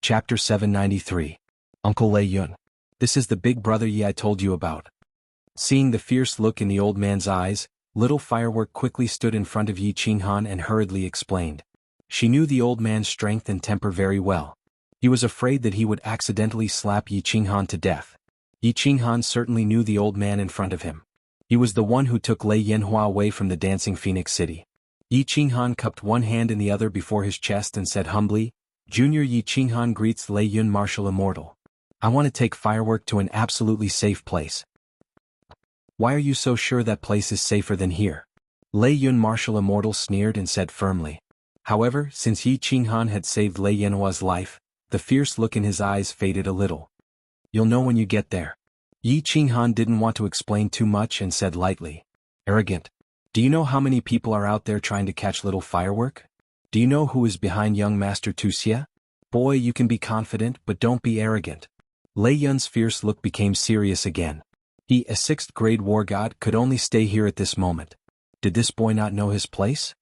Chapter 793. Uncle Lei Yun. This is the big brother Yi I told you about. Seeing the fierce look in the old man's eyes, little Firework quickly stood in front of Yi Qinghan and hurriedly explained. She knew the old man's strength and temper very well. He was afraid that he would accidentally slap Yi Qinghan to death. Yi Qinghan certainly knew the old man in front of him. He was the one who took Lei Yanhua away from the dancing Phoenix City. Yi Qinghan cupped one hand in the other before his chest and said humbly, Junior Yi Qinghan greets Lei Yun Martial Immortal. I want to take Firework to an absolutely safe place. Why are you so sure that place is safer than here? Lei Yun Martial Immortal sneered and said firmly. However, since Yi Qinghan had saved Lei Yanhua's life, the fierce look in his eyes faded a little. You'll know when you get there. Yi Qinghan didn't want to explain too much and said lightly. Arrogant. Do you know how many people are out there trying to catch little Firework? Do you know who is behind young Master Wuxia? Boy, you can be confident, but don't be arrogant. Lei Yun's fierce look became serious again. He, a 6th grade war god, could only stay here at this moment. Did this boy not know his place?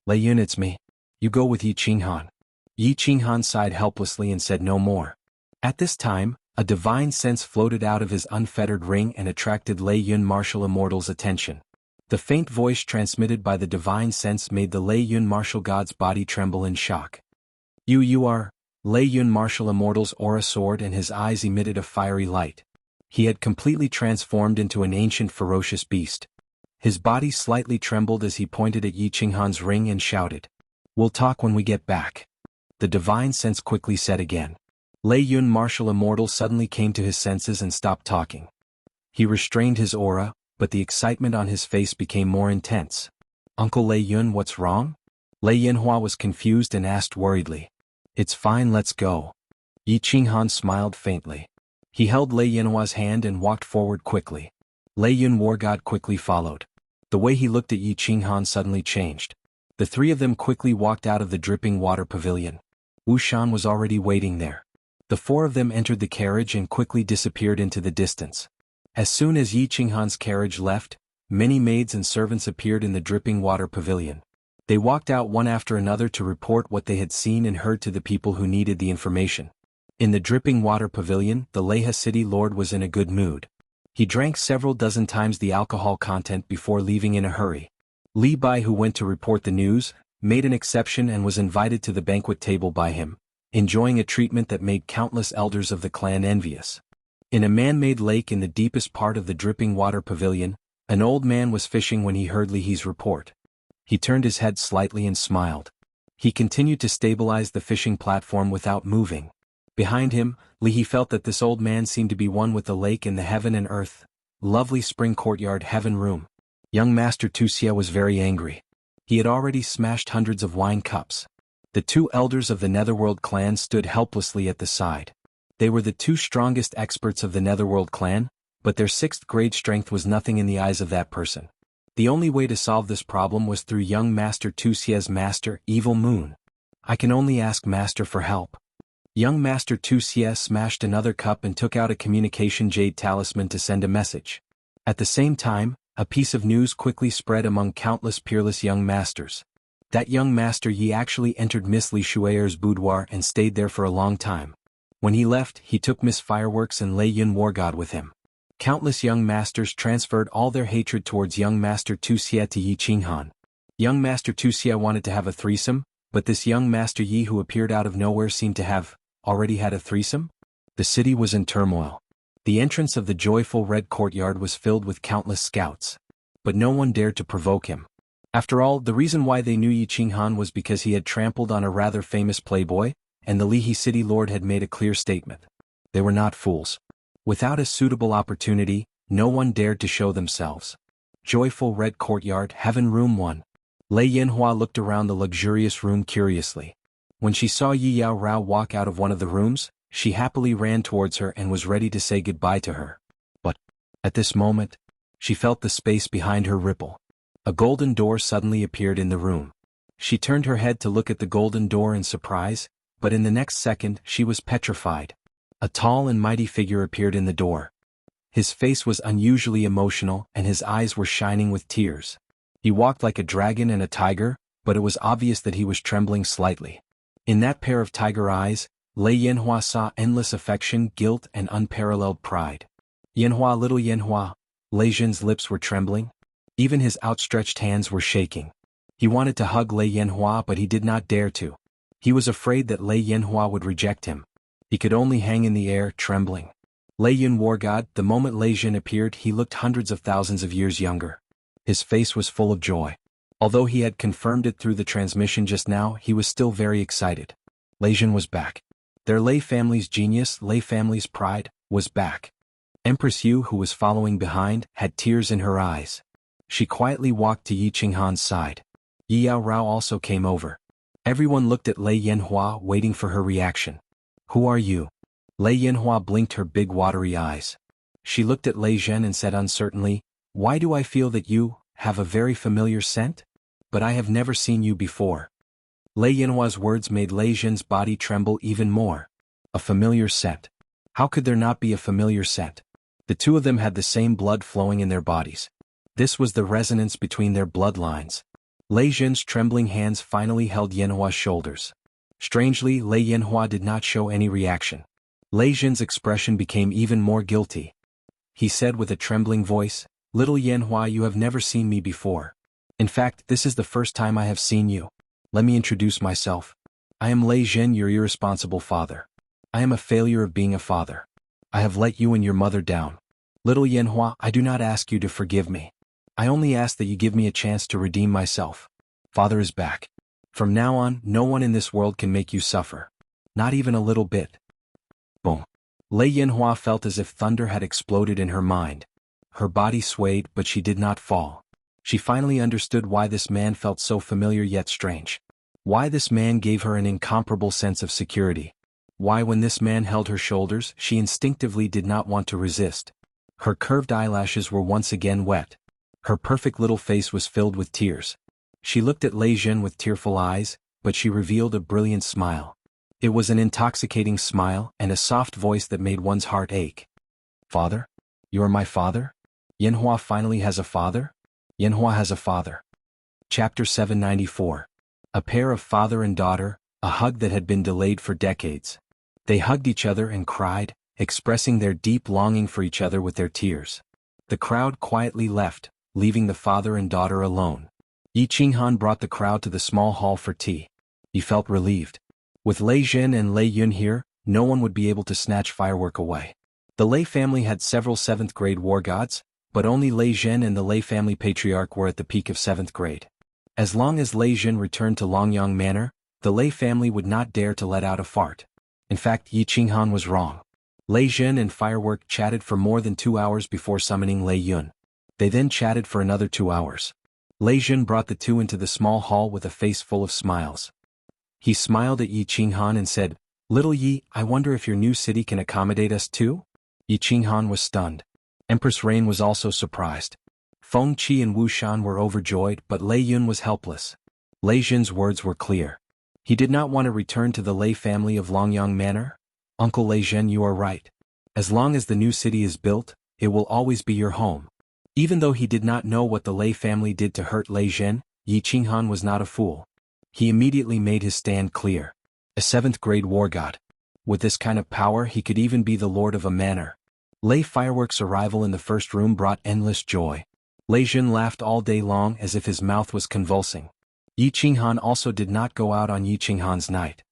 Lei Yun, it's me. You go with Yi Qinghan. Yi Qinghan sighed helplessly and said no more. At this time, a divine sense floated out of his unfettered ring and attracted Lei Yun Martial Immortal's attention. The faint voice transmitted by the divine sense made the Lei Yun Martial God's body tremble in shock. You are. Lei Yun Martial Immortal's aura soared and his eyes emitted a fiery light. He had completely transformed into an ancient ferocious beast. His body slightly trembled as he pointed at Yi Qinghan's ring and shouted. We'll talk when we get back. The divine sense quickly said again. Lei Yun Martial Immortal suddenly came to his senses and stopped talking. He restrained his aura, but the excitement on his face became more intense. Uncle Lei Yun, what's wrong? Lei Yanhua was confused and asked worriedly. It's fine, let's go. Yi Qinghan smiled faintly. He held Lei Yanhua's hand and walked forward quickly. Lei Yun War God quickly followed. The way he looked at Yi Qinghan suddenly changed. The three of them quickly walked out of the dripping water pavilion. Wuxian was already waiting there. The four of them entered the carriage and quickly disappeared into the distance. As soon as Yi Qinghan's carriage left, many maids and servants appeared in the dripping water pavilion. They walked out one after another to report what they had seen and heard to the people who needed the information. In the dripping water pavilion, the Leiha city lord was in a good mood. He drank several dozen times the alcohol content before leaving in a hurry. Li Bai, who went to report the news, made an exception and was invited to the banquet table by him, enjoying a treatment that made countless elders of the clan envious. In a man-made lake in the deepest part of the dripping water pavilion, an old man was fishing when he heard Li's report. He turned his head slightly and smiled. He continued to stabilize the fishing platform without moving. Behind him, Li felt that this old man seemed to be one with the lake and the heaven and earth, lovely spring courtyard heaven room. Young Master Wuxia was very angry. He had already smashed hundreds of wine cups. The two elders of the Netherworld clan stood helplessly at the side. They were the two strongest experts of the Netherworld clan, but their 6th grade strength was nothing in the eyes of that person. The only way to solve this problem was through young Master Wuxia's master, Evil Moon. I can only ask Master for help. Young Master Wuxia smashed another cup and took out a communication jade talisman to send a message. At the same time, a piece of news quickly spread among countless peerless young masters. That young Master Yi actually entered Miss Li Shuaier's boudoir and stayed there for a long time. When he left, he took Miss Fireworks and Lei Yun War God with him. Countless young masters transferred all their hatred towards young Master Wuxia to Yi Qinghan. Young Master Wuxia wanted to have a threesome, but this young Master Yi who appeared out of nowhere seemed to have already had a threesome? The city was in turmoil. The entrance of the joyful red courtyard was filled with countless scouts. But no one dared to provoke him. After all, the reason why they knew Yi Qinghan was because he had trampled on a rather famous playboy, and the Lihe city lord had made a clear statement. They were not fools. Without a suitable opportunity, no one dared to show themselves. Joyful red courtyard, heaven room 1. Lei Yanhua looked around the luxurious room curiously. When she saw Yi Yao Rao walk out of one of the rooms, she happily ran towards her and was ready to say goodbye to her. But, at this moment, she felt the space behind her ripple. A golden door suddenly appeared in the room. She turned her head to look at the golden door in surprise, but in the next second she was petrified. A tall and mighty figure appeared in the door. His face was unusually emotional and his eyes were shining with tears. He walked like a dragon and a tiger, but it was obvious that he was trembling slightly. In that pair of tiger eyes, Lei Yanhua saw endless affection, guilt, and unparalleled pride. Yanhua, little Yanhua. Lei Jin's lips were trembling. Even his outstretched hands were shaking. He wanted to hug Lei Yanhua, but he did not dare to. He was afraid that Lei Yanhua would reject him. He could only hang in the air, trembling. Lei Yun, war god. The moment Lei Jin appeared, he looked hundreds of thousands of years younger. His face was full of joy. Although he had confirmed it through the transmission just now, he was still very excited. Lei Jin was back. Their Lei family's genius, Lei family's pride, was back. Empress Yu, who was following behind, had tears in her eyes. She quietly walked to Yi Qinghan's side. Yi Yao Rao also came over. Everyone looked at Lei Yanhua, waiting for her reaction. Who are you? Lei Yanhua blinked her big watery eyes. She looked at Lei Zhen and said uncertainly, "Why do I feel that you have a very familiar scent? But I have never seen you before." Lei Yanhua's words made Lei Zhen's body tremble even more. A familiar scent. How could there not be a familiar scent? The two of them had the same blood flowing in their bodies. This was the resonance between their bloodlines. Lei Zhen's trembling hands finally held Yanhua's shoulders. Strangely, Lei Yanhua did not show any reaction. Lei Zhen's expression became even more guilty. He said with a trembling voice, "Little Yanhua, you have never seen me before. In fact, this is the first time I have seen you. Let me introduce myself. I am Lei Zhen, your irresponsible father. I am a failure of being a father. I have let you and your mother down. Little Yanhua, I do not ask you to forgive me. I only ask that you give me a chance to redeem myself. Father is back. From now on, no one in this world can make you suffer. Not even a little bit." Boom. Lei Yanhua felt as if thunder had exploded in her mind. Her body swayed, but she did not fall. She finally understood why this man felt so familiar yet strange. Why this man gave her an incomparable sense of security. Why when this man held her shoulders, she instinctively did not want to resist. Her curved eyelashes were once again wet. Her perfect little face was filled with tears. She looked at Lei Zhen with tearful eyes, but she revealed a brilliant smile. It was an intoxicating smile and a soft voice that made one's heart ache. "Father? You are my father? Yanhua finally has a father? Yanhua has a father." Chapter 794. A pair of father and daughter, a hug that had been delayed for decades. They hugged each other and cried, expressing their deep longing for each other with their tears. The crowd quietly left, leaving the father and daughter alone. Yi Qinghan brought the crowd to the small hall for tea. He felt relieved. With Lei Zhen and Lei Yun here, no one would be able to snatch Firework away. The Lei family had several 7th grade war gods, but only Lei Zhen and the Lei family patriarch were at the peak of 7th grade. As long as Lei Zhen returned to Longyang Manor, the Lei family would not dare to let out a fart. In fact, Yi Qinghan was wrong. Lei Zhen and Firework chatted for more than 2 hours before summoning Lei Yun. They then chatted for another 2 hours. Lei Zhen brought the two into the small hall with a face full of smiles. He smiled at Yi Qinghan and said, "Little Yi, I wonder if your new city can accommodate us too?" Yi Qinghan was stunned. Empress Rain was also surprised. Feng Qi and Wu Shan were overjoyed, but Lei Yun was helpless. Lei Zhen's words were clear. He did not want to return to the Lei family of Longyang Manor. "Uncle Lei Zhen, you are right. As long as the new city is built, it will always be your home." Even though he did not know what the Lei family did to hurt Lei Zhen, Yi Qinghan was not a fool. He immediately made his stand clear. A 7th grade war god. With this kind of power, he could even be the lord of a manor. Lei Firework's arrival in the first room brought endless joy. Lei Zhen laughed all day long as if his mouth was convulsing. Yi Qinghan also did not go out on Yi Qinghan's night.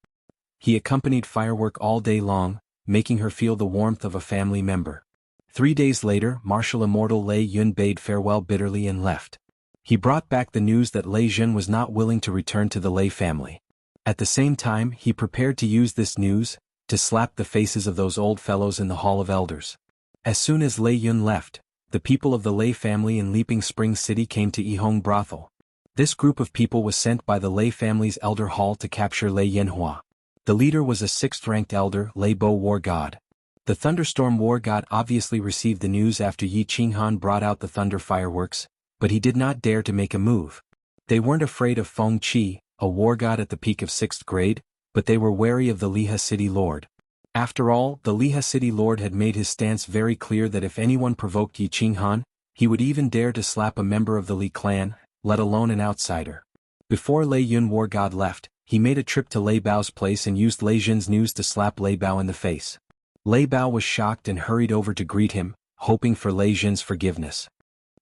He accompanied Firework all day long, making her feel the warmth of a family member. 3 days later, Martial Immortal Lei Yun bade farewell bitterly and left. He brought back the news that Lei Zhen was not willing to return to the Lei family. At the same time, he prepared to use this news to slap the faces of those old fellows in the Hall of Elders. As soon as Lei Yun left, the people of the Lei family in Leaping Spring City came to Yihong Brothel. This group of people was sent by the Lei family's Elder Hall to capture Lei Yanhua. The leader was a 6th-ranked elder, Lei Bo War God. The Thunderstorm War God obviously received the news after Yi Qinghan brought out the thunder fireworks, but he did not dare to make a move. They weren't afraid of Feng Qi, a war god at the peak of 6th grade, but they were wary of the Liha City Lord. After all, the Liha City Lord had made his stance very clear that if anyone provoked Yi Qinghan, he would even dare to slap a member of the Li clan, let alone an outsider. Before Lei Yun War God left, he made a trip to Lei Bao's place and used Lei Zhen's news to slap Lei Bao in the face. Lei Bao was shocked and hurried over to greet him, hoping for Lei Zhen's forgiveness.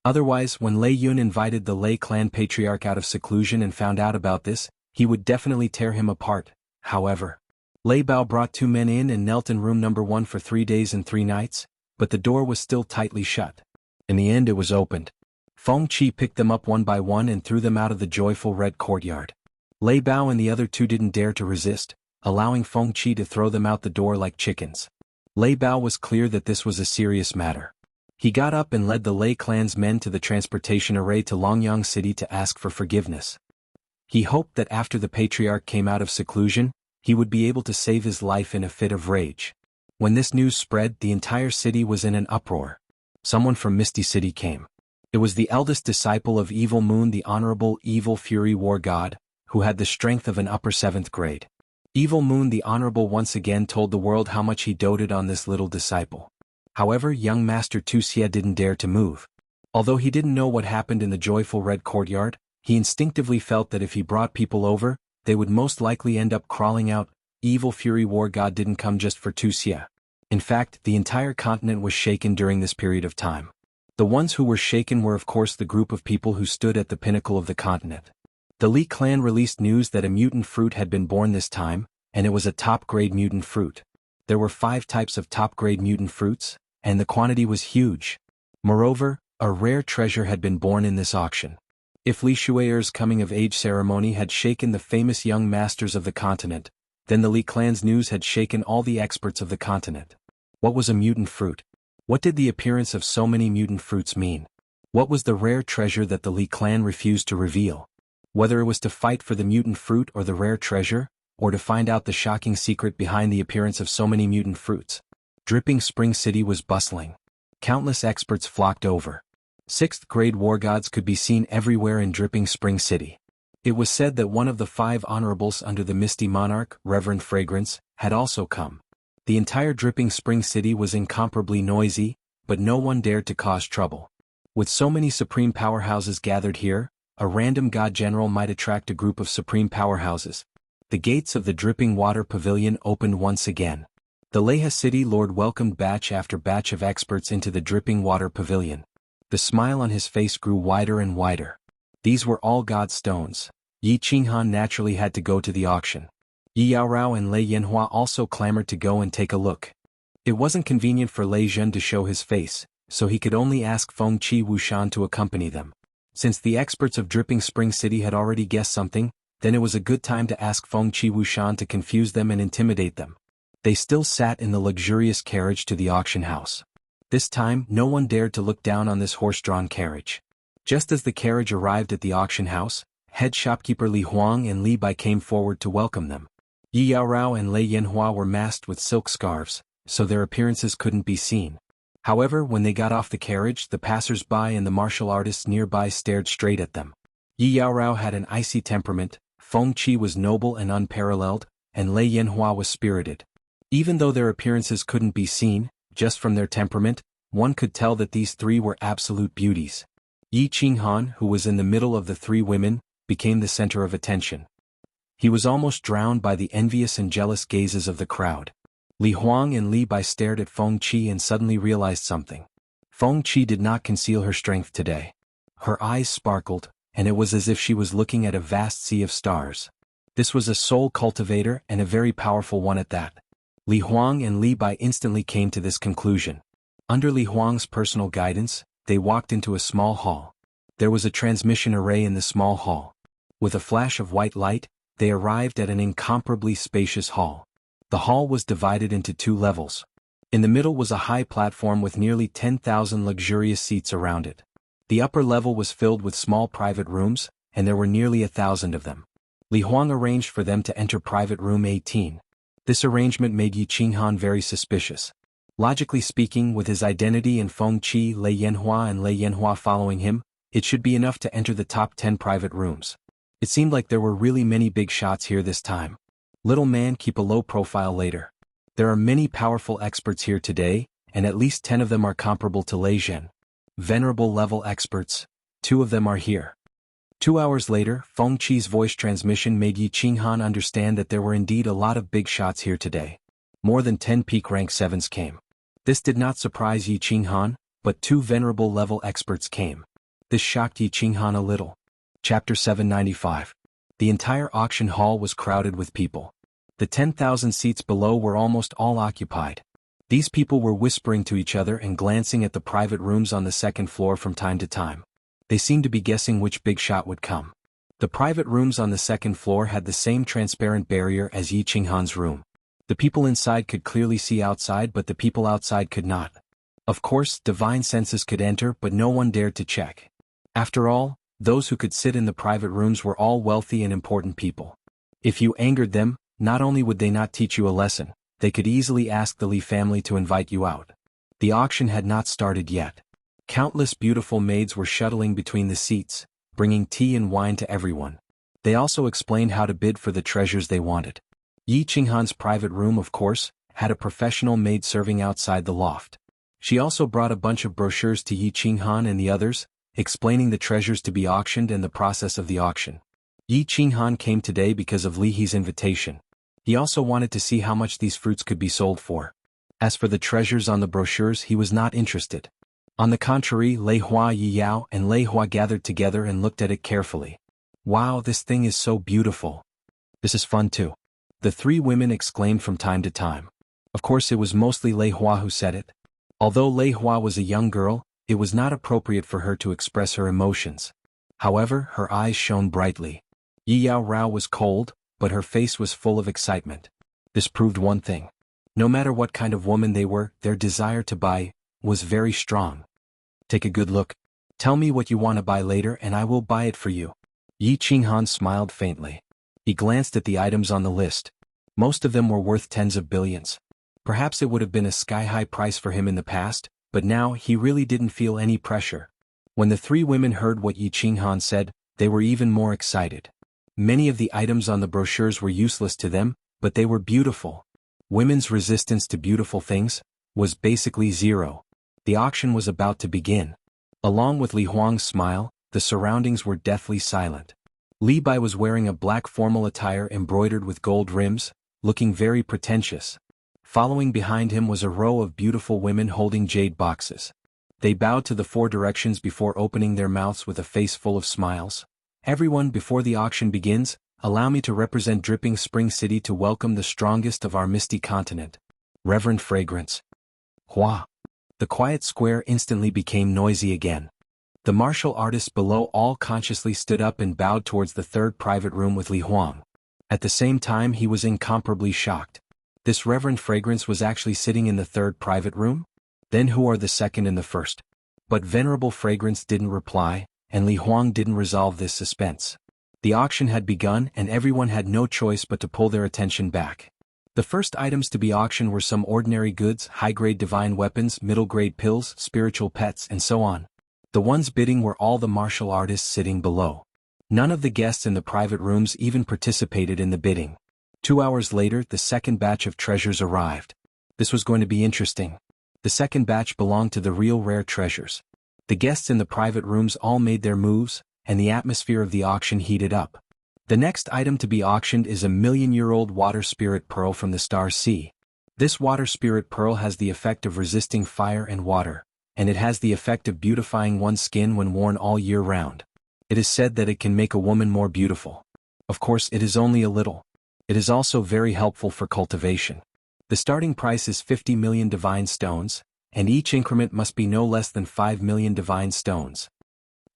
Otherwise, when Lei Yun invited the Lei clan patriarch out of seclusion and found out about this, he would definitely tear him apart. However, Lei Bao brought 2 men in and knelt in room number 1 for 3 days and 3 nights, but the door was still tightly shut. In the end it was opened. Feng Qi picked them up one by one and threw them out of the joyful red courtyard. Lei Bao and the other 2 didn't dare to resist, allowing Feng Qi to throw them out the door like chickens. Lei Bao was clear that this was a serious matter. He got up and led the Lei clan's men to the transportation array to Longyang City to ask for forgiveness. He hoped that after the patriarch came out of seclusion, he would be able to save his life in a fit of rage. When this news spread, the entire city was in an uproar. Someone from Misty City came. It was the eldest disciple of Evil Moon, the Honorable Evil Fury War God, who had the strength of an upper 7th grade. Evil Moon the Honorable once again told the world how much he doted on this little disciple. However, young Master Wuxia didn't dare to move. Although he didn't know what happened in the joyful red courtyard, he instinctively felt that if he brought people over, they would most likely end up crawling out. Evil Fury War God didn't come just for Wuxia. In fact, the entire continent was shaken during this period of time. The ones who were shaken were of course the group of people who stood at the pinnacle of the continent. The Li clan released news that a mutant fruit had been born this time, and it was a top-grade mutant fruit. There were 5 types of top-grade mutant fruits, and the quantity was huge. Moreover, a rare treasure had been born in this auction. If Li Shui'er's coming-of-age ceremony had shaken the famous young masters of the continent, then the Li clan's news had shaken all the experts of the continent. What was a mutant fruit? What did the appearance of so many mutant fruits mean? What was the rare treasure that the Li clan refused to reveal? Whether it was to fight for the mutant fruit or the rare treasure, or to find out the shocking secret behind the appearance of so many mutant fruits. Dripping Spring City was bustling. Countless experts flocked over. 6th-grade war gods could be seen everywhere in Dripping Spring City. It was said that one of the 5 honorables under the Misty Monarch, Reverend Fragrance, had also come. The entire Dripping Spring City was incomparably noisy, but no one dared to cause trouble. With so many supreme powerhouses gathered here, a random god general might attract a group of supreme powerhouses. The gates of the Dripping Water Pavilion opened once again. The Leha City Lord welcomed batch after batch of experts into the Dripping Water Pavilion. The smile on his face grew wider and wider. These were all god stones. Yi Qinghan naturally had to go to the auction. Yi Yaorao and Lei Yanhua also clamored to go and take a look. It wasn't convenient for Lei Zhen to show his face, so he could only ask Feng Qi Wushan to accompany them. Since the experts of Dripping Spring City had already guessed something, then it was a good time to ask Feng Qi Wushan to confuse them and intimidate them. They still sat in the luxurious carriage to the auction house. This time, no one dared to look down on this horse-drawn carriage. Just as the carriage arrived at the auction house, head shopkeeper Li Huang and Li Bai came forward to welcome them. Yi Yaorao and Lei Yanhua were masked with silk scarves, so their appearances couldn't be seen. However, when they got off the carriage, the passers-by and the martial artists nearby stared straight at them. Yi Yaorao had an icy temperament, Feng Qi was noble and unparalleled, and Lei Yanhua was spirited. Even though their appearances couldn't be seen, just from their temperament, one could tell that these 3 were absolute beauties. Yi Qinghan, who was in the middle of the 3 women, became the center of attention. He was almost drowned by the envious and jealous gazes of the crowd. Li Huang and Li Bai stared at Feng Qi and suddenly realized something. Feng Qi did not conceal her strength today. Her eyes sparkled, and it was as if she was looking at a vast sea of stars. This was a soul cultivator and a very powerful one at that. Li Huang and Li Bai instantly came to this conclusion. Under Li Huang's personal guidance, they walked into a small hall. There was a transmission array in the small hall. With a flash of white light, they arrived at an incomparably spacious hall. The hall was divided into 2 levels. In the middle was a high platform with nearly 10,000 luxurious seats around it. The upper level was filled with small private rooms, and there were nearly 1,000 of them. Li Huang arranged for them to enter private room 18. This arrangement made Yi Qinghan very suspicious. Logically speaking, with his identity and Feng Qi, Lei Yanhua and Lei Yanhua following him, it should be enough to enter the top 10 private rooms. It seemed like there were really many big shots here this time. Little man, keep a low profile later. There are many powerful experts here today, and at least 10 of them are comparable to Lei Zhen. Venerable level experts, 2 of them are here. 2 hours later, Feng Qi's voice transmission made Yi Qinghan understand that there were indeed a lot of big shots here today. More than 10 peak rank 7s came. This did not surprise Yi Qinghan, but 2 venerable level experts came. This shocked Yi Qinghan a little. Chapter 795. The entire auction hall was crowded with people. The 10,000 seats below were almost all occupied. These people were whispering to each other and glancing at the private rooms on the second floor from time to time. They seemed to be guessing which big shot would come. The private rooms on the second floor had the same transparent barrier as Yi Qinghan's room. The people inside could clearly see outside, but the people outside could not. Of course, divine senses could enter, but no one dared to check. After all, those who could sit in the private rooms were all wealthy and important people. If you angered them, not only would they not teach you a lesson, they could easily ask the Li family to invite you out. The auction had not started yet. Countless beautiful maids were shuttling between the seats, bringing tea and wine to everyone. They also explained how to bid for the treasures they wanted. Yi Qinghan's private room, of course, had a professional maid serving outside the loft. She also brought a bunch of brochures to Yi Qinghan and the others, explaining the treasures to be auctioned and the process of the auction. Yi Qinghan came today because of Li He's invitation. He also wanted to see how much these fruits could be sold for. As for the treasures on the brochures, he was not interested. On the contrary, Lei Hua, Yi Yao, and Lei Hua gathered together and looked at it carefully. Wow, this thing is so beautiful. This is fun too. The 3 women exclaimed from time to time. Of course, it was mostly Lei Hua who said it. Although Lei Hua was a young girl, it was not appropriate for her to express her emotions. However, her eyes shone brightly. Yi Yao Rao was cold, but her face was full of excitement. This proved one thing. No matter what kind of woman they were, their desire to buy was very strong. Take a good look. Tell me what you want to buy later and I will buy it for you. Yi Qinghan smiled faintly. He glanced at the items on the list. Most of them were worth tens of billions. Perhaps it would have been a sky-high price for him in the past, but now he really didn't feel any pressure. When the 3 women heard what Yi Qinghan said, they were even more excited. Many of the items on the brochures were useless to them, but they were beautiful. Women's resistance to beautiful things was basically zero. The auction was about to begin. Along with Li Huang's smile, the surroundings were deathly silent. Li Bai was wearing a black formal attire embroidered with gold rims, looking very pretentious. Following behind him was a row of beautiful women holding jade boxes. They bowed to the 4 directions before opening their mouths with a face full of smiles. Everyone, before the auction begins, allow me to represent Dripping Spring City to welcome the strongest of our misty continent. Reverend Fragrance. Hua. The quiet square instantly became noisy again. The martial artists below all consciously stood up and bowed towards the 3rd private room with Li Huang. At the same time, he was incomparably shocked. This Reverend Fragrance was actually sitting in the 3rd private room? Then who are the 2nd and the 1st? But Venerable Fragrance didn't reply, and Li Huang didn't resolve this suspense. The auction had begun and everyone had no choice but to pull their attention back. The first items to be auctioned were some ordinary goods, high-grade divine weapons, middle-grade pills, spiritual pets, and so on. The ones bidding were all the martial artists sitting below. None of the guests in the private rooms even participated in the bidding. 2 hours later, the 2nd batch of treasures arrived. This was going to be interesting. The 2nd batch belonged to the real rare treasures. The guests in the private rooms all made their moves, and the atmosphere of the auction heated up. The next item to be auctioned is a 1,000,000-year-old water spirit pearl from the star sea. This water spirit pearl has the effect of resisting fire and water, and it has the effect of beautifying one's skin when worn all year round. It is said that it can make a woman more beautiful. Of course, it is only a little. It is also very helpful for cultivation. The starting price is 50 million divine stones, and each increment must be no less than 5 million divine stones.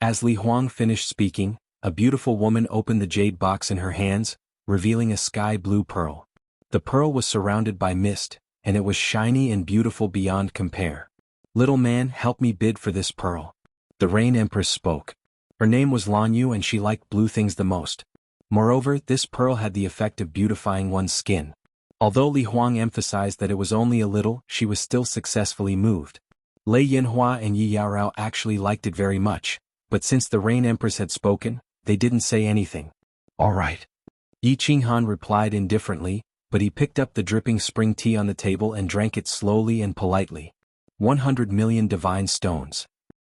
As Li Huang finished speaking, a beautiful woman opened the jade box in her hands, revealing a sky-blue pearl. The pearl was surrounded by mist, and it was shiny and beautiful beyond compare. "Little man, help me bid for this pearl." The Rain Empress spoke. Her name was Lan Yu and she liked blue things the most. Moreover, this pearl had the effect of beautifying one's skin. Although Li Huang emphasized that it was only a little, she was still successfully moved. Lei Yanhua and Yi Yaorao actually liked it very much, but since the Rain Empress had spoken, they didn't say anything. "All right." Yi Qinghan replied indifferently, but he picked up the dripping spring tea on the table and drank it slowly and politely. 100 million divine stones.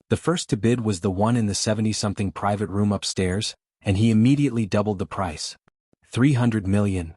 The first to bid was the one in the 70-something private room upstairs, and he immediately doubled the price. 300 million.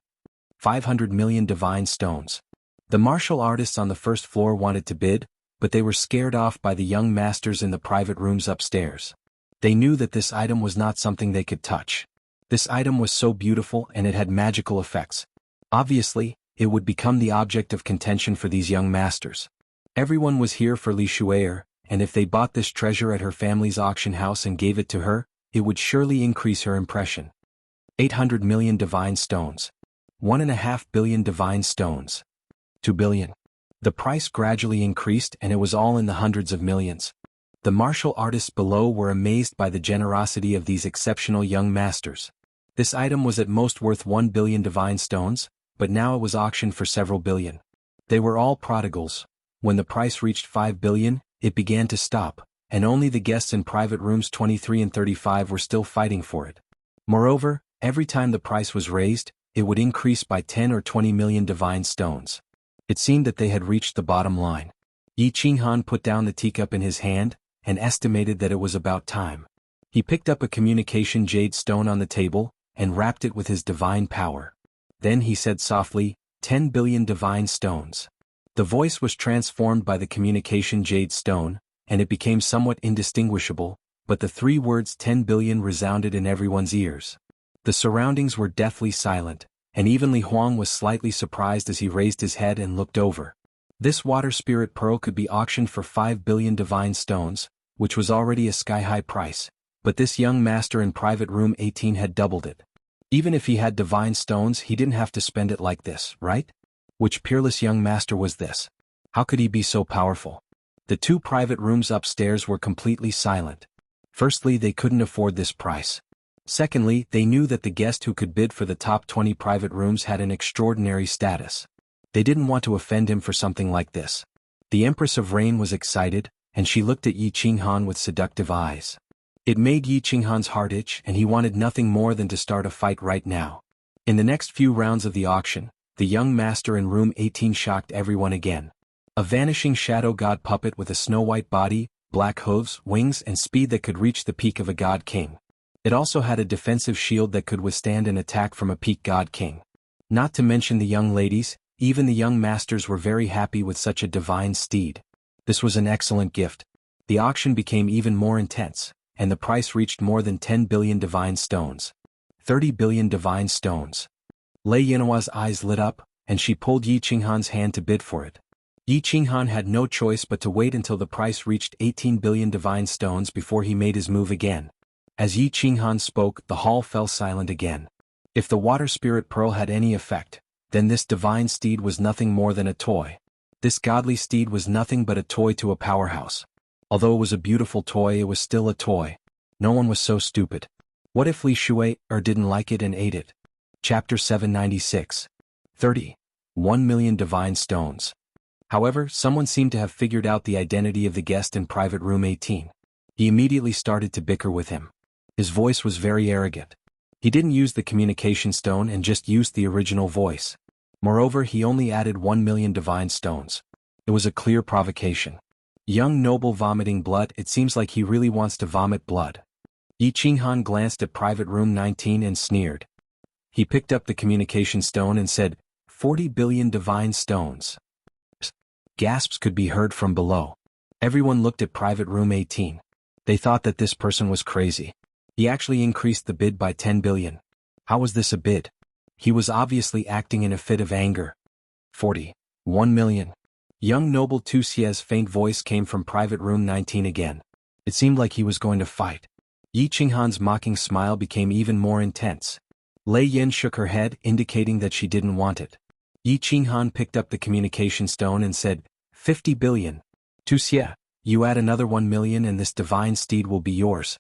500 million divine stones. The martial artists on the first floor wanted to bid, but they were scared off by the young masters in the private rooms upstairs. They knew that this item was not something they could touch. This item was so beautiful and it had magical effects. Obviously, it would become the object of contention for these young masters. Everyone was here for Li Shuier, and if they bought this treasure at her family's auction house and gave it to her, it would surely increase her impression. 800 million divine stones. 1.5 billion divine stones. 2 billion. The price gradually increased and it was all in the hundreds of millions. The martial artists below were amazed by the generosity of these exceptional young masters. This item was at most worth 1 billion divine stones, but now it was auctioned for several billion. They were all prodigals. When the price reached 5 billion, it began to stop, and only the guests in private rooms 23 and 35 were still fighting for it. Moreover, every time the price was raised, it would increase by 10 or 20 million divine stones. It seemed that they had reached the bottom line. Yi Qinghan put down the teacup in his hand, and estimated that it was about time. He picked up a communication jade stone on the table, and wrapped it with his divine power. Then he said softly, 10 billion divine stones. The voice was transformed by the communication jade stone, and it became somewhat indistinguishable, but the three words 10 billion resounded in everyone's ears. The surroundings were deathly silent, and even Li Huang was slightly surprised as he raised his head and looked over. This water spirit pearl could be auctioned for 5 billion divine stones, which was already a sky-high price, but this young master in private room 18 had doubled it. Even if he had divine stones, he didn't have to spend it like this, right? Which peerless young master was this? How could he be so powerful? The two private rooms upstairs were completely silent. Firstly, they couldn't afford this price. Secondly, they knew that the guest who could bid for the top 20 private rooms had an extraordinary status. They didn't want to offend him for something like this. The Empress of Rain was excited, and she looked at Yi Qinghan with seductive eyes. It made Yi Qinghan's heart itch, and he wanted nothing more than to start a fight right now. In the next few rounds of the auction, the young master in room 18 shocked everyone again. A vanishing shadow god puppet with a snow-white body, black hooves, wings and speed that could reach the peak of a god king. It also had a defensive shield that could withstand an attack from a peak god king. Not to mention the young ladies, even the young masters were very happy with such a divine steed. This was an excellent gift. The auction became even more intense, and the price reached more than 10 billion divine stones. 30 billion divine stones. Lei Yinhua's eyes lit up, and she pulled Yi Qinghan's hand to bid for it. Yi Qinghan had no choice but to wait until the price reached 18 billion divine stones before he made his move again. As Yi Qinghan spoke, the hall fell silent again. If the water spirit pearl had any effect, then this divine steed was nothing more than a toy. This godly steed was nothing but a toy to a powerhouse. Although it was a beautiful toy, it was still a toy. No one was so stupid. What if Li Shuier didn't like it and ate it? Chapter 796. 30. 1 million divine stones. However, someone seemed to have figured out the identity of the guest in private room 18. He immediately started to bicker with him. His voice was very arrogant. He didn't use the communication stone and just used the original voice. Moreover, he only added 1 million divine stones. It was a clear provocation. Young noble vomiting blood, it seems like he really wants to vomit blood. Yi Qinghan glanced at private room 19 and sneered. He picked up the communication stone and said, 40 billion divine stones. Gasps could be heard from below. Everyone looked at private room 18. They thought that this person was crazy. He actually increased the bid by 10 billion. How was this a bid? He was obviously acting in a fit of anger. 40. 1 million. Young noble Tu Xie's faint voice came from private room 19 again. It seemed like he was going to fight. Yi Qinghan's mocking smile became even more intense. Lei Yin shook her head, indicating that she didn't want it. Yi Qinghan picked up the communication stone and said, 50 billion. Tu Xie, you add another 1 million and this divine steed will be yours.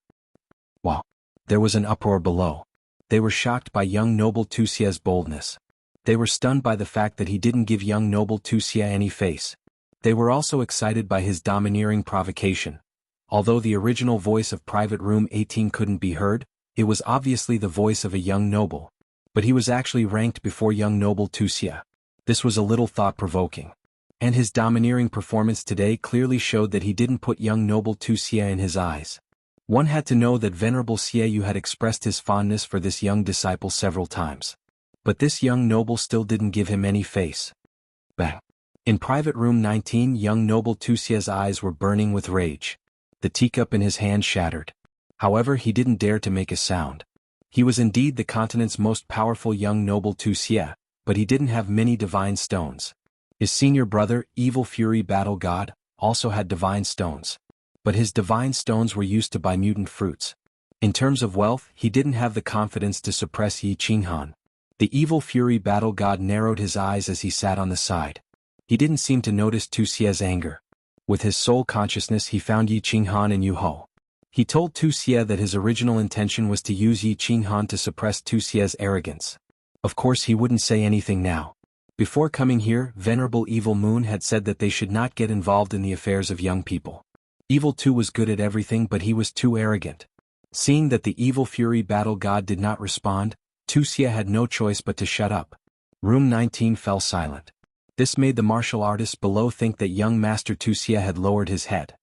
Wow. There was an uproar below. They were shocked by young noble Tu Xie's boldness. They were stunned by the fact that he didn't give young noble Tu Xie any face. They were also excited by his domineering provocation. Although the original voice of private room 18 couldn't be heard, it was obviously the voice of a young noble. But he was actually ranked before young noble Tu Xie. This was a little thought-provoking. And his domineering performance today clearly showed that he didn't put young noble Tu Xie in his eyes. One had to know that Venerable Xie had expressed his fondness for this young disciple several times. But this young noble still didn't give him any face. Bang. In private room 19, young noble Tu Xie's eyes were burning with rage. The teacup in his hand shattered. However, he didn't dare to make a sound. He was indeed the continent's most powerful young noble Tu Xie, but he didn't have many divine stones. His senior brother, Evil Fury Battle God, also had divine stones. But his divine stones were used to buy mutant fruits. In terms of wealth, he didn't have the confidence to suppress Yi Qinghan. The Evil Fury Battle God narrowed his eyes as he sat on the side. He didn't seem to notice Tu Xie's anger. With his soul consciousness, he found Yi Qinghan and Yu Ho. He told Tu Xie that his original intention was to use Yi Qinghan to suppress Tu Xie's arrogance. Of course, he wouldn't say anything now. Before coming here, Venerable Evil Moon had said that they should not get involved in the affairs of young people. Evil 2 was good at everything, but he was too arrogant. Seeing that the Evil Fury Battle God did not respond, Tu Xie had no choice but to shut up. Room 19 fell silent. This made the martial artists below think that young Master Tu Xie had lowered his head.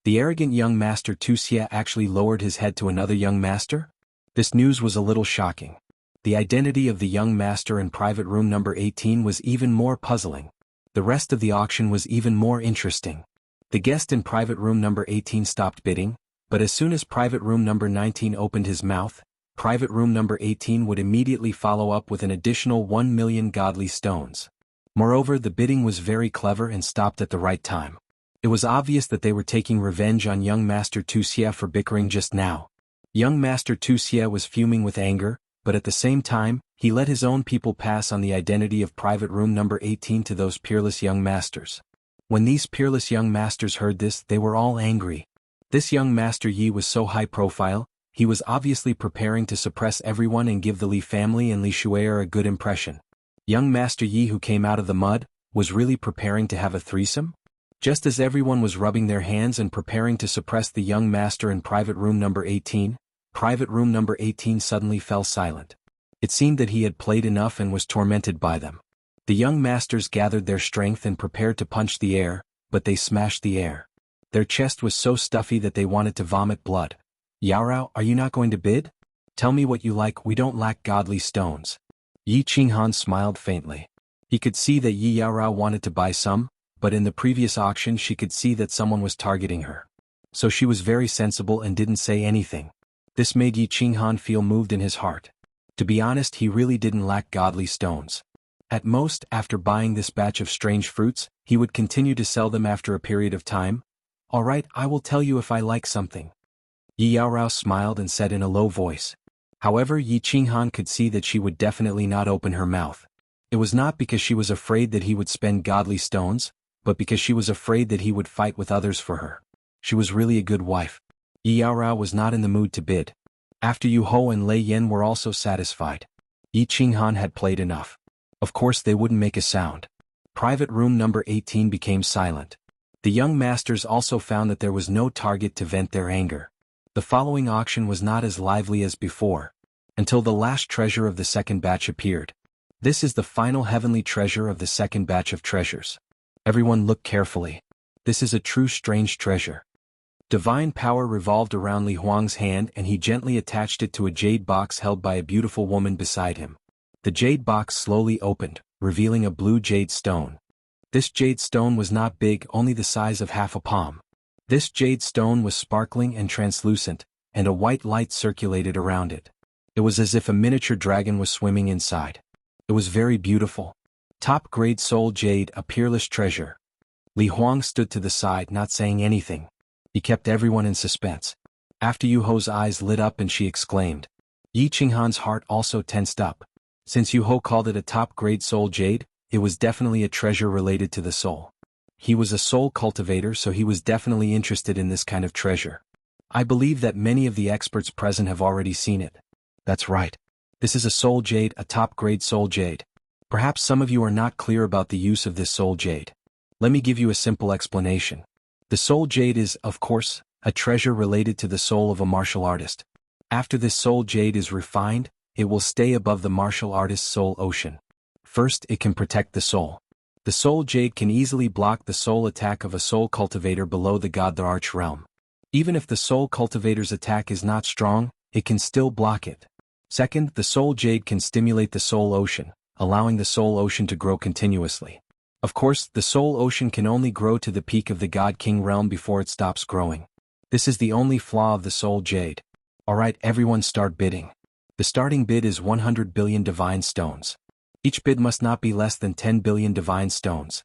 The arrogant young Master Tu Xie actually lowered his head to another young master? This news was a little shocking. The identity of the young master in private room number 18 was even more puzzling. The rest of the auction was even more interesting. The guest in private room number 18 stopped bidding, but as soon as private room number 19 opened his mouth, private room number 18 would immediately follow up with an additional 1 million godly stones. Moreover, the bidding was very clever and stopped at the right time. It was obvious that they were taking revenge on young Master Tu Xie for bickering just now. Young Master Tu Xie was fuming with anger, but at the same time, he let his own people pass on the identity of private room number 18 to those peerless young masters. When these peerless young masters heard this, they were all angry. This young Master Yi was so high profile, he was obviously preparing to suppress everyone and give the Li family and Li Shuer a good impression. Young Master Yi, who came out of the mud, was really preparing to have a threesome? Just as everyone was rubbing their hands and preparing to suppress the young master in private room number 18, private room number 18 suddenly fell silent. It seemed that he had played enough and was tormented by them. The young masters gathered their strength and prepared to punch the air, but they smashed the air. Their chest was so stuffy that they wanted to vomit blood. Yaorao, are you not going to bid? Tell me what you like, we don't lack godly stones. Yi Qinghan smiled faintly. He could see that Yi Yaorao wanted to buy some, but in the previous auction she could see that someone was targeting her. So she was very sensible and didn't say anything. This made Yi Qinghan feel moved in his heart. To be honest, he really didn't lack godly stones. At most, after buying this batch of strange fruits, he would continue to sell them after a period of time. Alright, I will tell you if I like something. Yi Yaorao smiled and said in a low voice. However, Yi Qinghan could see that she would definitely not open her mouth. It was not because she was afraid that he would spend godly stones, but because she was afraid that he would fight with others for her. She was really a good wife. Yi Yaorao was not in the mood to bid. After Yu Ho and Lei Yan were also satisfied. Yi Qinghan had played enough. Of course they wouldn't make a sound. Private room number 18 became silent. The young masters also found that there was no target to vent their anger. The following auction was not as lively as before, until the last treasure of the second batch appeared. This is the final heavenly treasure of the second batch of treasures. Everyone look carefully. This is a true strange treasure. Divine power revolved around Li Huang's hand and he gently attached it to a jade box held by a beautiful woman beside him. The jade box slowly opened, revealing a blue jade stone. This jade stone was not big, only the size of half a palm. This jade stone was sparkling and translucent, and a white light circulated around it. It was as if a miniature dragon was swimming inside. It was very beautiful. Top-grade soul jade, a peerless treasure. Li Huang stood to the side, not saying anything. He kept everyone in suspense. After Yu Ho's eyes lit up and she exclaimed. Yi Qinghan's heart also tensed up. Since Yu Ho called it a top-grade soul jade, it was definitely a treasure related to the soul. He was a soul cultivator, so he was definitely interested in this kind of treasure. I believe that many of the experts present have already seen it. That's right. This is a soul jade, a top-grade soul jade. Perhaps some of you are not clear about the use of this soul jade. Let me give you a simple explanation. The soul jade is, of course, a treasure related to the soul of a martial artist. After this soul jade is refined, it will stay above the martial artist's soul ocean. First, it can protect the soul. The soul jade can easily block the soul attack of a soul cultivator below the God the Arch realm. Even if the soul cultivator's attack is not strong, it can still block it. Second, the soul jade can stimulate the soul ocean, allowing the soul ocean to grow continuously. Of course, the soul ocean can only grow to the peak of the God King realm before it stops growing. This is the only flaw of the soul jade. Alright, everyone start bidding. The starting bid is 100 billion divine stones. Each bid must not be less than 10 billion divine stones.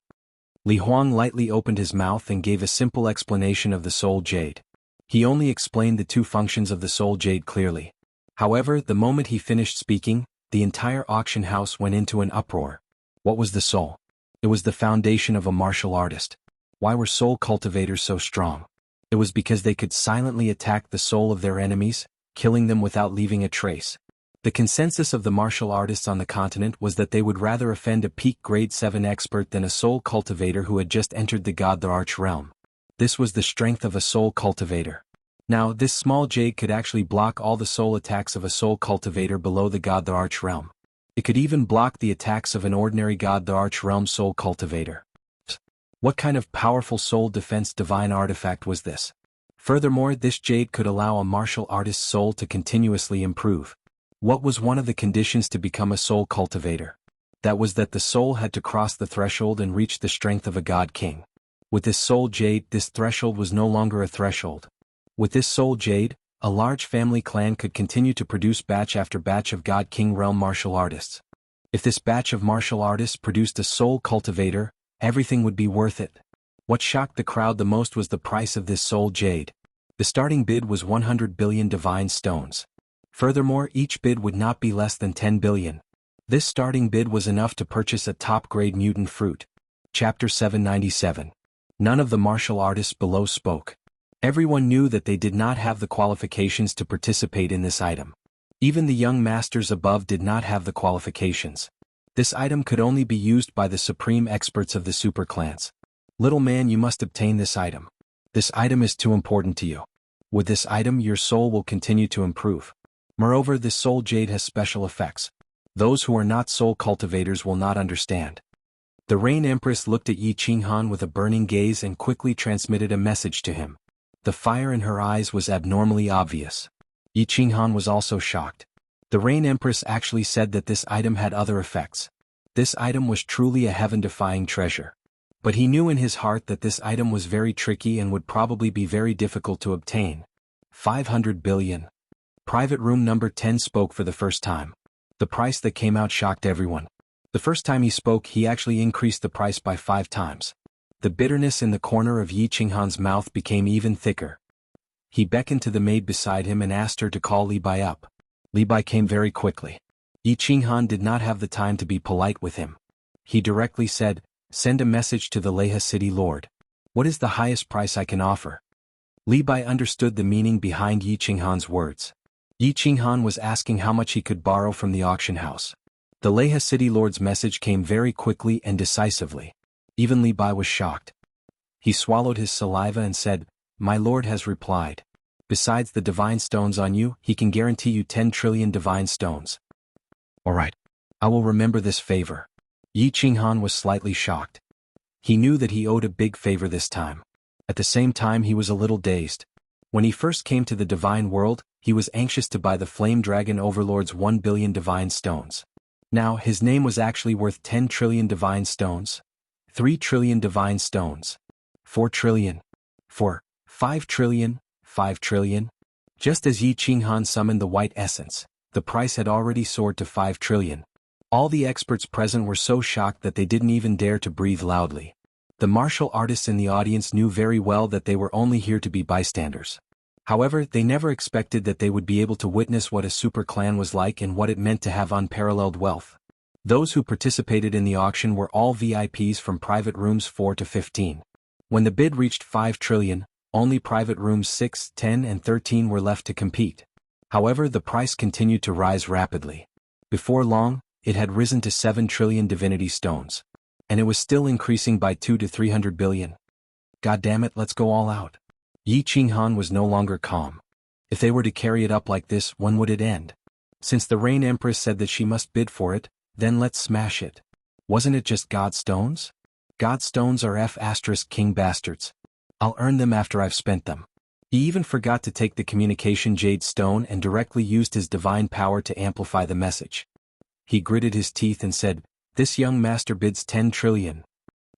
Li Huang lightly opened his mouth and gave a simple explanation of the soul jade. He only explained the two functions of the soul jade clearly. However, the moment he finished speaking, the entire auction house went into an uproar. What was the soul? It was the foundation of a martial artist. Why were soul cultivators so strong? It was because they could silently attack the soul of their enemies, killing them without leaving a trace. The consensus of the martial artists on the continent was that they would rather offend a peak grade 7 expert than a soul cultivator who had just entered the God the Arch realm. This was the strength of a soul cultivator. Now, this small jade could actually block all the soul attacks of a soul cultivator below the God the Arch realm. It could even block the attacks of an ordinary God the Arch realm soul cultivator. What kind of powerful soul defense divine artifact was this? Furthermore, this jade could allow a martial artist's soul to continuously improve. What was one of the conditions to become a soul cultivator? That was that the soul had to cross the threshold and reach the strength of a God King. With this soul jade, this threshold was no longer a threshold. With this soul jade, a large family clan could continue to produce batch after batch of God King realm martial artists. If this batch of martial artists produced a soul cultivator, everything would be worth it. What shocked the crowd the most was the price of this soul jade. The starting bid was 100 billion divine stones. Furthermore, each bid would not be less than 10 billion. This starting bid was enough to purchase a top-grade mutant fruit. Chapter 797. None of the martial artists below spoke. Everyone knew that they did not have the qualifications to participate in this item. Even the young masters above did not have the qualifications. This item could only be used by the supreme experts of the super clans. Little man, you must obtain this item. This item is too important to you. With this item, your soul will continue to improve. Moreover, this soul jade has special effects. Those who are not soul cultivators will not understand. The Rain Empress looked at Yi Qinghan with a burning gaze and quickly transmitted a message to him. The fire in her eyes was abnormally obvious. Yi Qinghan was also shocked. The Rain Empress actually said that this item had other effects. This item was truly a heaven-defying treasure. But he knew in his heart that this item was very tricky and would probably be very difficult to obtain. 500 billion. Private room number 10 spoke for the first time. The price that came out shocked everyone. The first time he spoke, he actually increased the price by 5 times. The bitterness in the corner of Yi Qinghan's mouth became even thicker. He beckoned to the maid beside him and asked her to call Li Bai up. Li Bai came very quickly. Yi Qinghan did not have the time to be polite with him. He directly said, "Send a message to the Leha City Lord. What is the highest price I can offer?" Li Bai understood the meaning behind Yi Qinghan's words. Yi Qinghan was asking how much he could borrow from the auction house. The Leha City Lord's message came very quickly and decisively. Even Li Bai was shocked. He swallowed his saliva and said, "My lord has replied. Besides the divine stones on you, he can guarantee you 10 trillion divine stones." Alright. I will remember this favor. Yi Qinghan was slightly shocked. He knew that he owed a big favor this time. At the same time, he was a little dazed. When he first came to the divine world, he was anxious to buy the Flame Dragon Overlord's 1 billion divine stones. Now, his name was actually worth 10 trillion divine stones, 3 trillion divine stones, 4 trillion, 5 trillion, 5 trillion. Just as Yi Qinghan summoned the white essence, the price had already soared to 5 trillion. All the experts present were so shocked that they didn't even dare to breathe loudly. The martial artists in the audience knew very well that they were only here to be bystanders. However, they never expected that they would be able to witness what a super clan was like and what it meant to have unparalleled wealth. Those who participated in the auction were all VIPs from private rooms 4 to 15. When the bid reached 5 trillion, only private rooms 6, 10 and 13 were left to compete. However, the price continued to rise rapidly. Before long, it had risen to 7 trillion divinity stones. And it was still increasing by 2 to 300 billion. God damn it, let's go all out. Yi Qinghan was no longer calm. If they were to carry it up like this, when would it end? Since the Rain Empress said that she must bid for it, then let's smash it. Wasn't it just God stones? Godstones are F***king bastards. I'll earn them after I've spent them. He even forgot to take the communication jade stone and directly used his divine power to amplify the message. He gritted his teeth and said, "This young master bids 10 trillion.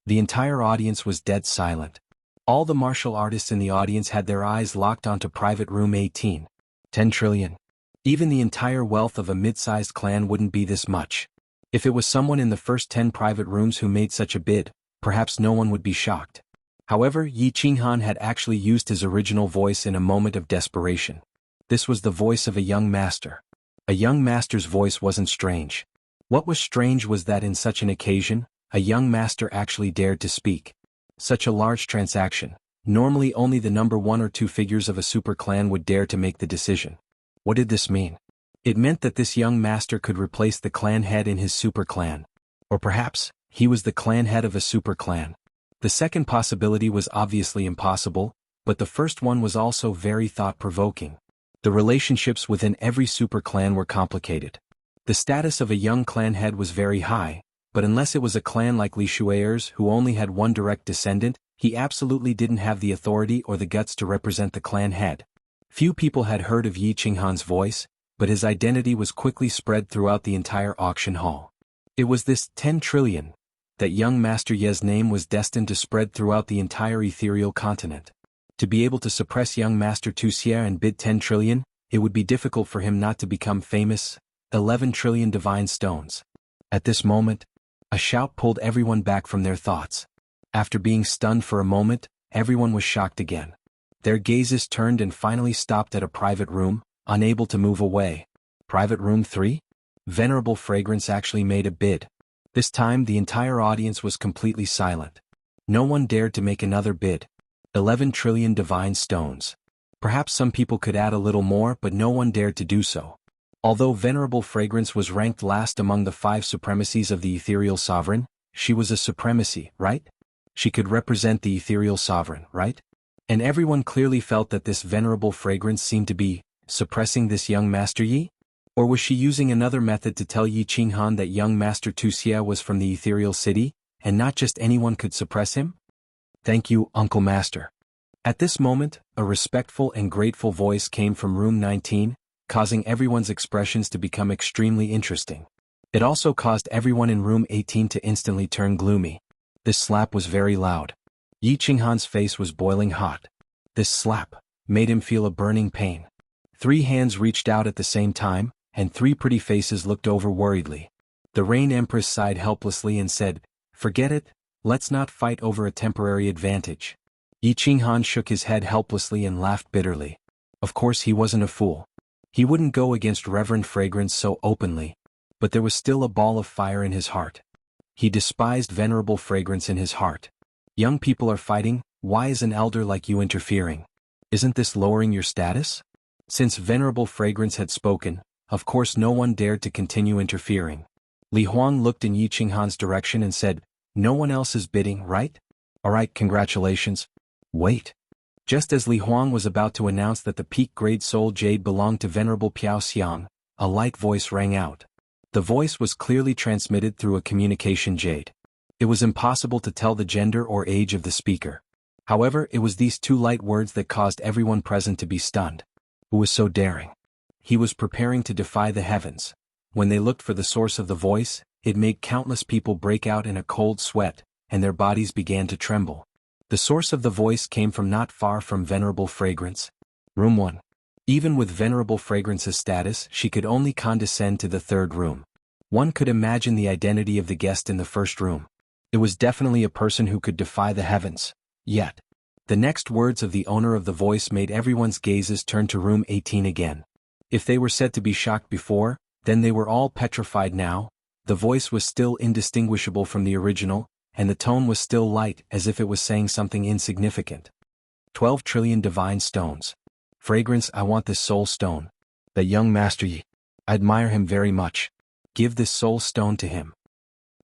The entire audience was dead silent. All the martial artists in the audience had their eyes locked onto private room 18. 10 trillion. Even the entire wealth of a mid-sized clan wouldn't be this much. If it was someone in the first 10 private rooms who made such a bid, perhaps no one would be shocked." However, Yi Qinghan had actually used his original voice in a moment of desperation. This was the voice of a young master. A young master's voice wasn't strange. What was strange was that in such an occasion, a young master actually dared to speak. Such a large transaction. Normally only the number 1 or 2 figures of a super clan would dare to make the decision. What did this mean? It meant that this young master could replace the clan head in his super clan. Or perhaps, he was the clan head of a super clan. The second possibility was obviously impossible, but the first one was also very thought-provoking. The relationships within every super clan were complicated. The status of a young clan head was very high, but unless it was a clan like Li Shuai's who only had one direct descendant, he absolutely didn't have the authority or the guts to represent the clan head. Few people had heard of Yi Qinghan's voice, but his identity was quickly spread throughout the entire auction hall. It was this 10 trillion that young Master Ye's name was destined to spread throughout the entire ethereal continent. To be able to suppress young Master Wuxia and bid 10 trillion, it would be difficult for him not to become famous. 11 trillion divine stones. At this moment, a shout pulled everyone back from their thoughts. After being stunned for a moment, everyone was shocked again. Their gazes turned and finally stopped at a private room, unable to move away. Private room 3? Venerable Fragrance actually made a bid. This time the entire audience was completely silent. No one dared to make another bid. 11 trillion divine stones. Perhaps some people could add a little more, but no one dared to do so. Although Venerable Fragrance was ranked last among the 5 supremacies of the ethereal sovereign, she was a supremacy, right? She could represent the ethereal sovereign, right? And everyone clearly felt that this Venerable Fragrance seemed to be suppressing this young Master Yi? Or was she using another method to tell Yi Qinghan that young Master Wuxia was from the ethereal city, and not just anyone could suppress him? "Thank you, Uncle Master." At this moment, a respectful and grateful voice came from room 19, causing everyone's expressions to become extremely interesting. It also caused everyone in room 18 to instantly turn gloomy. This slap was very loud. Yi Qinghan's face was boiling hot. This slap made him feel a burning pain. 3 hands reached out at the same time, and 3 pretty faces looked over worriedly. The Rain Empress sighed helplessly and said, "Forget it, let's not fight over a temporary advantage." Yi Qinghan shook his head helplessly and laughed bitterly. Of course he wasn't a fool. He wouldn't go against Reverend Fragrance so openly, but there was still a ball of fire in his heart. He despised Venerable Fragrance in his heart. Young people are fighting, why is an elder like you interfering? Isn't this lowering your status? Since Venerable Fragrance had spoken, of course no one dared to continue interfering. Li Huang looked in Yi Qinghan's direction and said, "No one else is bidding, right? Alright, congratulations." Wait. Just as Li Huang was about to announce that the peak grade soul jade belonged to Venerable Piao Xiang, a light voice rang out. The voice was clearly transmitted through a communication jade. It was impossible to tell the gender or age of the speaker. However, it was these 2 light words that caused everyone present to be stunned. Who was so daring? He was preparing to defy the heavens. When they looked for the source of the voice, it made countless people break out in a cold sweat, and their bodies began to tremble. The source of the voice came from not far from Venerable Fragrance. Room 1. Even with Venerable Fragrance's status, she could only condescend to the 3rd room. One could imagine the identity of the guest in the 1st room. It was definitely a person who could defy the heavens. Yet, the next words of the owner of the voice made everyone's gazes turn to room 18 again. If they were said to be shocked before, then they were all petrified now. The voice was still indistinguishable from the original, and the tone was still light as if it was saying something insignificant. 12 trillion divine stones. Fragrance, I want this soul stone. That young Master Yi. I admire him very much. Give this soul stone to him.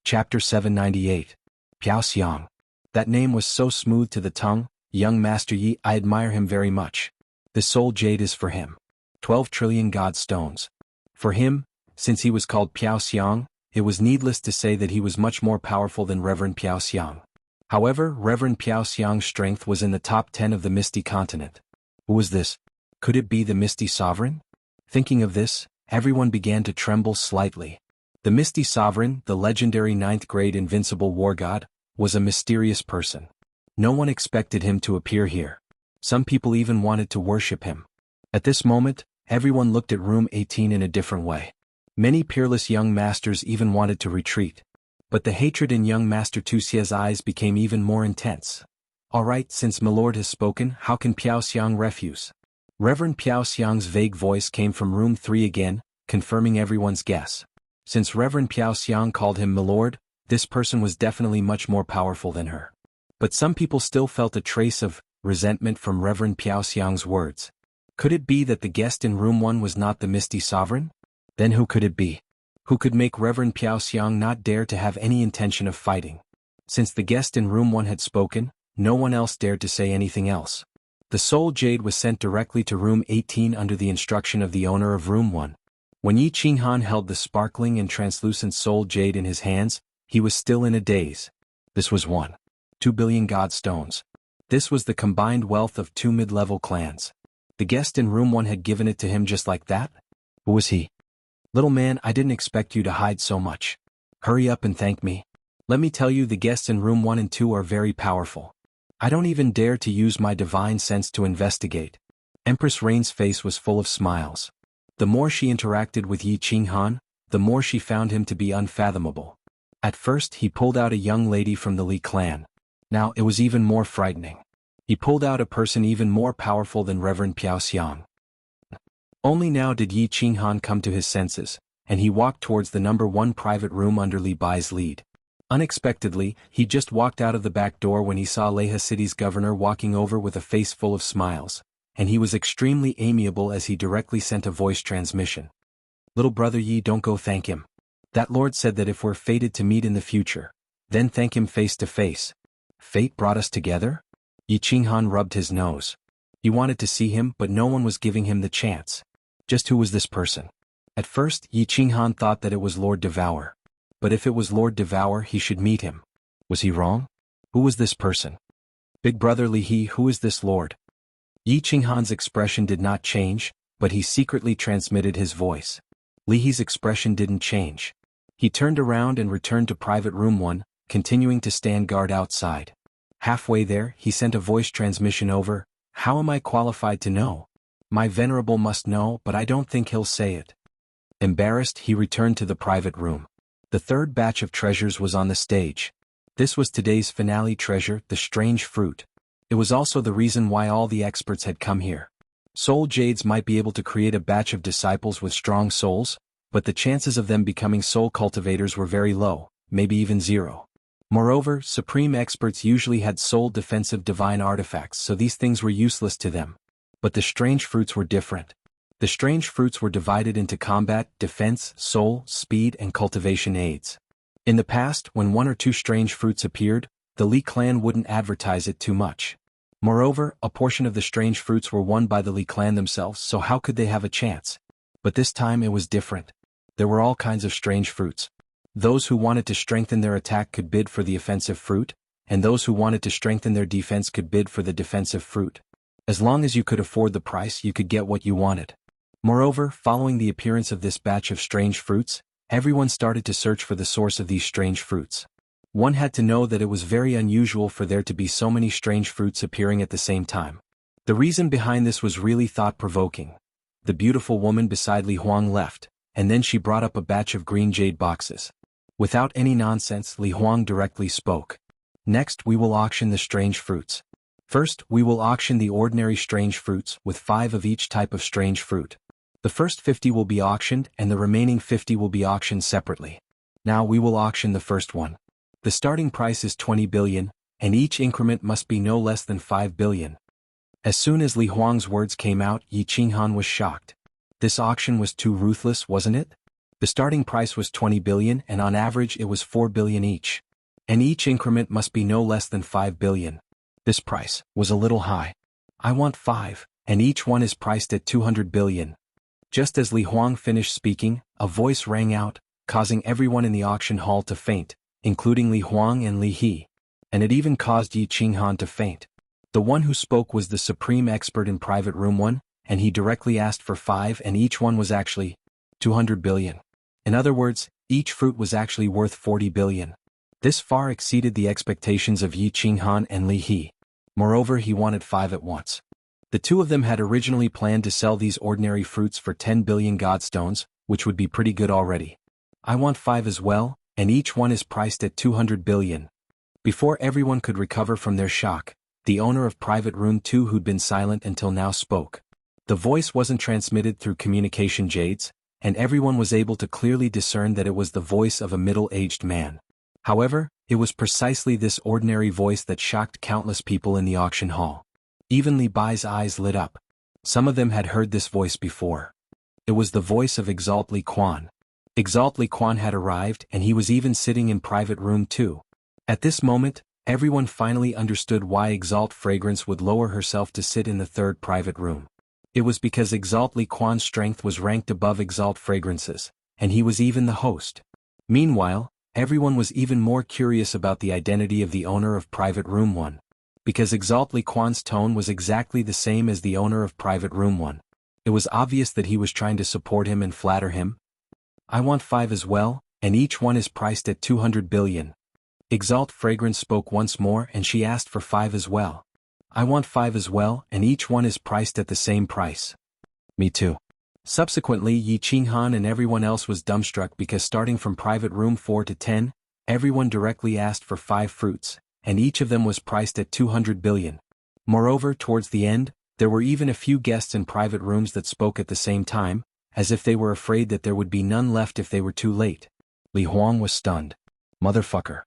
Chapter 798. Piao Xiang. That name was so smooth to the tongue. Young Master Yi, I admire him very much. The soul jade is for him. 12 trillion god stones. For him, since he was called Piao Xiang, it was needless to say that he was much more powerful than Reverend Piao Xiang. However, Reverend Piao Xiang's strength was in the top 10 of the Misty Continent. Who was this? Could it be the Misty Sovereign? Thinking of this, everyone began to tremble slightly. The Misty Sovereign, the legendary 9th-grade invincible war god, was a mysterious person. No one expected him to appear here. Some people even wanted to worship him. At this moment, everyone looked at room 18 in a different way. Many peerless young masters even wanted to retreat. But the hatred in young Master Tuxia's eyes became even more intense. Alright, since Milord has spoken, how can Piao Xiang refuse? Reverend Piao Xiang's vague voice came from room 3 again, confirming everyone's guess. Since Reverend Piao Xiang called him Milord, this person was definitely much more powerful than her. But some people still felt a trace of resentment from Reverend Piao Xiang's words. Could it be that the guest in room 1 was not the Misty Sovereign? Then who could it be? Who could make Reverend Piao Xiang not dare to have any intention of fighting? Since the guest in room 1 had spoken, no one else dared to say anything else. The soul jade was sent directly to room 18 under the instruction of the owner of room 1. When Yi Qinghan held the sparkling and translucent soul jade in his hands, he was still in a daze. This was 1.2 billion god stones. This was the combined wealth of 2 mid-level clans. The guest in room 1 had given it to him just like that? Who was he? Little man, I didn't expect you to hide so much. Hurry up and thank me. Let me tell you, the guests in room 1 and 2 are very powerful. I don't even dare to use my divine sense to investigate. Empress Rain's face was full of smiles. The more she interacted with Yi Qinghan, the more she found him to be unfathomable. At first he pulled out a young lady from the Li clan. Now it was even more frightening. He pulled out a person even more powerful than Reverend Piao Xiang. Only now did Yi Qinghan come to his senses, and he walked towards the number 1 private room under Li Bai's lead. Unexpectedly, he just walked out of the back door when he saw Leha City's governor walking over with a face full of smiles, and he was extremely amiable as he directly sent a voice transmission. Little brother Yi, don't go thank him. That lord said that if we're fated to meet in the future, then thank him face to face. Fate brought us together? Yi Qinghan rubbed his nose. He wanted to see him, but no one was giving him the chance. Just who was this person? At first, Yi Qinghan thought that it was Lord Devour. But if it was Lord Devour, he should meet him. Was he wrong? Who was this person? Big brother Li He, who is this lord? Yi Qinghan's expression did not change, but he secretly transmitted his voice. Li He's expression didn't change. He turned around and returned to private room 1, continuing to stand guard outside. Halfway there, he sent a voice transmission over. How am I qualified to know? My venerable must know, but I don't think he'll say it. Embarrassed, he returned to the private room. The third batch of treasures was on the stage. This was today's finale treasure, the strange fruit. It was also the reason why all the experts had come here. Soul Jades might be able to create a batch of disciples with strong souls, but the chances of them becoming soul cultivators were very low, maybe even 0. Moreover, supreme experts usually had soul defensive divine artifacts, so these things were useless to them. But the strange fruits were different. The strange fruits were divided into combat, defense, soul, speed, and cultivation aids. In the past, when 1 or 2 strange fruits appeared, the Li clan wouldn't advertise it too much. Moreover, a portion of the strange fruits were won by the Li clan themselves, so how could they have a chance? But this time it was different. There were all kinds of strange fruits. Those who wanted to strengthen their attack could bid for the offensive fruit, and those who wanted to strengthen their defense could bid for the defensive fruit. As long as you could afford the price, you could get what you wanted. Moreover, following the appearance of this batch of strange fruits, everyone started to search for the source of these strange fruits. One had to know that it was very unusual for there to be so many strange fruits appearing at the same time. The reason behind this was really thought-provoking. The beautiful woman beside Li Huang left, and then she brought up a batch of green jade boxes. Without any nonsense, Li Huang directly spoke. Next, we will auction the strange fruits. First, we will auction the ordinary strange fruits, with 5 of each type of strange fruit. The first 50 will be auctioned, and the remaining 50 will be auctioned separately. Now we will auction the first one. The starting price is 20 billion, and each increment must be no less than 5 billion. As soon as Li Huang's words came out, Yi Qinghan was shocked. This auction was too ruthless, wasn't it? The starting price was 20 billion, and on average it was 4 billion each. And each increment must be no less than 5 billion. This price was a little high. I want 5, and each one is priced at 200 billion. Just as Li Huang finished speaking, a voice rang out, causing everyone in the auction hall to faint, including Li Huang and Li He. and it even caused Yi Qinghan to faint. The one who spoke was the supreme expert in Private Room 1, and he directly asked for 5, and each one was actually 200 billion. In other words, each fruit was actually worth 40 billion. This far exceeded the expectations of Yi Qinghan and Li He. Moreover, he wanted 5 at once. The two of them had originally planned to sell these ordinary fruits for 10 billion godstones, which would be pretty good already. I want 5 as well, and each one is priced at 200 billion. Before everyone could recover from their shock, the owner of Private Room 2, who'd been silent until now, spoke. The voice wasn't transmitted through communication jades, and everyone was able to clearly discern that it was the voice of a middle-aged man. However, it was precisely this ordinary voice that shocked countless people in the auction hall. Even Li Bai's eyes lit up. Some of them had heard this voice before. It was the voice of Exalt Li Quan. Exalt Li Quan had arrived, and he was even sitting in Private Room 2. At this moment, everyone finally understood why Exalt Fragrance would lower herself to sit in the third private room. It was because Exalt Li Quan's strength was ranked above Exalt Fragrance's, and he was even the host. Meanwhile, everyone was even more curious about the identity of the owner of Private Room 1. Because Exalt Li Quan's tone was exactly the same as the owner of Private Room 1. It was obvious that he was trying to support him and flatter him. I want 5 as well, and each one is priced at 200 billion. Exalt Fragrance spoke once more, and she asked for 5 as well. I want 5 as well, and each one is priced at the same price. Me too. Subsequently, Yi Qinghan and everyone else was dumbstruck because starting from Private Room 4 to 10, everyone directly asked for 5 fruits, and each of them was priced at 200 billion. Moreover, towards the end, there were even a few guests in private rooms that spoke at the same time, as if they were afraid that there would be none left if they were too late. Li Huang was stunned. Motherfucker.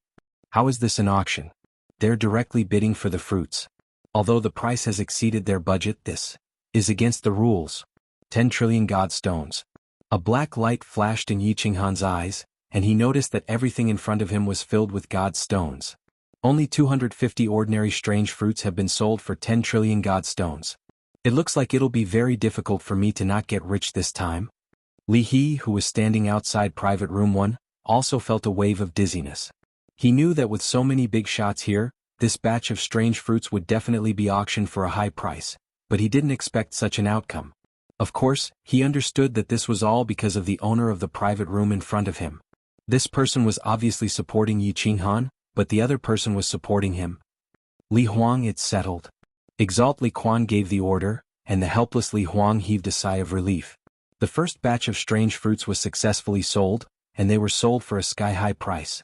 How is this an auction? They're directly bidding for the fruits. Although the price has exceeded their budget, this is against the rules. 10 trillion godstones. A black light flashed in Yi Qinghan's eyes, and he noticed that everything in front of him was filled with godstones. Only 250 ordinary strange fruits have been sold for 10 trillion godstones. It looks like it'll be very difficult for me to not get rich this time. Li He, who was standing outside Private Room 1, also felt a wave of dizziness. He knew that with so many big shots here, this batch of strange fruits would definitely be auctioned for a high price, but he didn't expect such an outcome. Of course, he understood that this was all because of the owner of the private room in front of him. This person was obviously supporting Yi Qinghan, but the other person was supporting him. Li Huang, it's settled. Exalt Li Quan gave the order, and the helpless Li Huang heaved a sigh of relief. The first batch of strange fruits was successfully sold, and they were sold for a sky-high price.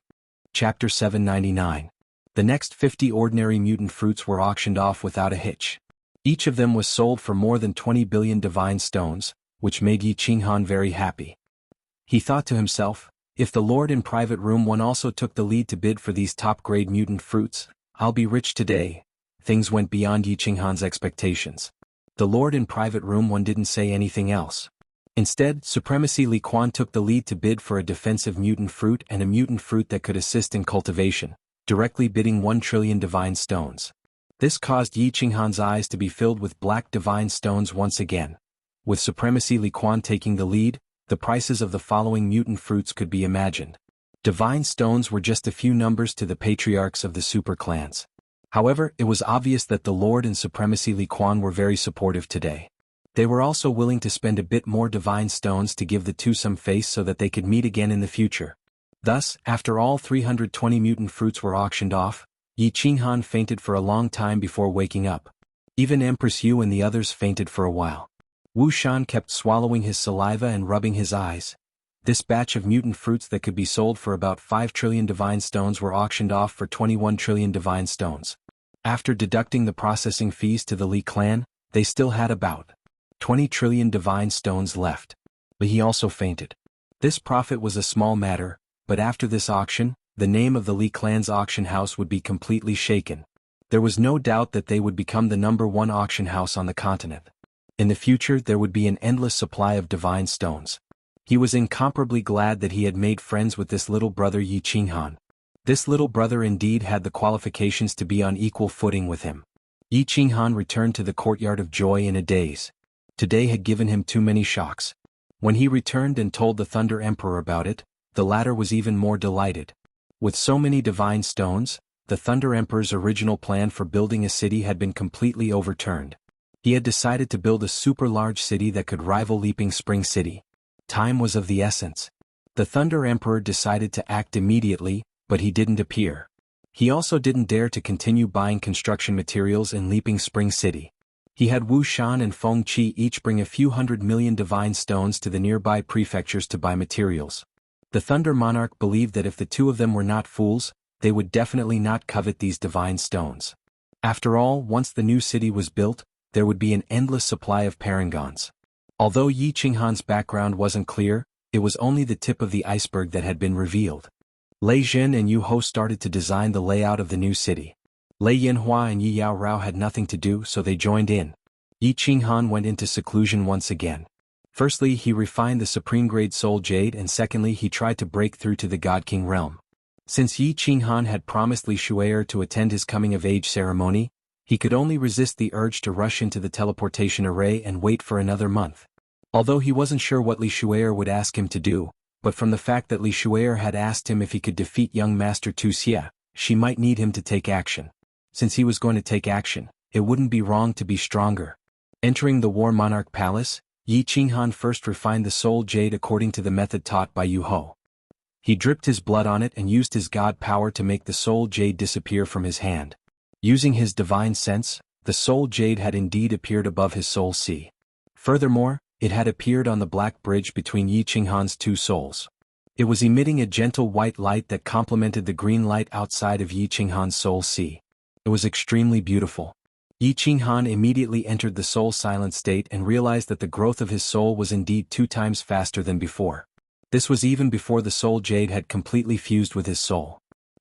Chapter 799. The next 50 ordinary mutant fruits were auctioned off without a hitch. Each of them was sold for more than 20 billion divine stones, which made Yi Qinghan very happy. He thought to himself, if the Lord in Private Room 1 also took the lead to bid for these top-grade mutant fruits, I'll be rich today. Things went beyond Yi Qinghan's expectations. The Lord in Private Room 1 didn't say anything else. Instead, Supremacy Li Quan took the lead to bid for a defensive mutant fruit and a mutant fruit that could assist in cultivation, directly bidding 1 trillion divine stones. This caused Yi Qinghan's eyes to be filled with black divine stones once again. With Supremacy Li Quan taking the lead, the prices of the following mutant fruits could be imagined. Divine stones were just a few numbers to the patriarchs of the super clans. However, it was obvious that the Lord and Supremacy Li Quan were very supportive today. They were also willing to spend a bit more divine stones to give the two some face so that they could meet again in the future. Thus, after all 320 mutant fruits were auctioned off, Yi Qinghan fainted for a long time before waking up. Even Empress Yu and the others fainted for a while. Wu Shan kept swallowing his saliva and rubbing his eyes. This batch of mutant fruits that could be sold for about 5 trillion divine stones were auctioned off for 21 trillion divine stones. After deducting the processing fees to the Li clan, they still had about 20 trillion divine stones left. But he also fainted. This profit was a small matter, but after this auction, the name of the Li clan's auction house would be completely shaken. There was no doubt that they would become the #1 auction house on the continent. In the future there would be an endless supply of divine stones. He was incomparably glad that he had made friends with this little brother Yi Qinghan. This little brother indeed had the qualifications to be on equal footing with him. Yi Qinghan returned to the courtyard of joy in a daze. Today had given him too many shocks. When he returned and told the Thunder Emperor about it, the latter was even more delighted. With so many divine stones, the Thunder Emperor's original plan for building a city had been completely overturned. He had decided to build a super large city that could rival Leaping Spring City. Time was of the essence. The Thunder Emperor decided to act immediately, but he didn't appear. He also didn't dare to continue buying construction materials in Leaping Spring City. He had Wu Shan and Feng Qi each bring a few 100 million divine stones to the nearby prefectures to buy materials. The Thunder Monarch believed that if the two of them were not fools, they would definitely not covet these divine stones. After all, once the new city was built, there would be an endless supply of parangons. Although Yi Qinghan's background wasn't clear, it was only the tip of the iceberg that had been revealed. Lei Jin and Yu Ho started to design the layout of the new city. Lei Yinhua and Yi Yao Rao had nothing to do, so they joined in. Yi Qinghan went into seclusion once again. Firstly, he refined the supreme-grade soul jade, and secondly, he tried to break through to the God King realm. Since Yi Qinghan had promised Li Shu'er to attend his coming-of-age ceremony, he could only resist the urge to rush into the teleportation array and wait for another month. Although he wasn't sure what Li Shu'er would ask him to do, but from the fact that Li Shu'er had asked him if he could defeat young Master Tu Xie, she might need him to take action. Since he was going to take action, it wouldn't be wrong to be stronger. Entering the War Monarch Palace, Yi Qinghan first refined the soul jade according to the method taught by Yu Ho. He dripped his blood on it and used his god power to make the soul jade disappear from his hand. Using his divine sense, the soul jade had indeed appeared above his soul sea. Furthermore, it had appeared on the black bridge between Yi Qinghan's two souls. It was emitting a gentle white light that complemented the green light outside of Yi Qinghan's soul sea. It was extremely beautiful. Yi Qinghan immediately entered the soul silent state and realized that the growth of his soul was indeed 2 times faster than before. This was even before the soul jade had completely fused with his soul.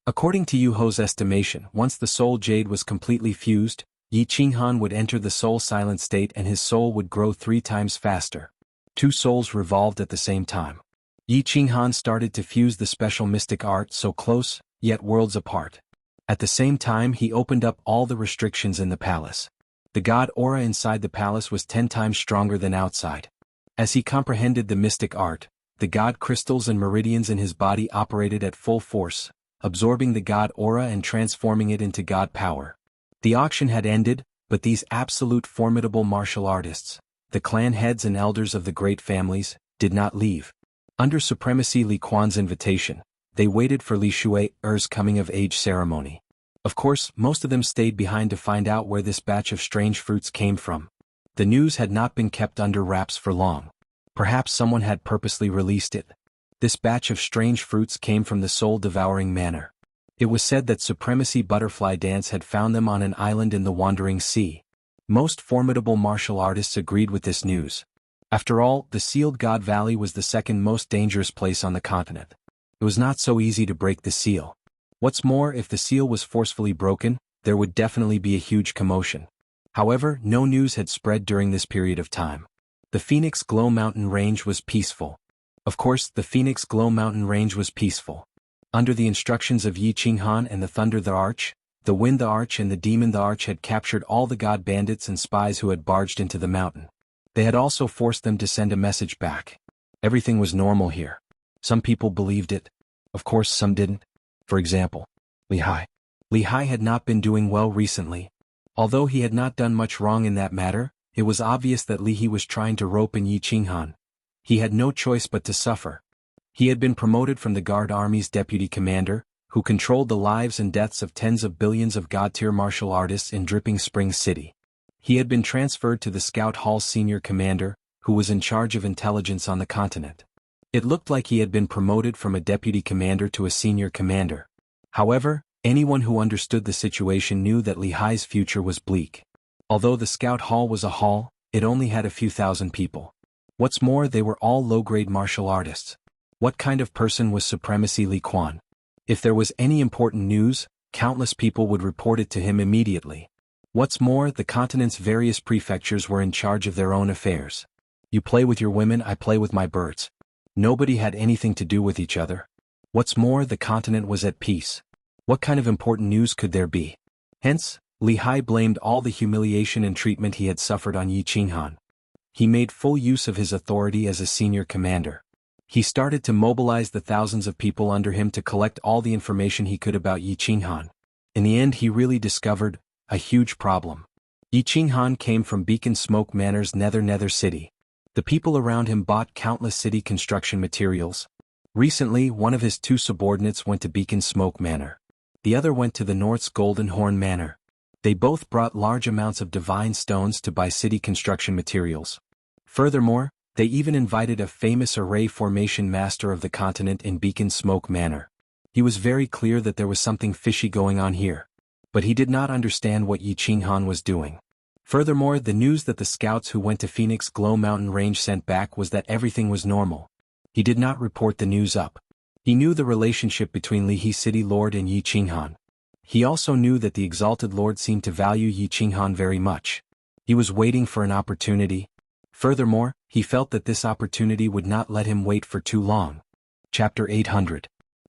According to Yu Ho's estimation, once the soul jade was completely fused, Yi Qinghan would enter the soul silent state and his soul would grow 3 times faster. 2 souls revolved at the same time. Yi Qinghan started to fuse the special mystic art so close, yet worlds apart. At the same time, he opened up all the restrictions in the palace. The god aura inside the palace was 10 times stronger than outside. As he comprehended the mystic art, the god crystals and meridians in his body operated at full force, absorbing the god aura and transforming it into god power. The auction had ended, but these absolute formidable martial artists, the clan heads and elders of the great families, did not leave. Under Supremacy Li Quan's invitation, they waited for Li Shu'er's coming-of-age ceremony. Of course, most of them stayed behind to find out where this batch of strange fruits came from. The news had not been kept under wraps for long. Perhaps someone had purposely released it. This batch of strange fruits came from the soul-devouring manor. It was said that Supremacy Butterfly Dance had found them on an island in the Wandering Sea. Most formidable martial artists agreed with this news. After all, the Sealed God Valley was the second most dangerous place on the continent. It was not so easy to break the seal. What's more, if the seal was forcefully broken, there would definitely be a huge commotion. However, no news had spread during this period of time. The Phoenix Glow Mountain Range was peaceful. Of course, the Phoenix Glow Mountain Range was peaceful. Under the instructions of Yi Qinghan and the Thunder the Arch, the Wind the Arch and the Demon the Arch had captured all the god bandits and spies who had barged into the mountain. They had also forced them to send a message back. Everything was normal here. Some people believed it. Of course, some didn't. For example, Li Hai. Li Hai had not been doing well recently. Although he had not done much wrong in that matter, it was obvious that Li Hai was trying to rope in Yi Qinghan. He had no choice but to suffer. He had been promoted from the Guard Army's deputy commander, who controlled the lives and deaths of tens of billions of god-tier martial artists in Dripping Springs City. He had been transferred to the Scout Hall's senior commander, who was in charge of intelligence on the continent. It looked like he had been promoted from a deputy commander to a senior commander. However, anyone who understood the situation knew that Li Hai's future was bleak. Although the Scout Hall was a hall, it only had a few thousand people. What's more, they were all low-grade martial artists. What kind of person was Supremacy Li Quan? If there was any important news, countless people would report it to him immediately. What's more, the continent's various prefectures were in charge of their own affairs. You play with your women, I play with my birds. Nobody had anything to do with each other. What's more, the continent was at peace. What kind of important news could there be? Hence, Li Hai blamed all the humiliation and treatment he had suffered on Yi Qinghan. He made full use of his authority as a senior commander. He started to mobilize the thousands of people under him to collect all the information he could about Yi Qinghan. In the end he really discovered a huge problem. Yi Qinghan came from Beacon Smoke Manor's Nether City. The people around him bought countless city construction materials. Recently, one of his two subordinates went to Beacon Smoke Manor. The other went to the North's Golden Horn Manor. They both brought large amounts of divine stones to buy city construction materials. Furthermore, they even invited a famous array formation master of the continent in Beacon Smoke Manor. He was very clear that there was something fishy going on here. But he did not understand what Yi Qinghan was doing. Furthermore, the news that the scouts who went to Phoenix Glow Mountain Range sent back was that everything was normal. He did not report the news up. He knew the relationship between Lihe City Lord and Yi Qinghan. He also knew that the Exalted Lord seemed to value Yi Qinghan very much. He was waiting for an opportunity. Furthermore, he felt that this opportunity would not let him wait for too long. Chapter 800.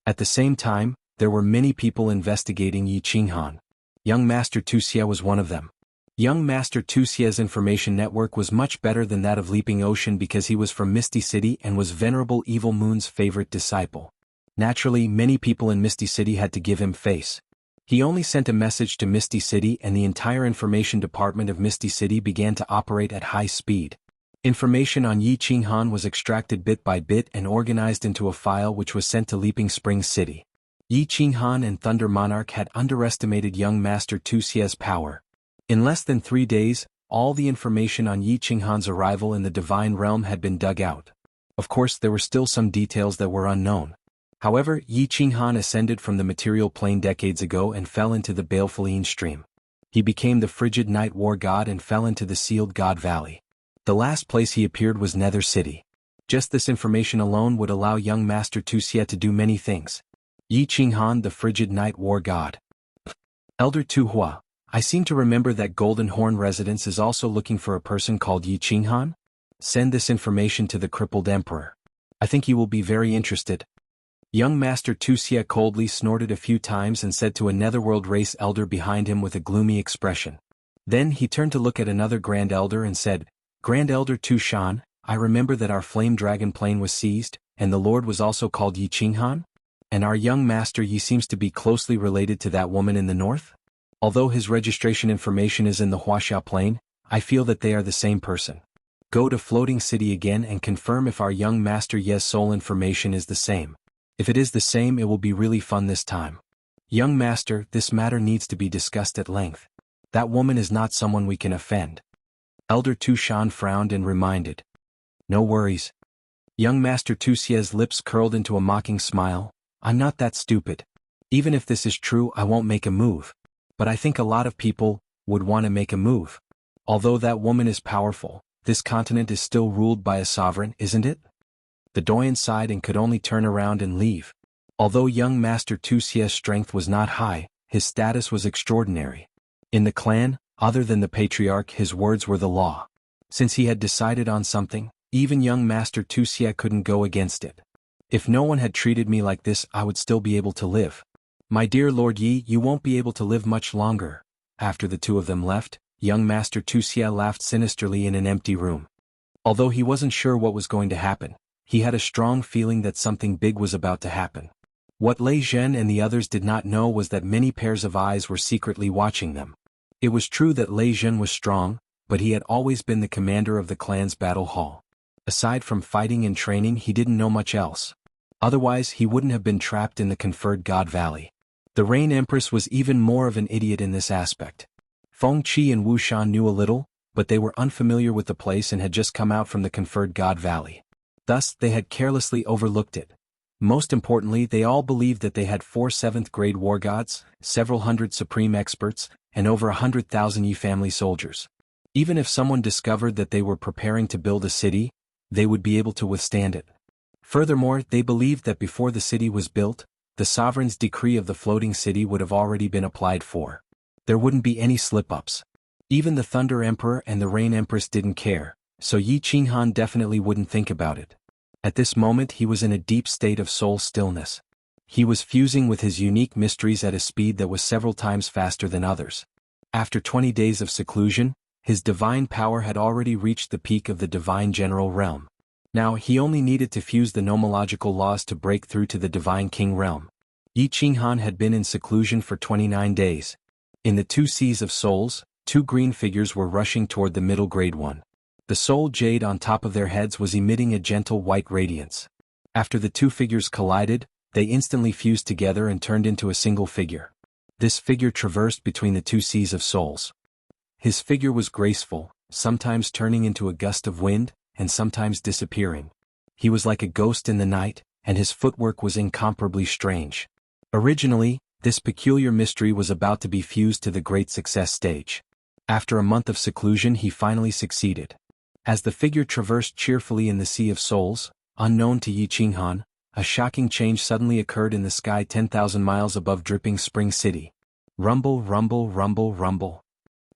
At the same time, there were many people investigating Yi Qinghan. Young Master Tuxia was one of them. Young Master Tuxia's information network was much better than that of Leaping Ocean because he was from Misty City and was Venerable Evil Moon's favorite disciple. Naturally, many people in Misty City had to give him face. He only sent a message to Misty City and the entire information department of Misty City began to operate at high speed. Information on Yi Qinghan was extracted bit by bit and organized into a file which was sent to Leaping Springs City. Yi Qinghan and Thunder Monarch had underestimated young Master Tuxia's power. In less than 3 days, all the information on Yi Qinghan's arrival in the Divine Realm had been dug out. Of course, there were still some details that were unknown. However, Yi Qinghan ascended from the material plane decades ago and fell into the Baleful stream. He became the frigid night war god and fell into the sealed god valley. The last place he appeared was Nether City. Just this information alone would allow young Master Tuxia to do many things. Yi Qinghan, the frigid night war god. Elder Tu Hua. I seem to remember that Golden Horn Residence is also looking for a person called Yi Qinghan. Send this information to the crippled emperor. I think he will be very interested. Young Master Tuxia coldly snorted a few times and said to a netherworld race elder behind him with a gloomy expression. Then he turned to look at another Grand Elder and said, Grand Elder Tu Shan, I remember that our flame dragon plane was seized, and the Lord was also called Yi Qinghan? And our young Master Yi seems to be closely related to that woman in the north? Although his registration information is in the Wuxia plane, I feel that they are the same person. Go to Floating City again and confirm if our young Master Ye's soul information is the same. If it is the same, it will be really fun this time. Young Master, this matter needs to be discussed at length. That woman is not someone we can offend. Elder Tu Shan frowned and reminded. No worries. Young Master Tuxia's lips curled into a mocking smile. I'm not that stupid. Even if this is true, I won't make a move. But I think a lot of people would want to make a move. Although that woman is powerful, this continent is still ruled by a sovereign, isn't it? The Doyen sighed and could only turn around and leave. Although young Master Tuxia's strength was not high, his status was extraordinary. In the clan, other than the patriarch, his words were the law. Since he had decided on something, even young Master Tuxia couldn't go against it. If no one had treated me like this, I would still be able to live. My dear Lord Yi, you won't be able to live much longer. After the two of them left, young Master Tuxia laughed sinisterly in an empty room. Although he wasn't sure what was going to happen, he had a strong feeling that something big was about to happen. What Lei Zhen and the others did not know was that many pairs of eyes were secretly watching them. It was true that Lei Zhen was strong, but he had always been the commander of the clan's battle hall. Aside from fighting and training, he didn't know much else. Otherwise, he wouldn't have been trapped in the conferred God Valley. The Rain Empress was even more of an idiot in this aspect. Feng Qi and Wu Shan knew a little, but they were unfamiliar with the place and had just come out from the conferred God Valley. Thus, they had carelessly overlooked it. Most importantly, they all believed that they had 4 7th-grade war gods, several hundred supreme experts, and over 100,000 Yi family soldiers. Even if someone discovered that they were preparing to build a city, they would be able to withstand it. Furthermore, they believed that before the city was built, the sovereign's decree of the floating city would have already been applied for. There wouldn't be any slip-ups. Even the Thunder Emperor and the Rain Empress didn't care, so Yi Qinghan definitely wouldn't think about it. At this moment he was in a deep state of soul stillness. He was fusing with his unique mysteries at a speed that was several times faster than others. After 20 days of seclusion, his divine power had already reached the peak of the divine general realm. Now he only needed to fuse the nomological laws to break through to the divine king realm. Yi Qinghan had been in seclusion for 29 days. In the two seas of souls, two green figures were rushing toward the middle grade one. The soul jade on top of their heads was emitting a gentle white radiance. After the two figures collided, they instantly fused together and turned into a single figure. This figure traversed between the two seas of souls. His figure was graceful, sometimes turning into a gust of wind, and sometimes disappearing. He was like a ghost in the night, and his footwork was incomparably strange. Originally, this peculiar mystery was about to be fused to the great success stage. After a month of seclusion he finally succeeded. As the figure traversed cheerfully in the Sea of Souls, unknown to Yi Qinghan, a shocking change suddenly occurred in the sky 10,000 miles above Dripping Spring City. Rumble, rumble, rumble, rumble.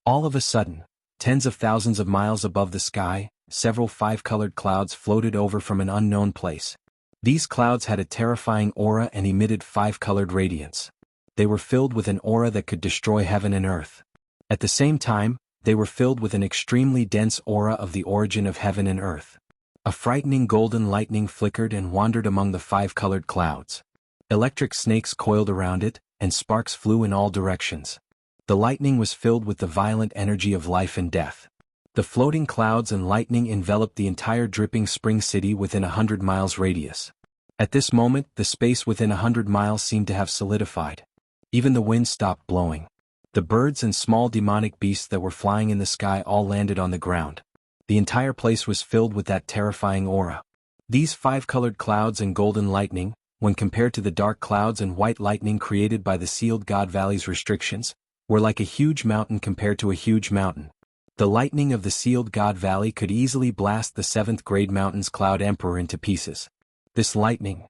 All of a sudden, tens of thousands of miles above the sky, several five-colored clouds floated over from an unknown place. These clouds had a terrifying aura and emitted five-colored radiance. They were filled with an aura that could destroy heaven and earth. At the same time, they were filled with an extremely dense aura of the origin of heaven and earth. A frightening golden lightning flickered and wandered among the five-colored clouds. Electric snakes coiled around it, and sparks flew in all directions. The lightning was filled with the violent energy of life and death. The floating clouds and lightning enveloped the entire Dripping Spring City within 100 miles radius. At this moment, the space within 100 miles seemed to have solidified. Even the wind stopped blowing. The birds and small demonic beasts that were flying in the sky all landed on the ground. The entire place was filled with that terrifying aura. These five-colored clouds and golden lightning, when compared to the dark clouds and white lightning created by the sealed God Valley's restrictions, were like a huge mountain compared to a huge mountain. The lightning of the sealed God Valley could easily blast the 7th grade mountain's Cloud Emperor into pieces. This lightning.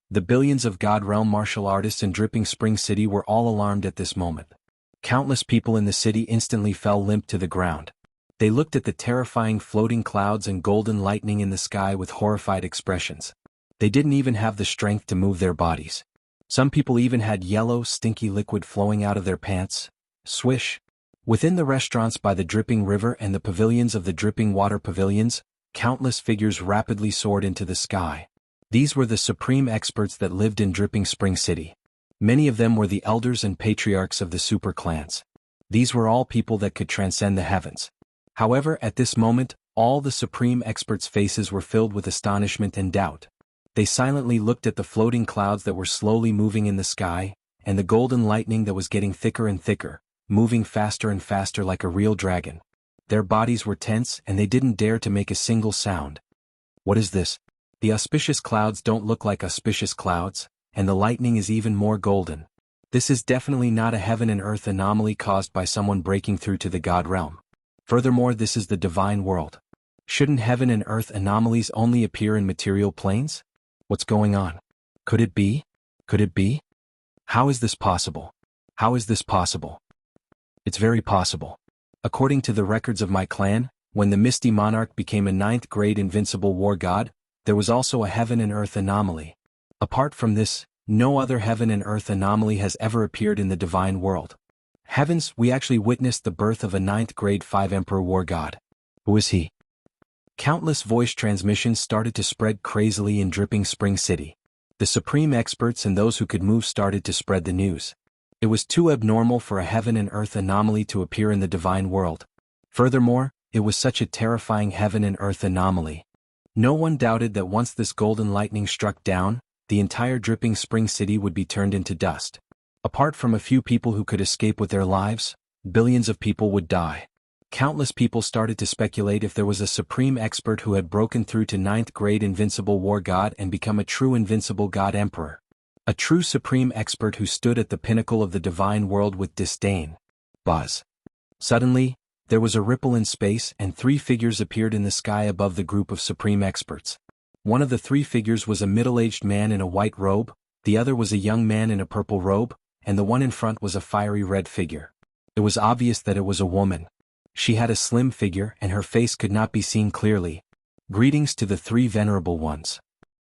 The billions of God Realm martial artists in Dripping Spring City were all alarmed at this moment. Countless people in the city instantly fell limp to the ground. They looked at the terrifying floating clouds and golden lightning in the sky with horrified expressions. They didn't even have the strength to move their bodies. Some people even had yellow, stinky liquid flowing out of their pants. Swish. Within the restaurants by the dripping river and the pavilions of the dripping water pavilions, countless figures rapidly soared into the sky. These were the supreme experts that lived in Dripping Spring City. Many of them were the elders and patriarchs of the super clans. These were all people that could transcend the heavens. However, at this moment, all the supreme experts' faces were filled with astonishment and doubt. They silently looked at the floating clouds that were slowly moving in the sky, and the golden lightning that was getting thicker and thicker, moving faster and faster like a real dragon. Their bodies were tense and they didn't dare to make a single sound. What is this? The auspicious clouds don't look like auspicious clouds, and the lightning is even more golden. This is definitely not a heaven and earth anomaly caused by someone breaking through to the God realm. Furthermore, this is the divine world. Shouldn't heaven and earth anomalies only appear in material planes? What's going on? Could it be? Could it be? How is this possible? How is this possible? It's very possible. According to the records of my clan, when the Misty Monarch became a 9th grade invincible war god, there was also a heaven and earth anomaly. Apart from this, no other heaven and earth anomaly has ever appeared in the divine world. Heavens, we actually witnessed the birth of a 9th grade 5 Emperor war god. Who is he? Countless voice transmissions started to spread crazily in Dripping Spring City. The supreme experts and those who could move started to spread the news. It was too abnormal for a heaven and earth anomaly to appear in the divine world. Furthermore, it was such a terrifying heaven and earth anomaly. No one doubted that once this golden lightning struck down, the entire Dripping Spring City would be turned into dust. Apart from a few people who could escape with their lives, billions of people would die. Countless people started to speculate if there was a supreme expert who had broken through to 9th grade invincible war god and become a true invincible god emperor. A true supreme expert who stood at the pinnacle of the divine world with disdain. Buzz. Suddenly, there was a ripple in space and 3 figures appeared in the sky above the group of supreme experts. One of the 3 figures was a middle-aged man in a white robe, the other was a young man in a purple robe, and the one in front was a fiery red figure. It was obvious that it was a woman. She had a slim figure and her face could not be seen clearly. Greetings to the 3 venerable ones.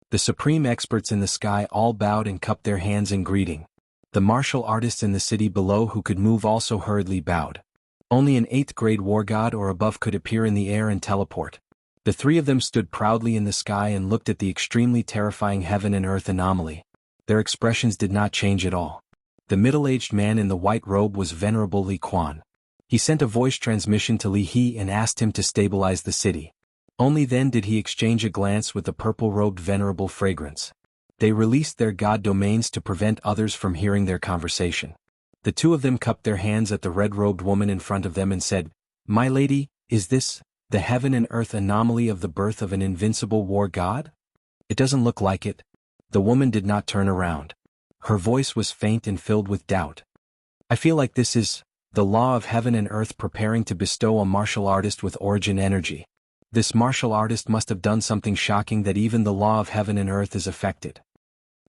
The supreme experts in the sky all bowed and cupped their hands in greeting. The martial artists in the city below who could move also hurriedly bowed. Only an 8th grade war god or above could appear in the air and teleport. The 3 of them stood proudly in the sky and looked at the extremely terrifying heaven and earth anomaly. Their expressions did not change at all. The middle-aged man in the white robe was Venerable Li Quan. He sent a voice transmission to Li He and asked him to stabilize the city. Only then did he exchange a glance with the purple-robed Venerable Fragrance. They released their god domains to prevent others from hearing their conversation. The two of them cupped their hands at the red-robed woman in front of them and said, "My lady, is this the heaven and earth anomaly of the birth of an invincible war god?" "It doesn't look like it." The woman did not turn around. Her voice was faint and filled with doubt. "I feel like this is the law of heaven and earth preparing to bestow a martial artist with origin energy. This martial artist must have done something shocking that even the law of heaven and earth is affected."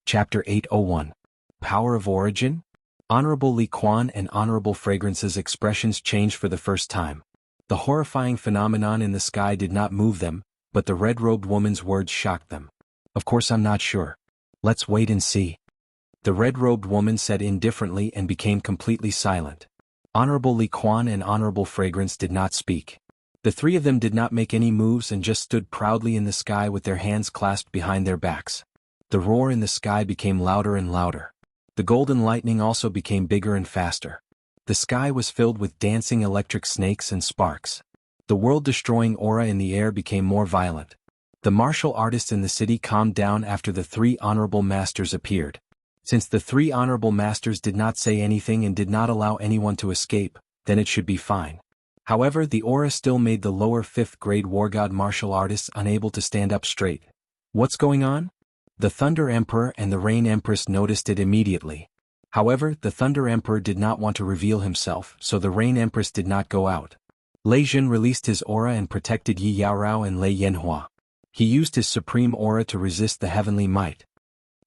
Chapter 801. Power of Origin? Honorable Li Quan and Honorable Fragrance's expressions changed for the first time. The horrifying phenomenon in the sky did not move them, but the red-robed woman's words shocked them. "Of course I'm not sure. Let's wait and see." The red-robed woman said indifferently and became completely silent. Honorable Li Quan and Honorable Fragrance did not speak. The three of them did not make any moves and just stood proudly in the sky with their hands clasped behind their backs. The roar in the sky became louder and louder. The golden lightning also became bigger and faster. The sky was filled with dancing electric snakes and sparks. The world-destroying aura in the air became more violent. The martial artists in the city calmed down after the three honorable masters appeared. Since the three honorable masters did not say anything and did not allow anyone to escape, then it should be fine. However, the aura still made the lower 5th grade war god martial artists unable to stand up straight. What's going on? The Thunder Emperor and the Rain Empress noticed it immediately. However, the Thunder Emperor did not want to reveal himself, so the Rain Empress did not go out. Lei Jun released his aura and protected Yi Yaorao and Lei Yanhua. He used his supreme aura to resist the heavenly might.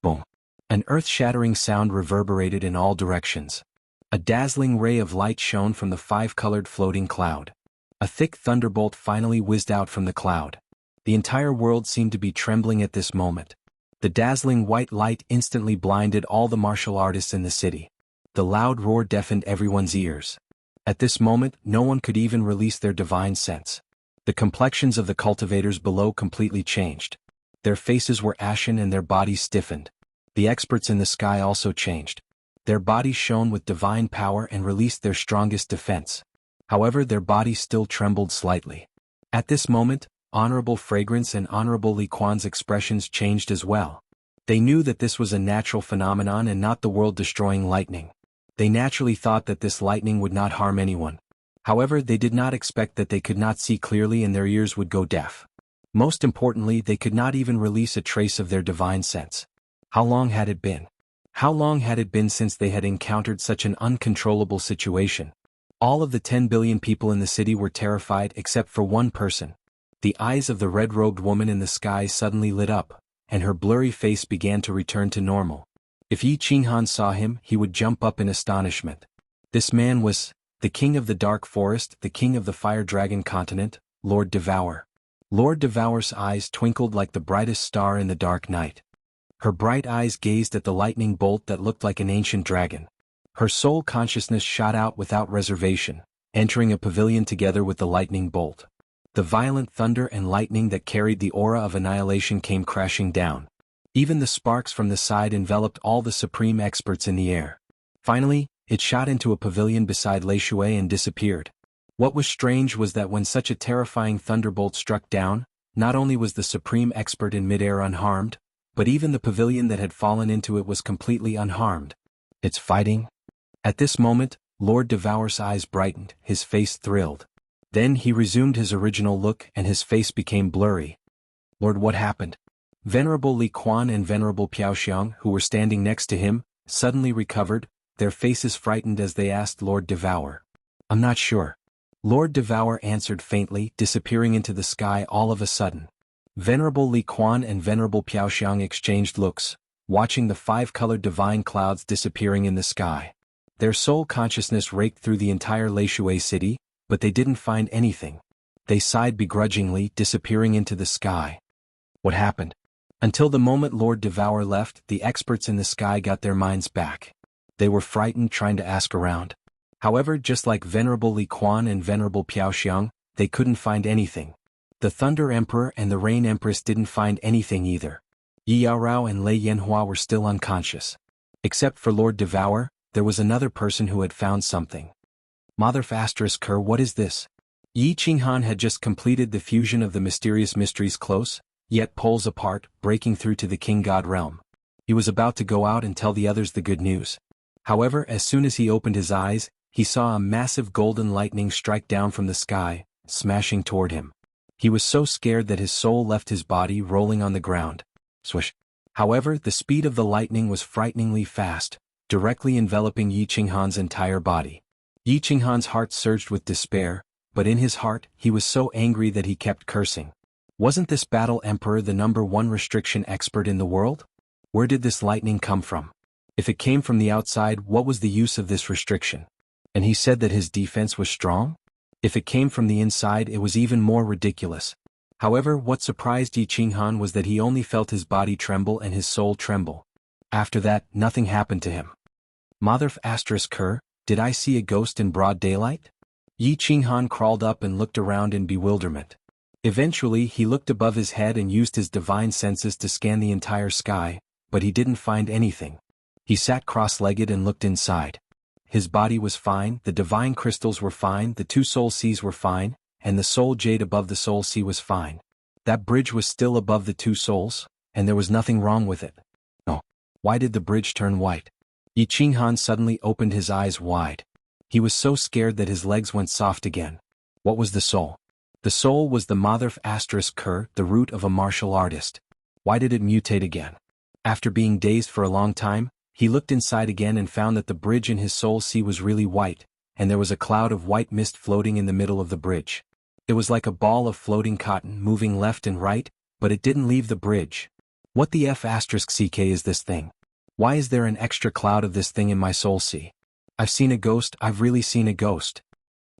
Boom! An earth-shattering sound reverberated in all directions. A dazzling ray of light shone from the 5-colored floating cloud. A thick thunderbolt finally whizzed out from the cloud. The entire world seemed to be trembling at this moment. The dazzling white light instantly blinded all the martial artists in the city. The loud roar deafened everyone's ears. At this moment, no one could even release their divine sense. The complexions of the cultivators below completely changed. Their faces were ashen and their bodies stiffened. The experts in the sky also changed. Their bodies shone with divine power and released their strongest defense. However, their bodies still trembled slightly. At this moment, Honorable Fragrance and Honorable Li Quan's expressions changed as well. They knew that this was a natural phenomenon and not the world-destroying lightning. They naturally thought that this lightning would not harm anyone. However, they did not expect that they could not see clearly and their ears would go deaf. Most importantly, they could not even release a trace of their divine sense. How long had it been? How long had it been since they had encountered such an uncontrollable situation? All of the 10 billion people in the city were terrified except for one person. The eyes of the red-robed woman in the sky suddenly lit up, and her blurry face began to return to normal. If Yi Qinghan saw him, he would jump up in astonishment. This man was the king of the dark forest, the king of the fire dragon continent, Lord Devour. Lord Devour's eyes twinkled like the brightest star in the dark night. Her bright eyes gazed at the lightning bolt that looked like an ancient dragon. Her soul consciousness shot out without reservation, entering a pavilion together with the lightning bolt. The violent thunder and lightning that carried the aura of annihilation came crashing down. Even the sparks from the side enveloped all the supreme experts in the air. Finally, it shot into a pavilion beside Lei Shui and disappeared. What was strange was that when such a terrifying thunderbolt struck down, not only was the supreme expert in midair unharmed, but even the pavilion that had fallen into it was completely unharmed. It's fighting? At this moment, Lord Devour's eyes brightened, his face thrilled. Then he resumed his original look and his face became blurry. "Lord, what happened?" Venerable Li Quan and Venerable Piaoxiang, who were standing next to him, suddenly recovered, their faces frightened as they asked Lord Devour. "I'm not sure." Lord Devour answered faintly, disappearing into the sky all of a sudden. Venerable Li Quan and Venerable Piaoxiang exchanged looks, watching the 5-colored divine clouds disappearing in the sky. Their soul consciousness raked through the entire Lei Shui city, but they didn't find anything. They sighed begrudgingly, disappearing into the sky. What happened? Until the moment Lord Devour left, the experts in the sky got their minds back. They were frightened, trying to ask around. However, just like Venerable Li Quan and Venerable Piaoxiang, they couldn't find anything. The Thunder Emperor and the Rain Empress didn't find anything either. Yi Yaorao and Lei Yanhua were still unconscious. Except for Lord Devour, there was another person who had found something. Mother Kerr, what is this? Yi Qinghan had just completed the fusion of the mysterious mysteries close, yet poles apart, breaking through to the King God realm. He was about to go out and tell the others the good news. However, as soon as he opened his eyes, he saw a massive golden lightning strike down from the sky, smashing toward him. He was so scared that his soul left his body rolling on the ground. Swish. However, the speed of the lightning was frighteningly fast, directly enveloping Yi Qinghan's entire body. Yi Qinghan's heart surged with despair, but in his heart, he was so angry that he kept cursing. Wasn't this Battle Emperor the #1 restriction expert in the world? Where did this lightning come from? If it came from the outside, what was the use of this restriction? And he said that his defense was strong? If it came from the inside, it was even more ridiculous. However, what surprised Yi Qinghan was that he only felt his body tremble and his soul tremble. After that, nothing happened to him. Mother Kerr, did I see a ghost in broad daylight? Yi Qinghan crawled up and looked around in bewilderment. Eventually, he looked above his head and used his divine senses to scan the entire sky, but he didn't find anything. He sat cross-legged and looked inside. His body was fine, the divine crystals were fine, the 2 soul seas were fine, and the soul jade above the soul sea was fine. That bridge was still above the 2 souls, and there was nothing wrong with it. Oh, why did the bridge turn white? Yi Qinghan suddenly opened his eyes wide. He was so scared that his legs went soft again. What was the soul? The soul was the Mother Kerr, the root of a martial artist. Why did it mutate again? After being dazed for a long time, he looked inside again and found that the bridge in his soul sea was really white, and there was a cloud of white mist floating in the middle of the bridge. It was like a ball of floating cotton moving left and right, but it didn't leave the bridge. What the *CK is this thing? Why is there an extra cloud of this thing in my soul sea? I've seen a ghost, I've really seen a ghost.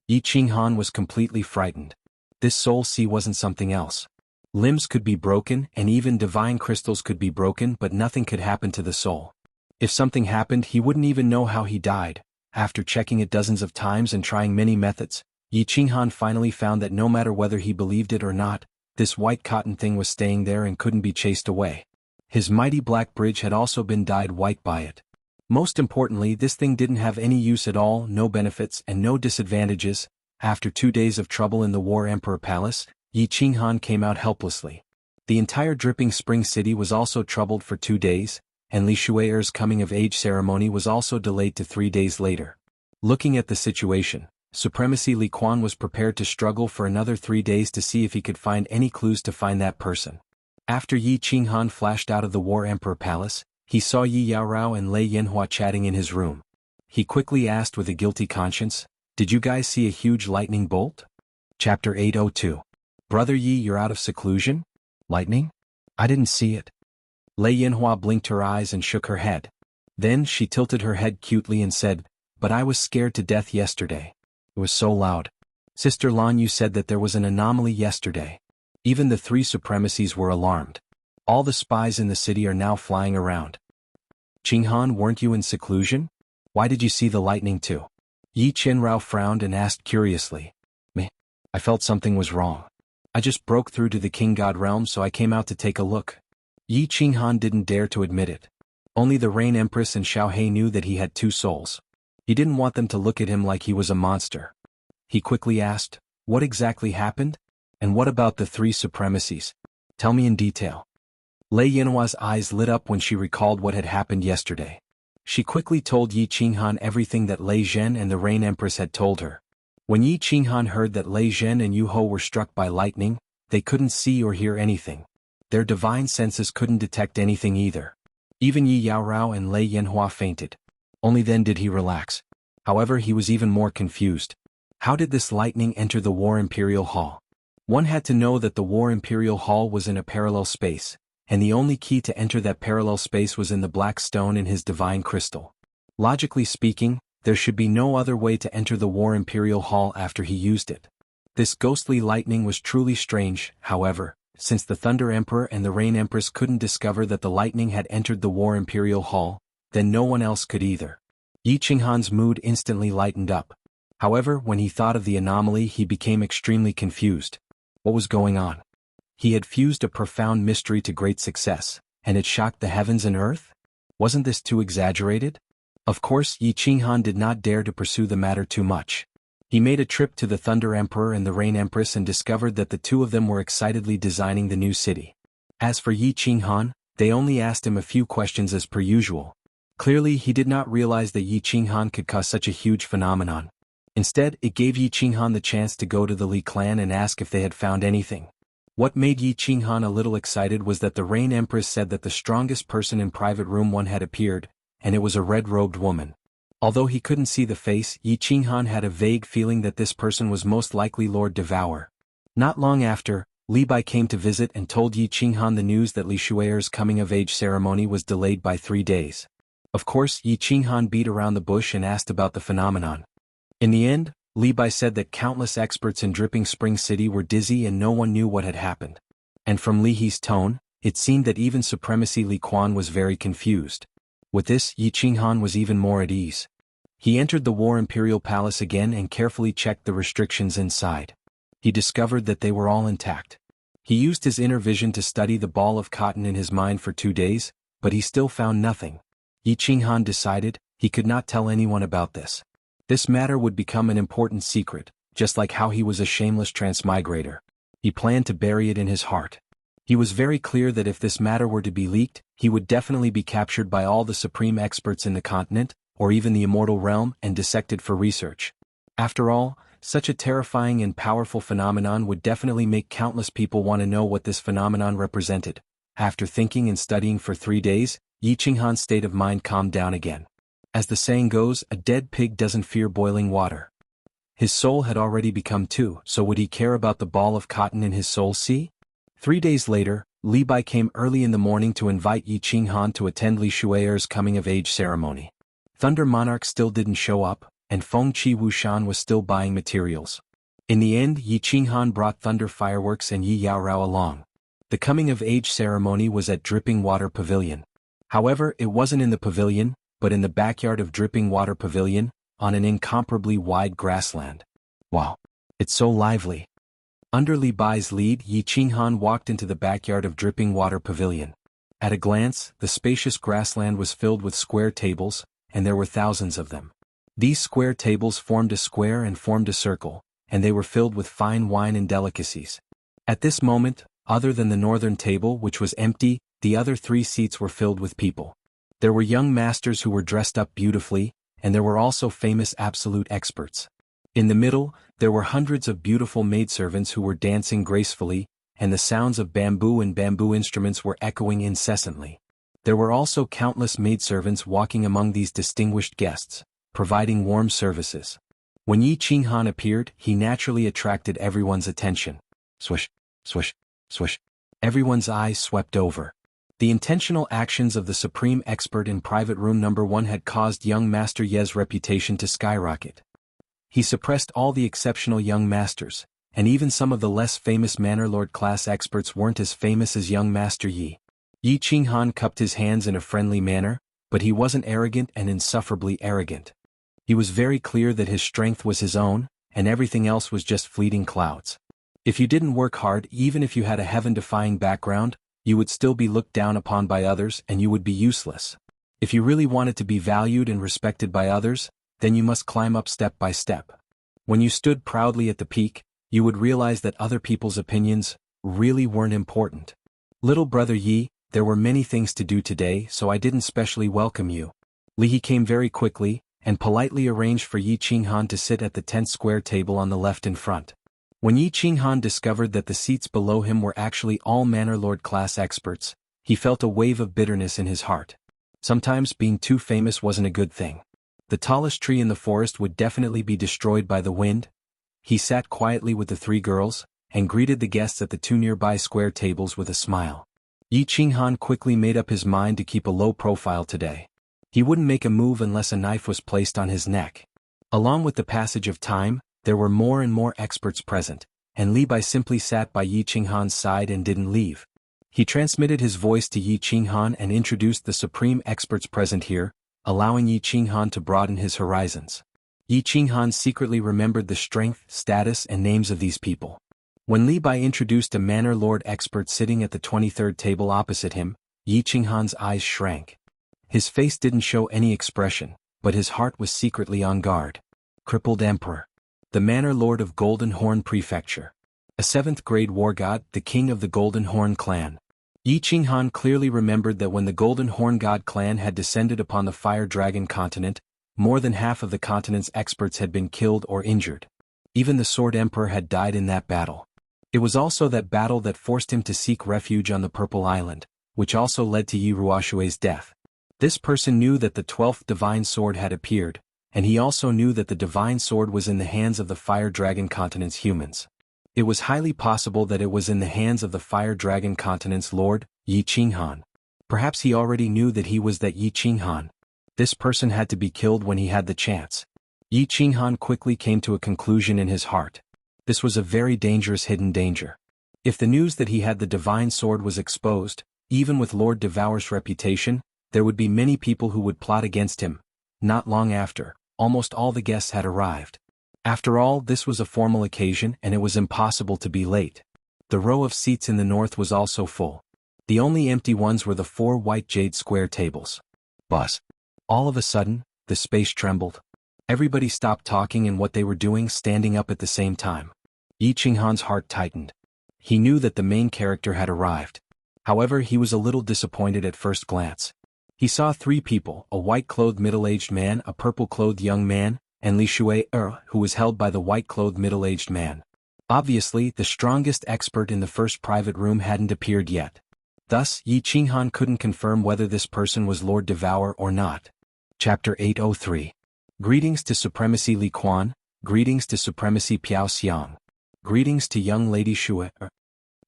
Yi Qinghan was completely frightened. This soul sea wasn't something else. Limbs could be broken and even divine crystals could be broken, but nothing could happen to the soul. If something happened, he wouldn't even know how he died. After checking it dozens of times and trying many methods, Yi Qinghan finally found that no matter whether he believed it or not, this white cotton thing was staying there and couldn't be chased away. His mighty black bridge had also been dyed white by it. Most importantly, this thing didn't have any use at all, no benefits and no disadvantages. After 2 days of trouble in the War Emperor Palace, Yi Qinghan came out helplessly. The entire Dripping Spring City was also troubled for 2 days, and Li Shui'er's coming-of-age ceremony was also delayed to 3 days later. Looking at the situation, Supremacy Li Quan was prepared to struggle for another 3 days to see if he could find any clues to find that person. After Yi Qinghan flashed out of the War Emperor Palace, he saw Yi Yaorao and Lei Yanhua chatting in his room. He quickly asked with a guilty conscience, "Did you guys see a huge lightning bolt?" Chapter 802. Brother Yi, you're out of seclusion? Lightning? I didn't see it. Lei Yanhua blinked her eyes and shook her head. Then she tilted her head cutely and said, "But I was scared to death yesterday. It was so loud. Sister Lan, you said that there was an anomaly yesterday. Even the 3 supremacies were alarmed. All the spies in the city are now flying around. Qinghan, weren't you in seclusion? Why did you see the lightning too?" Yi Qinrao frowned and asked curiously. "Meh. I felt something was wrong. I just broke through to the King God realm, so I came out to take a look." Yi Qinghan didn't dare to admit it. Only the Rain Empress and Xiao He knew that he had 2 souls. He didn't want them to look at him like he was a monster. He quickly asked, "What exactly happened? And what about the 3 supremacies? Tell me in detail." Lei Yanhua's eyes lit up when she recalled what had happened yesterday. She quickly told Yi Qinghan everything that Lei Zhen and the Rain Empress had told her. When Yi Qinghan heard that Lei Zhen and Yu Ho were struck by lightning, they couldn't see or hear anything. Their divine senses couldn't detect anything either. Even Yi Yaorao and Lei Yanhua fainted. Only then did he relax. However, he was even more confused. How did this lightning enter the War Imperial Hall? One had to know that the War Imperial Hall was in a parallel space, and the only key to enter that parallel space was in the black stone in his divine crystal. Logically speaking, there should be no other way to enter the War Imperial Hall after he used it. This ghostly lightning was truly strange, however, since the Thunder Emperor and the Rain Empress couldn't discover that the lightning had entered the War Imperial Hall, then no one else could either. Yi Qinghan's mood instantly lightened up. However, when he thought of the anomaly, he became extremely confused. What was going on? He had fused a profound mystery to great success, and it shocked the heavens and earth? Wasn't this too exaggerated? Of course, Yi Qinghan did not dare to pursue the matter too much. He made a trip to the Thunder Emperor and the Rain Empress and discovered that the two of them were excitedly designing the new city. As for Yi Qinghan, they only asked him a few questions as per usual. Clearly he did not realize that Yi Qinghan could cause such a huge phenomenon. Instead, it gave Yi Qinghan the chance to go to the Li clan and ask if they had found anything. What made Yi Qinghan a little excited was that the Rain Empress said that the strongest person in Private Room 1 had appeared, and it was a red-robed woman. Although he couldn't see the face, Yi Qinghan had a vague feeling that this person was most likely Lord Devour. Not long after, Li Bai came to visit and told Yi Qinghan the news that Li Shuer's coming-of-age ceremony was delayed by 3 days. Of course, Yi Qinghan beat around the bush and asked about the phenomenon. In the end, Li Bai said that countless experts in Dripping Spring City were dizzy and no one knew what had happened. And from Li He's tone, it seemed that even Supremacy Li Quan was very confused. With this, Yi Qinghan was even more at ease. He entered the War Imperial Palace again and carefully checked the restrictions inside. He discovered that they were all intact. He used his inner vision to study the ball of cotton in his mind for 2 days, but he still found nothing. Yi Qinghan decided he could not tell anyone about this. This matter would become an important secret, just like how he was a shameless transmigrator. He planned to bury it in his heart. He was very clear that if this matter were to be leaked, he would definitely be captured by all the supreme experts in the continent, or even the immortal realm, and dissected for research. After all, such a terrifying and powerful phenomenon would definitely make countless people want to know what this phenomenon represented. After thinking and studying for 3 days, Yi Qinghan's state of mind calmed down again. As the saying goes, a dead pig doesn't fear boiling water. His soul had already become 2, so would he care about the ball of cotton in his soul sea? 3 days later, Li Bai came early in the morning to invite Yi Qinghan to attend Li Shuer's coming-of-age ceremony. Thunder Monarch still didn't show up, and Feng Qi Wushan was still buying materials. In the end, Yi Qinghan brought Thunder Fireworks and Yi Yaorao along. The coming-of-age ceremony was at Dripping Water Pavilion. However, it wasn't in the pavilion, but in the backyard of Dripping Water Pavilion, on an incomparably wide grassland. Wow! It's so lively. Under Li Bai's lead, Yi Qinghan walked into the backyard of Dripping Water Pavilion. At a glance, the spacious grassland was filled with square tables, and there were thousands of them. These square tables formed a square and formed a circle, and they were filled with fine wine and delicacies. At this moment, other than the northern table which was empty, the other 3 seats were filled with people. There were young masters who were dressed up beautifully, and there were also famous absolute experts. In the middle, there were hundreds of beautiful maidservants who were dancing gracefully, and the sounds of bamboo and bamboo instruments were echoing incessantly. There were also countless maidservants walking among these distinguished guests, providing warm services. When Yi Qinghan appeared, he naturally attracted everyone's attention. Swish, swish, swish. Everyone's eyes swept over. The intentional actions of the supreme expert in Private Room Number 1 had caused young Master Ye's reputation to skyrocket. He suppressed all the exceptional young masters, and even some of the less famous Manor Lord class experts weren't as famous as young Master Yi. Yi Qinghan cupped his hands in a friendly manner, but he wasn't arrogant and insufferably arrogant. He was very clear that his strength was his own, and everything else was just fleeting clouds. If you didn't work hard, even if you had a heaven-defying background, you would still be looked down upon by others and you would be useless. If you really wanted to be valued and respected by others, then you must climb up step by step. When you stood proudly at the peak, you would realize that other people's opinions really weren't important. Little brother Yi, there were many things to do today, so I didn't specially welcome you. Li He came very quickly, and politely arranged for Yi Qinghan to sit at the 10th square table on the left in front. When Yi Qinghan discovered that the seats below him were actually all Manor Lord class experts, he felt a wave of bitterness in his heart. Sometimes being too famous wasn't a good thing. The tallest tree in the forest would definitely be destroyed by the wind. He sat quietly with the 3 girls, and greeted the guests at the 2 nearby square tables with a smile. Yi Qinghan quickly made up his mind to keep a low profile today. He wouldn't make a move unless a knife was placed on his neck. Along with the passage of time, there were more and more experts present, and Li Bai simply sat by Yi Qinghan's side and didn't leave. He transmitted his voice to Yi Qinghan and introduced the supreme experts present here, allowing Yi Qinghan to broaden his horizons. Yi Qinghan secretly remembered the strength, status, and names of these people. When Li Bai introduced a Manor Lord expert sitting at the 23rd table opposite him, Yi Qinghan's eyes shrank. His face didn't show any expression, but his heart was secretly on guard. Crippled Emperor. The Manor Lord of Golden Horn Prefecture. A 7th-grade war god, the king of the Golden Horn clan. Yi Qinghan clearly remembered that when the Golden Horn god clan had descended upon the Fire Dragon continent, more than half of the continent's experts had been killed or injured. Even the Sword Emperor had died in that battle. It was also that battle that forced him to seek refuge on the Purple Island, which also led to Yi Ruoshui's death. This person knew that the 12th Divine Sword had appeared, and he also knew that the Divine Sword was in the hands of the Fire Dragon continent's humans. It was highly possible that it was in the hands of the Fire Dragon continent's lord, Yi Qinghan. Perhaps he already knew that he was that Yi Qinghan. This person had to be killed when he had the chance. Yi Qinghan quickly came to a conclusion in his heart. This was a very dangerous hidden danger. If the news that he had the Divine Sword was exposed, even with Lord Devour's reputation, there would be many people who would plot against him. Not long after, almost all the guests had arrived. After all, this was a formal occasion and it was impossible to be late. The row of seats in the north was also full. The only empty ones were the 4 white jade square tables. Buzz. All of a sudden, the space trembled. Everybody stopped talking and what they were doing, standing up at the same time. Yi Qinghan's heart tightened. He knew that the main character had arrived. However, he was a little disappointed at first glance. He saw 3 people, a white-clothed middle-aged man, a purple-clothed young man, and Li Shui, who was held by the white-clothed middle-aged man. Obviously, the strongest expert in the first private room hadn't appeared yet. Thus, Yi Qinghan couldn't confirm whether this person was Lord Devour or not. Chapter 803. Greetings to Supremacy Li Quan, greetings to Supremacy Piao Xiang. Greetings to young Lady Shui.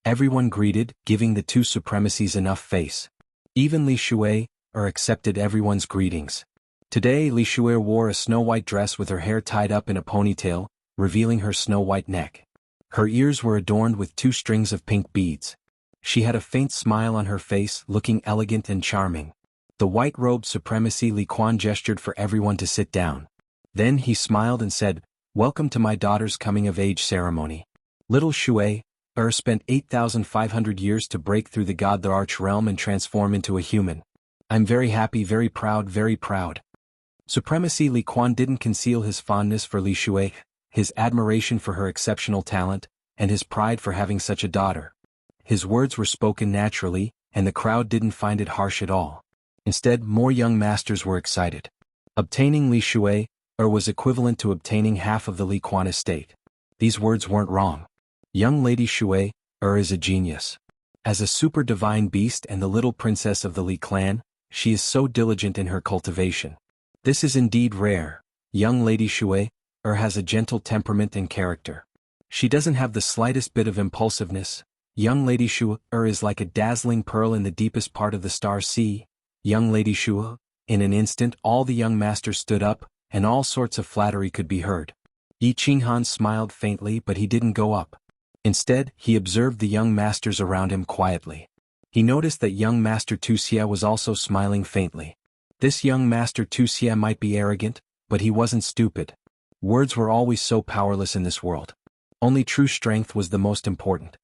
Everyone greeted, giving the 2 supremacies enough face. Even Li Shui, accepted everyone's greetings. Today Li Shui wore a snow-white dress with her hair tied up in a ponytail, revealing her snow-white neck. Her ears were adorned with 2 strings of pink beads. She had a faint smile on her face, looking elegant and charming. The white-robed Supremacy Li Quan gestured for everyone to sit down. Then he smiled and said, "Welcome to my daughter's coming-of-age ceremony. Little Shui, spent 8,500 years to break through the God the Arch realm and transform into a human. I'm very happy, very proud, very proud." Supremacy Li Quan didn't conceal his fondness for Li Shui, his admiration for her exceptional talent, and his pride for having such a daughter. His words were spoken naturally, and the crowd didn't find it harsh at all. Instead, more young masters were excited. Obtaining Li Shui, was equivalent to obtaining half of the Li Quan estate. These words weren't wrong. Young Lady Shui, is a genius. As a super divine beast and the little princess of the Li clan, she is so diligent in her cultivation. This is indeed rare. Young Lady Shui, has a gentle temperament and character. She doesn't have the slightest bit of impulsiveness. Young Lady Shui, is like a dazzling pearl in the deepest part of the star sea. Young Lady Shui. In an instant all the young masters stood up, and all sorts of flattery could be heard. Yi Qinghan smiled faintly, but he didn't go up. Instead, he observed the young masters around him quietly. He noticed that young Master Tu Xia was also smiling faintly. This young Master Tu Xia might be arrogant, but he wasn't stupid. Words were always so powerless in this world. Only true strength was the most important.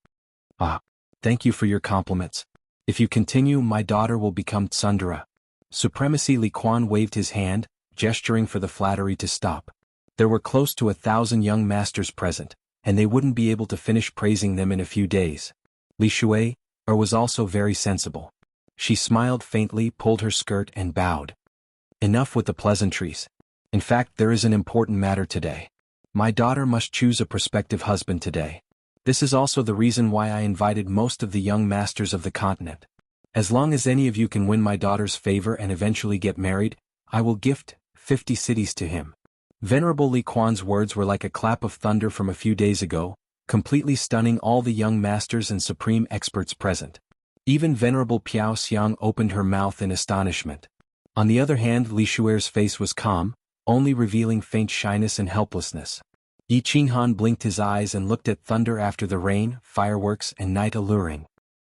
"Ah, thank you for your compliments. If you continue, my daughter will become Tsundere." Supremacy Li Quan waved his hand, gesturing for the flattery to stop. There were close to 1,000 young masters present, and they wouldn't be able to finish praising them in a few days. Li Shui, was also very sensible. She smiled faintly, pulled her skirt and bowed. "Enough with the pleasantries. In fact, there is an important matter today. My daughter must choose a prospective husband today. This is also the reason why I invited most of the young masters of the continent. As long as any of you can win my daughter's favor and eventually get married, I will gift 50 cities to him." Venerable Li Quan's words were like a clap of thunder from a few days ago, completely stunning all the young masters and supreme experts present. Even Venerable Piao Xiang opened her mouth in astonishment. On the other hand, Li Shui's face was calm, only revealing faint shyness and helplessness. Yi Qinghan blinked his eyes and looked at thunder after the rain, fireworks, and night alluring.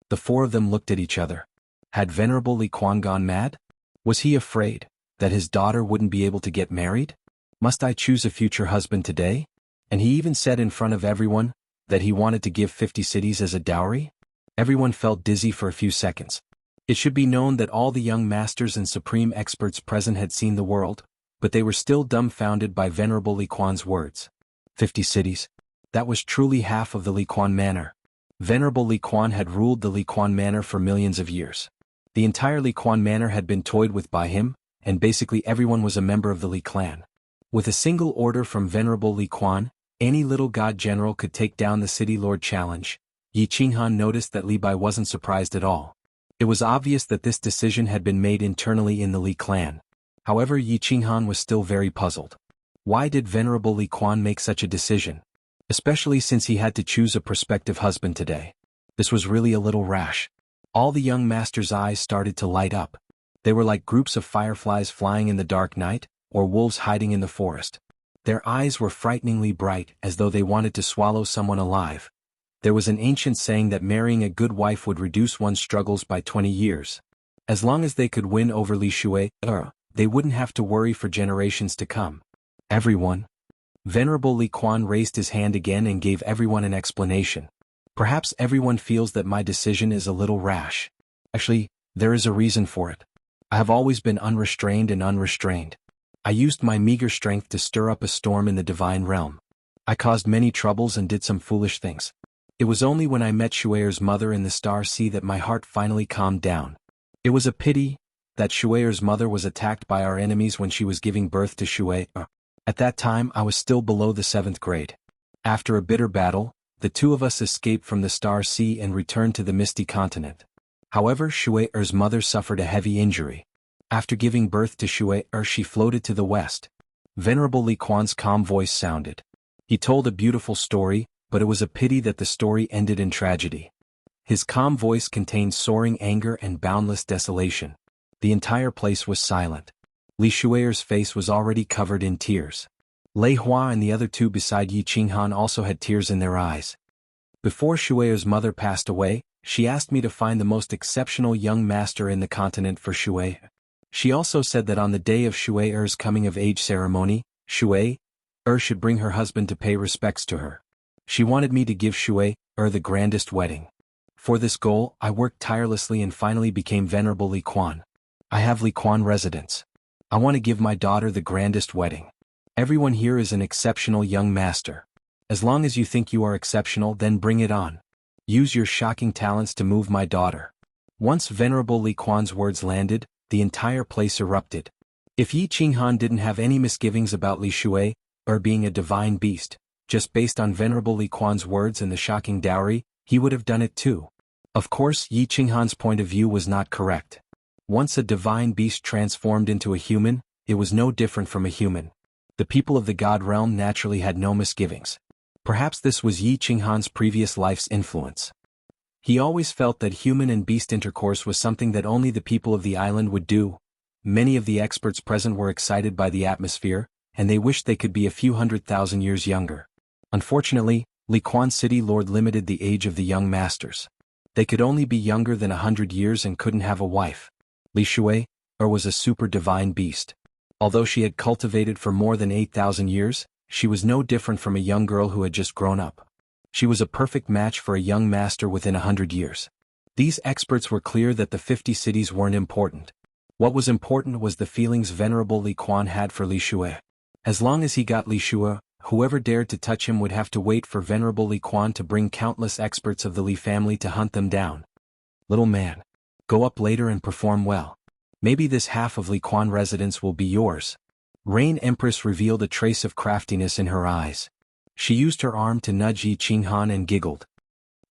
The 4 of them looked at each other. Had Venerable Li Quan gone mad? Was he afraid that his daughter wouldn't be able to get married? Must I choose a future husband today? And he even said in front of everyone that he wanted to give 50 cities as a dowry? Everyone felt dizzy for a few seconds. It should be known that all the young masters and supreme experts present had seen the world, but they were still dumbfounded by Venerable Li Kuan's words. 50 cities. That was truly half of the Li Kuan Manor. Venerable Li Kuan had ruled the Li Kuan Manor for millions of years. The entire Li Kuan Manor had been toyed with by him, and basically everyone was a member of the Li clan. With a single order from Venerable Li Kuan, any little god general could take down the city lord challenge. Yi Qinghan noticed that Li Bai wasn't surprised at all. It was obvious that this decision had been made internally in the Li clan. However, Yi Qinghan was still very puzzled. Why did Venerable Li Kuan make such a decision? Especially since he had to choose a prospective husband today. This was really a little rash. All the young masters' eyes started to light up. They were like groups of fireflies flying in the dark night, or wolves hiding in the forest. Their eyes were frighteningly bright, as though they wanted to swallow someone alive. There was an ancient saying that marrying a good wife would reduce one's struggles by 20 years. As long as they could win over Li Shui, they wouldn't have to worry for generations to come. Everyone. Venerable Li Kuan raised his hand again and gave everyone an explanation. Perhaps everyone feels that my decision is a little rash. Actually, there is a reason for it. I have always been unrestrained and unrestrained. I used my meager strength to stir up a storm in the divine realm. I caused many troubles and did some foolish things. It was only when I met Shue'er's mother in the Star Sea that my heart finally calmed down. It was a pity that Shue'er's mother was attacked by our enemies when she was giving birth to Shue'er. At that time I was still below the 7th grade. After a bitter battle, the two of us escaped from the Star Sea and returned to the Misty Continent. However, Shue'er's mother suffered a heavy injury. After giving birth to Shue'er, she floated to the west. Venerable Li Kuan's calm voice sounded. He told a beautiful story, but it was a pity that the story ended in tragedy. His calm voice contained soaring anger and boundless desolation. The entire place was silent. Li Shue'er's face was already covered in tears. Lei Hua and the other two beside Yi Qinghan also had tears in their eyes. Before Shue'er's mother passed away, she asked me to find the most exceptional young master in the continent for Shue'er. She also said that on the day of Shue'er's coming-of-age ceremony, Shue'er should bring her husband to pay respects to her. She wanted me to give Shue'er the grandest wedding. For this goal, I worked tirelessly and finally became Venerable Li Kuan. I have Li Kuan residence. I want to give my daughter the grandest wedding. Everyone here is an exceptional young master. As long as you think you are exceptional, then bring it on. Use your shocking talents to move my daughter. Once Venerable Li Kuan's words landed, the entire place erupted. If Yi Qinghan didn't have any misgivings about Li Shu'er being a divine beast, just based on Venerable Li Kuan's words and the shocking dowry, he would have done it too. Of course, Yi Qinghan's point of view was not correct. Once a divine beast transformed into a human, it was no different from a human. The people of the God realm naturally had no misgivings. Perhaps this was Yi Qinghan's previous life's influence. He always felt that human and beast intercourse was something that only the people of the island would do. Many of the experts present were excited by the atmosphere, and they wished they could be a few 100,000 years younger. Unfortunately, Li Kuan City Lord limited the age of the young masters. They could only be younger than 100 years and couldn't have a wife. Li Shu'er was a super divine beast. Although she had cultivated for more than 8,000 years, she was no different from a young girl who had just grown up. She was a perfect match for a young master within 100 years. These experts were clear that the 50 cities weren't important. What was important was the feelings Venerable Li Kuan had for Li Shu'er. As long as he got Li Shu'er, whoever dared to touch him would have to wait for Venerable Li Kuan to bring countless experts of the Li family to hunt them down. Little man, go up later and perform well. Maybe this half of Li Kuan residence will be yours. Rain Empress revealed a trace of craftiness in her eyes. She used her arm to nudge Yi Qinghan and giggled.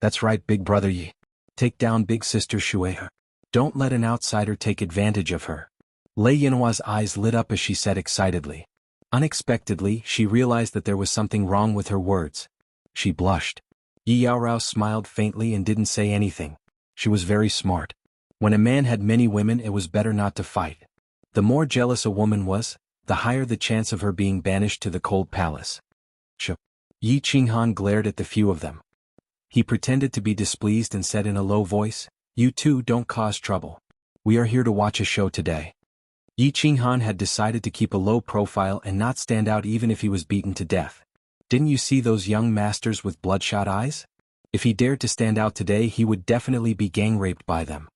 That's right, big brother Yi. Take down big sister Shu'er. Don't let an outsider take advantage of her. Lei Yinhua's eyes lit up as she said excitedly. Unexpectedly, she realized that there was something wrong with her words. She blushed. Yi Yaorao smiled faintly and didn't say anything. She was very smart. When a man had many women, it was better not to fight. The more jealous a woman was, the higher the chance of her being banished to the cold palace. Yi Qinghan glared at the few of them. He pretended to be displeased and said in a low voice, "You two don't cause trouble. We are here to watch a show today." Yi Qinghan had decided to keep a low profile and not stand out even if he was beaten to death. Didn't you see those young masters with bloodshot eyes? If he dared to stand out today, he would definitely be gang raped by them.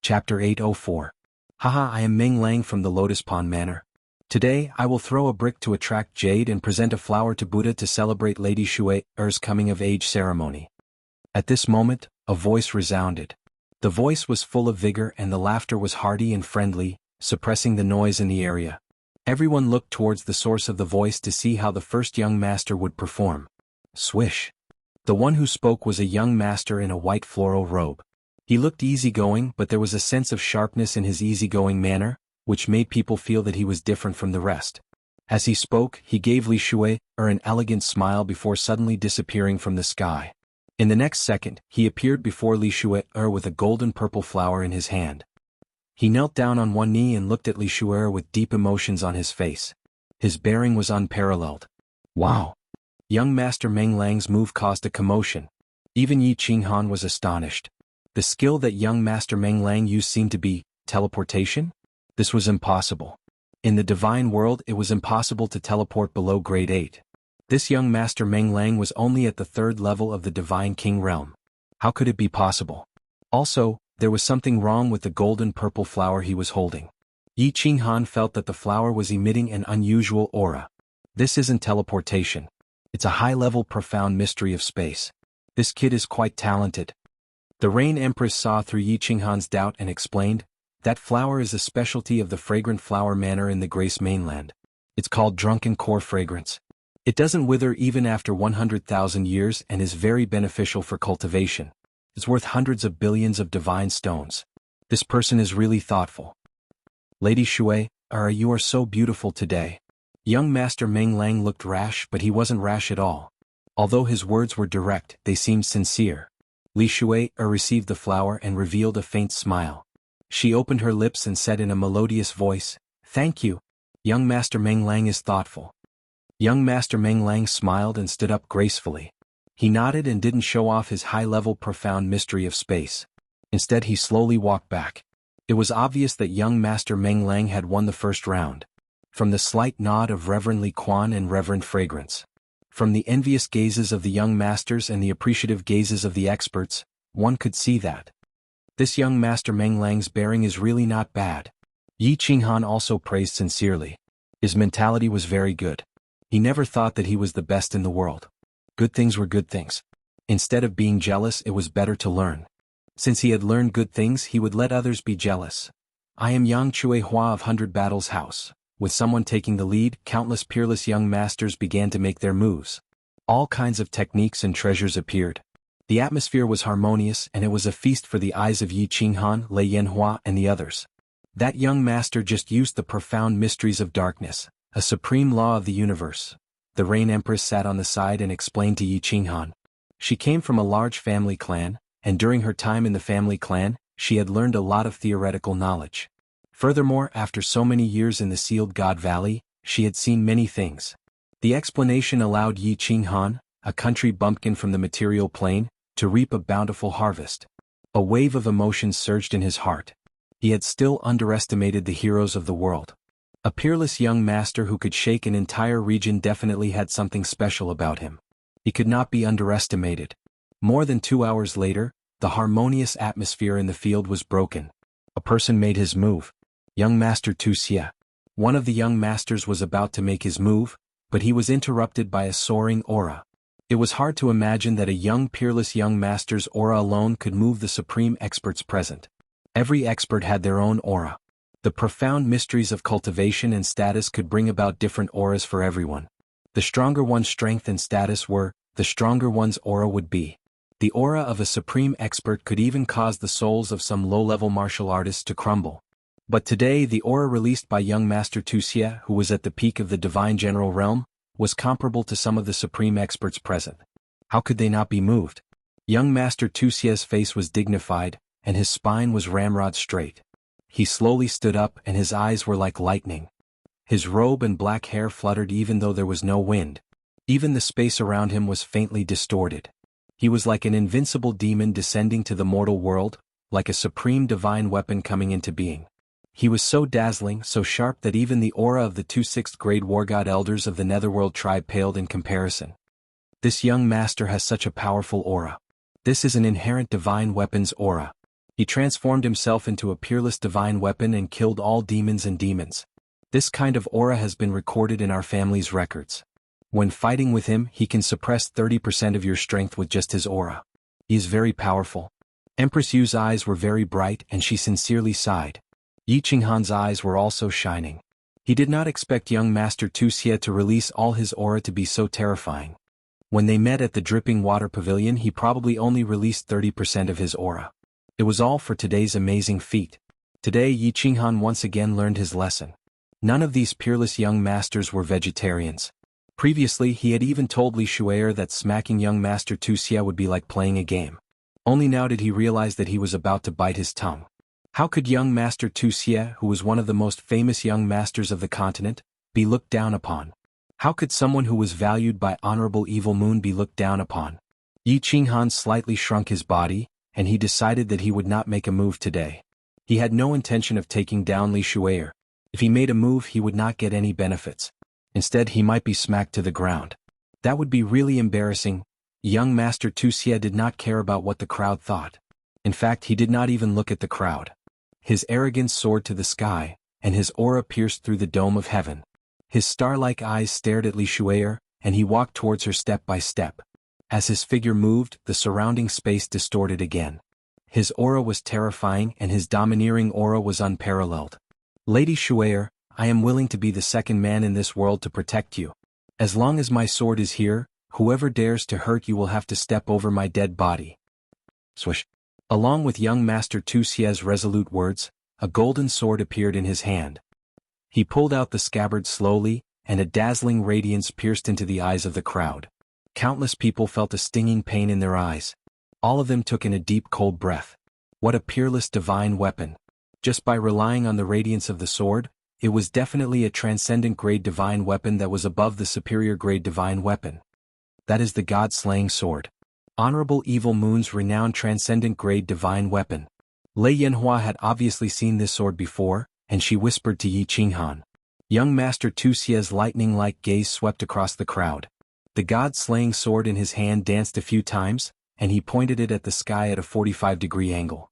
Chapter 804. Haha, I am Ming Lang from the Lotus Pond Manor. Today, I will throw a brick to attract jade and present a flower to Buddha to celebrate Lady Shue's coming-of-age ceremony. At this moment, a voice resounded. The voice was full of vigor and the laughter was hearty and friendly, suppressing the noise in the area. Everyone looked towards the source of the voice to see how the first young master would perform. Swish. The one who spoke was a young master in a white floral robe. He looked easygoing, but there was a sense of sharpness in his easygoing manner, which made people feel that he was different from the rest. As he spoke, he gave Li Shue an elegant smile before suddenly disappearing from the sky. In the next second, he appeared before Li Shue with a golden purple flower in his hand. He knelt down on one knee and looked at Li Shue with deep emotions on his face. His bearing was unparalleled. Wow! Young Master Meng Lang's move caused a commotion. Even Yi Qinghan was astonished. The skill that young Master Meng Lang used seemed to be teleportation? This was impossible. In the divine world it was impossible to teleport below grade 8. This young Master Meng Lang was only at the 3rd level of the Divine King realm. How could it be possible? Also, there was something wrong with the golden purple flower he was holding. Yi Qinghan felt that the flower was emitting an unusual aura. This isn't teleportation. It's a high-level profound mystery of space. This kid is quite talented. The Rain Empress saw through Yi Qinghan's doubt and explained, that flower is a specialty of the Fragrant Flower Manor in the Grace Mainland. It's called Drunken Core Fragrance. It doesn't wither even after 100,000 years and is very beneficial for cultivation. It's worth hundreds of billions of divine stones. This person is really thoughtful. Lady Shue, you are so beautiful today. Young Master Meng Lang looked rash, but he wasn't rash at all. Although his words were direct, they seemed sincere. Li Shue received the flower and revealed a faint smile. She opened her lips and said in a melodious voice, "Thank you. Young Master Meng Lang is thoughtful." Young Master Meng Lang smiled and stood up gracefully. He nodded and didn't show off his high-level profound mystery of space. Instead he slowly walked back. It was obvious that young Master Meng Lang had won the first round. From the slight nod of Reverend Li Quan and Reverend Fragrance. From the envious gazes of the young masters and the appreciative gazes of the experts, one could see that this young Master Meng Lang's bearing is really not bad. Yi Qinghan also praised sincerely. His mentality was very good. He never thought that he was the best in the world. Good things were good things. Instead of being jealous, it was better to learn. Since he had learned good things, he would let others be jealous. I am Yang Chue Hua of 100 Battles House. With someone taking the lead, countless peerless young masters began to make their moves. All kinds of techniques and treasures appeared. The atmosphere was harmonious and it was a feast for the eyes of Yi Qinghan, Lei Yanhua and the others. That young master just used the profound mysteries of darkness, a supreme law of the universe. The Rain Empress sat on the side and explained to Yi Qinghan. She came from a large family clan, and during her time in the family clan, she had learned a lot of theoretical knowledge. Furthermore, after so many years in the Sealed God Valley, she had seen many things. The explanation allowed Yi Qinghan, a country bumpkin from the material plane, to reap a bountiful harvest. A wave of emotions surged in his heart. He had still underestimated the heroes of the world. A peerless young master who could shake an entire region definitely had something special about him. He could not be underestimated. More than 2 hours later, the harmonious atmosphere in the field was broken. A person made his move. Young Master Tu Xie. One of the young masters was about to make his move, but he was interrupted by a soaring aura. It was hard to imagine that a young peerless young master's aura alone could move the supreme experts present. Every expert had their own aura. The profound mysteries of cultivation and status could bring about different auras for everyone. The stronger one's strength and status were, the stronger one's aura would be. The aura of a supreme expert could even cause the souls of some low-level martial artists to crumble. But today the aura released by young Master Tu Xie, who was at the peak of the divine general realm, was comparable to some of the supreme experts present. How could they not be moved? Young Master Tu Xie's face was dignified, and his spine was ramrod straight. He slowly stood up and his eyes were like lightning. His robe and black hair fluttered even though there was no wind. Even the space around him was faintly distorted. He was like an invincible demon descending to the mortal world, like a supreme divine weapon coming into being. He was so dazzling, so sharp that even the aura of the 2 6th-grade war god elders of the Netherworld tribe paled in comparison. This young master has such a powerful aura. This is an inherent divine weapon's aura. He transformed himself into a peerless divine weapon and killed all demons and demons. This kind of aura has been recorded in our family's records. When fighting with him, he can suppress 30% of your strength with just his aura. He is very powerful. Empress Yu's eyes were very bright and she sincerely sighed. Yi Qinghan's eyes were also shining. He did not expect young Master Tu Xie to release all his aura to be so terrifying. When they met at the Dripping Water Pavilion, he probably only released 30% of his aura. It was all for today's amazing feat. Today Yi Qinghan once again learned his lesson. None of these peerless young masters were vegetarians. Previously he had even told Li Shu'er that smacking young Master Tu Xie would be like playing a game. Only now did he realize that he was about to bite his tongue. How could young Master Tu Xie, who was one of the most famous young masters of the continent, be looked down upon? How could someone who was valued by Honorable Evil Moon be looked down upon? Yi Qinghan slightly shrunk his body, and he decided that he would not make a move today. He had no intention of taking down Li Shu'er. If he made a move, he would not get any benefits. Instead, he might be smacked to the ground. That would be really embarrassing. Young Master Tu Xie did not care about what the crowd thought. In fact, he did not even look at the crowd. His arrogance soared to the sky, and his aura pierced through the dome of heaven. His star-like eyes stared at Li Shu'er, and he walked towards her step by step. As his figure moved, the surrounding space distorted again. His aura was terrifying and his domineering aura was unparalleled. Lady Shu'er, I am willing to be the second man in this world to protect you. As long as my sword is here, whoever dares to hurt you will have to step over my dead body. Swish. Along with young Master Tu Xie's resolute words, a golden sword appeared in his hand. He pulled out the scabbard slowly, and a dazzling radiance pierced into the eyes of the crowd. Countless people felt a stinging pain in their eyes. All of them took in a deep cold breath. What a peerless divine weapon. Just by relying on the radiance of the sword, it was definitely a transcendent grade divine weapon that was above the superior grade divine weapon. That is the God-slaying sword. Honorable Evil Moon's renowned transcendent grade divine weapon. Lei Yanhua had obviously seen this sword before, and she whispered to Yi Qinghan. Young Master Tu Xie's lightning-like gaze swept across the crowd. The God-slaying sword in his hand danced a few times, and he pointed it at the sky at a 45-degree angle.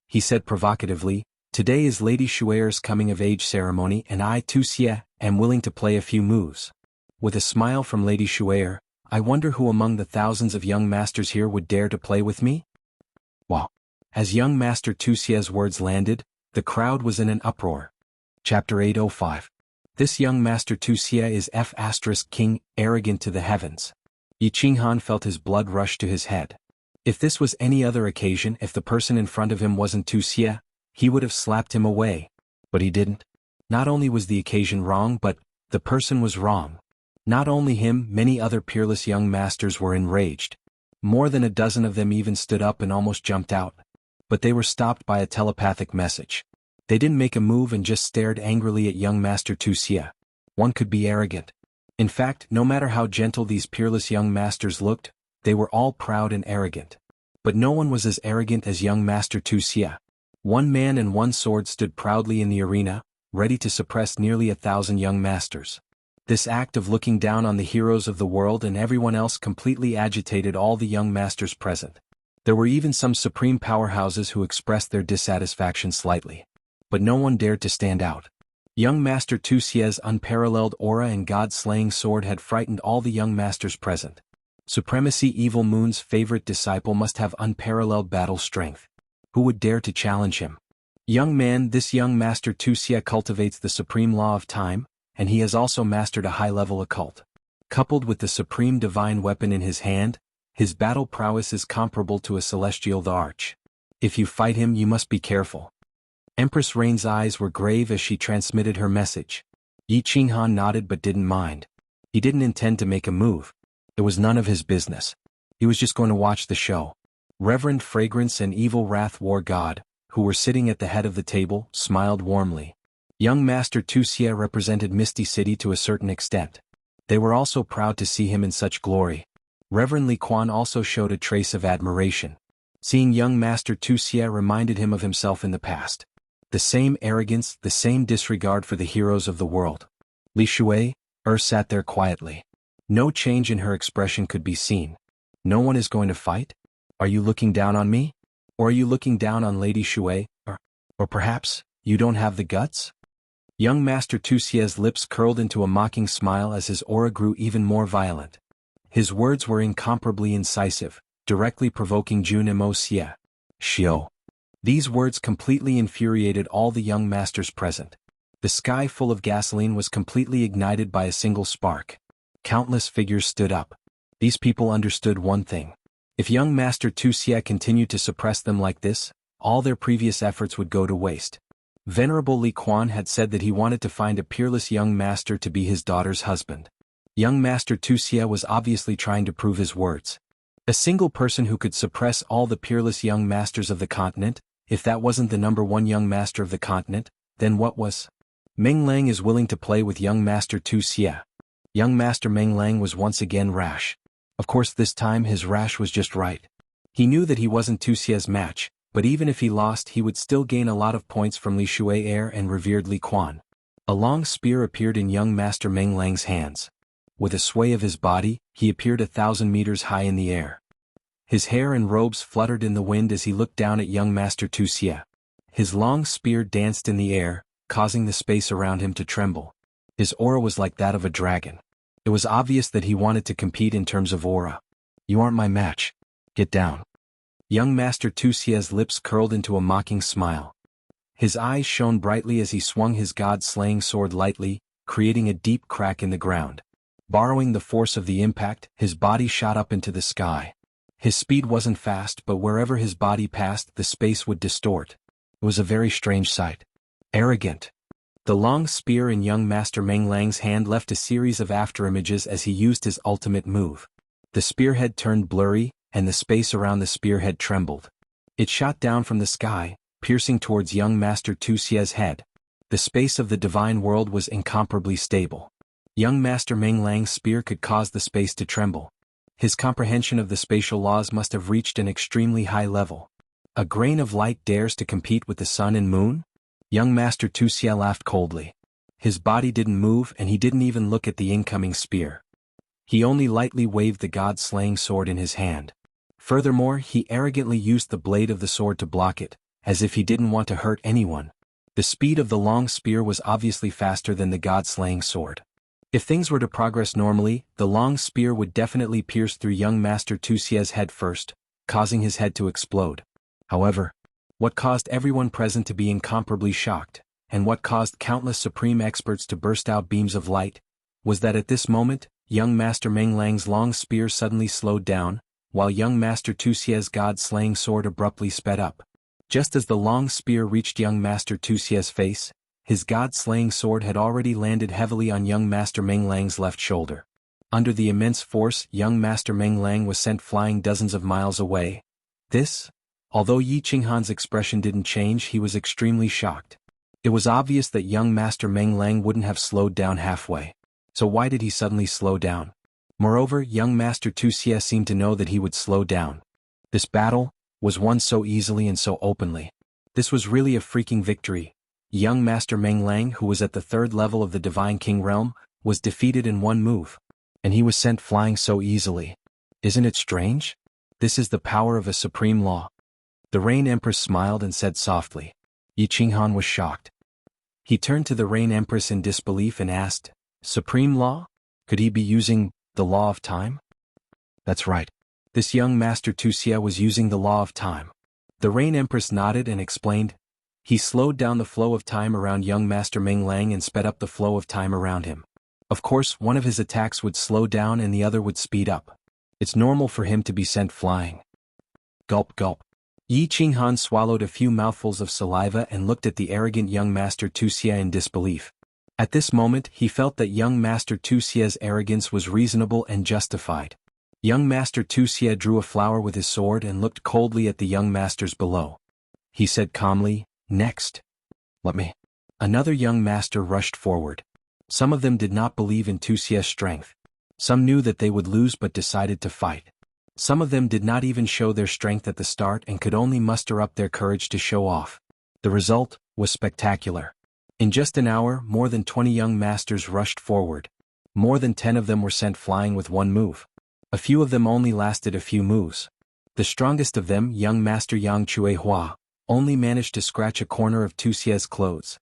He said provocatively, "Today is Lady Shu'er's coming-of-age ceremony and I, Tu Xie, am willing to play a few moves." With a smile from Lady Shu'er, "I wonder who among the thousands of young masters here would dare to play with me?" Wow! As young Master Tu Xie's words landed, the crowd was in an uproar. Chapter 805. This young Master Tu Xie is King, arrogant to the heavens. Yi Qinghan felt his blood rush to his head. If this was any other occasion, if the person in front of him wasn't Tu Xie, he would have slapped him away. But he didn't. Not only was the occasion wrong, but the person was wrong. Not only him, many other peerless young masters were enraged. More than a dozen of them even stood up and almost jumped out. But they were stopped by a telepathic message. They didn't make a move and just stared angrily at young Master Tu Xie. One could be arrogant. In fact, no matter how gentle these peerless young masters looked, they were all proud and arrogant. But no one was as arrogant as young Master Tu Xie. One man and one sword stood proudly in the arena, ready to suppress nearly 1,000 young masters. This act of looking down on the heroes of the world and everyone else completely agitated all the young masters present. There were even some supreme powerhouses who expressed their dissatisfaction slightly. But no one dared to stand out. Young Master Tu Xie's unparalleled aura and God-slaying sword had frightened all the young masters present. Supremacy Evil Moon's favorite disciple must have unparalleled battle strength. Who would dare to challenge him? Young man, this young Master Tu Xie cultivates the supreme law of time, and he has also mastered a high-level occult. Coupled with the supreme divine weapon in his hand, his battle prowess is comparable to a celestial the arch. If you fight him, you must be careful. Empress Rain's eyes were grave as she transmitted her message. Yi Qinghan nodded but didn't mind. He didn't intend to make a move. It was none of his business. He was just going to watch the show. Reverend Fragrance and Evil Wrath War God, who were sitting at the head of the table, smiled warmly. Young Master Tu Xie represented Misty City to a certain extent. They were also proud to see him in such glory. Reverend Li Quan also showed a trace of admiration. Seeing young Master Tu Xie reminded him of himself in the past. The same arrogance, the same disregard for the heroes of the world. Li Shu'er sat there quietly. No change in her expression could be seen. No one is going to fight? Are you looking down on me? Or are you looking down on Lady Shui? Or perhaps, you don't have the guts? Young Master Tu Xie's lips curled into a mocking smile as his aura grew even more violent. His words were incomparably incisive, directly provoking Jun Mo Xie. Xiao. These words completely infuriated all the young masters present. The sky full of gasoline was completely ignited by a single spark. Countless figures stood up. These people understood one thing. If young Master Tu Xie continued to suppress them like this, all their previous efforts would go to waste. Venerable Li Quan had said that he wanted to find a peerless young master to be his daughter's husband. Young Master Tu Xie was obviously trying to prove his words. A single person who could suppress all the peerless young masters of the continent, if that wasn't the number one young master of the continent, then what was? Meng Lang is willing to play with young Master Tu Xie. Young Master Meng Lang was once again rash. Of course this time his rash was just right. He knew that he wasn't Tu Xie's match, but even if he lost he would still gain a lot of points from Li Shui heir and revered Li Quan. A long spear appeared in young Master Meng Lang's hands. With a sway of his body, he appeared 1,000 meters high in the air. His hair and robes fluttered in the wind as he looked down at young Master Tu Xie. His long spear danced in the air, causing the space around him to tremble. His aura was like that of a dragon. It was obvious that he wanted to compete in terms of aura. You aren't my match. Get down. Young Master Tu Xie's lips curled into a mocking smile. His eyes shone brightly as he swung his god-slaying sword lightly, creating a deep crack in the ground. Borrowing the force of the impact, his body shot up into the sky. His speed wasn't fast, but wherever his body passed, the space would distort. It was a very strange sight. Arrogant. The long spear in young Master Meng Lang's hand left a series of afterimages as he used his ultimate move. The spearhead turned blurry, and the space around the spearhead trembled. It shot down from the sky, piercing towards young Master Tu Xie's head. The space of the divine world was incomparably stable. Young Master Meng Lang's spear could cause the space to tremble. His comprehension of the spatial laws must have reached an extremely high level. A grain of light dares to compete with the sun and moon? Young Master Tu Xie laughed coldly. His body didn't move and he didn't even look at the incoming spear. He only lightly waved the god-slaying sword in his hand. Furthermore, he arrogantly used the blade of the sword to block it, as if he didn't want to hurt anyone. The speed of the long spear was obviously faster than the god-slaying sword. If things were to progress normally, the long spear would definitely pierce through young Master Tu Xie's head first, causing his head to explode. However, what caused everyone present to be incomparably shocked, and what caused countless supreme experts to burst out beams of light, was that at this moment, young Master Meng Lang's long spear suddenly slowed down, while young Master Tu Xie's god-slaying sword abruptly sped up. Just as the long spear reached young Master Tu Xie's face, his god-slaying sword had already landed heavily on young Master Meng Lang's left shoulder. Under the immense force, young Master Meng Lang was sent flying dozens of miles away. Although Yi Qinghan's expression didn't change, he was extremely shocked. It was obvious that young Master Meng Lang wouldn't have slowed down halfway. So why did he suddenly slow down? Moreover, young Master Tu Xie seemed to know that he would slow down. This battle was won so easily and so openly. This was really a freaking victory. Young Master Meng Lang, who was at the 3rd level of the Divine King realm, was defeated in one move. And he was sent flying so easily. Isn't it strange? This is the power of a supreme law. The Rain Empress smiled and said softly. Yi Qinghan was shocked. He turned to the Rain Empress in disbelief and asked, Supreme law? Could he be using the law of time? That's right. This young Master Tu Xie was using the law of time. The Rain Empress nodded and explained. He slowed down the flow of time around young Master Meng Lang and sped up the flow of time around him. Of course, one of his attacks would slow down and the other would speed up. It's normal for him to be sent flying. Gulp gulp. Yi Qinghan swallowed a few mouthfuls of saliva and looked at the arrogant young Master Tu Xie in disbelief. At this moment, he felt that young Master Tu Xie's arrogance was reasonable and justified. Young Master Tu Xie drew a flower with his sword and looked coldly at the young masters below. He said calmly, Next. Let me. Another young master rushed forward. Some of them did not believe in Tu Xie's strength. Some knew that they would lose but decided to fight. Some of them did not even show their strength at the start and could only muster up their courage to show off. The result was spectacular. In just an hour, more than 20 young masters rushed forward. More than 10 of them were sent flying with one move. A few of them only lasted a few moves. The strongest of them, young Master Yang Chuehua, only managed to scratch a corner of Tu Xie's clothes.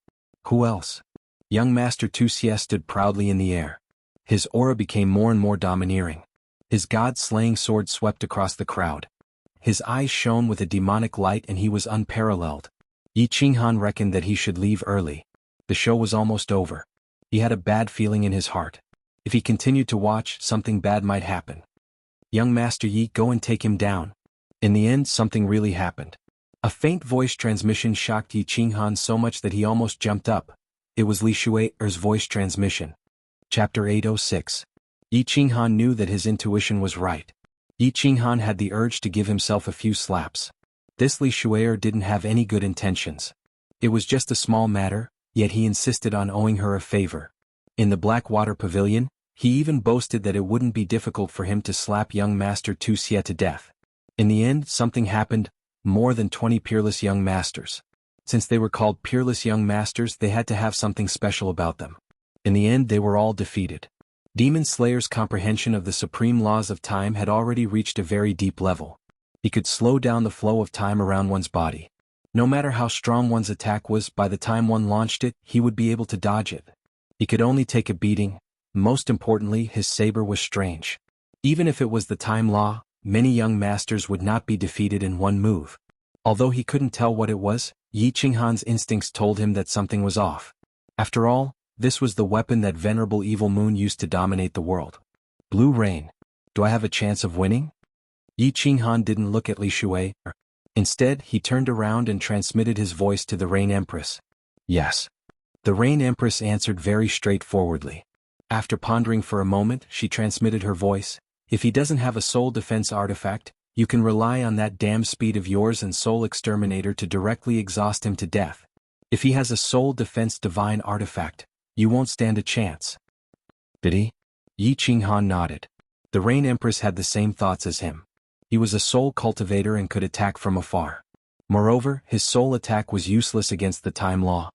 Who else? Young Master Tu Xie stood proudly in the air. His aura became more and more domineering. His god-slaying sword swept across the crowd. His eyes shone with a demonic light and he was unparalleled. Yi Qinghan reckoned that he should leave early. The show was almost over. He had a bad feeling in his heart. If he continued to watch, something bad might happen. Young Master Yi, go and take him down. In the end, something really happened. A faint voice transmission shocked Yi Qinghan so much that he almost jumped up. It was Li Shui's voice transmission. Chapter 806. Yi Qinghan knew that his intuition was right. Yi Qinghan had the urge to give himself a few slaps. This Li Shui didn't have any good intentions. It was just a small matter, yet he insisted on owing her a favor. In the Blackwater Pavilion, he even boasted that it wouldn't be difficult for him to slap young Master Tu Xie to death. In the end, something happened. More than 20 peerless young masters. Since they were called peerless young masters, they had to have something special about them. In the end, they were all defeated. Demon Slayer's comprehension of the supreme laws of time had already reached a very deep level. He could slow down the flow of time around one's body. No matter how strong one's attack was, by the time one launched it, he would be able to dodge it. He could only take a beating. Most importantly, his saber was strange. Even if it was the time law, many young masters would not be defeated in one move. Although he couldn't tell what it was, Yi Qinghan's instincts told him that something was off. After all, this was the weapon that Venerable Evil Moon used to dominate the world. Blue Rain. Do I have a chance of winning? Yi Qinghan didn't look at Li Shui. Instead, he turned around and transmitted his voice to the Rain Empress. Yes. The Rain Empress answered very straightforwardly. After pondering for a moment, she transmitted her voice. If he doesn't have a soul defense artifact, you can rely on that damn speed of yours and soul exterminator to directly exhaust him to death. If he has a soul defense divine artifact, you won't stand a chance. Did he? Yi Qinghan nodded. The Rain Empress had the same thoughts as him. He was a soul cultivator and could attack from afar. Moreover, his soul attack was useless against the time law.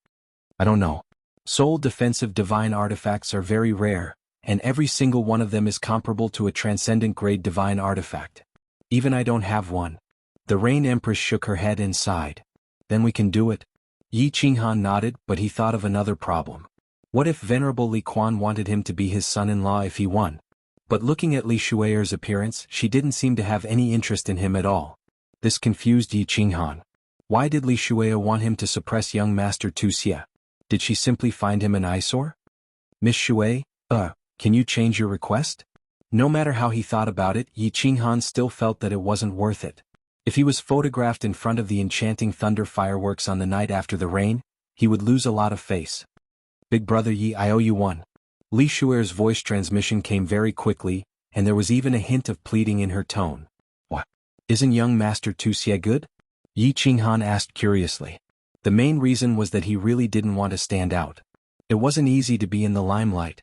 I don't know. Soul defensive divine artifacts are very rare, and every single one of them is comparable to a transcendent grade divine artifact. Even I don't have one. The Rain Empress shook her head and sighed. Then we can do it. Yi Qinghan nodded, but he thought of another problem. What if Venerable Li Quan wanted him to be his son-in-law if he won? But looking at Li Shui's appearance, she didn't seem to have any interest in him at all. This confused Yi Qinghan. Why did Li Shui want him to suppress young Master Tu Xie? Did she simply find him an eyesore? Miss Shui, can you change your request? No matter how he thought about it, Yi Qinghan still felt that it wasn't worth it. If he was photographed in front of the enchanting thunder fireworks on the night after the rain, he would lose a lot of face. Big brother Yi, I owe you one. Li Shui's voice transmission came very quickly, and there was even a hint of pleading in her tone. What? Isn't young Master Tu Xie good? Yi Qinghan asked curiously. The main reason was that he really didn't want to stand out. It wasn't easy to be in the limelight.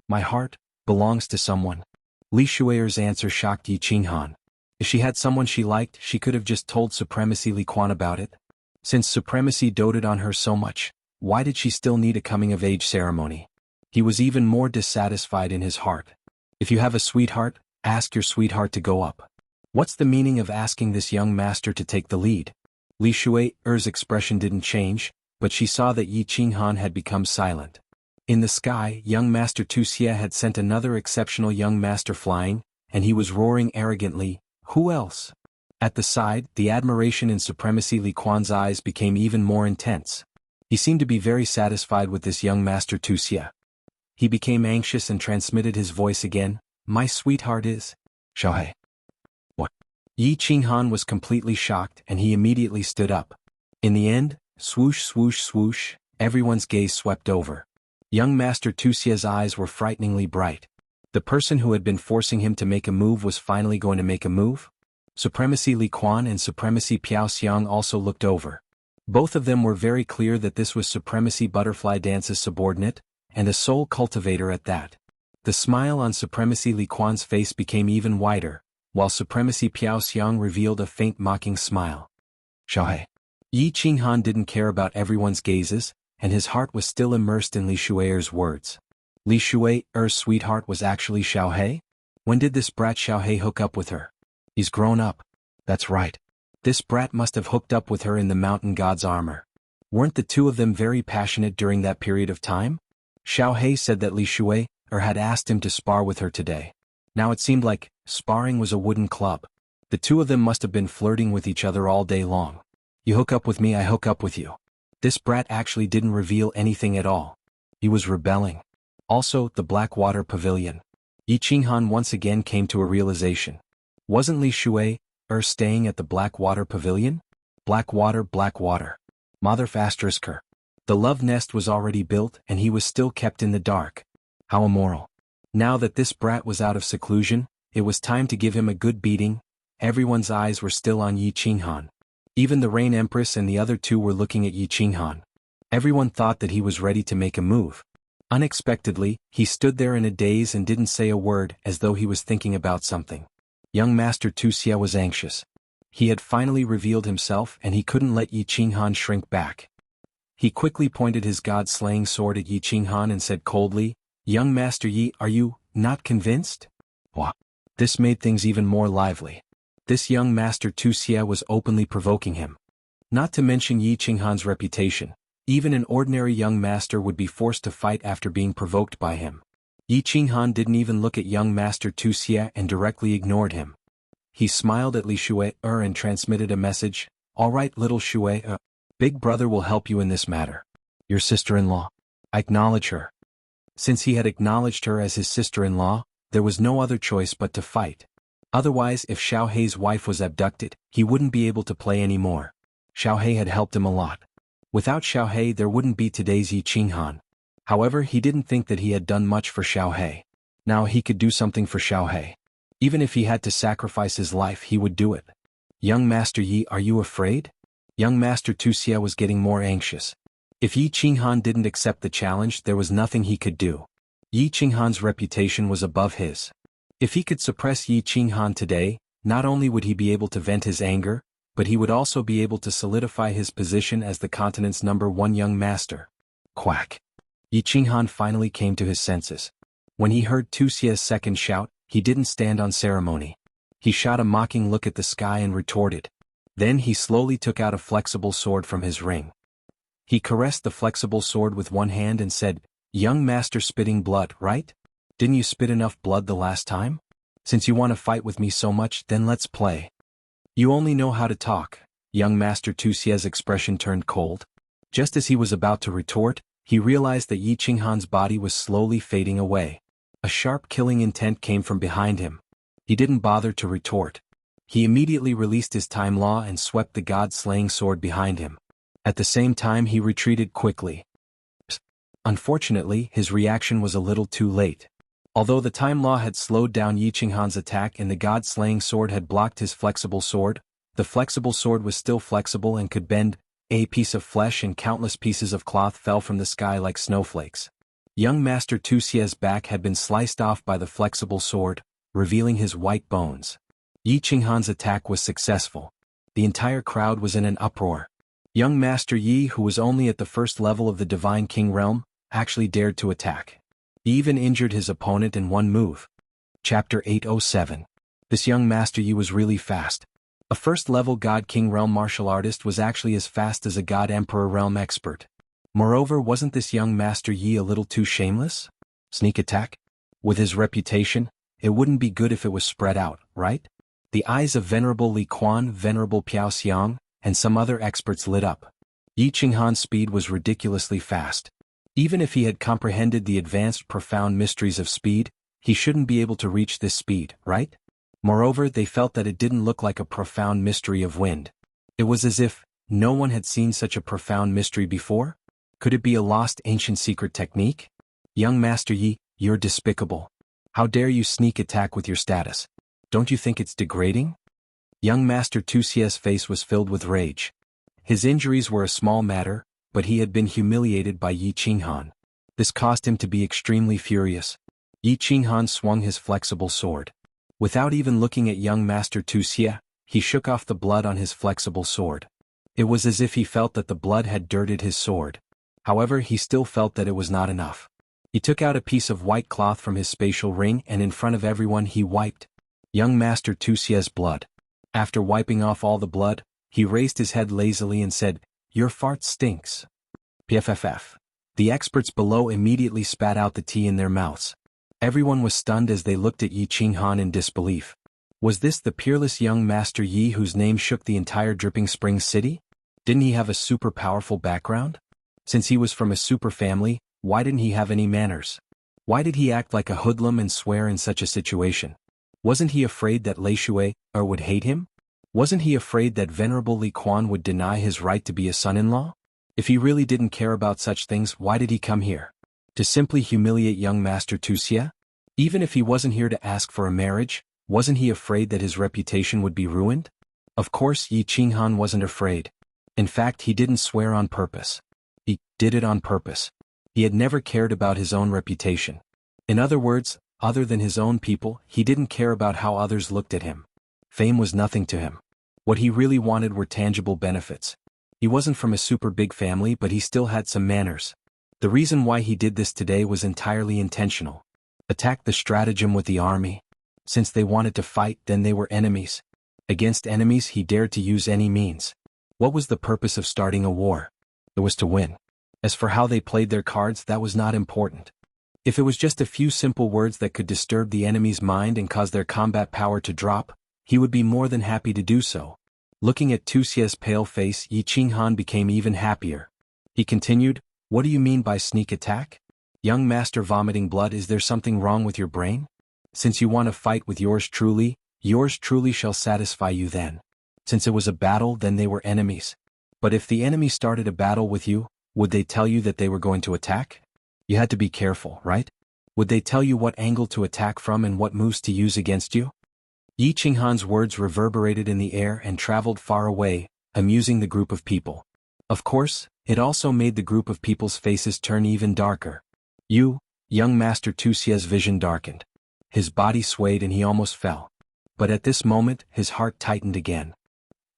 My heart belongs to someone. Li Shui's answer shocked Yi Qinghan. If she had someone she liked, she could have just told Supremacy Li Quan about it. Since Supremacy doted on her so much, why did she still need a coming-of-age ceremony? He was even more dissatisfied in his heart. If you have a sweetheart, ask your sweetheart to go up. What's the meaning of asking this young master to take the lead? Li Shui's expression didn't change, but she saw that Yi Qinghan had become silent. In the sky, young Master Tu Xie had sent another exceptional young master flying, and he was roaring arrogantly, who else? At the side, the admiration in Supremacy Li Quan's eyes became even more intense. He seemed to be very satisfied with this young Master Tu Xie. He became anxious and transmitted his voice again, my sweetheart is Xiaohei. What? Yi Qinghan was completely shocked and he immediately stood up. In the end, swoosh swoosh swoosh, everyone's gaze swept over. Young Master Tu Xie's eyes were frighteningly bright. The person who had been forcing him to make a move was finally going to make a move? Supremacy Li Quan and Supremacy Piao Xiang also looked over. Both of them were very clear that this was Supremacy Butterfly Dance's subordinate, and a soul cultivator at that. The smile on Supremacy Li Quan's face became even wider, while Supremacy Piao Xiang revealed a faint mocking smile. Xiaohei. Yi Qinghan didn't care about everyone's gazes, and his heart was still immersed in Li Shui's words. Li Shui's sweetheart was actually Xiaohei? When did this brat Xiaohei hook up with her? He's grown up. That's right. This brat must have hooked up with her in the mountain god's armor. Weren't the two of them very passionate during that period of time? Xiao He said that Li Shui had asked him to spar with her today. Now it seemed like sparring was a wooden club. The two of them must have been flirting with each other all day long. You hook up with me, I hook up with you. This brat actually didn't reveal anything at all. He was rebelling. Also, the Blackwater Pavilion. Yi Qinghan once again came to a realization. Wasn't Li Shui staying at the Blackwater Pavilion? Blackwater. Mother Fastersker. The love nest was already built and he was still kept in the dark. How immoral. Now that this brat was out of seclusion, it was time to give him a good beating. Everyone's eyes were still on Yi Qinghan. Even the Rain Empress and the other two were looking at Yi Qinghan. Everyone thought that he was ready to make a move. Unexpectedly, he stood there in a daze and didn't say a word, as though he was thinking about something. Young Master Tu Xia was anxious. He had finally revealed himself and he couldn't let Yi Qinghan shrink back. He quickly pointed his god-slaying sword at Yi Qinghan and said coldly, "Young Master Yi, are you not convinced?" Wah! This made things even more lively. This young Master Tu Xia was openly provoking him. Not to mention Yi Qinghan's reputation, even an ordinary young master would be forced to fight after being provoked by him. Yi Qinghan didn't even look at young Master Tu Xia and directly ignored him. He smiled at Li Shui and transmitted a message. "All right, little Shui, Big brother will help you in this matter. Your sister-in-law. I acknowledge her." Since he had acknowledged her as his sister-in-law, there was no other choice but to fight. Otherwise, if Xiao Hei's wife was abducted, he wouldn't be able to play anymore. Xiao Hei had helped him a lot. Without Xiao Hei there wouldn't be today's Yi Qinghan. However, he didn't think that he had done much for Xiao Hei. Now he could do something for Xiao Hei. Even if he had to sacrifice his life, he would do it. "Young Master Yi, are you afraid?" Young Master Tu Xia was getting more anxious. If Yi Qinghan didn't accept the challenge, there was nothing he could do. Yi Qinghan's reputation was above his. If he could suppress Yi Qinghan today, not only would he be able to vent his anger, but he would also be able to solidify his position as the continent's #1 young master. Quack. Yi Qinghan finally came to his senses. When he heard Tu Xia's second shout, he didn't stand on ceremony. He shot a mocking look at the sky and retorted. Then he slowly took out a flexible sword from his ring. He caressed the flexible sword with one hand and said, "Young master spitting blood, right? Didn't you spit enough blood the last time? Since you want to fight with me so much, then let's play." "You only know how to talk." Young Master Tu Xia's expression turned cold. Just as he was about to retort, he realized that Yi Qinghan's body was slowly fading away. A sharp killing intent came from behind him. He didn't bother to retort. He immediately released his time law and swept the god-slaying sword behind him. At the same time he retreated quickly. Unfortunately, his reaction was a little too late. Although the time law had slowed down Yi Qinghan's attack and the god-slaying sword had blocked his flexible sword, the flexible sword was still flexible and could bend. A piece of flesh and countless pieces of cloth fell from the sky like snowflakes. Young Master Tu Xia's back had been sliced off by the flexible sword, revealing his white bones. Yi Qinghan's attack was successful. The entire crowd was in an uproar. Young Master Yi, who was only at the first level of the Divine King realm, actually dared to attack. He even injured his opponent in one move. Chapter 807. This young Master Yi was really fast. A first-level God King realm martial artist was actually as fast as a God Emperor realm expert. Moreover, wasn't this young Master Yi a little too shameless? Sneak attack? With his reputation, it wouldn't be good if it was spread out, right? The eyes of Venerable Li Quan, Venerable Piao Xiang, and some other experts lit up. Yi Qinghan's speed was ridiculously fast. Even if he had comprehended the advanced profound mysteries of speed, he shouldn't be able to reach this speed, right? Moreover, they felt that it didn't look like a profound mystery of wind. It was as if no one had seen such a profound mystery before. Could it be a lost ancient secret technique? Young Master Yi, you're despicable. How dare you sneak attack with your status? Don't you think it's degrading? Young Master Tu Xia's face was filled with rage. His injuries were a small matter, but he had been humiliated by Yi Qinghan. This caused him to be extremely furious. Yi Qinghan swung his flexible sword. Without even looking at young Master Tu Xia, he shook off the blood on his flexible sword. It was as if he felt that the blood had dirted his sword. However, he still felt that it was not enough. He took out a piece of white cloth from his spatial ring and in front of everyone he wiped young Master Tu Xia's blood. After wiping off all the blood, he raised his head lazily and said, "Your fart stinks." PFFF. The experts below immediately spat out the tea in their mouths. Everyone was stunned as they looked at Yi Qinghan in disbelief. Was this the peerless young Master Yi whose name shook the entire Dripping Springs city? Didn't he have a super powerful background? Since he was from a super family, why didn't he have any manners? Why did he act like a hoodlum and swear in such a situation? Wasn't he afraid that Lei Shui would hate him? Wasn't he afraid that Venerable Li Quan would deny his right to be a son-in-law? If he really didn't care about such things, why did he come here? To simply humiliate young Master Wuxia? Even if he wasn't here to ask for a marriage, wasn't he afraid that his reputation would be ruined? Of course Yi Qinghan wasn't afraid. In fact, he didn't swear on purpose. He did it on purpose. He had never cared about his own reputation. In other words, other than his own people, he didn't care about how others looked at him. Fame was nothing to him. What he really wanted were tangible benefits. He wasn't from a super big family, but he still had some manners. The reason why he did this today was entirely intentional. Attack the stratagem with the army. Since they wanted to fight, then they were enemies. Against enemies he dared to use any means. What was the purpose of starting a war? It was to win. As for how they played their cards, that was not important. If it was just a few simple words that could disturb the enemy's mind and cause their combat power to drop, he would be more than happy to do so. Looking at Wuxia's pale face, Yi Qinghan became even happier. He continued, "What do you mean by sneak attack? Young Master vomiting blood, is there something wrong with your brain? Since you want to fight with yours truly shall satisfy you then. Since it was a battle, then they were enemies. But if the enemy started a battle with you, would they tell you that they were going to attack? You had to be careful, right? Would they tell you what angle to attack from and what moves to use against you?" Yi Qinghan's words reverberated in the air and traveled far away, amusing the group of people. Of course, it also made the group of people's faces turn even darker. Young Master Wuxia's vision darkened. His body swayed and he almost fell. But at this moment, his heart tightened again.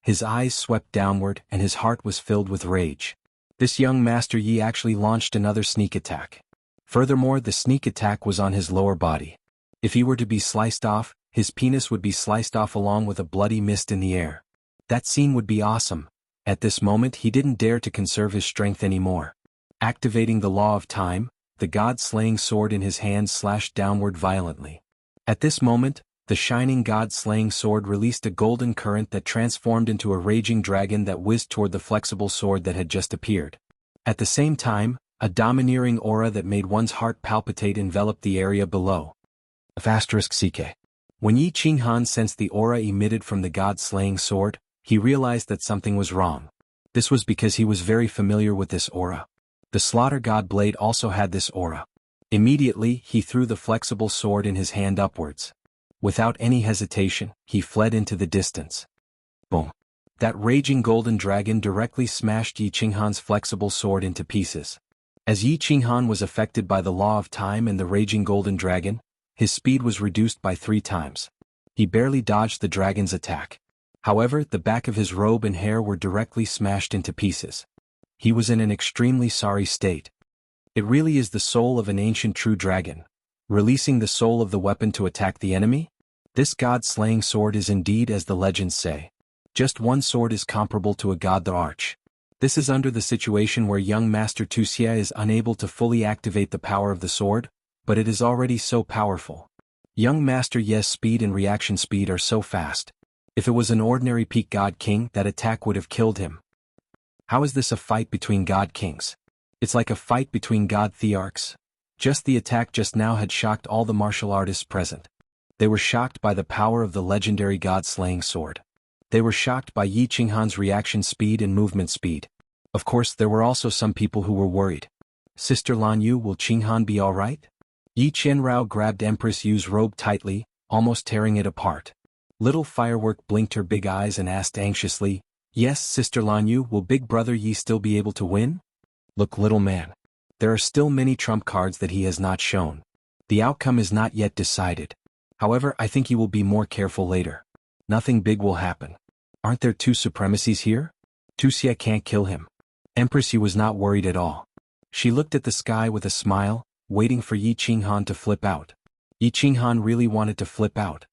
His eyes swept downward and his heart was filled with rage. This young Master Yi actually launched another sneak attack. Furthermore, the sneak attack was on his lower body. If he were to be sliced off, his penis would be sliced off along with a bloody mist in the air. That scene would be awesome. At this moment he didn't dare to conserve his strength anymore. Activating the law of time, the god-slaying sword in his hand slashed downward violently. At this moment, the shining god-slaying sword released a golden current that transformed into a raging dragon that whizzed toward the flexible sword that had just appeared. At the same time, a domineering aura that made one's heart palpitate enveloped the area below. *CK. When Yi Qinghan sensed the aura emitted from the god-slaying sword, he realized that something was wrong. This was because he was very familiar with this aura. The Slaughter God blade also had this aura. Immediately, he threw the flexible sword in his hand upwards. Without any hesitation, he fled into the distance. Boom! That raging golden dragon directly smashed Yi Qinghan's flexible sword into pieces. As Yi Qinghan was affected by the law of time and the raging golden dragon, his speed was reduced by 3 times. He barely dodged the dragon's attack. However, the back of his robe and hair were directly smashed into pieces. He was in an extremely sorry state. It really is the soul of an ancient true dragon, releasing the soul of the weapon to attack the enemy? This god-slaying sword is indeed as the legends say. Just one sword is comparable to a god the arch. This is under the situation where young Master Wuxia is unable to fully activate the power of the sword, but it is already so powerful. Young Master Ye's speed and reaction speed are so fast. If it was an ordinary peak god king, that attack would have killed him. How is this a fight between god kings? It's like a fight between god thearchs. Just the attack just now had shocked all the martial artists present. They were shocked by the power of the legendary god-slaying sword. They were shocked by Yi Qinghan's reaction speed and movement speed. Of course, there were also some people who were worried. Sister Lan Yu, will Qinghan be alright? Yi Qianrao grabbed Empress Yu's robe tightly, almost tearing it apart. Little Firework blinked her big eyes and asked anxiously, "Yes, Sister Lan Yu, will Big Brother Yi still be able to win?" "Look, little man. There are still many trump cards that he has not shown. The outcome is not yet decided. However, I think he will be more careful later. Nothing big will happen. Aren't there 2 supremacies here? Wuxia can't kill him." Empress Yu was not worried at all. She looked at the sky with a smile, waiting for Yi Qinghan to flip out. Yi Qinghan really wanted to flip out.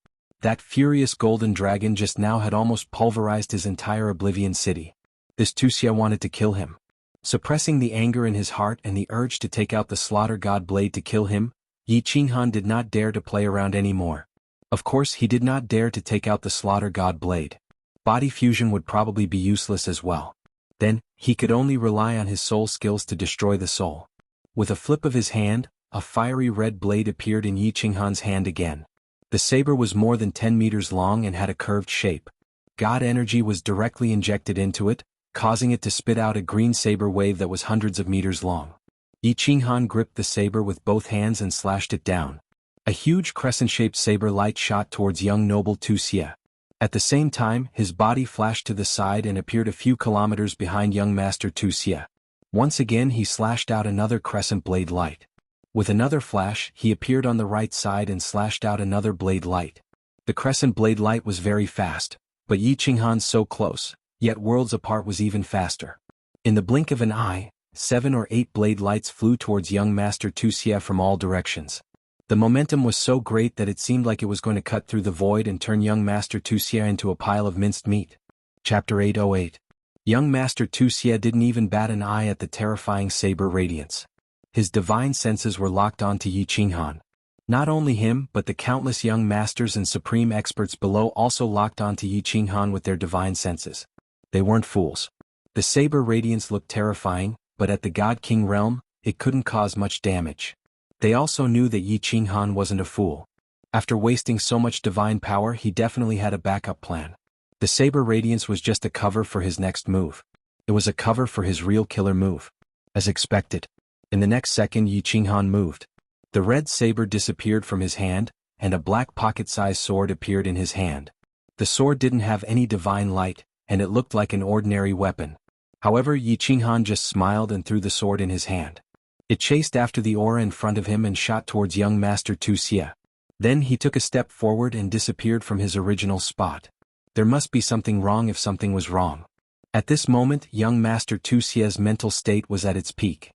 That furious golden dragon just now had almost pulverized his entire Oblivion city. This Wuxia wanted to kill him. Suppressing the anger in his heart and the urge to take out the slaughter god blade to kill him, Yi Qinghan did not dare to play around anymore. Of course he did not dare to take out the slaughter god blade. Body fusion would probably be useless as well. Then, he could only rely on his soul skills to destroy the soul. With a flip of his hand, a fiery red blade appeared in Yi Qinghan's hand again. The saber was more than 10 meters long and had a curved shape. God energy was directly injected into it, causing it to spit out a green saber wave that was hundreds of meters long. Yi Qinghan gripped the saber with both hands and slashed it down. A huge crescent-shaped saber light shot towards young noble Wuxia. At the same time, his body flashed to the side and appeared a few kilometers behind young Master Wuxia. Once again he slashed out another crescent blade light. With another flash, he appeared on the right side and slashed out another blade light. The crescent blade light was very fast, but Yi Qinghan so close, yet worlds apart was even faster. In the blink of an eye, 7 or 8 blade lights flew towards young Master Wuxia from all directions. The momentum was so great that it seemed like it was going to cut through the void and turn young Master Wuxia into a pile of minced meat. Chapter 808. Young Master Wuxia didn't even bat an eye at the terrifying saber radiance. His divine senses were locked onto Yi Qinghan. Not only him but the countless young masters and supreme experts below also locked onto Yi Qinghan with their divine senses. They weren't fools. The saber radiance looked terrifying, but at the God King realm, it couldn't cause much damage. They also knew that Yi Qinghan wasn't a fool. After wasting so much divine power, he definitely had a backup plan. The saber radiance was just a cover for his next move. It was a cover for his real killer move. As expected. In the next second Yi Qinghan moved. The red saber disappeared from his hand, and a black pocket-sized sword appeared in his hand. The sword didn't have any divine light, and it looked like an ordinary weapon. However, Yi Qinghan just smiled and threw the sword in his hand. It chased after the aura in front of him and shot towards young Master Wuxia. Then he took a step forward and disappeared from his original spot. There must be something wrong if something was wrong. At this moment, young Master Wuxia's mental state was at its peak.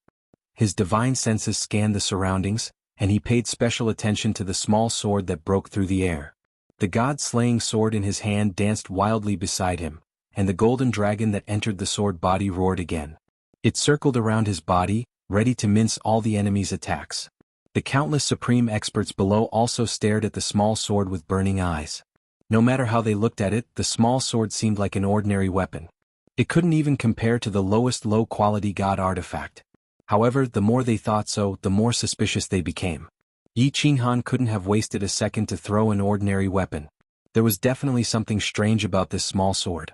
His divine senses scanned the surroundings, and he paid special attention to the small sword that broke through the air. The god-slaying sword in his hand danced wildly beside him, and the golden dragon that entered the sword body roared again. It circled around his body, ready to mince all the enemy's attacks. The countless supreme experts below also stared at the small sword with burning eyes. No matter how they looked at it, the small sword seemed like an ordinary weapon. It couldn't even compare to the lowest low-quality god artifact. However, the more they thought so, the more suspicious they became. Yi Qinghan couldn't have wasted a second to throw an ordinary weapon. There was definitely something strange about this small sword.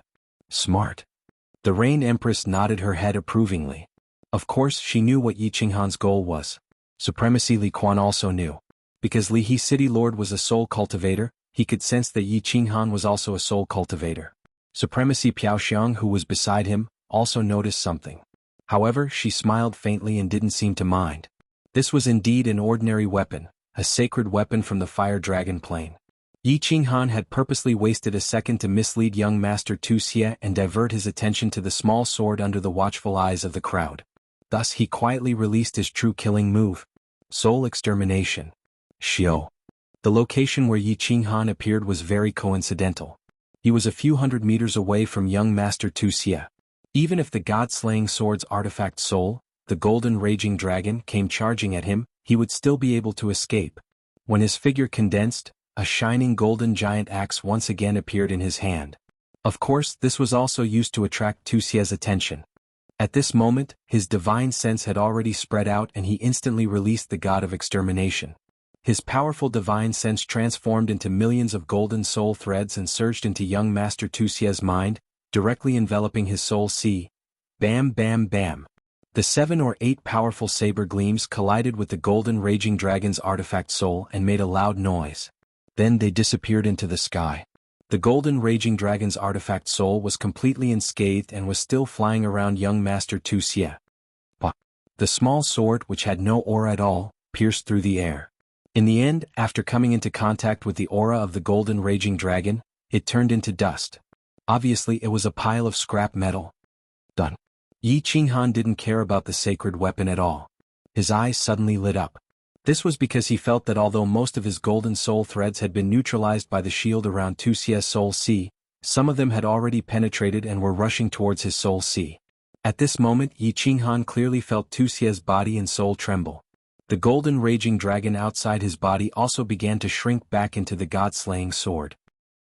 Smart. The Rain Empress nodded her head approvingly. Of course, she knew what Yi Qinghan's goal was. Supremacy Li Quan also knew. Because Li He City Lord was a soul cultivator, he could sense that Yi Qinghan was also a soul cultivator. Supremacy Piaoxiang, who was beside him, also noticed something. However, she smiled faintly and didn't seem to mind. This was indeed an ordinary weapon, a sacred weapon from the Fire Dragon Plane. Yi Qinghan had purposely wasted a second to mislead young Master Wuxia and divert his attention to the small sword under the watchful eyes of the crowd. Thus he quietly released his true killing move. Soul Extermination. Xiao. The location where Yi Qinghan appeared was very coincidental. He was a few hundred meters away from young Master Wuxia. Even if the god-slaying sword's artifact soul, the golden raging dragon, came charging at him, he would still be able to escape. When his figure condensed, a shining golden giant axe once again appeared in his hand. Of course, this was also used to attract Wuxia's attention. At this moment, his divine sense had already spread out and he instantly released the god of extermination. His powerful divine sense transformed into millions of golden soul threads and surged into young Master Wuxia's mind, directly enveloping his soul sea. Bam bam bam. The 7 or 8 powerful saber gleams collided with the golden raging dragon's artifact soul and made a loud noise. Then they disappeared into the sky. The golden raging dragon's artifact soul was completely unscathed and was still flying around young Master Wuxia. But the small sword, which had no aura at all, pierced through the air. In the end, after coming into contact with the aura of the golden raging dragon, it turned into dust. Obviously it was a pile of scrap metal. Done. Yi Qinghan didn't care about the sacred weapon at all. His eyes suddenly lit up. This was because he felt that although most of his golden soul threads had been neutralized by the shield around Wuxia's soul sea, some of them had already penetrated and were rushing towards his soul sea. At this moment Yi Qinghan clearly felt Wuxia's body and soul tremble. The golden raging dragon outside his body also began to shrink back into the god-slaying sword.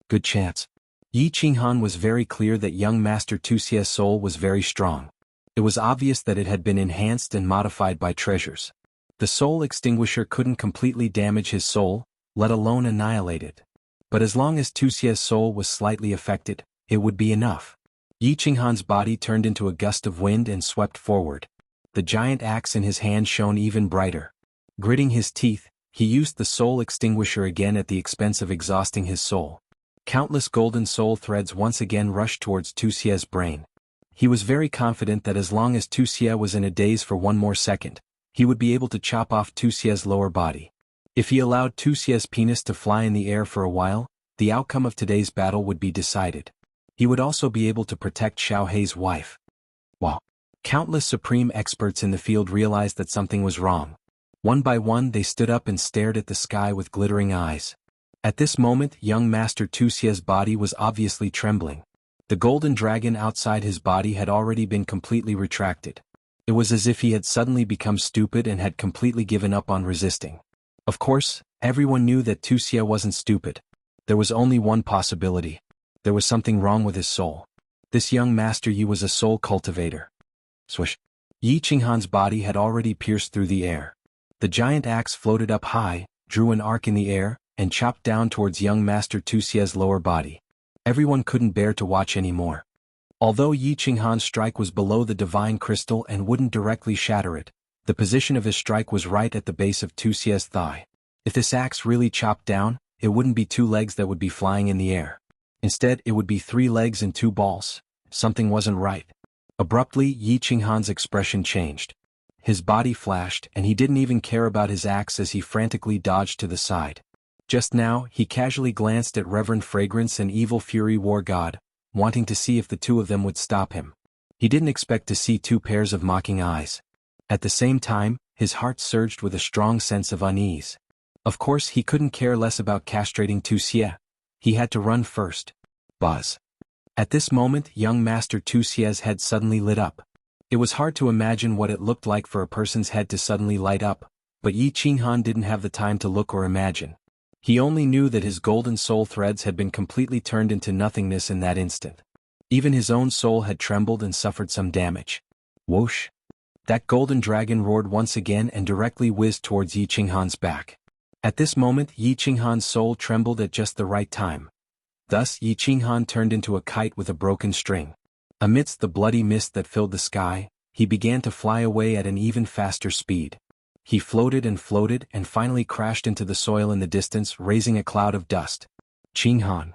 Good chance. Yi Qinghan was very clear that young Master Wuxia's soul was very strong. It was obvious that it had been enhanced and modified by treasures. The soul extinguisher couldn't completely damage his soul, let alone annihilate it. But as long as Wuxia's soul was slightly affected, it would be enough. Yi Qinghan's body turned into a gust of wind and swept forward. The giant axe in his hand shone even brighter. Gritting his teeth, he used the soul extinguisher again at the expense of exhausting his soul. Countless golden soul threads once again rushed towards Wuxia's brain. He was very confident that as long as Wuxia was in a daze for one more second, he would be able to chop off Wuxia's lower body. If he allowed Wuxia's penis to fly in the air for a while, the outcome of today's battle would be decided. He would also be able to protect Xiao Hei's wife. Wow! Countless supreme experts in the field realized that something was wrong. One by one they stood up and stared at the sky with glittering eyes. At this moment young Master Wuxia's body was obviously trembling. The golden dragon outside his body had already been completely retracted. It was as if he had suddenly become stupid and had completely given up on resisting. Of course, everyone knew that Wuxia wasn't stupid. There was only one possibility. There was something wrong with his soul. This young Master Yi was a soul cultivator. Swish! Yi Qinghan's body had already pierced through the air. The giant axe floated up high, drew an arc in the air, and chopped down towards young Master Wuxia's lower body. Everyone couldn't bear to watch anymore. Although Yi Qinghan's strike was below the divine crystal and wouldn't directly shatter it, the position of his strike was right at the base of Wuxia's thigh. If this axe really chopped down, it wouldn't be 2 legs that would be flying in the air. Instead it would be 3 legs and 2 balls. Something wasn't right. Abruptly Yi Qinghan's expression changed. His body flashed and he didn't even care about his axe as he frantically dodged to the side. Just now he casually glanced at Reverend Fragrance and Evil Fury War God, wanting to see if the two of them would stop him. He didn't expect to see 2 pairs of mocking eyes. At the same time, his heart surged with a strong sense of unease. Of course he couldn't care less about castrating Wuxia. He had to run first. Buzz. At this moment young Master Wuxia's head suddenly lit up. It was hard to imagine what it looked like for a person's head to suddenly light up, but Yi Qinghan didn't have the time to look or imagine. He only knew that his golden soul threads had been completely turned into nothingness in that instant. Even his own soul had trembled and suffered some damage. Whoosh! That golden dragon roared once again and directly whizzed towards Yi Qinghan's back. At this moment Yi Qinghan's soul trembled at just the right time. Thus Yi Qinghan turned into a kite with a broken string. Amidst the bloody mist that filled the sky, he began to fly away at an even faster speed. He floated and finally crashed into the soil in the distance, raising a cloud of dust. Qinghan.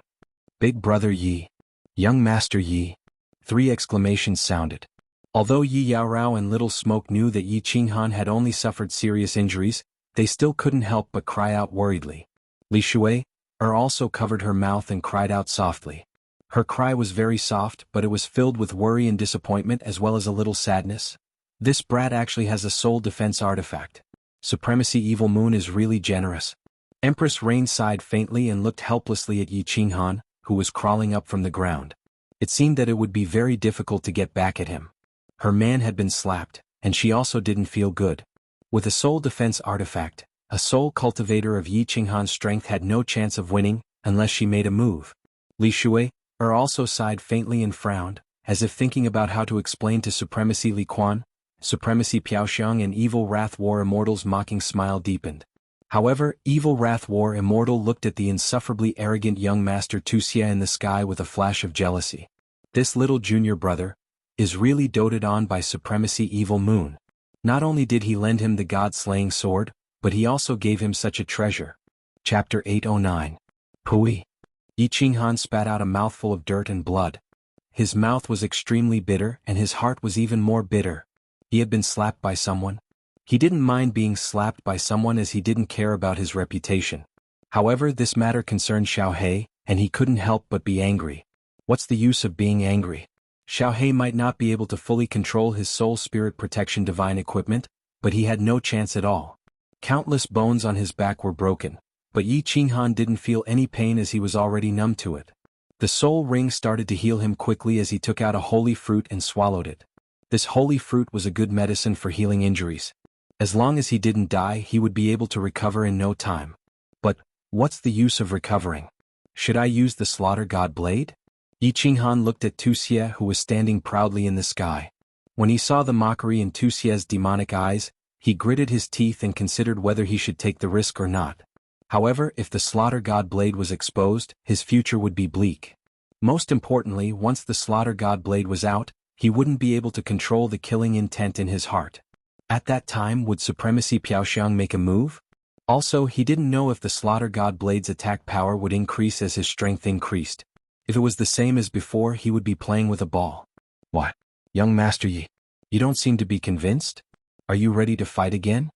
Big Brother Yi. Young Master Yi. 3 exclamations sounded. Although Yi Yaorao and Little Smoke knew that Yi Qinghan had only suffered serious injuries, they still couldn't help but cry out worriedly. Li Shui also covered her mouth and cried out softly. Her cry was very soft, but it was filled with worry and disappointment as well as a little sadness. This brat actually has a soul defense artifact. Supremacy Evil Moon is really generous. Empress Rain sighed faintly and looked helplessly at Yi Qinghan, who was crawling up from the ground. It seemed that it would be very difficult to get back at him. Her man had been slapped, and she also didn't feel good. With a soul defense artifact, a soul cultivator of Yi Qinghan's strength had no chance of winning, unless she made a move. Li Shui also sighed faintly and frowned, as if thinking about how to explain to Supremacy Li Quan, Supremacy Piaoxiang and Evil Wrath War Immortal's mocking smile deepened. However, Evil Wrath War Immortal looked at the insufferably arrogant young Master Wuxia in the sky with a flash of jealousy. This little junior brother is really doted on by Supremacy Evil Moon. Not only did he lend him the god-slaying sword, but he also gave him such a treasure. Chapter 809. Pui. Yi Qinghan spat out a mouthful of dirt and blood. His mouth was extremely bitter and his heart was even more bitter. He had been slapped by someone. He didn't mind being slapped by someone as he didn't care about his reputation. However, this matter concerned Xiao Hei, and he couldn't help but be angry. What's the use of being angry? Xiao Hei might not be able to fully control his soul spirit protection divine equipment, but he had no chance at all. Countless bones on his back were broken, but Yi Qinghan didn't feel any pain as he was already numb to it. The soul ring started to heal him quickly as he took out a holy fruit and swallowed it. This holy fruit was a good medicine for healing injuries. As long as he didn't die, he would be able to recover in no time. But what's the use of recovering? Should I use the slaughter god blade? Yi Qinghan looked at Wuxia, who was standing proudly in the sky. When he saw the mockery in Wuxia's demonic eyes, he gritted his teeth and considered whether he should take the risk or not. However, if the slaughter god blade was exposed, his future would be bleak. Most importantly, once the slaughter god blade was out, he wouldn't be able to control the killing intent in his heart. At that time, would Supremacy Piaoxiang make a move? Also, he didn't know if the slaughter god blade's attack power would increase as his strength increased. If it was the same as before, he would be playing with a ball. What? Young Master Yi, you don't seem to be convinced? Are you ready to fight again?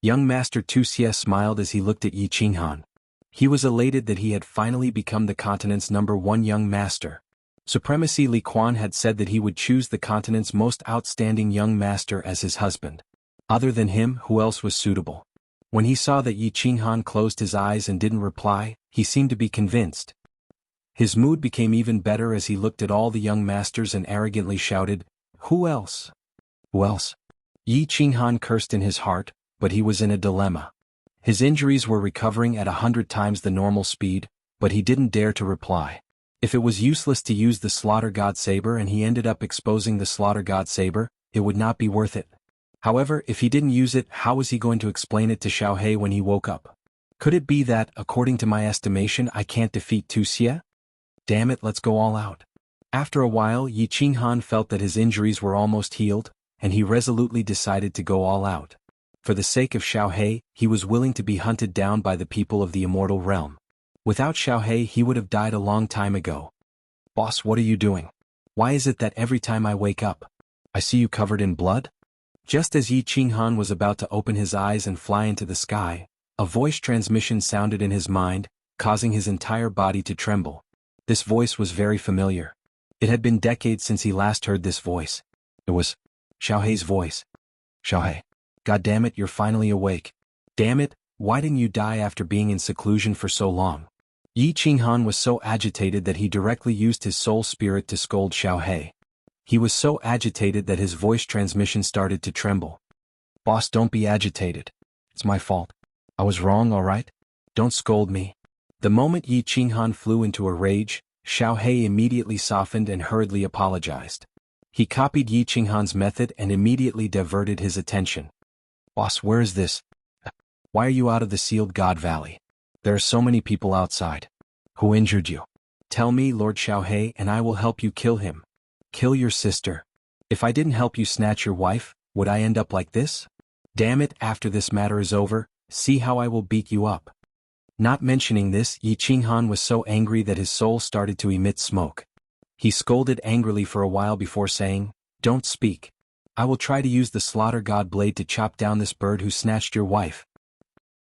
Young Master Wuxia smiled as he looked at Yi Qinghan. He was elated that he had finally become the continent's #1 young master. Supremacy Li Quan had said that he would choose the continent's most outstanding young master as his husband. Other than him, who else was suitable? When he saw that Yi Qinghan closed his eyes and didn't reply, he seemed to be convinced. His mood became even better as he looked at all the young masters and arrogantly shouted, "Who else? Who else?" Yi Qinghan cursed in his heart, but he was in a dilemma. His injuries were recovering at 100 times the normal speed, but he didn't dare to reply. If it was useless to use the slaughter god saber and he ended up exposing the slaughter god saber, it would not be worth it. However, if he didn't use it, how was he going to explain it to Xiaohe when he woke up? Could it be that, according to my estimation, I can't defeat Wuxia? Damn it, let's go all out. After a while, Yi Qinghan felt that his injuries were almost healed, and he resolutely decided to go all out. For the sake of Xiaohe, he was willing to be hunted down by the people of the immortal realm. Without Xiaohe, he would have died a long time ago. Boss, what are you doing? Why is it that every time I wake up, I see you covered in blood? Just as Yi Qinghan was about to open his eyes and fly into the sky, a voice transmission sounded in his mind, causing his entire body to tremble. This voice was very familiar. It had been decades since he last heard this voice. It was Xiaohe's voice. Xiaohe. God damn it, you're finally awake. Damn it, why didn't you die after being in seclusion for so long? Yi Qinghan was so agitated that he directly used his soul spirit to scold Xiaohe. He was so agitated that his voice transmission started to tremble. Boss, don't be agitated. It's my fault. I was wrong, alright? Don't scold me. The moment Yi Qinghan flew into a rage, Xiaohe immediately softened and hurriedly apologized. He copied Yi Qinghan's method and immediately diverted his attention. Boss, where is this? Why are you out of the sealed God Valley? There are so many people outside. Who injured you? Tell me, Lord Xiaohe, and I will help you kill him. Kill your sister. If I didn't help you snatch your wife, would I end up like this? Damn it, after this matter is over, see how I will beat you up. Not mentioning this, Yi Qinghan was so angry that his soul started to emit smoke. He scolded angrily for a while before saying, "Don't speak. I will try to use the slaughter god blade to chop down this bird who snatched your wife."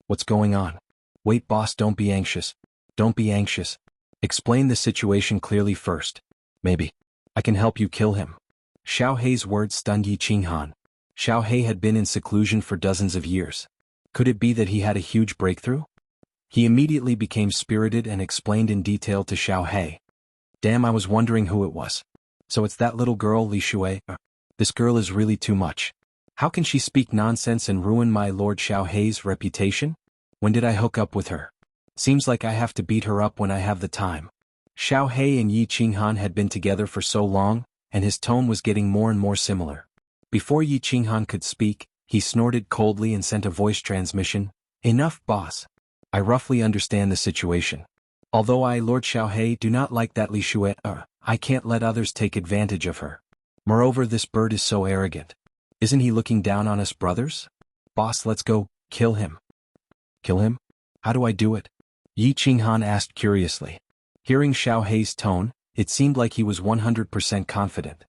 What's going on? Wait, boss, don't be anxious. Don't be anxious. Explain the situation clearly first. Maybe I can help you kill him. Xiaohe's words stunned Yi Qinghan. Xiaohe had been in seclusion for dozens of years. Could it be that he had a huge breakthrough? He immediately became spirited and explained in detail to Xiaohe. Damn, I was wondering who it was. So it's that little girl Li Shui. This girl is really too much. How can she speak nonsense and ruin my Lord Xiaohe's reputation? When did I hook up with her? Seems like I have to beat her up when I have the time. Xiaohe and Yi Qinghan had been together for so long, and his tone was getting more and more similar. Before Yi Qinghan could speak, he snorted coldly and sent a voice transmission. Enough, boss. I roughly understand the situation. Although I, Lord Xiaohe, do not like that Li Shui, I can't let others take advantage of her. Moreover, this bird is so arrogant. Isn't he looking down on us brothers? Boss, let's go, kill him. Kill him? How do I do it? Yi Qinghan asked curiously. Hearing Xiaohe's tone, it seemed like he was 100% confident.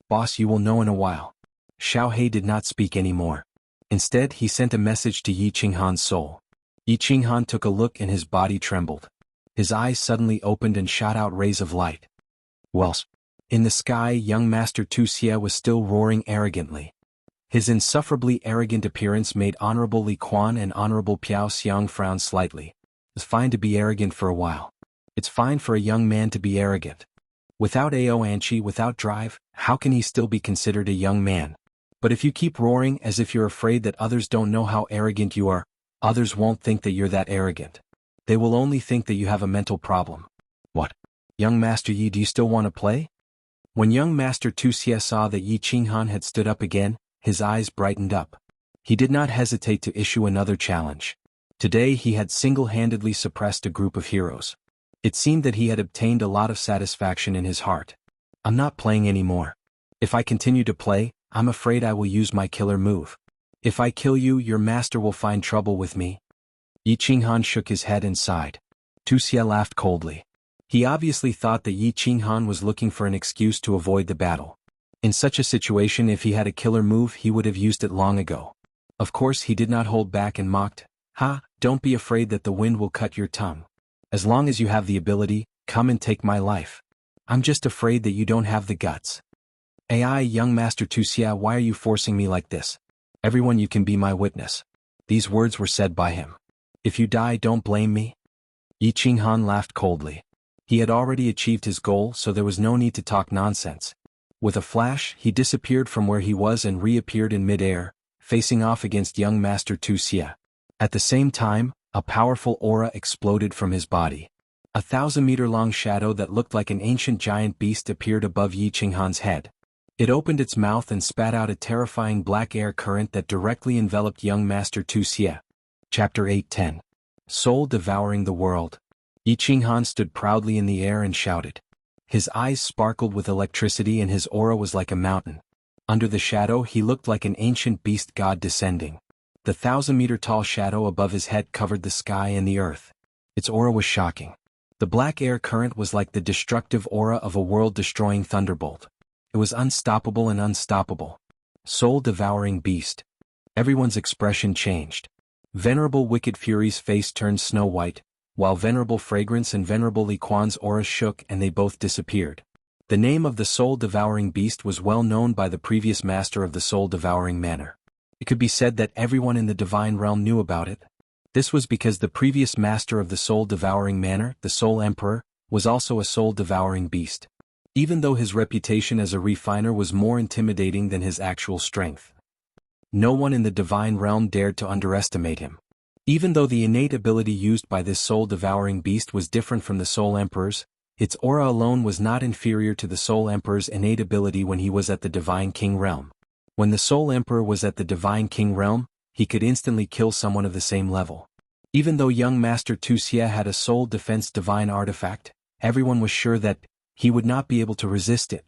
Boss, you will know in a while. Xiaohe did not speak anymore. Instead, he sent a message to Yi Qinghan's soul. Yi Qinghan took a look and his body trembled. His eyes suddenly opened and shot out rays of light. Wells. In the sky, young Master Wuxia was still roaring arrogantly. His insufferably arrogant appearance made Honorable Li Quan and Honorable Piao Xiang frown slightly. It's fine to be arrogant for a while. It's fine for a young man to be arrogant. Without Ao Anchi, without drive, how can he still be considered a young man? But if you keep roaring as if you're afraid that others don't know how arrogant you are, others won't think that you're that arrogant. They will only think that you have a mental problem. What? Young Master Yi, do you still want to play? When young Master Tu Xie saw that Yi Qinghan had stood up again, his eyes brightened up. He did not hesitate to issue another challenge. Today he had single-handedly suppressed a group of heroes. It seemed that he had obtained a lot of satisfaction in his heart. I'm not playing anymore. If I continue to play, I'm afraid I will use my killer move. If I kill you, your master will find trouble with me. Yi Qinghan shook his head and sighed. Tu Xie laughed coldly. He obviously thought that Yi Qinghan was looking for an excuse to avoid the battle. In such a situation, if he had a killer move, he would have used it long ago. Of course, he did not hold back and mocked. Ha, don't be afraid that the wind will cut your tongue. As long as you have the ability, come and take my life. I'm just afraid that you don't have the guts. Ai, young Master Tu Xie, why are you forcing me like this? Everyone, you can be my witness. These words were said by him. If you die, don't blame me. Yi Qinghan laughed coldly. He had already achieved his goal, so there was no need to talk nonsense. With a flash, he disappeared from where he was and reappeared in mid-air, facing off against young Master Tu Xie. At the same time, a powerful aura exploded from his body. A 1,000-meter-long shadow that looked like an ancient giant beast appeared above Yi Qinghan's head. It opened its mouth and spat out a terrifying black air current that directly enveloped young Master Tu Xie. Chapter 8:10. Soul devouring the world. Yi Qinghan stood proudly in the air and shouted. His eyes sparkled with electricity and his aura was like a mountain. Under the shadow he looked like an ancient beast god descending. The 1,000-meter-tall shadow above his head covered the sky and the earth. Its aura was shocking. The black air current was like the destructive aura of a world-destroying thunderbolt. It was unstoppable and unstoppable. Soul-devouring beast. Everyone's expression changed. Venerable Wicked Fury's face turned snow-white, while Venerable Fragrance and Venerable Li Quan's auras shook and they both disappeared. The name of the soul-devouring beast was well known by the previous master of the soul-devouring manor. It could be said that everyone in the divine realm knew about it. This was because the previous master of the soul-devouring manor, the Soul Emperor, was also a soul-devouring beast. Even though his reputation as a refiner was more intimidating than his actual strength. No one in the divine realm dared to underestimate him. Even though the innate ability used by this soul-devouring beast was different from the Soul Emperor's, its aura alone was not inferior to the Soul Emperor's innate ability when he was at the Divine King realm. When the Soul Emperor was at the Divine King realm, he could instantly kill someone of the same level. Even though young Master Tu Xie had a soul defense divine artifact, everyone was sure that he would not be able to resist it.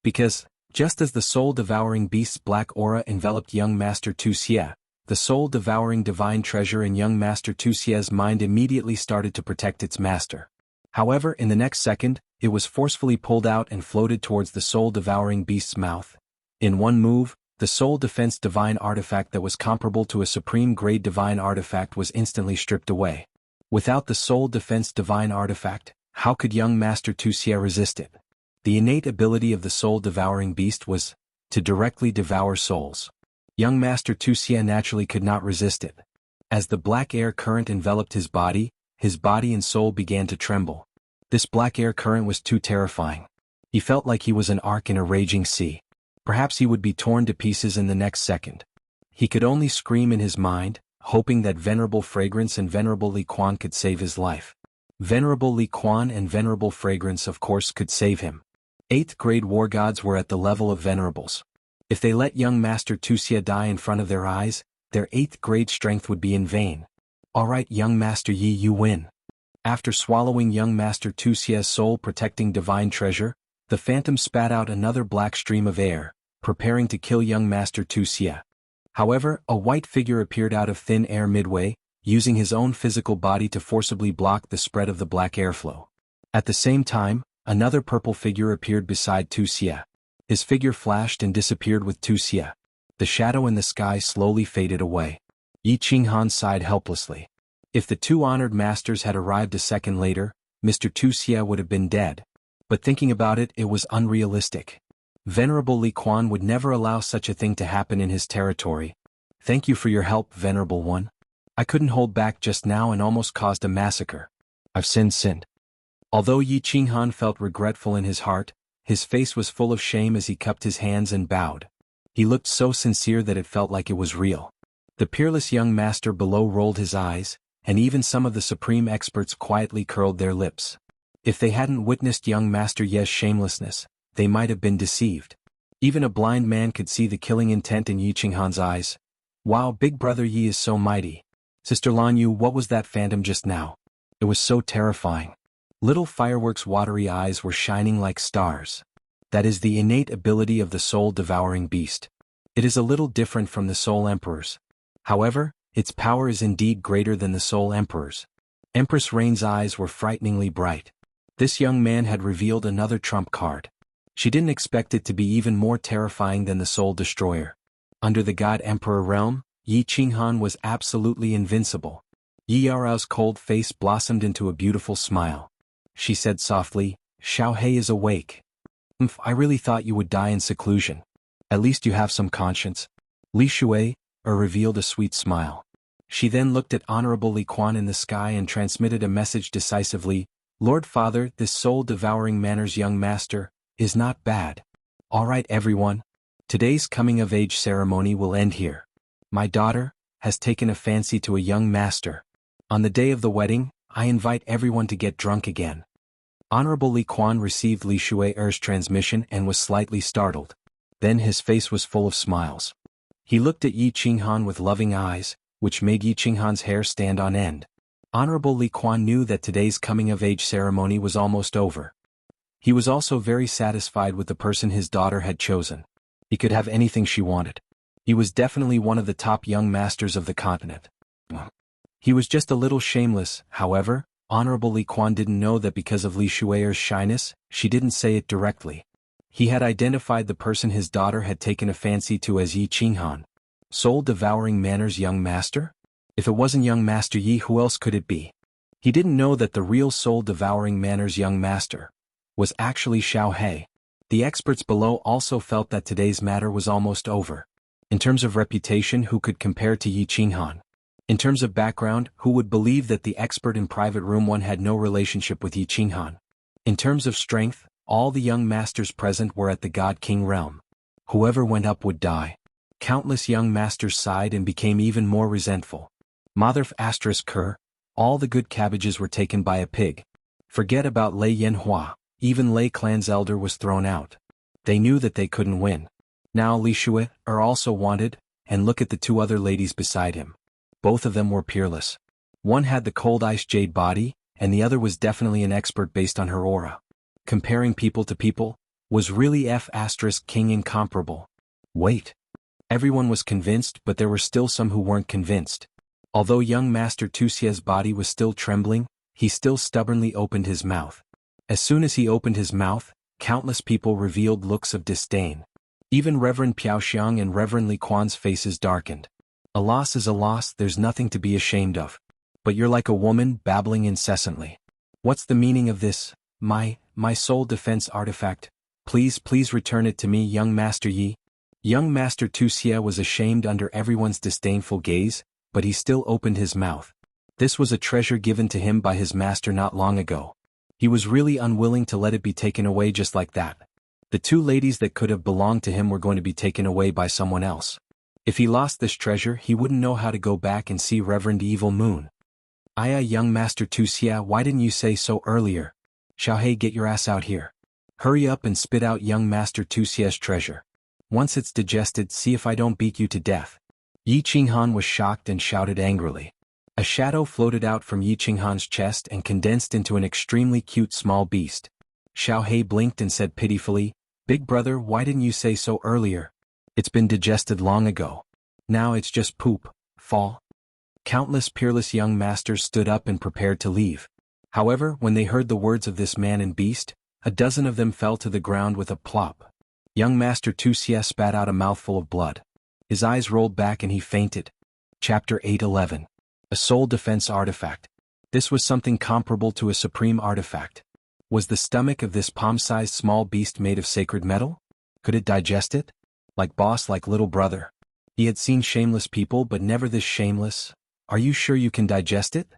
Because, just as the soul-devouring beast's black aura enveloped young Master Tu Xie, the soul-devouring divine treasure in young Master Tu Xie's mind immediately started to protect its master. However, in the next second, it was forcefully pulled out and floated towards the soul-devouring beast's mouth. In one move, the soul defense divine artifact that was comparable to a supreme-grade divine artifact was instantly stripped away. Without the soul defense divine artifact, how could young Master Tu Xie resist it? The innate ability of the soul-devouring beast was to directly devour souls. Young Master Tu Xie naturally could not resist it. As the black air current enveloped his body and soul began to tremble. This black air current was too terrifying. He felt like he was an ark in a raging sea. Perhaps he would be torn to pieces in the next second. He could only scream in his mind, hoping that Venerable Fragrance and Venerable Li Quan could save his life. Venerable Li Quan and Venerable Fragrance of course could save him. 8th grade war gods were at the level of venerables. If they let young Master Tu Xie die in front of their eyes, their 8th grade strength would be in vain. Alright, young Master Yi, you win. After swallowing young Master Tu Xie's soul-protecting divine treasure, the phantom spat out another black stream of air, preparing to kill young Master Tu Xie. However, a white figure appeared out of thin air midway, using his own physical body to forcibly block the spread of the black airflow. At the same time, another purple figure appeared beside Tu Xie. His figure flashed and disappeared with Tu Xie. The shadow in the sky slowly faded away. Yi Qinghan sighed helplessly. If the two honored masters had arrived a second later, Mr. Tu Xie would have been dead. But thinking about it, it was unrealistic. Venerable Li Quan would never allow such a thing to happen in his territory. Thank you for your help, Venerable One. I couldn't hold back just now and almost caused a massacre. I've sinned. Although Yi Qinghan felt regretful in his heart, his face was full of shame as he cupped his hands and bowed. He looked so sincere that it felt like it was real. The peerless young master below rolled his eyes, and even some of the supreme experts quietly curled their lips. If they hadn't witnessed young Master Ye's shamelessness, they might have been deceived. Even a blind man could see the killing intent in Yi Qinghan's eyes. Wow, Big Brother Yi is so mighty. Sister Lan Yu, what was that phantom just now? It was so terrifying. Little fireworks' watery eyes were shining like stars. That is the innate ability of the soul-devouring beast. It is a little different from the Soul Emperor's. However, its power is indeed greater than the Soul Emperor's. Empress Rain's eyes were frighteningly bright. This young man had revealed another trump card. She didn't expect it to be even more terrifying than the Soul Destroyer. Under the God Emperor realm, Yi Qinghan was absolutely invincible. Yi Yaorao's cold face blossomed into a beautiful smile. She said softly, Xiao He is awake. I really thought you would die in seclusion. At least you have some conscience. Li Shui revealed a sweet smile. She then looked at Honorable Li Quan in the sky and transmitted a message decisively, Lord Father, this soul-devouring Manor's young master is not bad. All right, everyone. Today's coming-of-age ceremony will end here. My daughter has taken a fancy to a young master. On the day of the wedding, I invite everyone to get drunk again. Honorable Li Quan received Li Shui's transmission and was slightly startled. Then his face was full of smiles. He looked at Yi Qinghan with loving eyes, which made Yi Qinghan's hair stand on end. Honorable Li Quan knew that today's coming-of-age ceremony was almost over. He was also very satisfied with the person his daughter had chosen. He could have anything she wanted. He was definitely one of the top young masters of the continent. He was just a little shameless, however. Honorable Li Quan didn't know that because of Li Shui's shyness, she didn't say it directly. He had identified the person his daughter had taken a fancy to as Yi Qinghan. Soul-devouring Manor's young master? If it wasn't young Master Yi, who else could it be? He didn't know that the real soul-devouring Manor's young master was actually Xiao He. The experts below also felt that today's matter was almost over. In terms of reputation, who could compare to Yi Qinghan? In terms of background, who would believe that the expert in Private Room 1 had no relationship with Yi Qinghan? In terms of strength, all the young masters present were at the God King realm. Whoever went up would die. Countless young masters sighed and became even more resentful. Motherf *Ker, all the good cabbages were taken by a pig. Forget about Lei Yanhua, even Lei Clan's elder was thrown out. They knew that they couldn't win. Now Li Shui also wanted, and look at the two other ladies beside him. Both of them were peerless. One had the cold ice jade body, and the other was definitely an expert based on her aura. Comparing people to people was really King incomparable. Wait. Everyone was convinced, but there were still some who weren't convinced. Although young Master Tuxia's body was still trembling, he still stubbornly opened his mouth. As soon as he opened his mouth, countless people revealed looks of disdain. Even Reverend Piaoxiang and Reverend Li Quan's faces darkened. A loss is a loss, there's nothing to be ashamed of. But you're like a woman babbling incessantly. What's the meaning of this? My soul defense artifact. Please return it to me, young Master Yi. Young Master Tuxia was ashamed under everyone's disdainful gaze, but he still opened his mouth. This was a treasure given to him by his master not long ago. He was really unwilling to let it be taken away just like that. The two ladies that could have belonged to him were going to be taken away by someone else. If he lost this treasure, he wouldn't know how to go back and see Reverend Evil Moon. Young Master Tuxia, why didn't you say so earlier? Xiao He, get your ass out here. Hurry up and spit out young Master Tuxia's treasure. Once it's digested, see if I don't beat you to death. Yi Qinghan was shocked and shouted angrily. A shadow floated out from Yi Qinghan's chest and condensed into an extremely cute small beast. Xiao He blinked and said pitifully, Big brother, why didn't you say so earlier? It's been digested long ago. Now it's just poop, fall. Countless peerless young masters stood up and prepared to leave. However, when they heard the words of this man and beast, a dozen of them fell to the ground with a plop. Young Master Tuxia spat out a mouthful of blood. His eyes rolled back and he fainted. Chapter 8:11. A soul defense artifact. This was something comparable to a supreme artifact. Was the stomach of this palm-sized small beast made of sacred metal? Could it digest it? Like boss, like little brother. He had seen shameless people but never this shameless. Are you sure you can digest it?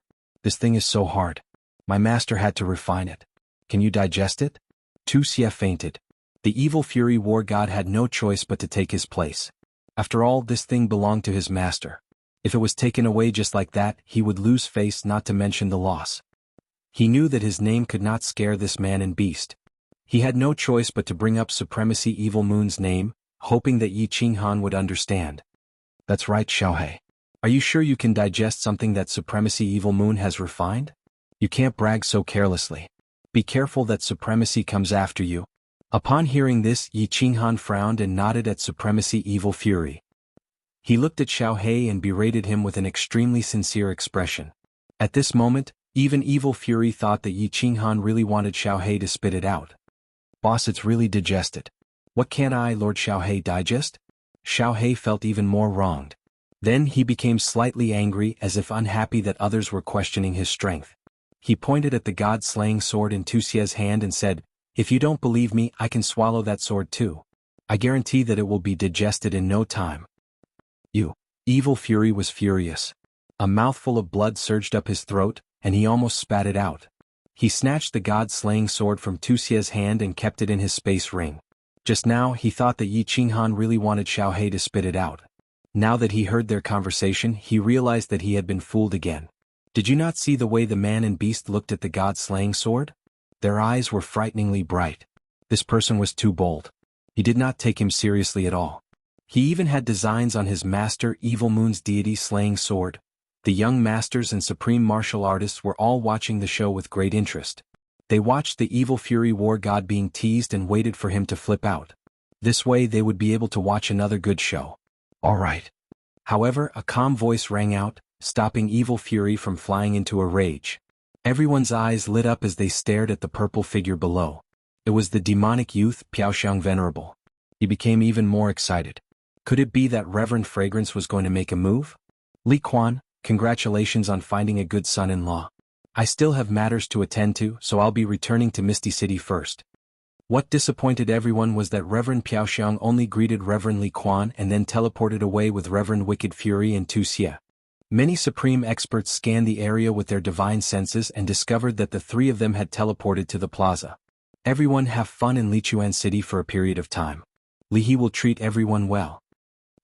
This thing is so hard. My master had to refine it. Can you digest it? Wuxia fainted. The evil fury war god had no choice but to take his place. After all, this thing belonged to his master. If it was taken away just like that, he would lose face, not to mention the loss. He knew that his name could not scare this man and beast. He had no choice but to bring up Supremacy Evil Moon's name, hoping that Yi Qinghan would understand. That's right, Xiaohei. Are you sure you can digest something that Supremacy Evil Moon has refined? You can't brag so carelessly. Be careful that Supremacy comes after you. Upon hearing this, Yi Qinghan frowned and nodded at Supremacy Evil Fury. He looked at Xiaohei and berated him with an extremely sincere expression. At this moment, even Evil Fury thought that Yi Qinghan really wanted Xiaohei to spit it out. Boss, it's really digested. What can I, Lord Xiaohei, digest? Xiaohei felt even more wronged. Then he became slightly angry, as if unhappy that others were questioning his strength. He pointed at the god-slaying sword in Wuxia's hand and said, "If you don't believe me, I can swallow that sword too. I guarantee that it will be digested in no time." You. Evil Fury was furious. A mouthful of blood surged up his throat, and he almost spat it out. He snatched the god-slaying sword from Wuxia's hand and kept it in his space ring. Just now he thought that Yi Qinghan really wanted Xiaohei to spit it out. Now that he heard their conversation, he realized that he had been fooled again. Did you not see the way the man and beast looked at the god-slaying sword? Their eyes were frighteningly bright. This person was too bold. He did not take him seriously at all. He even had designs on his master Evil Moon's deity-slaying sword. The young masters and supreme martial artists were all watching the show with great interest. They watched the Evil Fury war god being teased and waited for him to flip out. This way they would be able to watch another good show. All right. However, a calm voice rang out, stopping Evil Fury from flying into a rage. Everyone's eyes lit up as they stared at the purple figure below. It was the demonic youth, Piaoxiang Venerable. He became even more excited. Could it be that Reverend Fragrance was going to make a move? Li Quan, congratulations on finding a good son-in-law. I still have matters to attend to, so I'll be returning to Misty City first. What disappointed everyone was that Reverend Piaoxiang only greeted Reverend Li Quan and then teleported away with Reverend Wicked Fury and Wuxia. Many supreme experts scanned the area with their divine senses and discovered that the three of them had teleported to the plaza. Everyone have fun in Lichuan City for a period of time. Li He will treat everyone well.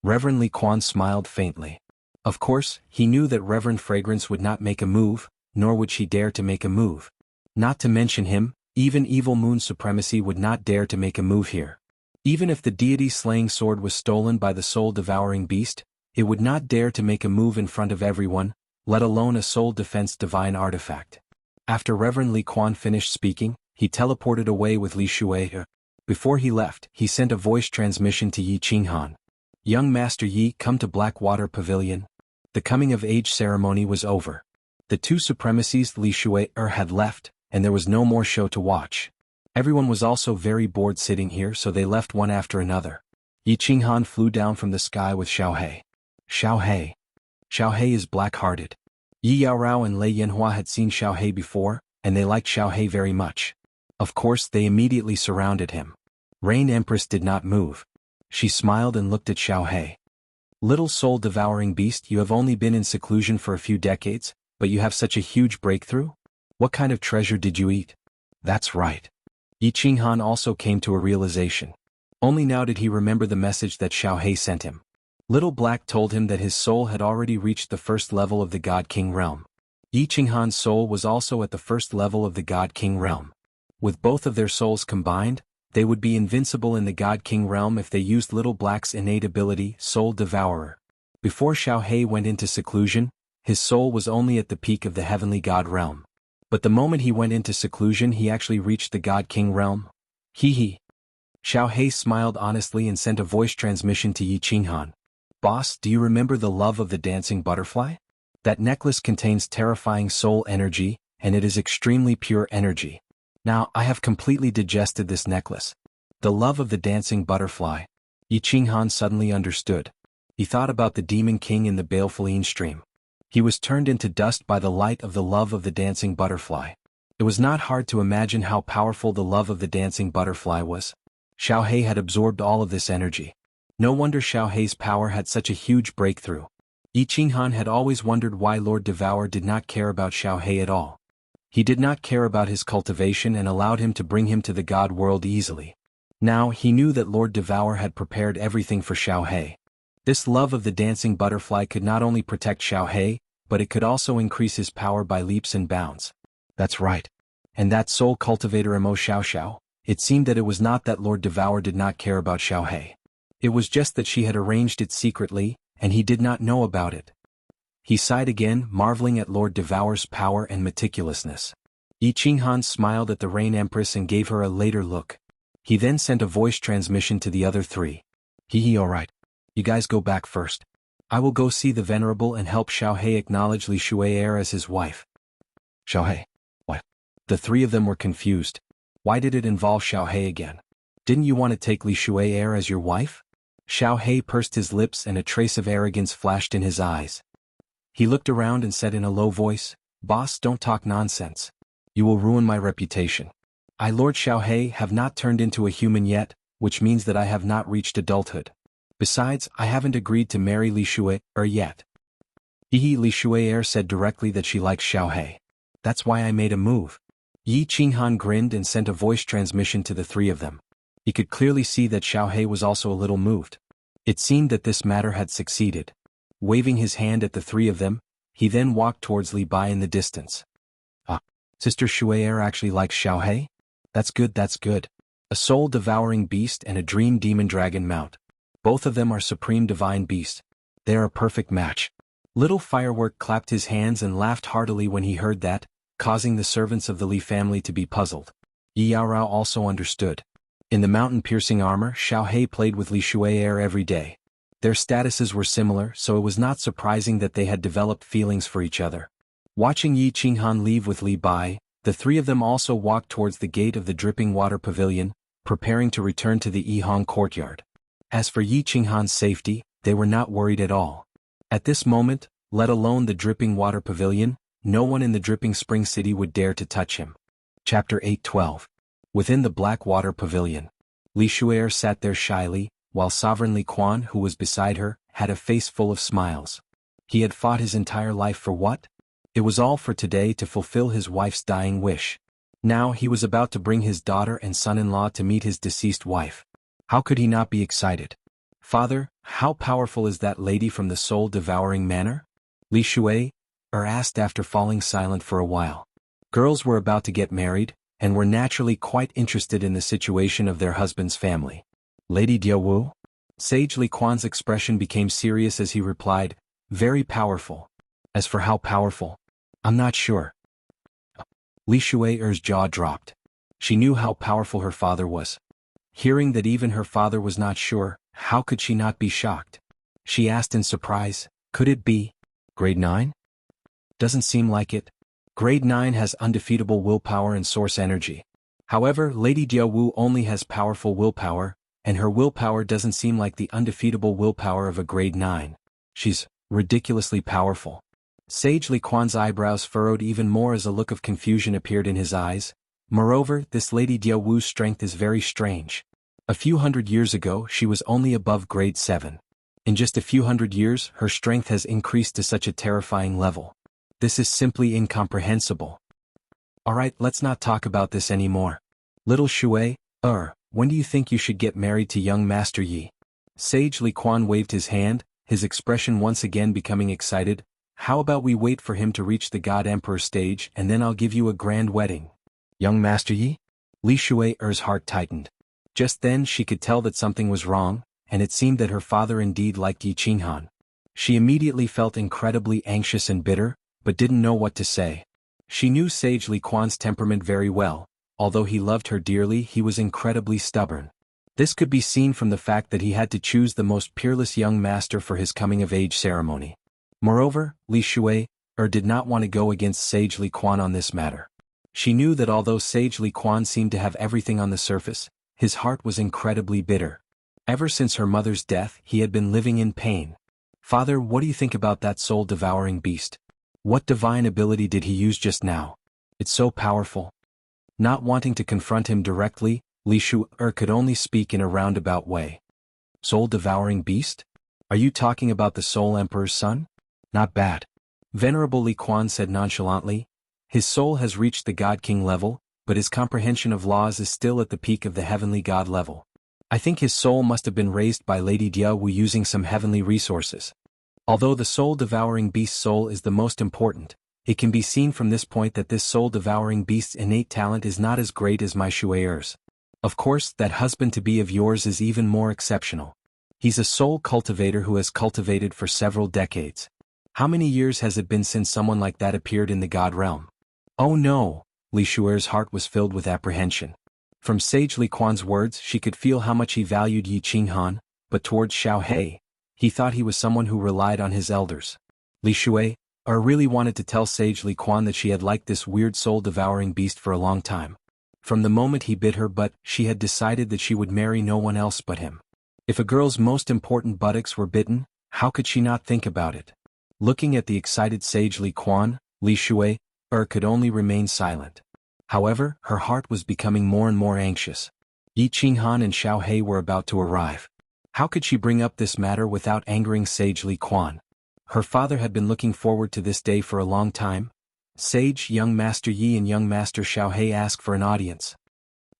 Reverend Li Quan smiled faintly. Of course, he knew that Reverend Fragrance would not make a move, nor would she dare to make a move. Not to mention him, even Evil Moon Supremacy would not dare to make a move here. Even if the deity-slaying sword was stolen by the soul-devouring beast, it would not dare to make a move in front of everyone, let alone a soul-defense divine artifact. After Reverend Li Quan finished speaking, he teleported away with Li Shuai. Before he left, he sent a voice transmission to Yi Qinghan. "Young Master Yi, come to Blackwater Pavilion." The coming-of-age ceremony was over. The two supremacies Li Shuai had left, and there was no more show to watch. Everyone was also very bored sitting here, so they left one after another. Yi Qinghan flew down from the sky with Xiaohei. Xiaohei. Xiaohei is black-hearted. Yi Yaorao and Lei Yanhua had seen Xiaohei before, and they liked Xiaohei very much. Of course, they immediately surrounded him. Rain Empress did not move. She smiled and looked at Xiaohei. "Little soul-devouring beast, you have only been in seclusion for a few decades, but you have such a huge breakthrough? What kind of treasure did you eat?" "That's right." Yi Qinghan also came to a realization. Only now did he remember the message that Xiaohei sent him. Little Black told him that his soul had already reached the first level of the God King realm. Yi Qinghan's soul was also at the first level of the God King realm. With both of their souls combined, they would be invincible in the God King realm if they used Little Black's innate ability, Soul Devourer. Before Xiaohei went into seclusion, his soul was only at the peak of the heavenly God realm. But the moment he went into seclusion, he actually reached the God King realm. Hee. Xiaohei smiled honestly and sent a voice transmission to Yi Qinghan. "Boss, do you remember the love of the dancing butterfly? That necklace contains terrifying soul energy, and it is extremely pure energy. Now, I have completely digested this necklace. The love of the dancing butterfly." Yi Qinghan suddenly understood. He thought about the Demon King in the baleful stream. He was turned into dust by the light of the love of the dancing butterfly. It was not hard to imagine how powerful the love of the dancing butterfly was. Xiao He had absorbed all of this energy. No wonder Xiao He's power had such a huge breakthrough. Yi Qinghan had always wondered why Lord Devourer did not care about Xiao He at all. He did not care about his cultivation and allowed him to bring him to the God world easily. Now he knew that Lord Devourer had prepared everything for Xiao He. This love of the dancing butterfly could not only protect Xiao He, but it could also increase his power by leaps and bounds. That's right. And that soul cultivator Mo Xiao Xiao, it seemed that it was not that Lord Devourer did not care about Xiao He. It was just that she had arranged it secretly, and he did not know about it. He sighed again, marveling at Lord Devourer's power and meticulousness. Yi Qinghan smiled at the Rain Empress and gave her a later look. He then sent a voice transmission to the other three. Alright. You guys go back first. I will go see the Venerable and help Xiao He acknowledge Li Shuai as his wife. Xiao He? What? The three of them were confused. Why did it involve Xiao He again? Didn't you want to take Li Shuai as your wife? Xiao He pursed his lips and a trace of arrogance flashed in his eyes. He looked around and said in a low voice, Boss, don't talk nonsense. You will ruin my reputation. I, Lord Xiao He, have not turned into a human yet, which means that I have not reached adulthood. Besides, I haven't agreed to marry Li Shuai yet. Li Shuai said directly that she likes Xiao He. That's why I made a move. Yi Qinghan grinned and sent a voice transmission to the three of them. He could clearly see that Xiao He was also a little moved. It seemed that this matter had succeeded. Waving his hand at the three of them, he then walked towards Li Bai in the distance. Sister Shuai actually likes Xiao He? That's good, that's good. A soul-devouring beast and a dream demon dragon mount. Both of them are supreme divine beasts. They are a perfect match. Little Firework clapped his hands and laughed heartily when he heard that, causing the servants of the Li family to be puzzled. Yi Yaorao also understood. In the mountain-piercing armor, Xiao He played with Li Shuai every day. Their statuses were similar, so it was not surprising that they had developed feelings for each other. Watching Yi Qinghan leave with Li Bai, the three of them also walked towards the gate of the Dripping Water Pavilion, preparing to return to the Yihong courtyard. As for Yi Qinghan's safety, they were not worried at all. At this moment, let alone the Dripping Water Pavilion, no one in the Dripping Spring City would dare to touch him. Chapter 8:12. Within the Black Water Pavilion, Li Shuai sat there shyly, while Sovereign Li Quan, who was beside her, had a face full of smiles. He had fought his entire life for what? It was all for today to fulfill his wife's dying wish. Now he was about to bring his daughter and son-in-law to meet his deceased wife. How could he not be excited? Father, how powerful is that lady from the soul-devouring manor? Li Shuai asked after falling silent for a while. Girls were about to get married, and were naturally quite interested in the situation of their husband's family. Lady Diawu? Sage Li Quan's expression became serious as he replied, very powerful. As for how powerful, I'm not sure. Li Shuai's jaw dropped. She knew how powerful her father was. Hearing that even her father was not sure, how could she not be shocked? She asked in surprise, could it be Grade 9? Doesn't seem like it. Grade 9 has undefeatable willpower and source energy. However, Lady Diawu only has powerful willpower, and her willpower doesn't seem like the undefeatable willpower of a Grade 9. She's ridiculously powerful. Sage Li Quan's eyebrows furrowed even more as a look of confusion appeared in his eyes. Moreover, this Lady Diawu's strength is very strange. A few hundred years ago she was only above Grade 7. In just a few hundred years her strength has increased to such a terrifying level. This is simply incomprehensible. Alright, let's not talk about this anymore. Little Shuai, when do you think you should get married to young Master Yi? Sage Li Quan waved his hand, his expression once again becoming excited. How about we wait for him to reach the God Emperor stage and then I'll give you a grand wedding. Young Master Yi? Li Shuai's heart tightened. Just then she could tell that something was wrong, and it seemed that her father indeed liked Yi Qinghan. She immediately felt incredibly anxious and bitter, but didn't know what to say. She knew Sage Li Quan's temperament very well. Although he loved her dearly, he was incredibly stubborn. This could be seen from the fact that he had to choose the most peerless young master for his coming-of-age ceremony. Moreover, Li Shuai did not want to go against Sage Li Quan on this matter. She knew that although Sage Li Quan seemed to have everything on the surface, his heart was incredibly bitter. Ever since her mother's death, he had been living in pain. Father, what do you think about that soul-devouring beast? What divine ability did he use just now? It's so powerful. Not wanting to confront him directly, Li Shu'er could only speak in a roundabout way. Soul-devouring beast? Are you talking about the Soul Emperor's son? Not bad. Venerable Li Quan said nonchalantly. His soul has reached the God King level, but his comprehension of laws is still at the peak of the heavenly God level. I think his soul must have been raised by Lady Jianghu using some heavenly resources. Although the soul-devouring beast's soul is the most important, it can be seen from this point that this soul-devouring beast's innate talent is not as great as my Shu'er's. Of course, that husband-to-be of yours is even more exceptional. He's a soul cultivator who has cultivated for several decades. How many years has it been since someone like that appeared in the God realm? Oh no! Li Shu'er's heart was filled with apprehension. From Sage Li Quan's words she could feel how much he valued Yi Qinghan, but towards Xiao He, he thought he was someone who relied on his elders. Li Shu'er really wanted to tell Sage Li Quan that she had liked this weird soul-devouring beast for a long time. From the moment he bid her, but she had decided that she would marry no one else but him. If a girl's most important buttocks were bitten, how could she not think about it? Looking at the excited Sage Li Quan, Li Shu'er could only remain silent. However, her heart was becoming more and more anxious. Yi Qinghan and Xiao He were about to arrive. How could she bring up this matter without angering Sage Li Quan? Her father had been looking forward to this day for a long time. Sage Young Master Yi and Young Master Xiao He asked for an audience.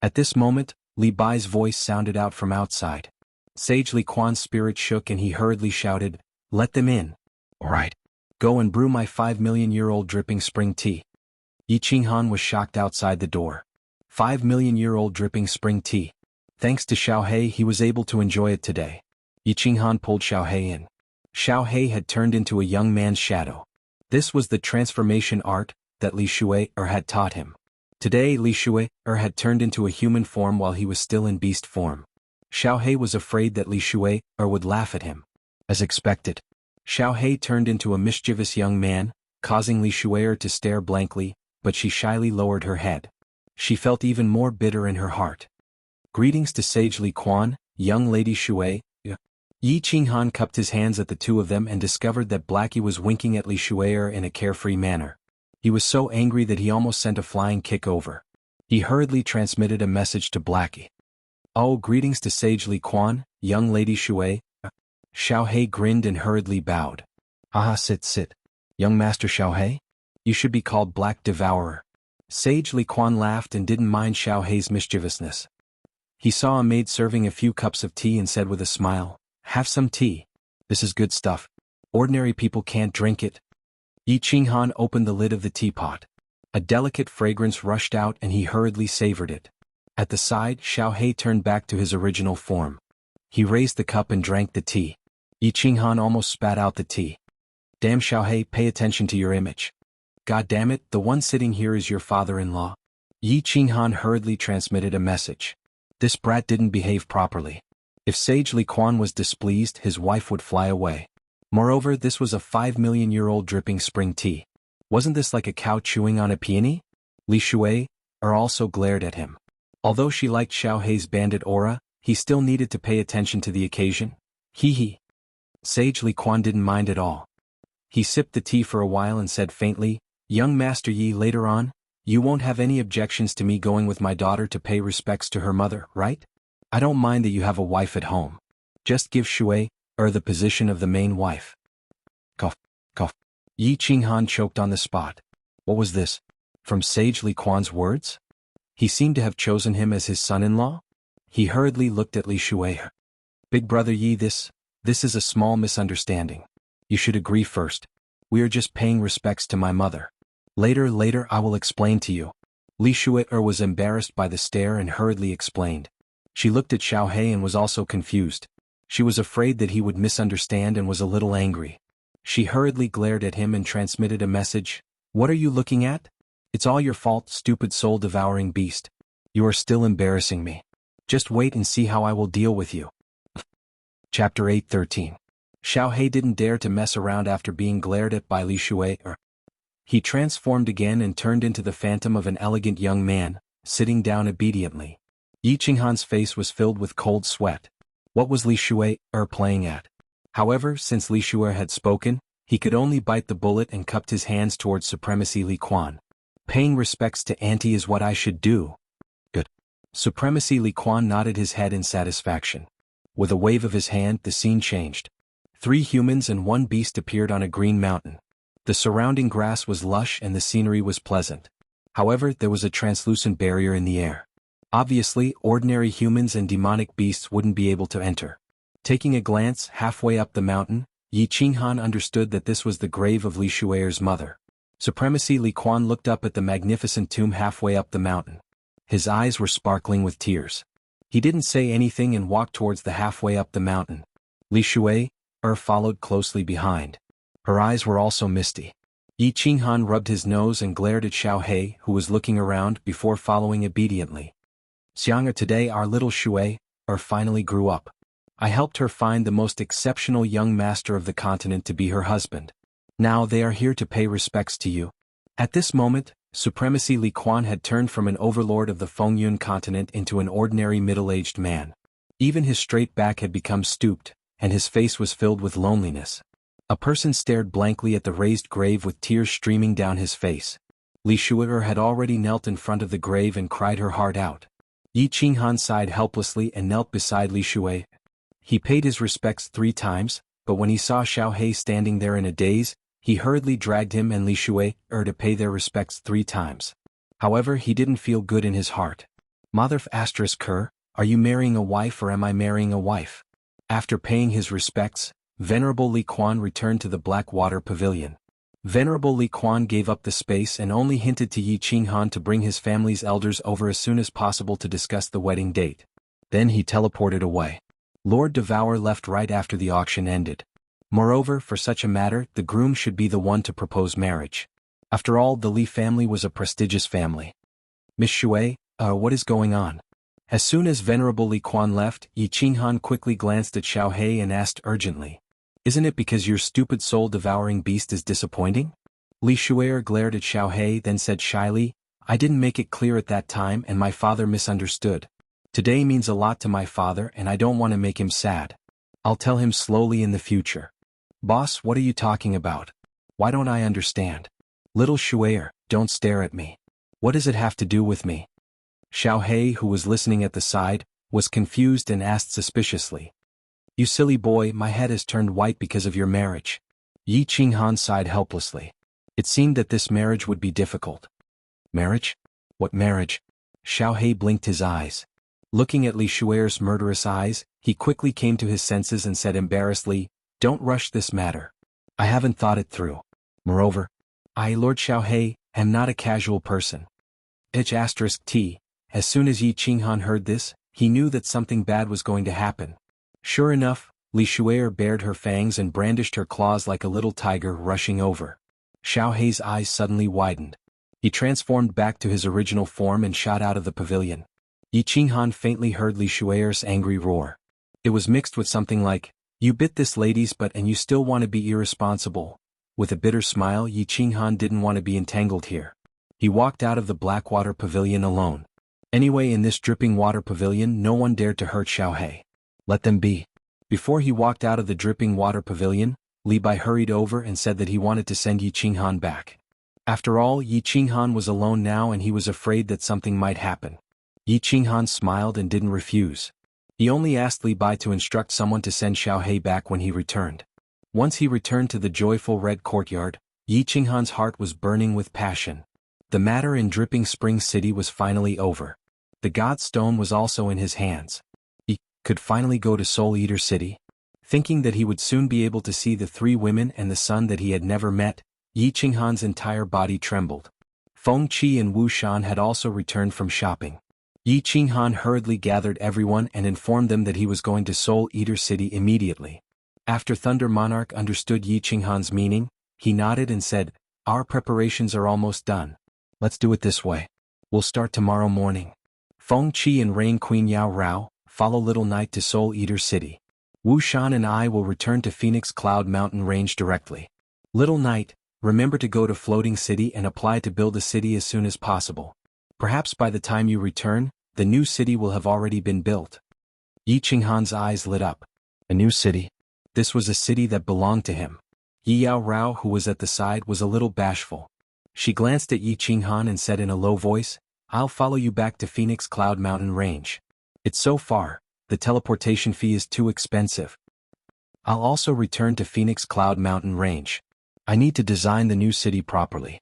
At this moment, Li Bai's voice sounded out from outside. Sage Li Quan's spirit shook and he hurriedly shouted, "Let them in." "All right. Go and brew my 5-million-year-old dripping spring tea." Yi Qinghan was shocked outside the door. 5-million-year-old dripping spring tea. Thanks to Xiao He, he was able to enjoy it today. Yi Qinghan pulled Xiao He in. Xiao He had turned into a young man's shadow. This was the transformation art that Li Shu'er had taught him. Today Li Shu'er had turned into a human form while he was still in beast form. Xiao He was afraid that Li Shu'er would laugh at him. As expected, Xiao He turned into a mischievous young man, causing Li Shu'er to stare blankly, but she shyly lowered her head. She felt even more bitter in her heart. Greetings to Sage Li Quan, young Lady Shu'er. Yi Qinghan cupped his hands at the two of them and discovered that Blackie was winking at Li Shu'er in a carefree manner. He was so angry that he almost sent a flying kick over. He hurriedly transmitted a message to Blackie. "Oh, greetings to Sage Li Quan, young Lady Shu'er." Xiao He grinned and hurriedly bowed. "Ah, sit. Young Master Xiao He? You should be called Black Devourer." Sage Li Quan laughed and didn't mind Xiao He's mischievousness. He saw a maid serving a few cups of tea and said with a smile, "Have some tea. This is good stuff. Ordinary people can't drink it." Yi Qinghan opened the lid of the teapot. A delicate fragrance rushed out and he hurriedly savored it. At the side, Xiao He turned back to his original form. He raised the cup and drank the tea. Yi Qinghan almost spat out the tea. "Damn Xiao He, pay attention to your image. God damn it, the one sitting here is your father-in-law." Yi Qinghan hurriedly transmitted a message. This brat didn't behave properly. If Sage Li Quan was displeased, his wife would fly away. Moreover, this was a 5-million-year-old dripping spring tea. Wasn't this like a cow chewing on a peony? Li Shu'er also glared at him. Although she liked Xiao He's bandit aura, he still needed to pay attention to the occasion. Hee. Sage Li Quan didn't mind at all. He sipped the tea for a while and said faintly, "Young Master Yi, later on, you won't have any objections to me going with my daughter to pay respects to her mother, right? I don't mind that you have a wife at home. Just give Shu'er the position of the main wife." Cough. Yi Qinghan choked on the spot. What was this? From Sage Li Quan's words? He seemed to have chosen him as his son-in-law? He hurriedly looked at Li Shu'er. "Big brother Yi, this is a small misunderstanding. You should agree first. We are just paying respects to my mother. Later I will explain to you." Li Shu'er was embarrassed by the stare and hurriedly explained. She looked at Xiao He and was also confused. She was afraid that he would misunderstand and was a little angry. She hurriedly glared at him and transmitted a message. "What are you looking at? It's all your fault, stupid soul-devouring beast. You are still embarrassing me. Just wait and see how I will deal with you." Chapter 8:13. Xiao He didn't dare to mess around after being glared at by Li Shu'er. He transformed again and turned into the phantom of an elegant young man, sitting down obediently. Yi Qinghan's face was filled with cold sweat. What was Li Shu'er playing at? However, since Li Shu'er had spoken, he could only bite the bullet and cupped his hands towards Supremacy Li Quan. "Paying respects to Auntie is what I should do." "Good. Supremacy Li Quan nodded his head in satisfaction. With a wave of his hand, the scene changed. 3 humans and 1 beast appeared on a green mountain. The surrounding grass was lush and the scenery was pleasant. However, there was a translucent barrier in the air. Obviously, ordinary humans and demonic beasts wouldn't be able to enter. Taking a glance halfway up the mountain, Yi Qinghan understood that this was the grave of Li Shuer's mother. Supremacy Li Quan looked up at the magnificent tomb halfway up the mountain. His eyes were sparkling with tears. He didn't say anything and walked towards the halfway up the mountain. Li Shuer followed closely behind. Her eyes were also misty. Yi Qinghan rubbed his nose and glared at Xiao He, who was looking around, before following obediently. Xiang'er, today our little Shuer finally grew up. I helped her find the most exceptional young master of the continent to be her husband. Now they are here to pay respects to you. At this moment, Supremacy Li Quan had turned from an overlord of the Fengyun continent into an ordinary middle-aged man. Even his straight back had become stooped, and his face was filled with loneliness. A person stared blankly at the raised grave with tears streaming down his face. Li Shuer had already knelt in front of the grave and cried her heart out. Yi Qinghan sighed helplessly and knelt beside Li Shuer. He paid his respects 3 times, but when he saw Xiao He standing there in a daze, he hurriedly dragged him and Li Shuer to pay their respects 3 times. However, he didn't feel good in his heart. Mother Ker, are you marrying a wife or am I marrying a wife? After paying his respects, Venerable Li Quan returned to the Blackwater Pavilion. Venerable Li Quan gave up the space and only hinted to Yi Qinghan to bring his family's elders over as soon as possible to discuss the wedding date. Then he teleported away. Lord Devour left right after the auction ended. Moreover, for such a matter, the groom should be the one to propose marriage. After all, the Li family was a prestigious family. Miss Shuer, what is going on? As soon as Venerable Li Quan left, Yi Qinghan quickly glanced at Xiao He and asked urgently, "Isn't it because your stupid soul-devouring beast is disappointing?" Li Shuer glared at Xiao He, then said shyly, "I didn't make it clear at that time and my father misunderstood. Today means a lot to my father and I don't want to make him sad. I'll tell him slowly in the future." "Boss, what are you talking about? Why don't I understand?" "Little Shuer, don't stare at me. What does it have to do with me?" Xiao He, who was listening at the side, was confused and asked suspiciously, "You silly boy, my head has turned white because of your marriage." Yi Qinghan sighed helplessly. It seemed that this marriage would be difficult. "Marriage? What marriage?" Xiao He blinked his eyes. Looking at Li Shuer's murderous eyes, he quickly came to his senses and said embarrassedly, "Don't rush this matter. I haven't thought it through. Moreover, I, Lord Xiao He, am not a casual person." T. As soon as Yi Qinghan heard this, he knew that something bad was going to happen. Sure enough, Li Shuer bared her fangs and brandished her claws like a little tiger rushing over. Xiao He's eyes suddenly widened. He transformed back to his original form and shot out of the pavilion. Yi Qinghan faintly heard Li Shuer's angry roar. It was mixed with something like, "You bit this lady's butt and you still want to be irresponsible." With a bitter smile, Yi Qinghan didn't want to be entangled here. He walked out of the Blackwater Pavilion alone. Anyway, in this dripping water pavilion no one dared to hurt Xiao He. Let them be. Before he walked out of the dripping water pavilion, Li Bai hurried over and said that he wanted to send Yi Qinghan back. After all, Yi Qinghan was alone now and he was afraid that something might happen. Yi Qinghan smiled and didn't refuse. He only asked Li Bai to instruct someone to send Xiao He back when he returned. Once he returned to the joyful red courtyard, Yi Qinghan's heart was burning with passion. The matter in Dripping Spring City was finally over. The God Stone was also in his hands. He could finally go to Soul Eater City. Thinking that he would soon be able to see the 3 women and the son that he had never met, Yi Qinghan's entire body trembled. Feng Qi and Wu Shan had also returned from shopping. Yi Qinghan hurriedly gathered everyone and informed them that he was going to Soul Eater City immediately. After Thunder Monarch understood Yi Qinghan's meaning, he nodded and said, "Our preparations are almost done. Let's do it this way. We'll start tomorrow morning. Feng Qi and Rain Queen Yao Rao, follow Little Knight to Soul Eater City. Wu Shan and I will return to Phoenix Cloud Mountain Range directly. Little Knight, remember to go to Floating City and apply to build a city as soon as possible. Perhaps by the time you return, the new city will have already been built." Yi Qinghan's eyes lit up. A new city? This was a city that belonged to him. Yi Yao Rao, who was at the side, was a little bashful. She glanced at Yi Qinghan and said in a low voice, I'll follow you back to Phoenix Cloud Mountain Range. It's so far, the teleportation fee is too expensive. I'll also return to Phoenix Cloud Mountain Range. I need to design the new city properly.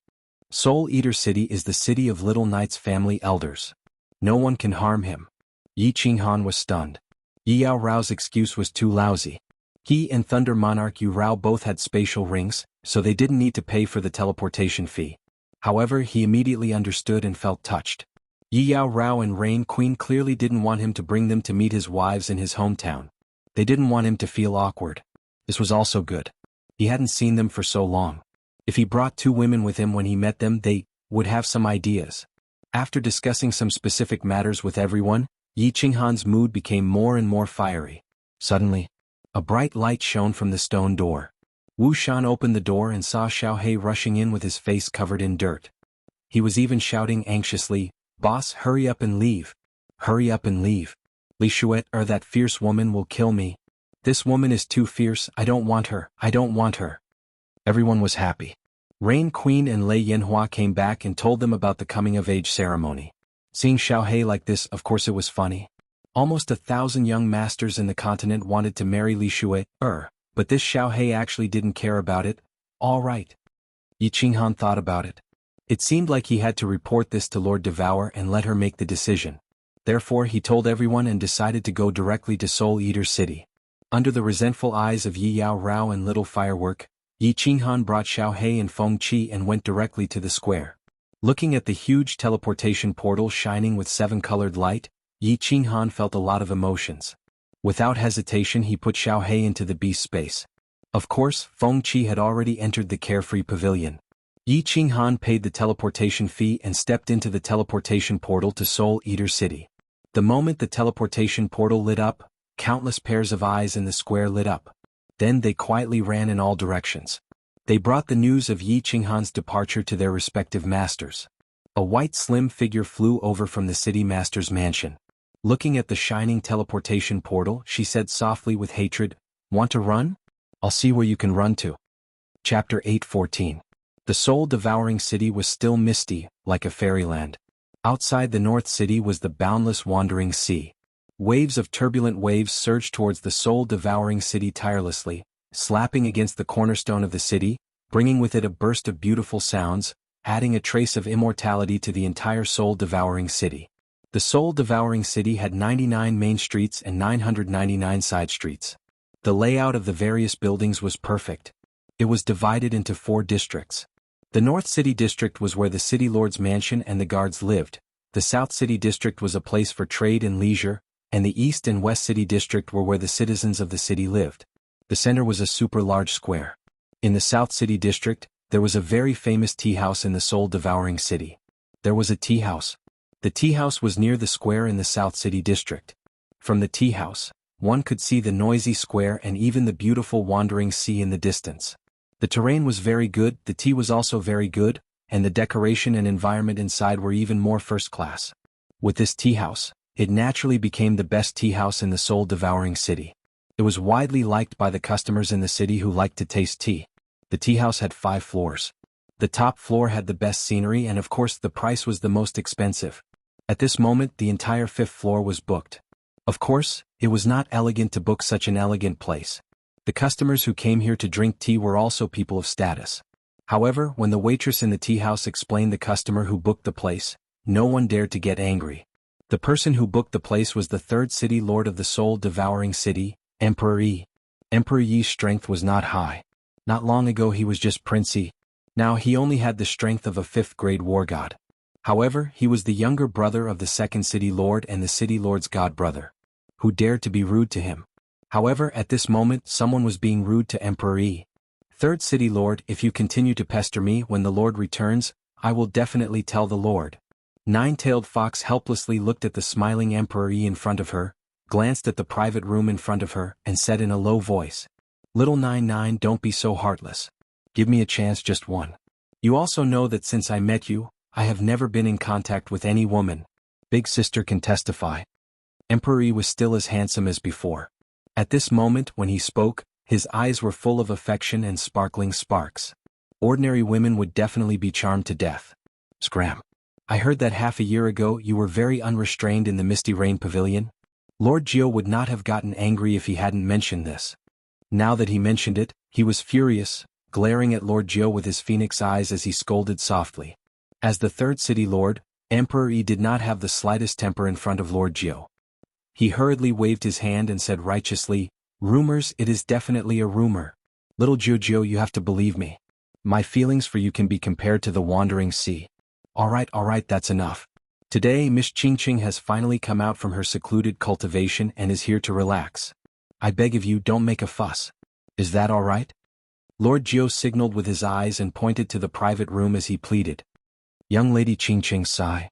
Soul Eater City is the city of Little Knight's family elders. No one can harm him. Yi Qinghan was stunned. Yi Yao Rao's excuse was too lousy. He and Thunder Monarch Yu Rao both had spatial rings, so they didn't need to pay for the teleportation fee. However, he immediately understood and felt touched. Yi Yao Rao and Rain Queen clearly didn't want him to bring them to meet his wives in his hometown. They didn't want him to feel awkward. This was also good. He hadn't seen them for so long. If he brought two women with him when he met them, they would have some ideas. After discussing some specific matters with everyone, Yi Qinghan's mood became more and more fiery. Suddenly, a bright light shone from the stone door. Wu Shan opened the door and saw Xiaohei rushing in with his face covered in dirt. He was even shouting anxiously, "Boss, hurry up and leave. Hurry up and leave. Li Shuet or that fierce woman will kill me. This woman is too fierce, I don't want her, I don't want her." Everyone was happy. Rain Queen and Lei Yanhua came back and told them about the coming-of-age ceremony. Seeing Xiaohei like this, of course it was funny. Almost 1,000 young masters in the continent wanted to marry Li Shuet, but this Xiaohei actually didn't care about it. All right. Yi Qinghan thought about it. It seemed like he had to report this to Lord Devour and let her make the decision. Therefore he told everyone and decided to go directly to Soul Eater City. Under the resentful eyes of Yi Yao Rao and Little Firework, Yi Qinghan brought Xiaohei and Feng Qi and went directly to the square. Looking at the huge teleportation portal shining with 7-colored light, Yi Qinghan felt a lot of emotions. Without hesitation he put Xiaohei into the beast space. Of course, Feng Qi had already entered the carefree pavilion. Yi Qinghan paid the teleportation fee and stepped into the teleportation portal to Soul Eater City. The moment the teleportation portal lit up, countless pairs of eyes in the square lit up. Then they quietly ran in all directions. They brought the news of Yi Qinghan's departure to their respective masters. A white slim figure flew over from the city master's mansion. Looking at the shining teleportation portal, she said softly with hatred, "Want to run? I'll see where you can run to." Chapter 8:14. The soul-devouring city was still misty, like a fairyland. Outside the North City was the boundless wandering sea. Waves of turbulent waves surged towards the soul-devouring city tirelessly, slapping against the cornerstone of the city, bringing with it a burst of beautiful sounds, adding a trace of immortality to the entire soul-devouring city. The soul-devouring city had 99 main streets and 999 side streets. The layout of the various buildings was perfect. It was divided into 4 districts. The North City District was where the City Lord's mansion and the guards lived, the South City District was a place for trade and leisure, and the East and West City District were where the citizens of the city lived. The center was a super large square. In the South City District, there was a very famous tea house in the soul-devouring city. There was a tea house. The tea house was near the square in the South City District. From the tea house, one could see the noisy square and even the beautiful wandering sea in the distance. The terrain was very good, the tea was also very good, and the decoration and environment inside were even more first class. With this tea house, it naturally became the best tea house in the soul-devouring city. It was widely liked by the customers in the city who liked to taste tea. The tea house had 5 floors. The top floor had the best scenery and of course the price was the most expensive. At this moment the entire 5th floor was booked. Of course, it was not elegant to book such an elegant place. The customers who came here to drink tea were also people of status. However, when the waitress in the tea house explained the customer who booked the place, no one dared to get angry. The person who booked the place was the 3rd city lord of the soul-devouring city, Emperor Yi. Emperor Yi's strength was not high. Not long ago he was just Prince Yi. Now he only had the strength of a 5th-grade war god. However, he was the younger brother of the 2nd city lord and the city lord's god-brother. Who dared to be rude to him? However, at this moment someone was being rude to Emperor Yi. 3rd city lord, if you continue to pester me when the lord returns, I will definitely tell the lord. Nine-tailed fox helplessly looked at the smiling Emperor Yi in front of her, glanced at the private room in front of her, and said in a low voice, "Little 99, don't be so heartless. Give me a chance, just one. You also know that since I met you, I have never been in contact with any woman. Big sister can testify." Emperor Yi was still as handsome as before. At this moment when he spoke, his eyes were full of affection and sparkling sparks. Ordinary women would definitely be charmed to death. Scram. I heard that half a year ago you were very unrestrained in the Misty Rain Pavilion. Lord Jiao would not have gotten angry if he hadn't mentioned this. Now that he mentioned it, he was furious, glaring at Lord Jiao with his phoenix eyes as he scolded softly. As the third city lord, Emperor Yi did not have the slightest temper in front of Lord Jiao. He hurriedly waved his hand and said righteously, "Rumors, it is definitely a rumor. Little Jiao, you have to believe me. My feelings for you can be compared to the wandering sea." Alright, that's enough. Today Miss Qingqing has finally come out from her secluded cultivation and is here to relax. I beg of you, don't make a fuss. Is that alright? Lord Jiao signaled with his eyes and pointed to the private room as he pleaded. Young Lady Qingqing sighed.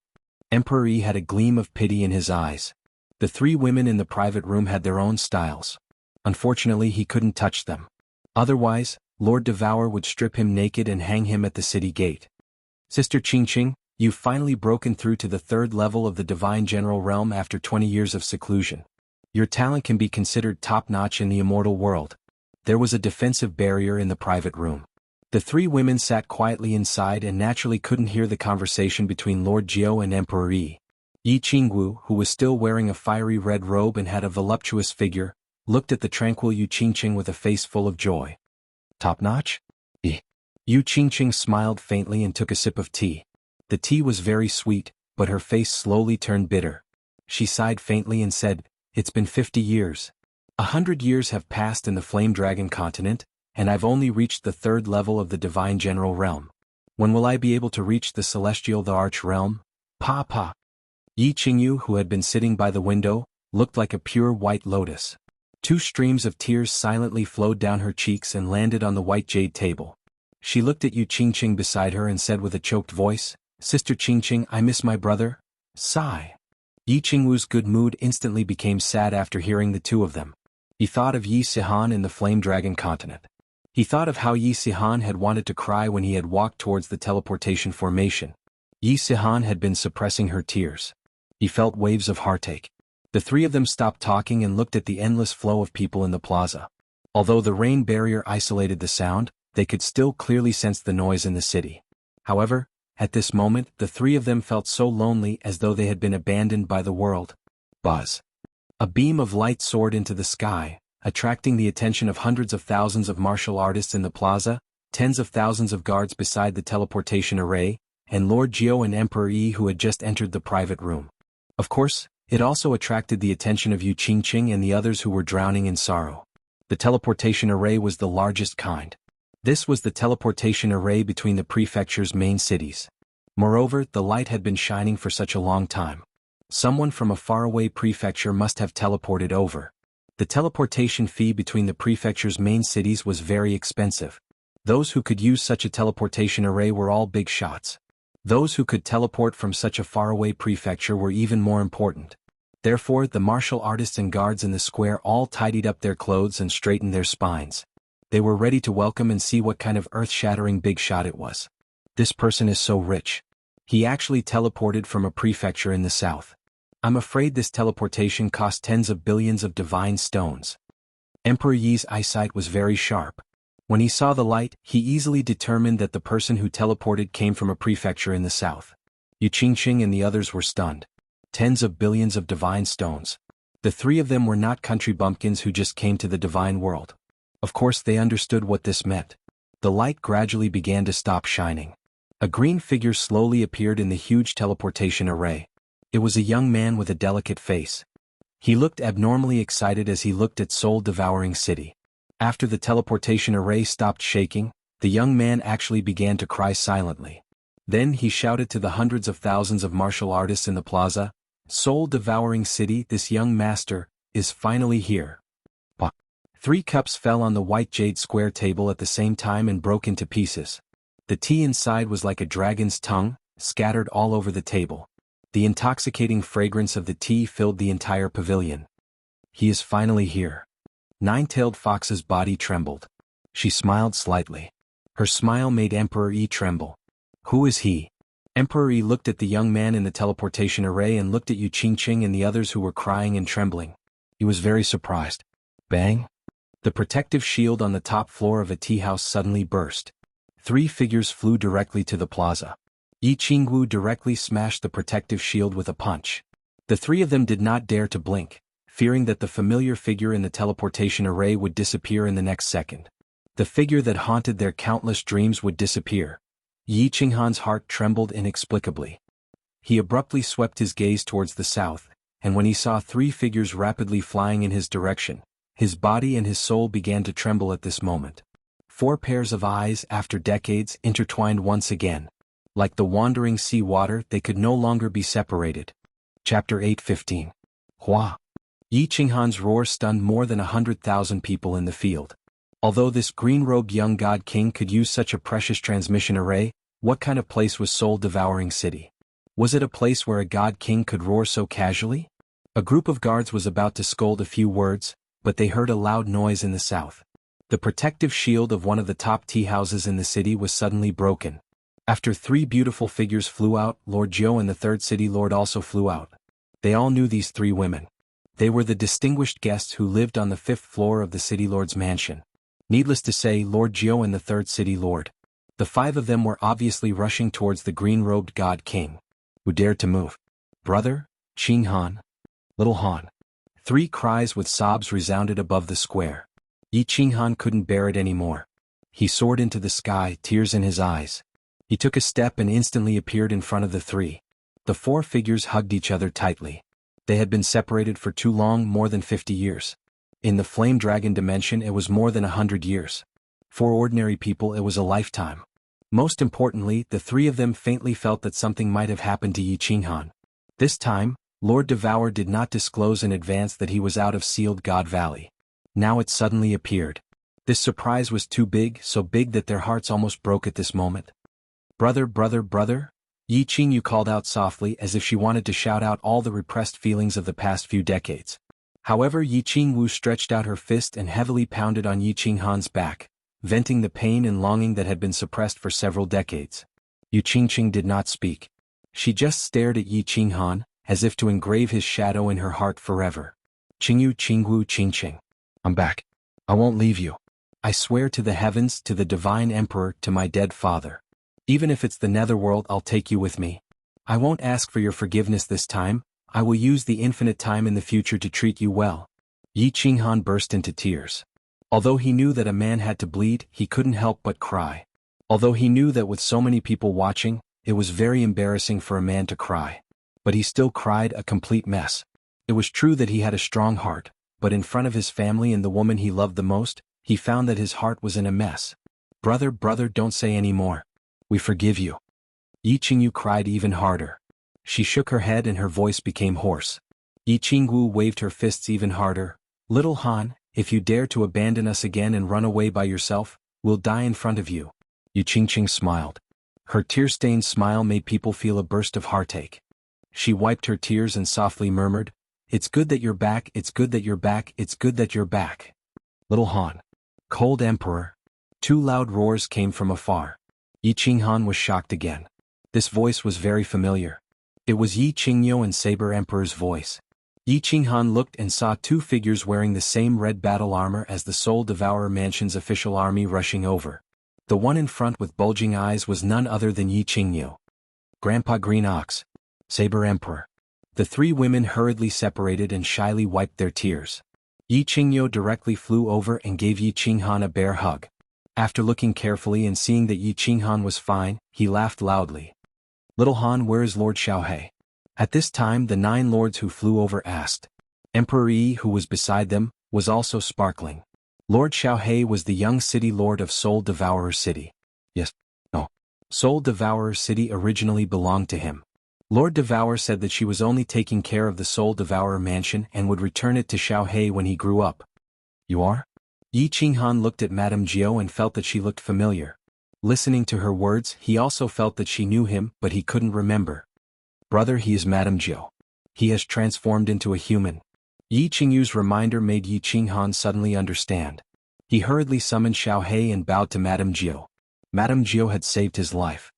Emperor Yi had a gleam of pity in his eyes. The three women in the private room had their own styles. Unfortunately, he couldn't touch them. Otherwise, Lord Devour would strip him naked and hang him at the city gate. Sister Qingqing, you've finally broken through to the third level of the Divine General Realm after 20 years of seclusion. Your talent can be considered top-notch in the immortal world. There was a defensive barrier in the private room. The three women sat quietly inside and naturally couldn't hear the conversation between Lord Jiao and Emperor Yi. Yi Qingwu, who was still wearing a fiery red robe and had a voluptuous figure, looked at the tranquil Yu Qingqing with a face full of joy. Top-notch? Yu Qingqing smiled faintly and took a sip of tea. The tea was very sweet, but her face slowly turned bitter. She sighed faintly and said, "It's been 50 years. 100 years have passed in the Flame Dragon continent, and I've only reached the third level of the Divine General Realm. When will I be able to reach the Celestial the Arch Realm? Pa. Yi Qingyu, who had been sitting by the window, looked like a pure white lotus. 2 streams of tears silently flowed down her cheeks and landed on the white jade table. She looked at Yu Qingqing beside her and said with a choked voice, "Sister Qingqing, I miss my brother." Sigh. Yi Qingwu's good mood instantly became sad after hearing the two of them. He thought of Yi Sihan in the Flame Dragon continent. He thought of how Yi Sihan had wanted to cry when he had walked towards the teleportation formation. Yi Sihan had been suppressing her tears. He felt waves of heartache. The three of them stopped talking and looked at the endless flow of people in the plaza. Although the rain barrier isolated the sound, they could still clearly sense the noise in the city. However, at this moment, the three of them felt so lonely as though they had been abandoned by the world. Buzz. A beam of light soared into the sky, attracting the attention of hundreds of thousands of martial artists in the plaza, tens of thousands of guards beside the teleportation array, and Lord Jiao and Emperor Yi who had just entered the private room. Of course, it also attracted the attention of Yu Qingqing and the others who were drowning in sorrow. The teleportation array was the largest kind. This was the teleportation array between the prefecture's main cities. Moreover, the light had been shining for such a long time. Someone from a faraway prefecture must have teleported over. The teleportation fee between the prefecture's main cities was very expensive. Those who could use such a teleportation array were all big shots. Those who could teleport from such a faraway prefecture were even more important. Therefore, the martial artists and guards in the square all tidied up their clothes and straightened their spines. They were ready to welcome and see what kind of earth-shattering big shot it was. This person is so rich. He actually teleported from a prefecture in the south. I'm afraid this teleportation cost tens of billions of divine stones. Emperor Yi's eyesight was very sharp. When he saw the light, he easily determined that the person who teleported came from a prefecture in the south. Yu Qingqing and the others were stunned. Tens of billions of divine stones. The three of them were not country bumpkins who just came to the divine world. Of course they understood what this meant. The light gradually began to stop shining. A green figure slowly appeared in the huge teleportation array. It was a young man with a delicate face. He looked abnormally excited as he looked at soul-devouring city. After the teleportation array stopped shaking, the young man actually began to cry silently. Then he shouted to the hundreds of thousands of martial artists in the plaza, "Soul-devouring city, this young master is finally here." 3 cups fell on the white jade square table at the same time and broke into pieces. The tea inside was like a dragon's tongue, scattered all over the table. The intoxicating fragrance of the tea filled the entire pavilion. He is finally here. Nine-tailed Fox's body trembled. She smiled slightly. Her smile made Emperor Yi tremble. Who is he? Emperor Yi looked at the young man in the teleportation array and looked at Yu Qingqing and the others who were crying and trembling. He was very surprised. Bang! The protective shield on the top floor of a tea house suddenly burst. 3 figures flew directly to the plaza. Yi Qingwu directly smashed the protective shield with a punch. The three of them did not dare to blink, fearing that the familiar figure in the teleportation array would disappear in the next second. The figure that haunted their countless dreams would disappear. Yi Qinghan's heart trembled inexplicably. He abruptly swept his gaze towards the south, and when he saw three figures rapidly flying in his direction, his body and his soul began to tremble at this moment. Four pairs of eyes, after decades, intertwined once again. Like the wandering sea water, they could no longer be separated. Chapter 8:15. Hua. Yi Qinghan's roar stunned more than 100,000 people in the field. Although this green-robed young god king could use such a precious transmission array, what kind of place was soul-devouring city? Was it a place where a god king could roar so casually? A group of guards was about to scold a few words, but they heard a loud noise in the south. The protective shield of one of the top tea houses in the city was suddenly broken. After three beautiful figures flew out, Lord Jiu and the third city lord also flew out. They all knew these three women. They were the distinguished guests who lived on the 5th floor of the city lord's mansion. Needless to say, Lord Jiu and the third city lord. The five of them were obviously rushing towards the green-robed god king. Who dared to move? Brother, Qinghan, little Han. Three cries with sobs resounded above the square. Yi Qinghan couldn't bear it anymore. He soared into the sky, tears in his eyes. He took a step and instantly appeared in front of the three. The four figures hugged each other tightly. They had been separated for too long, more than 50 years. In the Flame Dragon dimension it was more than 100 years. For ordinary people it was a lifetime. Most importantly, the three of them faintly felt that something might have happened to Yi Qinghan. This time, Lord Devour did not disclose in advance that he was out of Sealed God Valley. Now it suddenly appeared. This surprise was too big, so big that their hearts almost broke at this moment. Brother, brother, brother? Yi Qingyu called out softly as if she wanted to shout out all the repressed feelings of the past few decades. However, Yi Qingwu stretched out her fist and heavily pounded on Yi Qinghan's back, venting the pain and longing that had been suppressed for several decades. Yi Qingqing did not speak. She just stared at Yi Qinghan, as if to engrave his shadow in her heart forever. Qingyu Qingwu Qingqing. I'm back. I won't leave you. I swear to the heavens, to the divine emperor, to my dead father. Even if it's the netherworld, I'll take you with me. I won't ask for your forgiveness this time. I will use the infinite time in the future to treat you well. Yi Qinghan burst into tears. Although he knew that a man had to bleed, he couldn't help but cry. Although he knew that with so many people watching, it was very embarrassing for a man to cry. But he still cried, a complete mess. It was true that he had a strong heart, but in front of his family and the woman he loved the most, he found that his heart was in a mess. Brother, brother, don't say any more. We forgive you. Yi Qingyu cried even harder. She shook her head and her voice became hoarse. Yi Qingwu waved her fists even harder. Little Han, if you dare to abandon us again and run away by yourself, we'll die in front of you. Yi Qingqing smiled. Her tear-stained smile made people feel a burst of heartache. She wiped her tears and softly murmured, "It's good that you're back, it's good that you're back, it's good that you're back." Little Han. Cold Emperor. Two loud roars came from afar. Yi Qinghan was shocked again. This voice was very familiar. It was Yi Qingyo and Saber Emperor's voice. Yi Qinghan looked and saw two figures wearing the same red battle armor as the Soul Devourer Mansion's official army rushing over. The one in front with bulging eyes was none other than Yi Qingyo. Grandpa Green Ox. Saber Emperor. The three women hurriedly separated and shyly wiped their tears. Yi Qingyo directly flew over and gave Yi Qinghan a bear hug. After looking carefully and seeing that Yi Qinghan was fine, he laughed loudly. Little Han, where is Lord Xiaohe? At this time the 9 lords who flew over asked. Emperor Yi, who was beside them, was also sparkling. Lord Xiaohe was the young city lord of Soul Devourer City. Yes. No. Soul Devourer City originally belonged to him. Lord Devour said that she was only taking care of the Soul Devourer Mansion and would return it to Xiaohe when he grew up. You are? Yi Qinghan looked at Madame Jiu and felt that she looked familiar. Listening to her words, he also felt that she knew him, but he couldn't remember. Brother, he is Madame Jiu. He has transformed into a human. Yi Qingyu's reminder made Yi Qinghan suddenly understand. He hurriedly summoned Xiaohe and bowed to Madame Jiu. Madame Jiu had saved his life.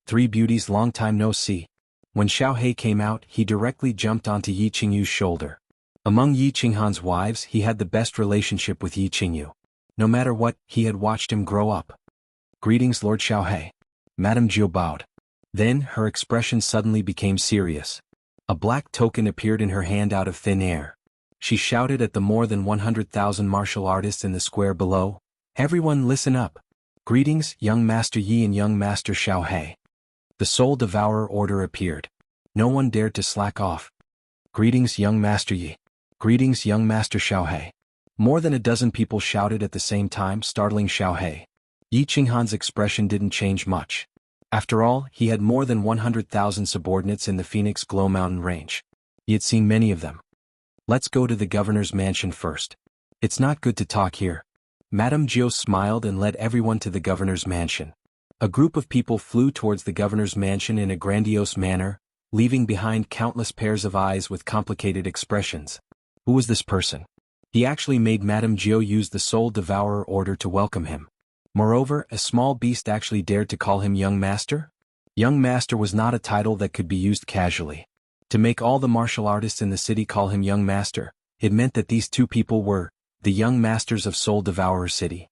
Three beauties, long time no see. When Xiaohe came out, he directly jumped onto Yi Qingyu's shoulder. Among Yi Qinghan's wives, he had the best relationship with Yi Qingyu. No matter what, he had watched him grow up. Greetings, Lord Xiaohe. Madame Jiu bowed. Then her expression suddenly became serious. A black token appeared in her hand out of thin air. She shouted at the more than 100,000 martial artists in the square below, "Everyone listen up! Greetings, young Master Yi and young Master Xiaohe." The Soul Devourer order appeared. No one dared to slack off. "Greetings, young Master Yi. Greetings, young Master Xiaohe." More than a dozen people shouted at the same time, startling Xiaohe. Yi Qinghan's expression didn't change much. After all, he had more than 100,000 subordinates in the Phoenix Glow Mountain range. He had seen many of them. "Let's go to the governor's mansion first. It's not good to talk here." Madame Jiao smiled and led everyone to the governor's mansion. A group of people flew towards the governor's mansion in a grandiose manner, leaving behind countless pairs of eyes with complicated expressions. Who was this person? He actually made Madame Jiao use the Soul Devourer order to welcome him. Moreover, a small beast actually dared to call him Young Master? Young Master was not a title that could be used casually. To make all the martial artists in the city call him Young Master, it meant that these two people were the Young Masters of Soul Devourer City.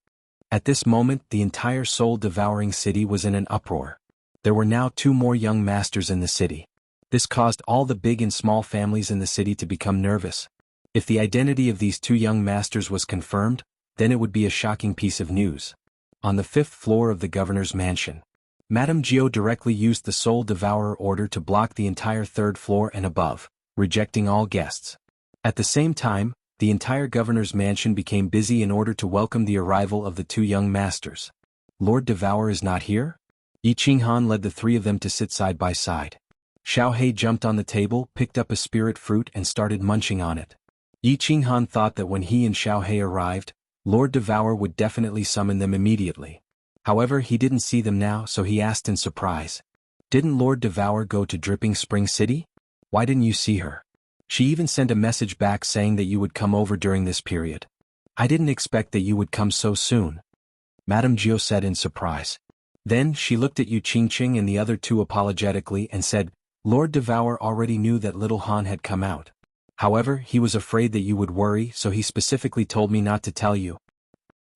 At this moment, the entire Soul Devouring City was in an uproar. There were now 2 more Young Masters in the city. This caused all the big and small families in the city to become nervous. If the identity of these 2 Young Masters was confirmed, then it would be a shocking piece of news. On the 5th floor of the governor's mansion, Madame Jiao directly used the Soul Devourer order to block the entire 3rd floor and above, rejecting all guests. At the same time, the entire governor's mansion became busy in order to welcome the arrival of the 2 young masters. "Lord Devourer is not here?" Yi Qinghan led the 3 of them to sit side by side. Xiaohe jumped on the table, picked up a spirit fruit and started munching on it. Yi Qinghan thought that when he and Xiaohe arrived, Lord Devourer would definitely summon them immediately. However, he didn't see them now, so he asked in surprise, "Didn't Lord Devourer go to Dripping Spring City? Why didn't you see her? She even sent a message back saying that you would come over during this period. I didn't expect that you would come so soon," Madame Jiao said in surprise. Then she looked at Yu Qingqing and the other 2 apologetically and said, "Lord Devourer already knew that little Han had come out. However, he was afraid that you would worry, so he specifically told me not to tell you."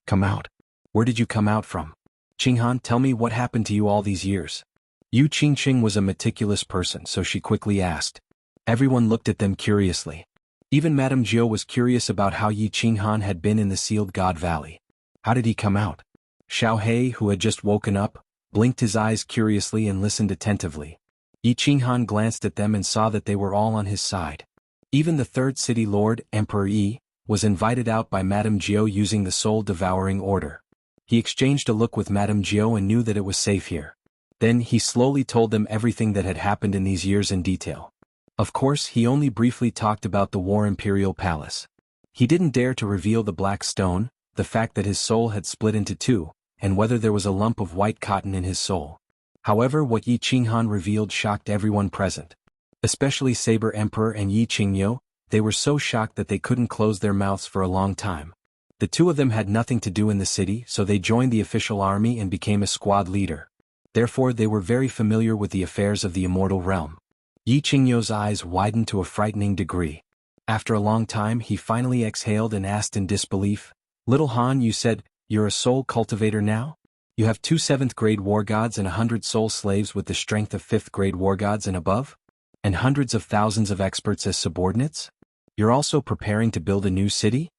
"Come out? Where did you come out from? Qinghan, tell me what happened to you all these years." Yu Qingqing was a meticulous person, so she quickly asked. Everyone looked at them curiously. Even Madame Jiao was curious about how Yi Qinghan had been in the Sealed God Valley. How did he come out? Xiaohe, who had just woken up, blinked his eyes curiously and listened attentively. Yi Qinghan glanced at them and saw that they were all on his side. Even the 3rd city lord, Emperor Yi, was invited out by Madame Jiao using the Soul Devouring order. He exchanged a look with Madame Jiao and knew that it was safe here. Then he slowly told them everything that had happened in these years in detail. Of course, he only briefly talked about the War Imperial Palace. He didn't dare to reveal the black stone, the fact that his soul had split into 2, and whether there was a lump of white cotton in his soul. However, what Yi Qinghan revealed shocked everyone present. Especially Saber Emperor and Yi Qingyo. They were so shocked that they couldn't close their mouths for a long time. The 2 of them had nothing to do in the city, so they joined the official army and became a squad leader. Therefore they were very familiar with the affairs of the immortal realm. Yi Qingyo's eyes widened to a frightening degree. After a long time he finally exhaled and asked in disbelief, "Little Han, you said, you're a soul cultivator now? You have 2 7th-grade war gods and 100 soul slaves with the strength of 5th-grade war gods and above? And hundreds of thousands of experts as subordinates? You're also preparing to build a new city?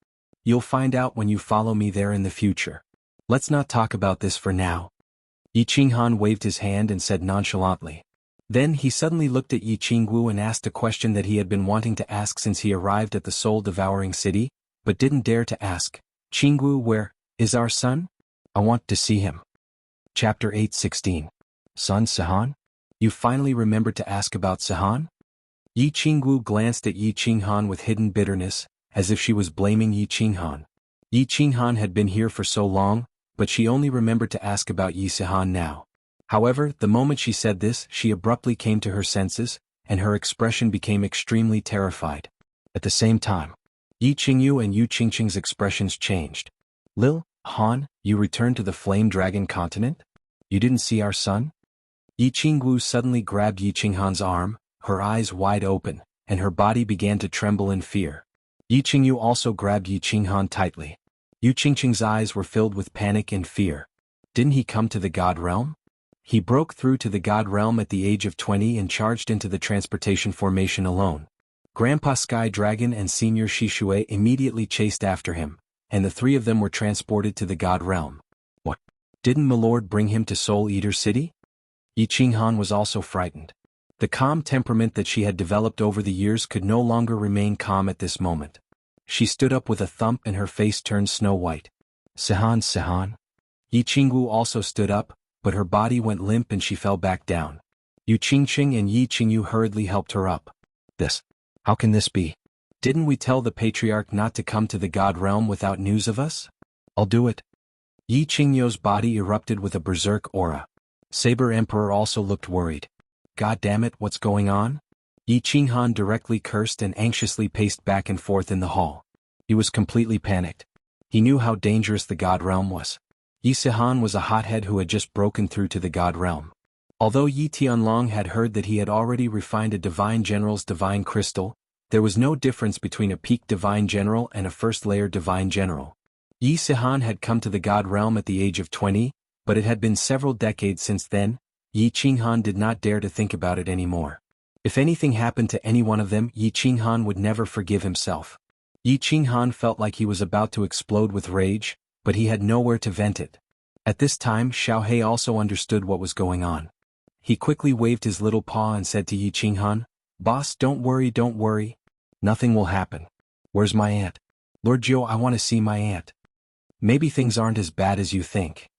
You'll find out when you follow me there in the future. Let's not talk about this for now." Yi Qinghan waved his hand and said nonchalantly. Then he suddenly looked at Yi Qingwu and asked a question that he had been wanting to ask since he arrived at the soul-devouring city, but didn't dare to ask. "Qingwu, where is our son? I want to see him." Chapter 8:16. "Son Sihan? You finally remembered to ask about Sihan?" Yi Qingwu glanced at Yi Qinghan with hidden bitterness, as if she was blaming Yi Qinghan. Yi Qinghan had been here for so long, but she only remembered to ask about Yi Sihan now. However, the moment she said this, she abruptly came to her senses, and her expression became extremely terrified. At the same time, Yi Qingyu and Yu Qingqing's expressions changed. "Lil, Han, you returned to the Flame Dragon continent? You didn't see our son?" Yi Qingwu suddenly grabbed Yi Qinghan's arm, her eyes wide open, and her body began to tremble in fear. Yi Qingyu also grabbed Yi Qinghan tightly. Yu Qingqing's eyes were filled with panic and fear. Didn't he come to the God realm? He broke through to the god realm at the age of 20 and charged into the transportation formation alone. Grandpa Sky Dragon and Senior Shishui immediately chased after him, and the three of them were transported to the god realm. What? Didn't Milord bring him to Soul Eater City? Yi Qinghan was also frightened. The calm temperament that she had developed over the years could no longer remain calm at this moment. She stood up with a thump and her face turned snow white. Sihan, Sihan. Yi Qingwu also stood up, but her body went limp and she fell back down. Yu Qingqing and Yi Qingyu hurriedly helped her up. How can this be? Didn't we tell the patriarch not to come to the god realm without news of us? I'll do it. Yi Qingyu's body erupted with a berserk aura. Saber Emperor also looked worried. God damn it, what's going on? Yi Qinghan directly cursed and anxiously paced back and forth in the hall. He was completely panicked. He knew how dangerous the god realm was. Yi Sihan was a hothead who had just broken through to the god realm. Although Yi Tianlong had heard that he had already refined a divine general's divine crystal, there was no difference between a peak divine general and a first-layer divine general. Yi Sihan had come to the god realm at the age of 20, but it had been several decades since then. Yi Qinghan did not dare to think about it anymore. If anything happened to any one of them, Yi Qinghan would never forgive himself. Yi Qinghan felt like he was about to explode with rage, but he had nowhere to vent it. At this time, Xiaohei also understood what was going on. He quickly waved his little paw and said to Yi Qinghan, "Boss, don't worry. Nothing will happen. Where's my aunt? Lord Jiu, I want to see my aunt. Maybe things aren't as bad as you think."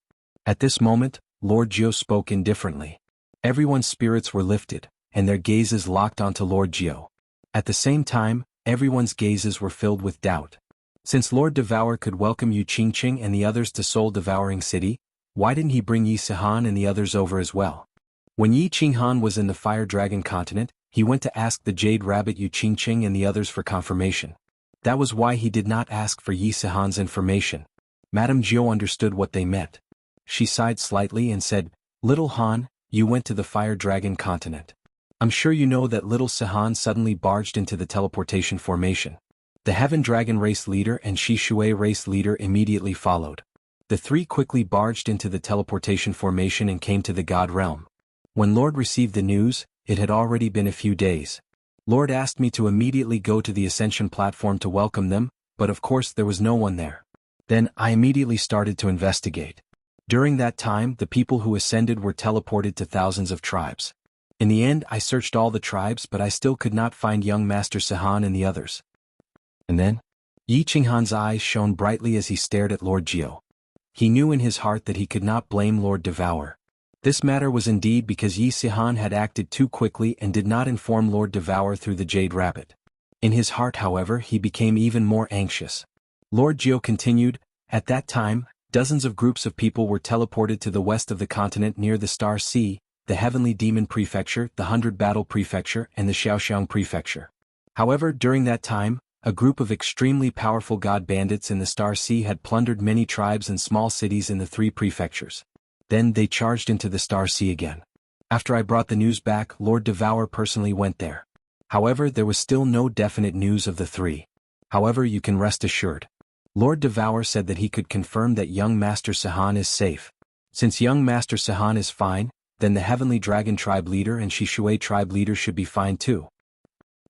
At this moment, Lord Jiu spoke indifferently. Everyone's spirits were lifted, and their gazes locked onto Lord Jiu. At the same time, everyone's gazes were filled with doubt. Since Lord Devour could welcome Yu Qingqing and the others to Soul Devouring City, why didn't he bring Yi Sihan and the others over as well? When Yi Qinghan was in the Fire Dragon continent, he went to ask the Jade Rabbit Yu Qingqing and the others for confirmation. That was why he did not ask for Yi Sihan's information. Madame Jiu understood what they meant. She sighed slightly and said, "Little Han, you went to the Fire Dragon continent. I'm sure you know that little Sihan suddenly barged into the teleportation formation. The Heaven Dragon race leader and Shishui race leader immediately followed. The three quickly barged into the teleportation formation and came to the god realm. When Lord received the news, it had already been a few days. Lord asked me to immediately go to the Ascension platform to welcome them, but of course there was no one there. Then I immediately started to investigate. During that time, the people who ascended were teleported to thousands of tribes. In the end, I searched all the tribes, but I still could not find young Master Sihan and the others." And then? Yi Qinghan's eyes shone brightly as he stared at Lord Jiu. He knew in his heart that he could not blame Lord Devour. This matter was indeed because Yi Sihan had acted too quickly and did not inform Lord Devour through the Jade Rabbit. In his heart, however, he became even more anxious. Lord Jiu continued, "At that time, dozens of groups of people were teleported to the west of the continent near the Star Sea, the Heavenly Demon Prefecture, the 100 Battle Prefecture, and the Xiaoxiang Prefecture. However, during that time, a group of extremely powerful god bandits in the Star Sea had plundered many tribes and small cities in the 3 prefectures. Then they charged into the Star Sea again. After I brought the news back, Lord Devour personally went there. However, there was still no definite news of the 3. However, you can rest assured. Lord Devour said that he could confirm that young Master Sihan is safe. Since young Master Sihan is fine, then the Heavenly Dragon tribe leader and Shishui tribe leader should be fine too.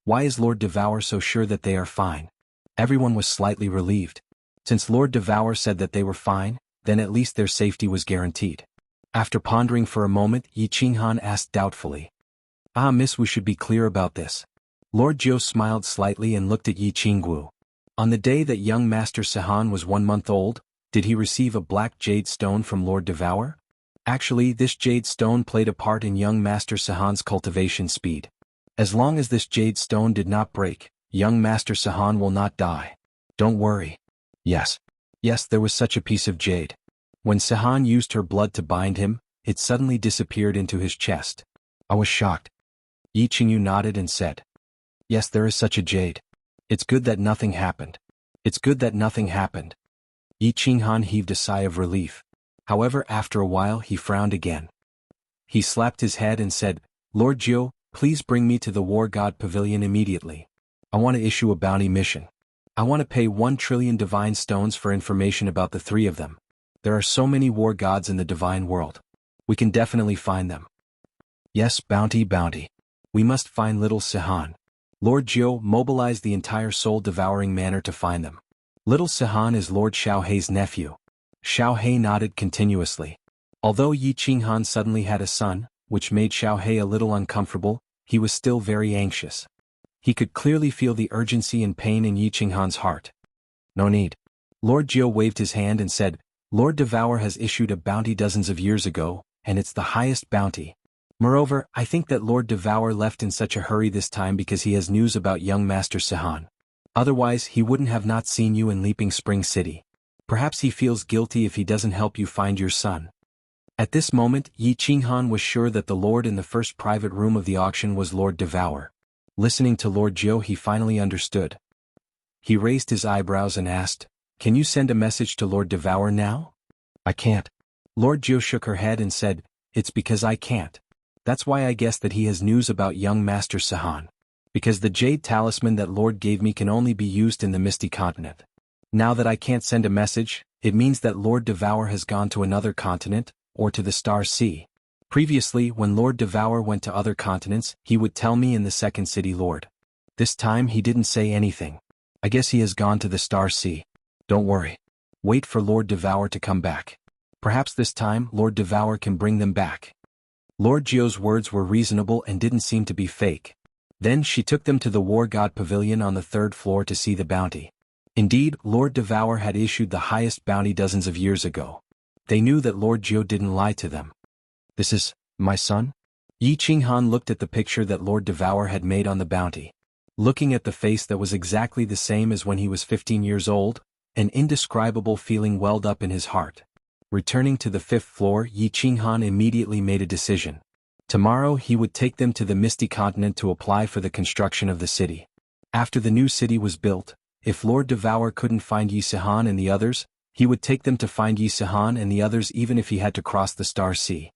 Why is Lord Devour so sure that they are fine?" Everyone was slightly relieved. Since Lord Devour said that they were fine, then at least their safety was guaranteed. After pondering for a moment, Yi Qinghan asked doubtfully, "Ah, miss, we should be clear about this." Lord Jiu smiled slightly and looked at Yi Qingwu. On the day that young Master Sihan was 1 month old, did he receive a black jade stone from Lord Devour? Actually, this jade stone played a part in young Master Sihan's cultivation speed. As long as this jade stone did not break, young Master Sihan will not die. Don't worry. Yes, there was such a piece of jade. When Sihan used her blood to bind him, it suddenly disappeared into his chest. I was shocked. Yi Qingyu nodded and said, "Yes, there is such a jade. It's good that nothing happened. Yi Qinghan heaved a sigh of relief. However, after a while he frowned again. He slapped his head and said, "Lord Jiu, please bring me to the War God Pavilion immediately. I want to issue a bounty mission. I want to pay 1 trillion divine stones for information about the 3 of them. There are so many war gods in the divine world. We can definitely find them. Yes, bounty, bounty. We must find little Sihan. Lord Jiu mobilized the entire soul-devouring manor to find them. Little Sihan is Lord Xiaohei's nephew. Xiaohei nodded continuously. Although Yi Qinghan suddenly had a son, which made Xiaohei a little uncomfortable, he was still very anxious. He could clearly feel the urgency and pain in Yi Qinghan's heart. No need. Lord Jiu waved his hand and said, Lord Devour has issued a bounty dozens of years ago, and it's the highest bounty. Moreover, I think that Lord Devour left in such a hurry this time because he has news about young Master Sihan. Otherwise he wouldn't have not seen you in Leaping Spring City. Perhaps he feels guilty if he doesn't help you find your son. At this moment, Yi Qinghan was sure that the lord in the first private room of the auction was Lord Devour. Listening to Lord Jiu, he finally understood. He raised his eyebrows and asked, Can you send a message to Lord Devour now? I can't. Lord Jiu shook her head and said, It's because I can't. That's why I guess that he has news about young Master Sihan. Because the jade talisman that Lord gave me can only be used in the Misty Continent. Now that I can't send a message, it means that Lord Devour has gone to another continent, or to the Star Sea. Previously, when Lord Devour went to other continents, he would tell me in the second city Lord. This time he didn't say anything. I guess he has gone to the Star Sea. Don't worry. Wait for Lord Devour to come back. Perhaps this time Lord Devour can bring them back. Lord Jiu's words were reasonable and didn't seem to be fake. Then she took them to the War God Pavilion on the 3rd floor to see the bounty. Indeed, Lord Devour had issued the highest bounty dozens of years ago. They knew that Lord Jiu didn't lie to them. This is my son? Yi Qinghan looked at the picture that Lord Devour had made on the bounty. Looking at the face that was exactly the same as when he was 15 years old, an indescribable feeling welled up in his heart. Returning to the 5th floor, Yi Qinghan immediately made a decision. Tomorrow he would take them to the Misty Continent to apply for the construction of the city. After the new city was built, if Lord Devour couldn't find Yi Sihan and the others, he would take them to find Yi Sihan and the others even if he had to cross the Star Sea.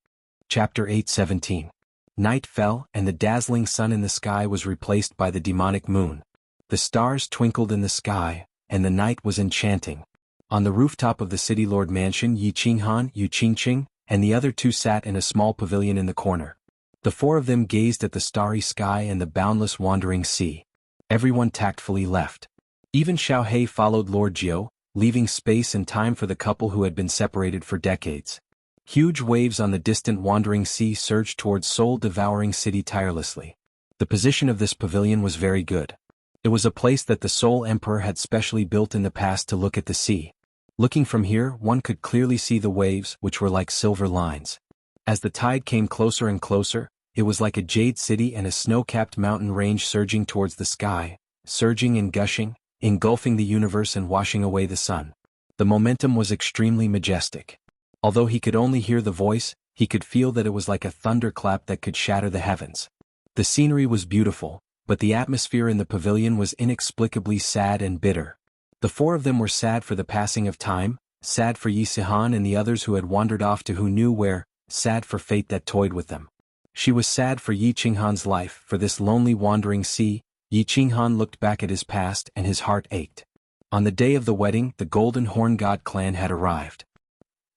Chapter 8:17. Night fell and the dazzling sun in the sky was replaced by the demonic moon. The stars twinkled in the sky, and the night was enchanting. On the rooftop of the city lord mansion, Yi Qinghan, Yu Qingqing, and the other two sat in a small pavilion in the corner. The four of them gazed at the starry sky and the boundless wandering sea. Everyone tactfully left. Even Xiaohei followed Lord Jiu, leaving space and time for the couple who had been separated for decades. Huge waves on the distant wandering sea surged towards soul-devouring city tirelessly. The position of this pavilion was very good. It was a place that the Soul Emperor had specially built in the past to look at the sea. Looking from here, one could clearly see the waves, which were like silver lines. As the tide came closer and closer, it was like a jade city and a snow-capped mountain range surging towards the sky, surging and gushing, engulfing the universe and washing away the sun. The momentum was extremely majestic. Although he could only hear the voice, he could feel that it was like a thunderclap that could shatter the heavens. The scenery was beautiful, but the atmosphere in the pavilion was inexplicably sad and bitter. The four of them were sad for the passing of time, sad for Yi Sihan and the others who had wandered off to who knew where, sad for fate that toyed with them. She was sad for Yi Qinghan's life, for this lonely wandering sea. Yi Qinghan looked back at his past and his heart ached. On the day of the wedding, the Golden Horn God clan had arrived.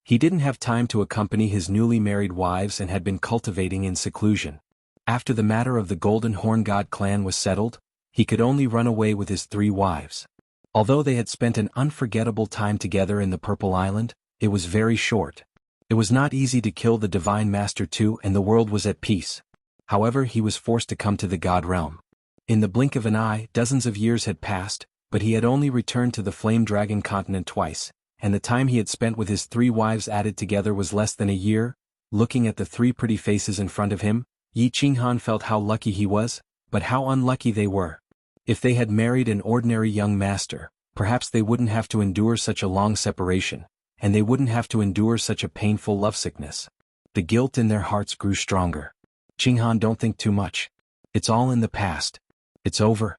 He didn't have time to accompany his newly married wives and had been cultivating in seclusion. After the matter of the Golden Horn God clan was settled, he could only run away with his 3 wives. Although they had spent an unforgettable time together in the Purple Island, it was very short. It was not easy to kill the Divine Master too, and the world was at peace. However, he was forced to come to the God Realm. In the blink of an eye, dozens of years had passed, but he had only returned to the Flame Dragon continent twice, and the time he had spent with his 3 wives added together was less than a year. Looking at the 3 pretty faces in front of him, Yi Qinghan felt how lucky he was, but how unlucky they were. If they had married an ordinary young master, perhaps they wouldn't have to endure such a long separation, and they wouldn't have to endure such a painful lovesickness. The guilt in their hearts grew stronger. Qinghan, don't think too much. It's all in the past. It's over.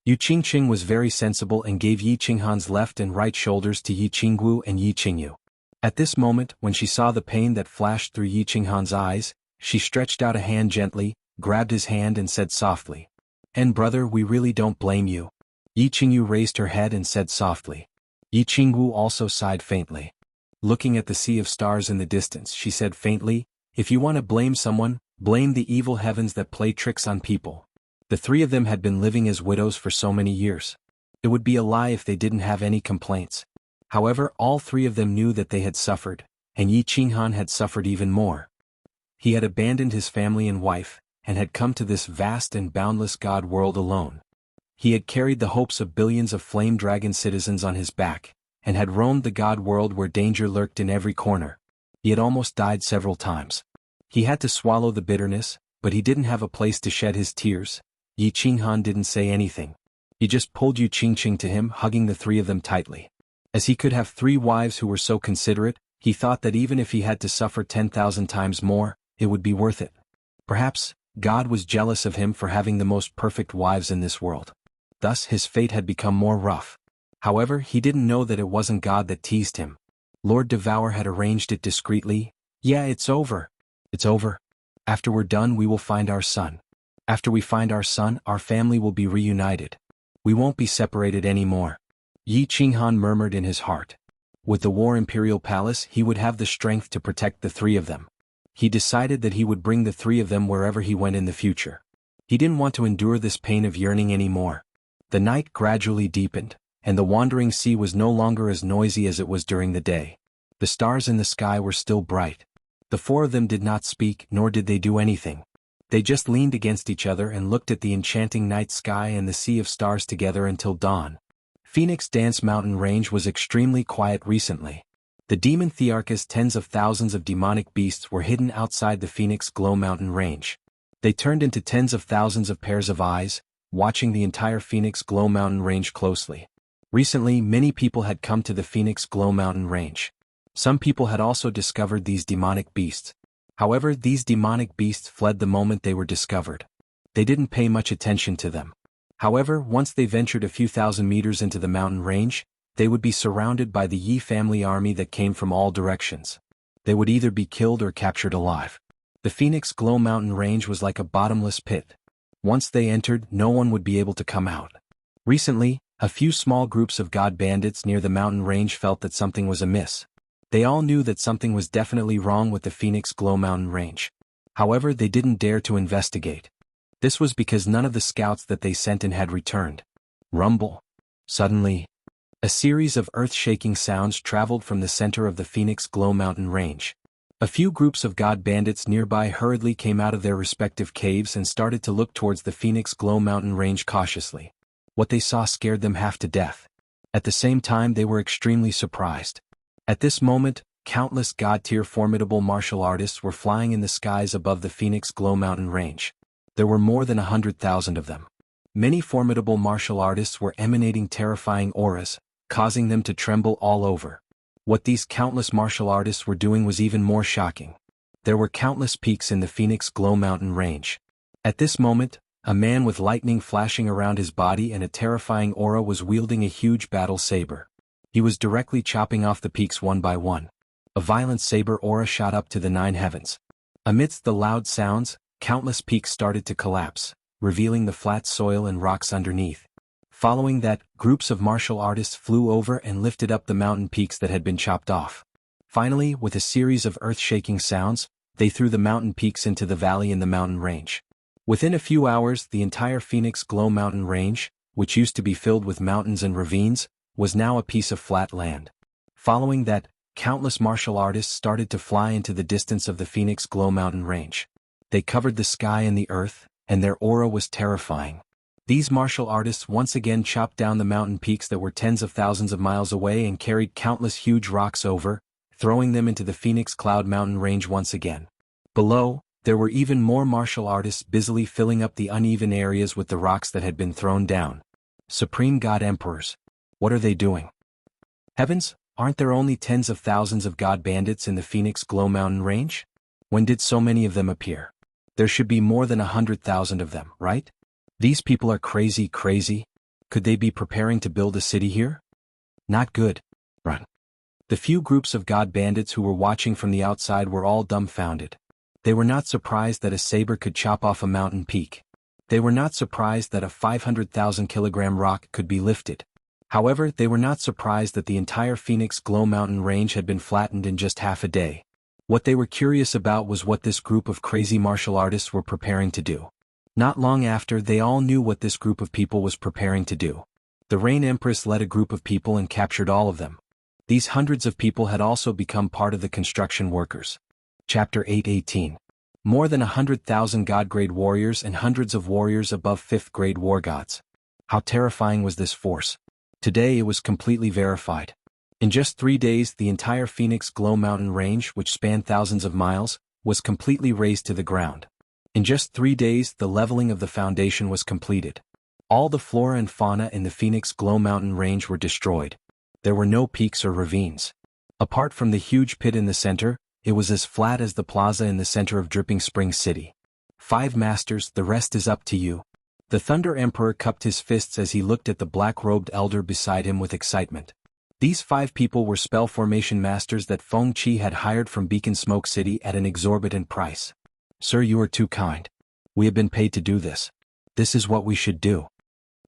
Yu Qingqing was very sensible and gave Yi Qinghan's left and right shoulders to Yi Qingwu and Yi Qingyu. At this moment, when she saw the pain that flashed through Yi Qinghan's eyes, she stretched out a hand gently, grabbed his hand and said softly, "And brother, we really don't blame you." Yi Qingyu raised her head and said softly. Yi Qingwu also sighed faintly. Looking at the sea of stars in the distance, she said faintly, If you want to blame someone, blame the evil heavens that play tricks on people. The three of them had been living as widows for so many years. It would be a lie if they didn't have any complaints. However, all three of them knew that they had suffered, and Yi Qinghan had suffered even more. He had abandoned his family and wife, and had come to this vast and boundless God world alone. He had carried the hopes of billions of flame dragon citizens on his back, and had roamed the God world where danger lurked in every corner. He had almost died several times. He had to swallow the bitterness, but he didn't have a place to shed his tears. Yi Qinghan didn't say anything. He just pulled Yu Qingqing to him, hugging the three of them tightly. As he could have three wives who were so considerate, he thought that even if he had to suffer 10,000 times more, it would be worth it. Perhaps God was jealous of him for having the most perfect wives in this world. Thus his fate had become more rough. However, he didn't know that it wasn't God that teased him. Lord Devour had arranged it discreetly. Yeah, it's over. It's over. After we're done, we will find our son. After we find our son, our family will be reunited. We won't be separated anymore. Yi Qinghan murmured in his heart. With the War Imperial Palace, he would have the strength to protect the three of them. He decided that he would bring the three of them wherever he went in the future. He didn't want to endure this pain of yearning anymore. The night gradually deepened, and the wandering sea was no longer as noisy as it was during the day. The stars in the sky were still bright. The four of them did not speak, nor did they do anything. They just leaned against each other and looked at the enchanting night sky and the sea of stars together until dawn. Phoenix Dance Mountain Range was extremely quiet recently. The demon Thearchus, tens of thousands of demonic beasts were hidden outside the Phoenix Glow Mountain Range. They turned into tens of thousands of pairs of eyes, watching the entire Phoenix Glow Mountain Range closely. Recently, many people had come to the Phoenix Glow Mountain Range. Some people had also discovered these demonic beasts. However, these demonic beasts fled the moment they were discovered. They didn't pay much attention to them. However, once they ventured a few thousand meters into the mountain range, they would be surrounded by the Yi family army that came from all directions. They would either be killed or captured alive. The Phoenix Glow Mountain Range was like a bottomless pit. Once they entered, no one would be able to come out. Recently, a few small groups of god bandits near the mountain range felt that something was amiss. They all knew that something was definitely wrong with the Phoenix Glow Mountain Range. However, they didn't dare to investigate. This was because none of the scouts that they sent in had returned. Rumble. Suddenly, a series of earth-shaking sounds traveled from the center of the Phoenix Glow Mountain Range. A few groups of god bandits nearby hurriedly came out of their respective caves and started to look towards the Phoenix Glow Mountain Range cautiously. What they saw scared them half to death. At the same time, they were extremely surprised. At this moment, countless god-tier formidable martial artists were flying in the skies above the Phoenix Glow Mountain Range. There were more than 100,000 of them. Many formidable martial artists were emanating terrifying auras, causing them to tremble all over. What these countless martial artists were doing was even more shocking. There were countless peaks in the Phoenix Glow Mountain Range. At this moment, a man with lightning flashing around his body and a terrifying aura was wielding a huge battle saber. He was directly chopping off the peaks one by one. A violent saber aura shot up to the 9 heavens. Amidst the loud sounds, countless peaks started to collapse, revealing the flat soil and rocks underneath. Following that, groups of martial artists flew over and lifted up the mountain peaks that had been chopped off. Finally, with a series of earth-shaking sounds, they threw the mountain peaks into the valley in the mountain range. Within a few hours, the entire Phoenix Glow Mountain Range, which used to be filled with mountains and ravines, was now a piece of flat land. Following that, countless martial artists started to fly into the distance of the Phoenix Glow Mountain Range. They covered the sky and the earth, and their aura was terrifying. These martial artists once again chopped down the mountain peaks that were tens of thousands of miles away and carried countless huge rocks over, throwing them into the Phoenix Cloud Mountain Range once again. Below, there were even more martial artists busily filling up the uneven areas with the rocks that had been thrown down. Supreme God Emperors. What are they doing? Heavens, aren't there only tens of thousands of god bandits in the Phoenix Glow Mountain Range? When did so many of them appear? There should be more than 100,000 of them, right? These people are crazy. Could they be preparing to build a city here? Not good. Run. The few groups of god bandits who were watching from the outside were all dumbfounded. They were not surprised that a saber could chop off a mountain peak. They were not surprised that a 500,000 kilogram rock could be lifted. However, they were not surprised that the entire Phoenix Glow Mountain Range had been flattened in just half a day. What they were curious about was what this group of crazy martial artists were preparing to do. Not long after, they all knew what this group of people was preparing to do. The Rain Empress led a group of people and captured all of them. These hundreds of people had also become part of the construction workers. Chapter 8:18. More than 100,000 God-grade warriors and hundreds of warriors above 5th-grade war gods. How terrifying was this force? Today it was completely verified. In just 3 days, the entire Phoenix Glow mountain range, which spanned thousands of miles, was completely razed to the ground. In just 3 days, the leveling of the foundation was completed. All the flora and fauna in the Phoenix Glow mountain range were destroyed. There were no peaks or ravines. Apart from the huge pit in the center, it was as flat as the plaza in the center of Dripping Spring City. 5 masters, the rest is up to you. The Thunder Emperor cupped his fists as he looked at the black-robed elder beside him with excitement. These 5 people were spell formation masters that Feng Qi had hired from Beacon Smoke City at an exorbitant price. Sir, you are too kind. We have been paid to do this. This is what we should do.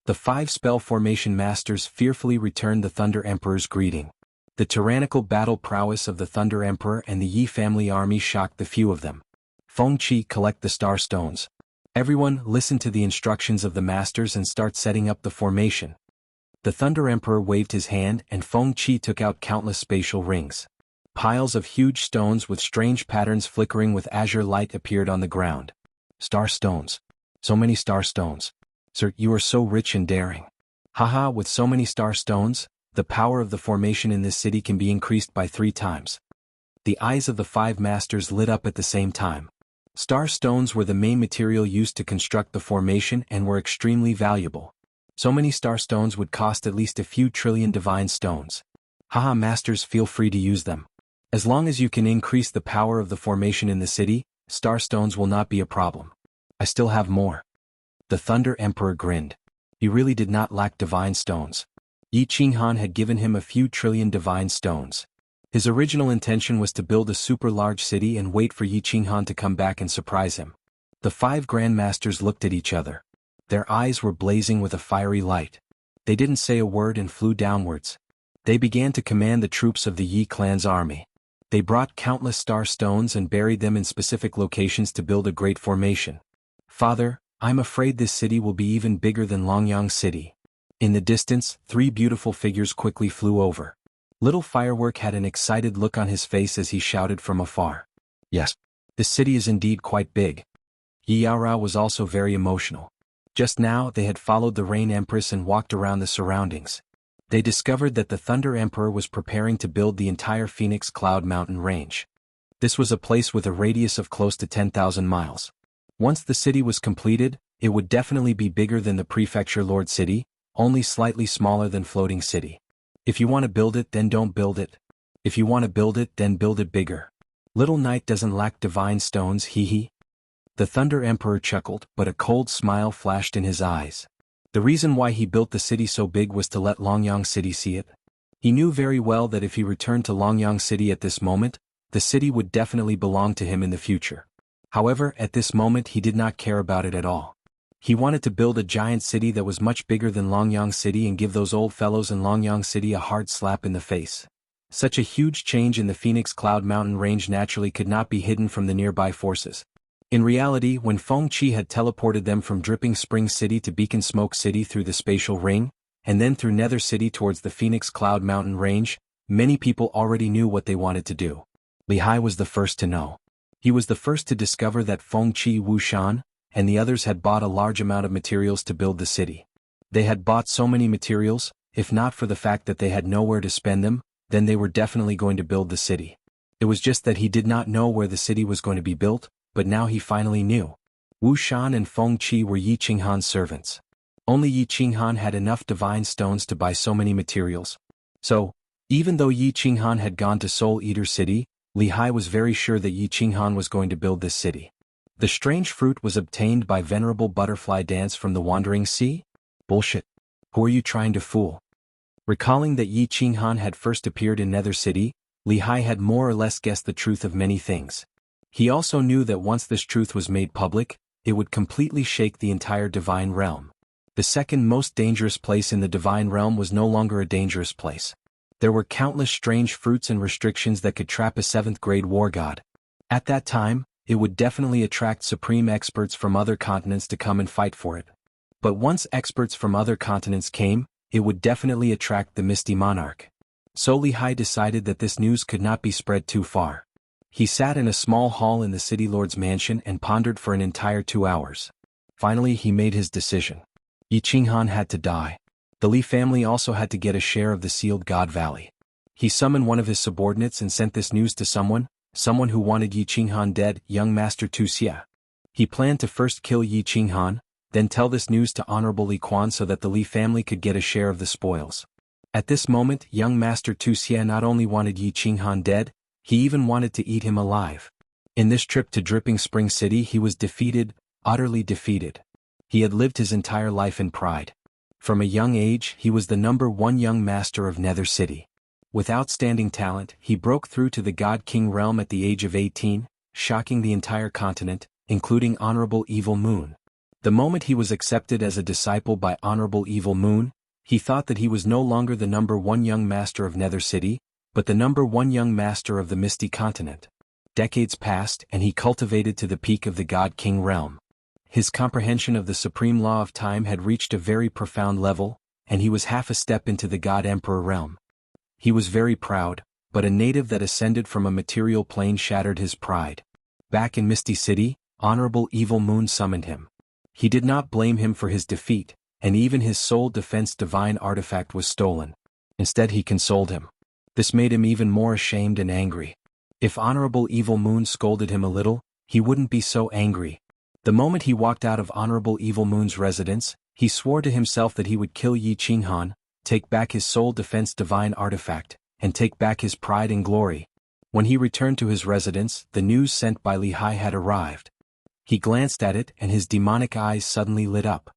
The 5 spell formation masters fearfully returned the Thunder Emperor's greeting. The tyrannical battle prowess of the Thunder Emperor and the Yi family army shocked the few of them. Feng Qi, collect the star stones. Everyone, listen to the instructions of the masters and start setting up the formation. The Thunder Emperor waved his hand and Feng Qi took out countless spatial rings. Piles of huge stones with strange patterns flickering with azure light appeared on the ground. Star stones. So many star stones. Sir, you are so rich and daring. Haha, with so many star stones, the power of the formation in this city can be increased by 3 times. The eyes of the 5 masters lit up at the same time. Star stones were the main material used to construct the formation and were extremely valuable. So many star stones would cost at least a few trillion divine stones. Haha, masters, feel free to use them. As long as you can increase the power of the formation in the city, star stones will not be a problem. I still have more. The Thunder Emperor grinned. He really did not lack divine stones. Yi Qinghan had given him a few trillion divine stones. His original intention was to build a super large city and wait for Yi Qinghan to come back and surprise him. The 5 grandmasters looked at each other. Their eyes were blazing with a fiery light. They didn't say a word and flew downwards. They began to command the troops of the Yi clan's army. They brought countless star stones and buried them in specific locations to build a great formation. Father, I'm afraid this city will be even bigger than Longyang City. In the distance, 3 beautiful figures quickly flew over. Little Firework had an excited look on his face as he shouted from afar. Yes, this city is indeed quite big. Yi Yaora was also very emotional. Just now they had followed the Rain Empress and walked around the surroundings. They discovered that the Thunder Emperor was preparing to build the entire Phoenix Cloud Mountain range. This was a place with a radius of close to 10,000 miles. Once the city was completed, it would definitely be bigger than the Prefecture Lord City, only slightly smaller than Floating City. If you want to build it, then don't build it. If you want to build it, then build it bigger. Little Knight doesn't lack divine stones, hee hee. The Thunder Emperor chuckled, but a cold smile flashed in his eyes. The reason why he built the city so big was to let Longyang City see it. He knew very well that if he returned to Longyang City at this moment, the city would definitely belong to him in the future. However, at this moment he did not care about it at all. He wanted to build a giant city that was much bigger than Longyang City and give those old fellows in Longyang City a hard slap in the face. Such a huge change in the Phoenix Cloud Mountain range naturally could not be hidden from the nearby forces. In reality, when Feng Qi had teleported them from Dripping Spring City to Beacon Smoke City through the spatial ring, and then through Nether City towards the Phoenix Cloud Mountain range, many people already knew what they wanted to do. Li Hai was the first to know. He was the first to discover that Feng Qi Wushan and the others had bought a large amount of materials to build the city. They had bought so many materials, if not for the fact that they had nowhere to spend them, then they were definitely going to build the city. It was just that he did not know where the city was going to be built, but now he finally knew. Wu Shan and Feng Qi were Yi Qinghan's servants. Only Yi Qinghan had enough divine stones to buy so many materials. So, even though Yi Qinghan had gone to Soul Eater City, Li Hai was very sure that Yi Qinghan was going to build this city. The strange fruit was obtained by Venerable Butterfly Dance from the Wandering Sea? Bullshit. Who are you trying to fool? Recalling that Yi Qinghan had first appeared in Nether City, Li Hai had more or less guessed the truth of many things. He also knew that once this truth was made public, it would completely shake the entire Divine Realm. The second most dangerous place in the Divine Realm was no longer a dangerous place. There were countless strange fruits and restrictions that could trap a 7th grade war god. At that time, it would definitely attract supreme experts from other continents to come and fight for it. But once experts from other continents came, it would definitely attract the Misty Monarch. So Li Hai decided that this news could not be spread too far. He sat in a small hall in the city lord's mansion and pondered for an entire 2 hours. Finally he made his decision. Yi Qinghan had to die. The Li family also had to get a share of the sealed God Valley. He summoned one of his subordinates and sent this news to someone who wanted Yi Qinghan dead, young Master Tu Xie. He planned to first kill Yi Qinghan, then tell this news to Honorable Li Quan so that the Li family could get a share of the spoils. At this moment, young Master Tu Xie not only wanted Yi Qinghan dead, he even wanted to eat him alive. In this trip to Dripping Spring City he was defeated, utterly defeated. He had lived his entire life in pride. From a young age he was the #1 young master of Nether City. With outstanding talent, he broke through to the God King realm at the age of 18, shocking the entire continent, including Honorable Evil Moon. The moment he was accepted as a disciple by Honorable Evil Moon, he thought that he was no longer the #1 young master of Nether City, but the #1 young master of the Misty Continent. Decades passed and he cultivated to the peak of the God King realm. His comprehension of the supreme law of time had reached a very profound level, and he was half a step into the God Emperor realm. He was very proud, but a native that ascended from a material plane shattered his pride. Back in Misty City, Honorable Evil Moon summoned him. He did not blame him for his defeat, and even his soul defense divine artifact was stolen. Instead he consoled him. This made him even more ashamed and angry. If Honorable Evil Moon scolded him a little, he wouldn't be so angry. The moment he walked out of Honorable Evil Moon's residence, he swore to himself that he would kill Yi Qinghan, take back his soul defense divine artifact, and take back his pride and glory. When he returned to his residence, the news sent by Li Hai had arrived. He glanced at it and his demonic eyes suddenly lit up.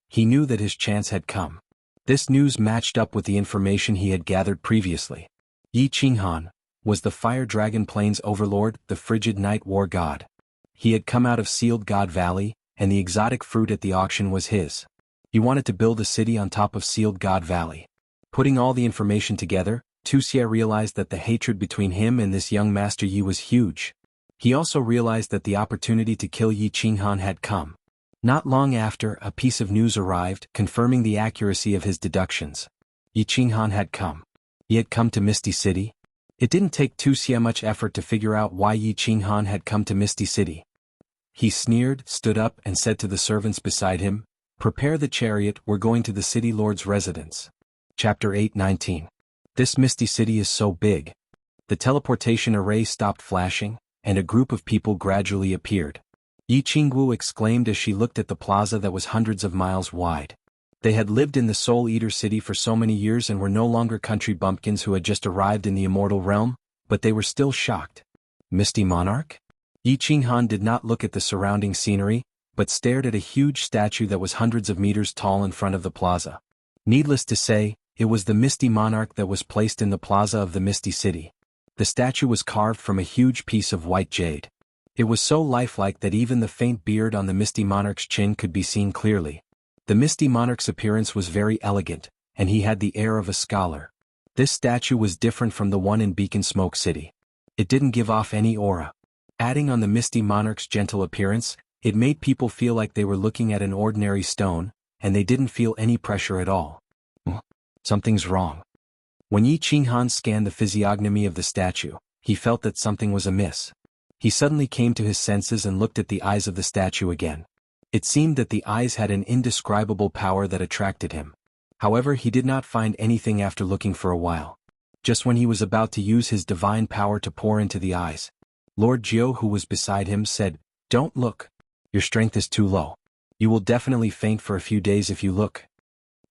He knew that his chance had come. This news matched up with the information he had gathered previously. Yi Qinghan was the Fire Dragon Plains overlord, the frigid night war god. He had come out of Sealed God Valley, and the exotic fruit at the auction was his. He wanted to build a city on top of Sealed God Valley. Putting all the information together, Tu Xie realized that the hatred between him and this young Master Yi was huge. He also realized that the opportunity to kill Yi Qinghan had come. Not long after, a piece of news arrived, confirming the accuracy of his deductions. Yi Qinghan had come. He had come to Misty City. It didn't take Tu Xie much effort to figure out why Yi Qinghan had come to Misty City. He sneered, stood up, and said to the servants beside him, "Prepare the chariot, we're going to the city lord's residence." Chapter 8:19. This Misty City is so big. The teleportation array stopped flashing, and a group of people gradually appeared. Yi Qingwu exclaimed as she looked at the plaza that was hundreds of miles wide. They had lived in the Soul Eater City for so many years and were no longer country bumpkins who had just arrived in the immortal realm, but they were still shocked. Misty Monarch? Yi Qinghan did not look at the surrounding scenery, but stared at a huge statue that was hundreds of meters tall in front of the plaza. Needless to say, it was the Misty Monarch that was placed in the plaza of the Misty City. The statue was carved from a huge piece of white jade. It was so lifelike that even the faint beard on the Misty Monarch's chin could be seen clearly. The Misty Monarch's appearance was very elegant, and he had the air of a scholar. This statue was different from the one in Beacon Smoke City. It didn't give off any aura. Adding on the Misty Monarch's gentle appearance, it made people feel like they were looking at an ordinary stone, and they didn't feel any pressure at all. Something's wrong. When Yi Qinghan scanned the physiognomy of the statue, he felt that something was amiss. He suddenly came to his senses and looked at the eyes of the statue again. It seemed that the eyes had an indescribable power that attracted him. However, he did not find anything after looking for a while. Just when he was about to use his divine power to pour into the eyes, Lord Jiao, who was beside him, said, "Don't look. Your strength is too low. You will definitely faint for a few days if you look."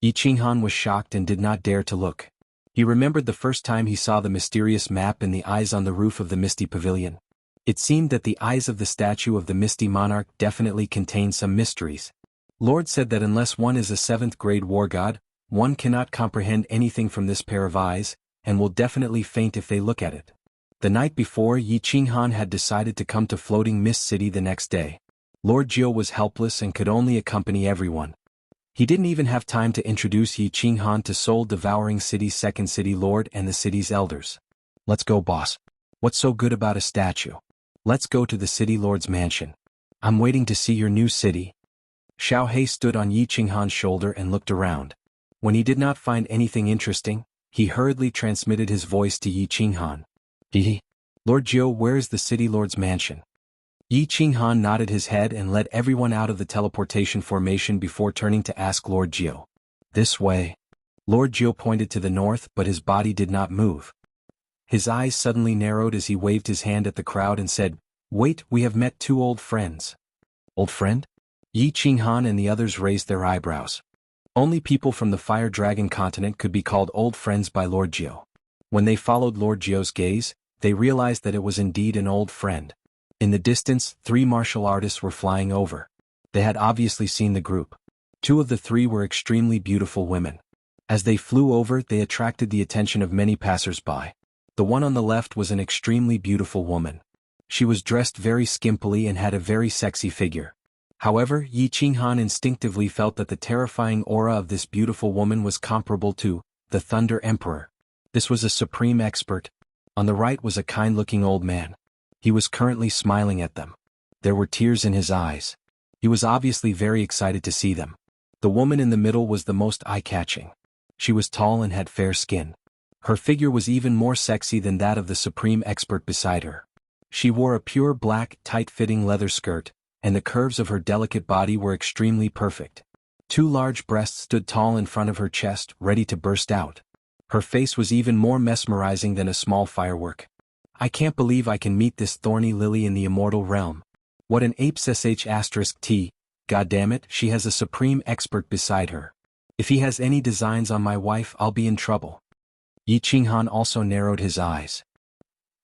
Yi Qinghan was shocked and did not dare to look. He remembered the first time he saw the mysterious map in the eyes on the roof of the Misty Pavilion. It seemed that the eyes of the statue of the Misty Monarch definitely contained some mysteries. Lord said that unless one is a 7th grade war god, one cannot comprehend anything from this pair of eyes, and will definitely faint if they look at it. The night before, Yi Qinghan had decided to come to Floating Mist City the next day. Lord Jiao was helpless and could only accompany everyone. He didn't even have time to introduce Yi Qinghan to Soul Devouring City's 2nd City Lord and the city's elders. "Let's go, boss. What's so good about a statue?" Let's go to the city lord's mansion. I'm waiting to see your new city. Xiao He stood on Yi Qinghan's shoulder and looked around. When he did not find anything interesting, he hurriedly transmitted his voice to Yi Qinghan. Lord Jiu, where is the city lord's mansion? Yi Qinghan nodded his head and led everyone out of the teleportation formation before turning to ask Lord Jiu. This way. Lord Jiu pointed to the north, but his body did not move. His eyes suddenly narrowed as he waved his hand at the crowd and said, Wait, we have met two old friends. Old friend? Yi Qinghan and the others raised their eyebrows. Only people from the Fire Dragon continent could be called old friends by Lord Jiu. When they followed Lord Jiu's gaze, they realized that it was indeed an old friend. In the distance, 3 martial artists were flying over. They had obviously seen the group. 2 of the 3 were extremely beautiful women. As they flew over, they attracted the attention of many passers-by. The one on the left was an extremely beautiful woman. She was dressed very skimpily and had a very sexy figure. However, Yi Qinghan instinctively felt that the terrifying aura of this beautiful woman was comparable to the Thunder Emperor. This was a supreme expert. On the right was a kind-looking old man. He was currently smiling at them. There were tears in his eyes. He was obviously very excited to see them. The woman in the middle was the most eye-catching. She was tall and had fair skin. Her figure was even more sexy than that of the supreme expert beside her. She wore a pure black, tight-fitting leather skirt, and the curves of her delicate body were extremely perfect. 2 large breasts stood tall in front of her chest, ready to burst out. Her face was even more mesmerizing than a small firework. I can't believe I can meet this thorny lily in the immortal realm. What an ape *T, goddammit, she has a supreme expert beside her. If he has any designs on my wife, I'll be in trouble. Yi Qinghan also narrowed his eyes.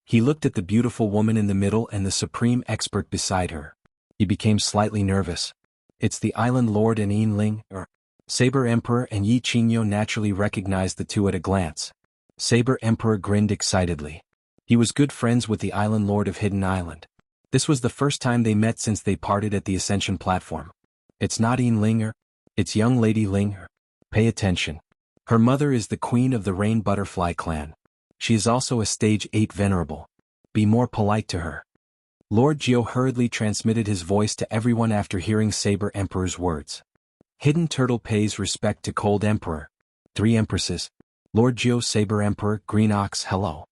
He looked at the beautiful woman in the middle and the supreme expert beside her. He became slightly nervous. It's the Island Lord and Yinling, Saber Emperor, and Yi Qingyo naturally recognized the 2 at a glance. Saber Emperor grinned excitedly. He was good friends with the Island Lord of Hidden Island. This was the first time they met since they parted at the Ascension platform. It's not Yinling, it's young Lady Ling. Pay attention. Her mother is the queen of the Rain Butterfly clan. She is also a stage 8 venerable. Be more polite to her. Lord Jiu hurriedly transmitted his voice to everyone after hearing Saber Emperor's words. Hidden Turtle pays respect to Cold Emperor. 3 Empresses. Lord Jiu, Saber Emperor, Green Ox, hello.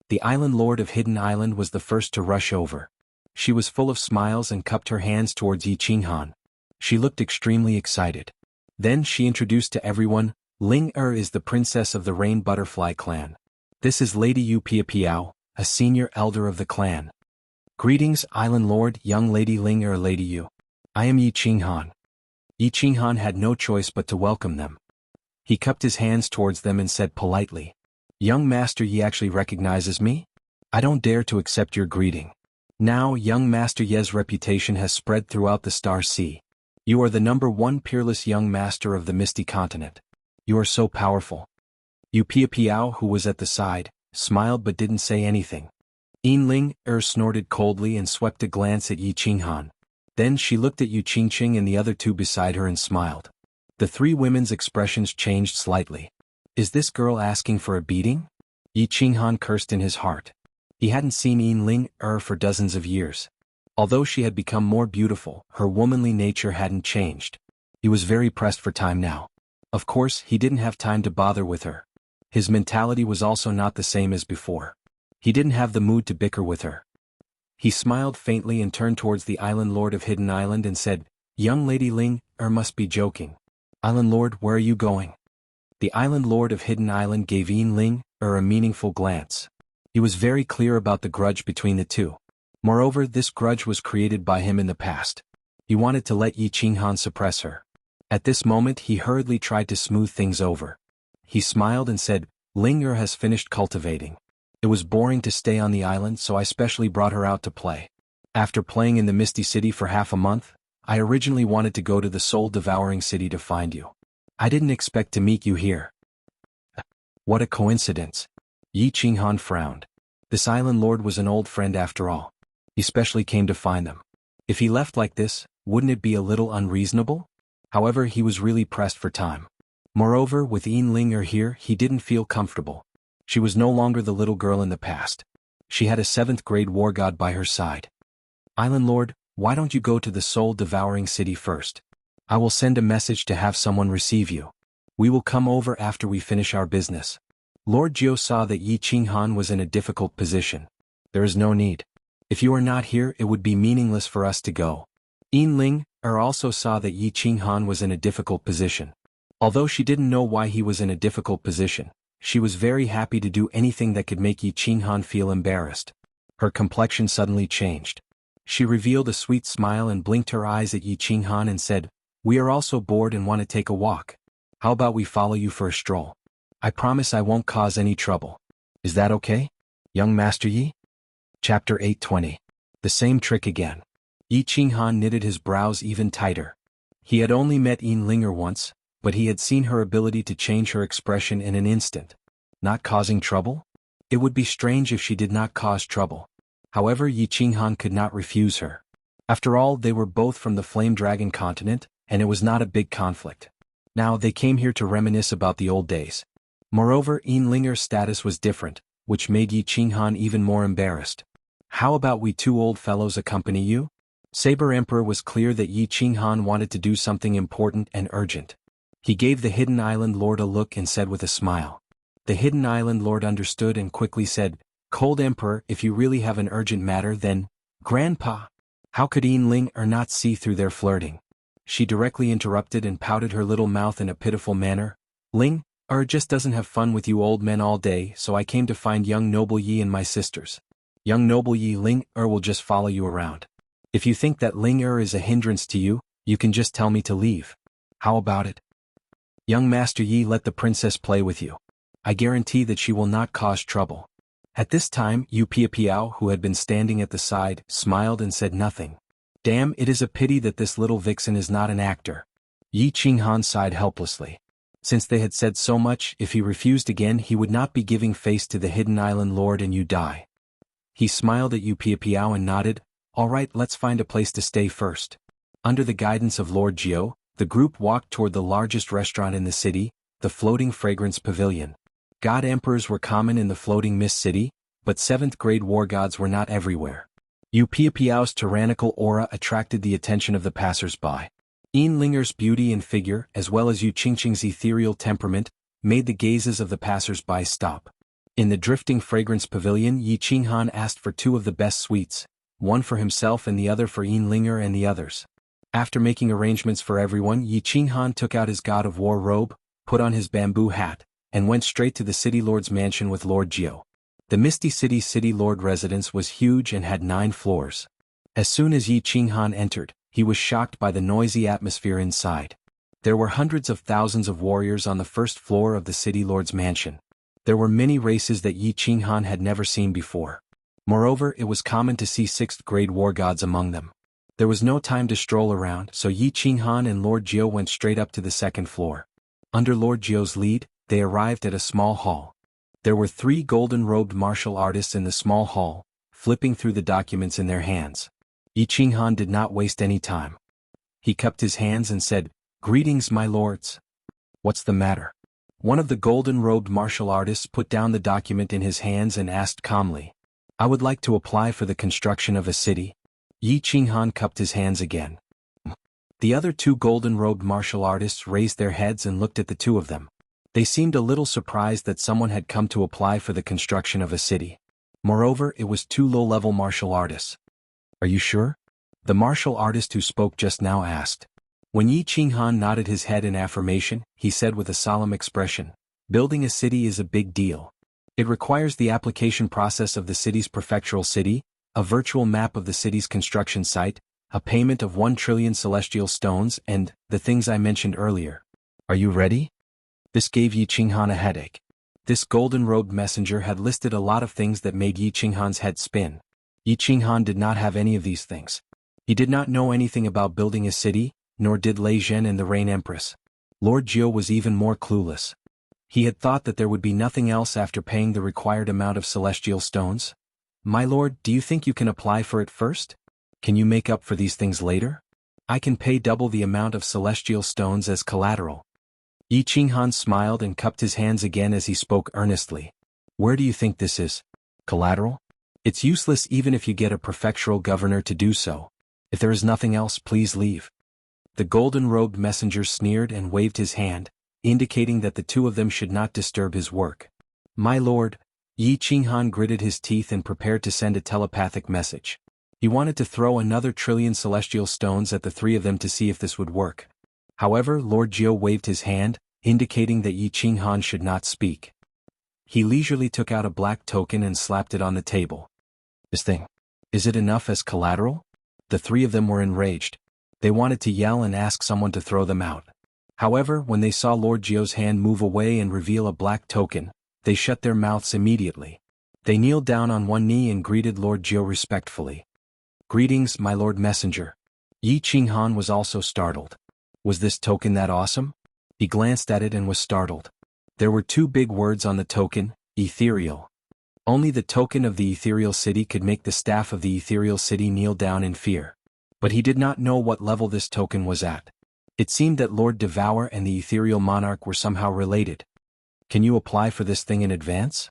The Island Lord of Hidden Island was the first to rush over. She was full of smiles and cupped her hands towards Yi Qinghan. She looked extremely excited. Then she introduced to everyone, Ling is the princess of the Rain Butterfly clan. This is Lady Yu Piao, a senior elder of the clan. Greetings, Island Lord, young Lady Ling Lady Yu. I am Yi Qinghan. Yi Qinghan had no choice but to welcome them. He cupped his hands towards them and said politely, Young Master Yi actually recognizes me? I don't dare to accept your greeting. Now young Master Ye's reputation has spread throughout the Star Sea. You are the #1 peerless young master of the Misty Continent. You are so powerful. Yu Piao, who was at the side, smiled but didn't say anything. Yinling snorted coldly and swept a glance at Yi Qinghan. Then she looked at Yu Qingqing and the other 2 beside her and smiled. The 3 women's expressions changed slightly. Is this girl asking for a beating? Yi Qinghan cursed in his heart. He hadn't seen Yinling for dozens of years. Although she had become more beautiful, her womanly nature hadn't changed. He was very pressed for time now. Of course, he didn't have time to bother with her. His mentality was also not the same as before. He didn't have the mood to bicker with her. He smiled faintly and turned towards the Island Lord of Hidden Island and said, Young Lady Ling must be joking. Island Lord, where are you going? The Island Lord of Hidden Island gave Yinling a meaningful glance. He was very clear about the grudge between the 2. Moreover, this grudge was created by him in the past. He wanted to let Yi Qinghan suppress her. At this moment he hurriedly tried to smooth things over. He smiled and said, Ling has finished cultivating. It was boring to stay on the island, so I specially brought her out to play. After playing in the Misty City for half a month, I originally wanted to go to the soul-devouring city to find you. I didn't expect to meet you here. What a coincidence. Yi Qinghan frowned. This Island Lord was an old friend after all. He specially came to find them. If he left like this, wouldn't it be a little unreasonable? However, he was really pressed for time. Moreover, with Yinling here, he didn't feel comfortable. She was no longer the little girl in the past. She had a 7th-grade war god by her side. Island Lord, why don't you go to the soul-devouring city first? I will send a message to have someone receive you. We will come over after we finish our business. Lord Jiao saw that Yi Qinghan was in a difficult position. There is no need. If you are not here, it would be meaningless for us to go. Yin Ling also saw that Yi Qinghan was in a difficult position. Although she didn't know why he was in a difficult position, she was very happy to do anything that could make Yi Qinghan feel embarrassed. Her complexion suddenly changed. She revealed a sweet smile and blinked her eyes at Yi Qinghan and said, "We are also bored and want to take a walk. How about we follow you for a stroll? I promise I won't cause any trouble. Is that okay, young Master Yi?" Chapter 820. The same trick again. Yi Qinghan knitted his brows even tighter. He had only met Yin Linger once, but he had seen her ability to change her expression in an instant. Not causing trouble? It would be strange if she did not cause trouble. However, Yi Qinghan could not refuse her. After all, they were both from the Flame Dragon continent, and it was not a big conflict. Now they came here to reminisce about the old days. Moreover, Yin Linger's status was different, which made Yi Qinghan even more embarrassed. "How about we two old fellows accompany you?" Saber Emperor was clear that Yi Qinghan wanted to do something important and urgent. He gave the Hidden Island Lord a look and said with a smile. The Hidden Island Lord understood and quickly said, "Cold Emperor, if you really have an urgent matter then, Grandpa." How could Yin Ling not see through their flirting? She directly interrupted and pouted her little mouth in a pitiful manner. "Ling just doesn't have fun with you old men all day, so I came to find young noble Yi and my sisters. Young noble Yi, Ling will just follow you around. If you think that Ling is a hindrance to you, you can just tell me to leave. How about it? Young Master Yi, let the princess play with you. I guarantee that she will not cause trouble." At this time, Yu Piapiao, who had been standing at the side, smiled and said nothing. "Damn, it is a pity that this little vixen is not an actor." Yi Qinghan sighed helplessly. Since they had said so much, if he refused again he would not be giving face to the Hidden Island Lord and you die. He smiled at Yu Piapiao and nodded, "All right, let's find a place to stay first." Under the guidance of Lord Jiao, the group walked toward the largest restaurant in the city, the Floating Fragrance Pavilion. God Emperors were common in the Floating Mist City, but 7th-grade war gods were not everywhere. Yu Piapiao's tyrannical aura attracted the attention of the passers-by. Yin Linger's beauty and figure, as well as Yu Qingqing's ethereal temperament, made the gazes of the passers-by stop. In the Drifting Fragrance Pavilion, Yi Qinghan asked for 2 of the best suites, one for himself and the other for Yin Linger and the others. After making arrangements for everyone, Yi Qinghan took out his God of War robe, put on his bamboo hat, and went straight to the City Lord's mansion with Lord Jiao. The Misty City Lord residence was huge and had 9 floors. As soon as Yi Qinghan entered, he was shocked by the noisy atmosphere inside. There were hundreds of thousands of warriors on the first floor of the City Lord's mansion. There were many races that Yi Qinghan had never seen before. Moreover, it was common to see 6th-grade war gods among them. There was no time to stroll around, so Yi Qinghan and Lord Jiao went straight up to the 2nd floor. Under Lord Jiao's lead, they arrived at a small hall. There were 3 golden-robed martial artists in the small hall, flipping through the documents in their hands. Yi Qinghan did not waste any time. He cupped his hands and said, "Greetings, my lords." "What's the matter?" One of the golden-robed martial artists put down the document in his hands and asked calmly, "I would like to apply for the construction of a city." Yi Qinghan cupped his hands again. The other 2 golden-robed martial artists raised their heads and looked at the 2 of them. They seemed a little surprised that someone had come to apply for the construction of a city. Moreover, it was 2 low-level martial artists. "Are you sure?" the martial artist who spoke just now asked. When Yi Qinghan nodded his head in affirmation, he said with a solemn expression, "Building a city is a big deal. It requires the application process of the city's prefectural city, a virtual map of the city's construction site, a payment of 1 trillion celestial stones and the things I mentioned earlier. Are you ready?" This gave Yi Qinghan a headache. This golden-robed messenger had listed a lot of things that made Yi Qinghan's head spin. Yi Qinghan did not have any of these things. He did not know anything about building a city, nor did Lei Zhen and the Rain Empress. Lord Jiao was even more clueless. He had thought that there would be nothing else after paying the required amount of celestial stones. "My lord, do you think you can apply for it first? Can you make up for these things later? I can pay double the amount of celestial stones as collateral." Yi Qinghan smiled and cupped his hands again as he spoke earnestly. "Where do you think this is? Collateral? It's useless even if you get a prefectural governor to do so. If there is nothing else, please leave. The golden-robed messenger sneered and waved his hand, indicating that the two of them should not disturb his work. My lord, Yi Qinghan gritted his teeth and prepared to send a telepathic message. He wanted to throw another trillion celestial stones at the three of them to see if this would work. However, Lord Jiu waved his hand, indicating that Yi Qinghan should not speak. He leisurely took out a black token and slapped it on the table. This thing. Is it enough as collateral? The three of them were enraged. They wanted to yell and ask someone to throw them out. However, when they saw Lord Jiu's hand move away and reveal a black token, they shut their mouths immediately. They kneeled down on one knee and greeted Lord Jiu respectfully. Greetings, my lord messenger. Yi Qinghan was also startled. Was this token that awesome? He glanced at it and was startled. There were two big words on the token, ethereal. Only the token of the ethereal city could make the staff of the ethereal city kneel down in fear. But he did not know what level this token was at. It seemed that Lord Devour and the ethereal monarch were somehow related. Can you apply for this thing in advance?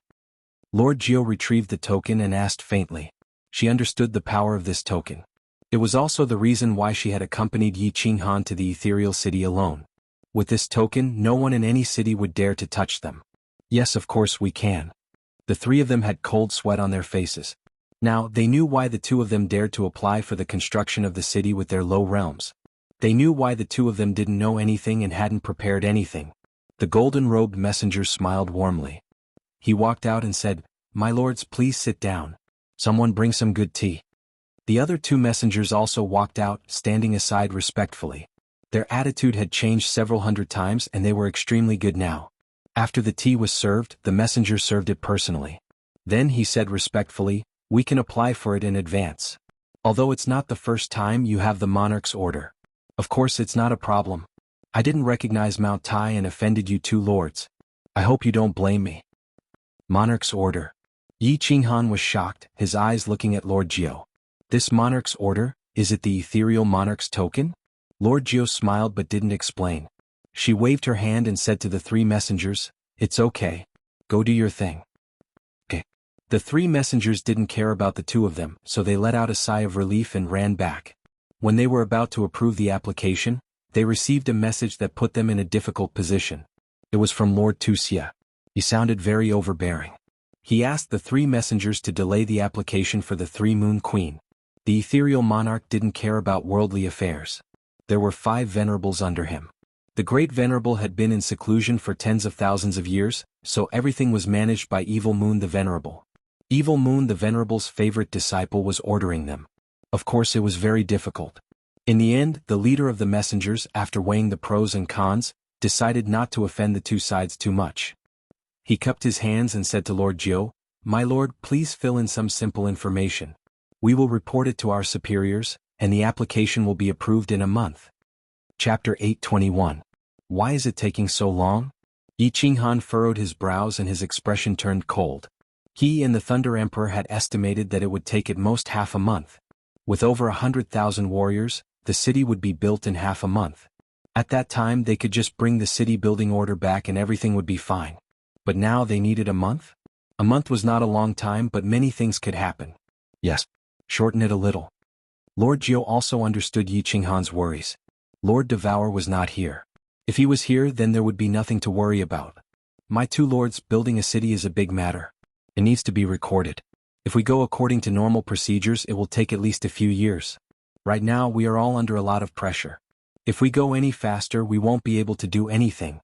Lord Jiu retrieved the token and asked faintly. She understood the power of this token. It was also the reason why she had accompanied Yi Qinghan to the ethereal city alone. With this token, no one in any city would dare to touch them. Yes, of course we can. The three of them had cold sweat on their faces. Now, they knew why the two of them dared to apply for the construction of the city with their low realms. They knew why the two of them didn't know anything and hadn't prepared anything. The golden-robed messenger smiled warmly. He walked out and said, My lords, please sit down. Someone bring some good tea. The other two messengers also walked out, standing aside respectfully. Their attitude had changed several hundred times and they were extremely good now. After the tea was served, the messenger served it personally. Then he said respectfully, We can apply for it in advance. Although it's not the first time you have the monarch's order. Of course it's not a problem. I didn't recognize Mount Tai and offended you two lords. I hope you don't blame me. Monarch's order. Yi Qinghan was shocked, his eyes looking at Lord Jiu. This monarch's order, is it the ethereal monarch's token? Lord Jiu smiled but didn't explain. She waved her hand and said to the three messengers, It's okay. Go do your thing. Okay. The three messengers didn't care about the two of them, so they let out a sigh of relief and ran back. When they were about to approve the application, they received a message that put them in a difficult position. It was from Lord Wuxia. He sounded very overbearing. He asked the three messengers to delay the application for the Three-Moon Queen. The ethereal monarch didn't care about worldly affairs. There were 5 venerables under him. The Great Venerable had been in seclusion for tens of thousands of years, so everything was managed by Evil Moon the Venerable. Evil Moon the Venerable's favorite disciple was ordering them. Of course it was very difficult. In the end, the leader of the messengers, after weighing the pros and cons, decided not to offend the two sides too much. He cupped his hands and said to Lord Jiu, My lord, please fill in some simple information. We will report it to our superiors, and the application will be approved in a month. Chapter 821. Why is it taking so long? Yi Qinghan furrowed his brows and his expression turned cold. He and the Thunder Emperor had estimated that it would take at most half a month. With over 100,000 warriors, the city would be built in half a month. At that time they could just bring the city building order back and everything would be fine. But now they needed a month? A month was not a long time, but many things could happen. Yes. Shorten it a little. Lord Jiu also understood Yi Qinghan's worries. Lord Devour was not here. If he was here, then there would be nothing to worry about. My two lords, building a city is a big matter. It needs to be recorded. If we go according to normal procedures, it will take at least a few years. Right now, we are all under a lot of pressure. If we go any faster, we won't be able to do anything.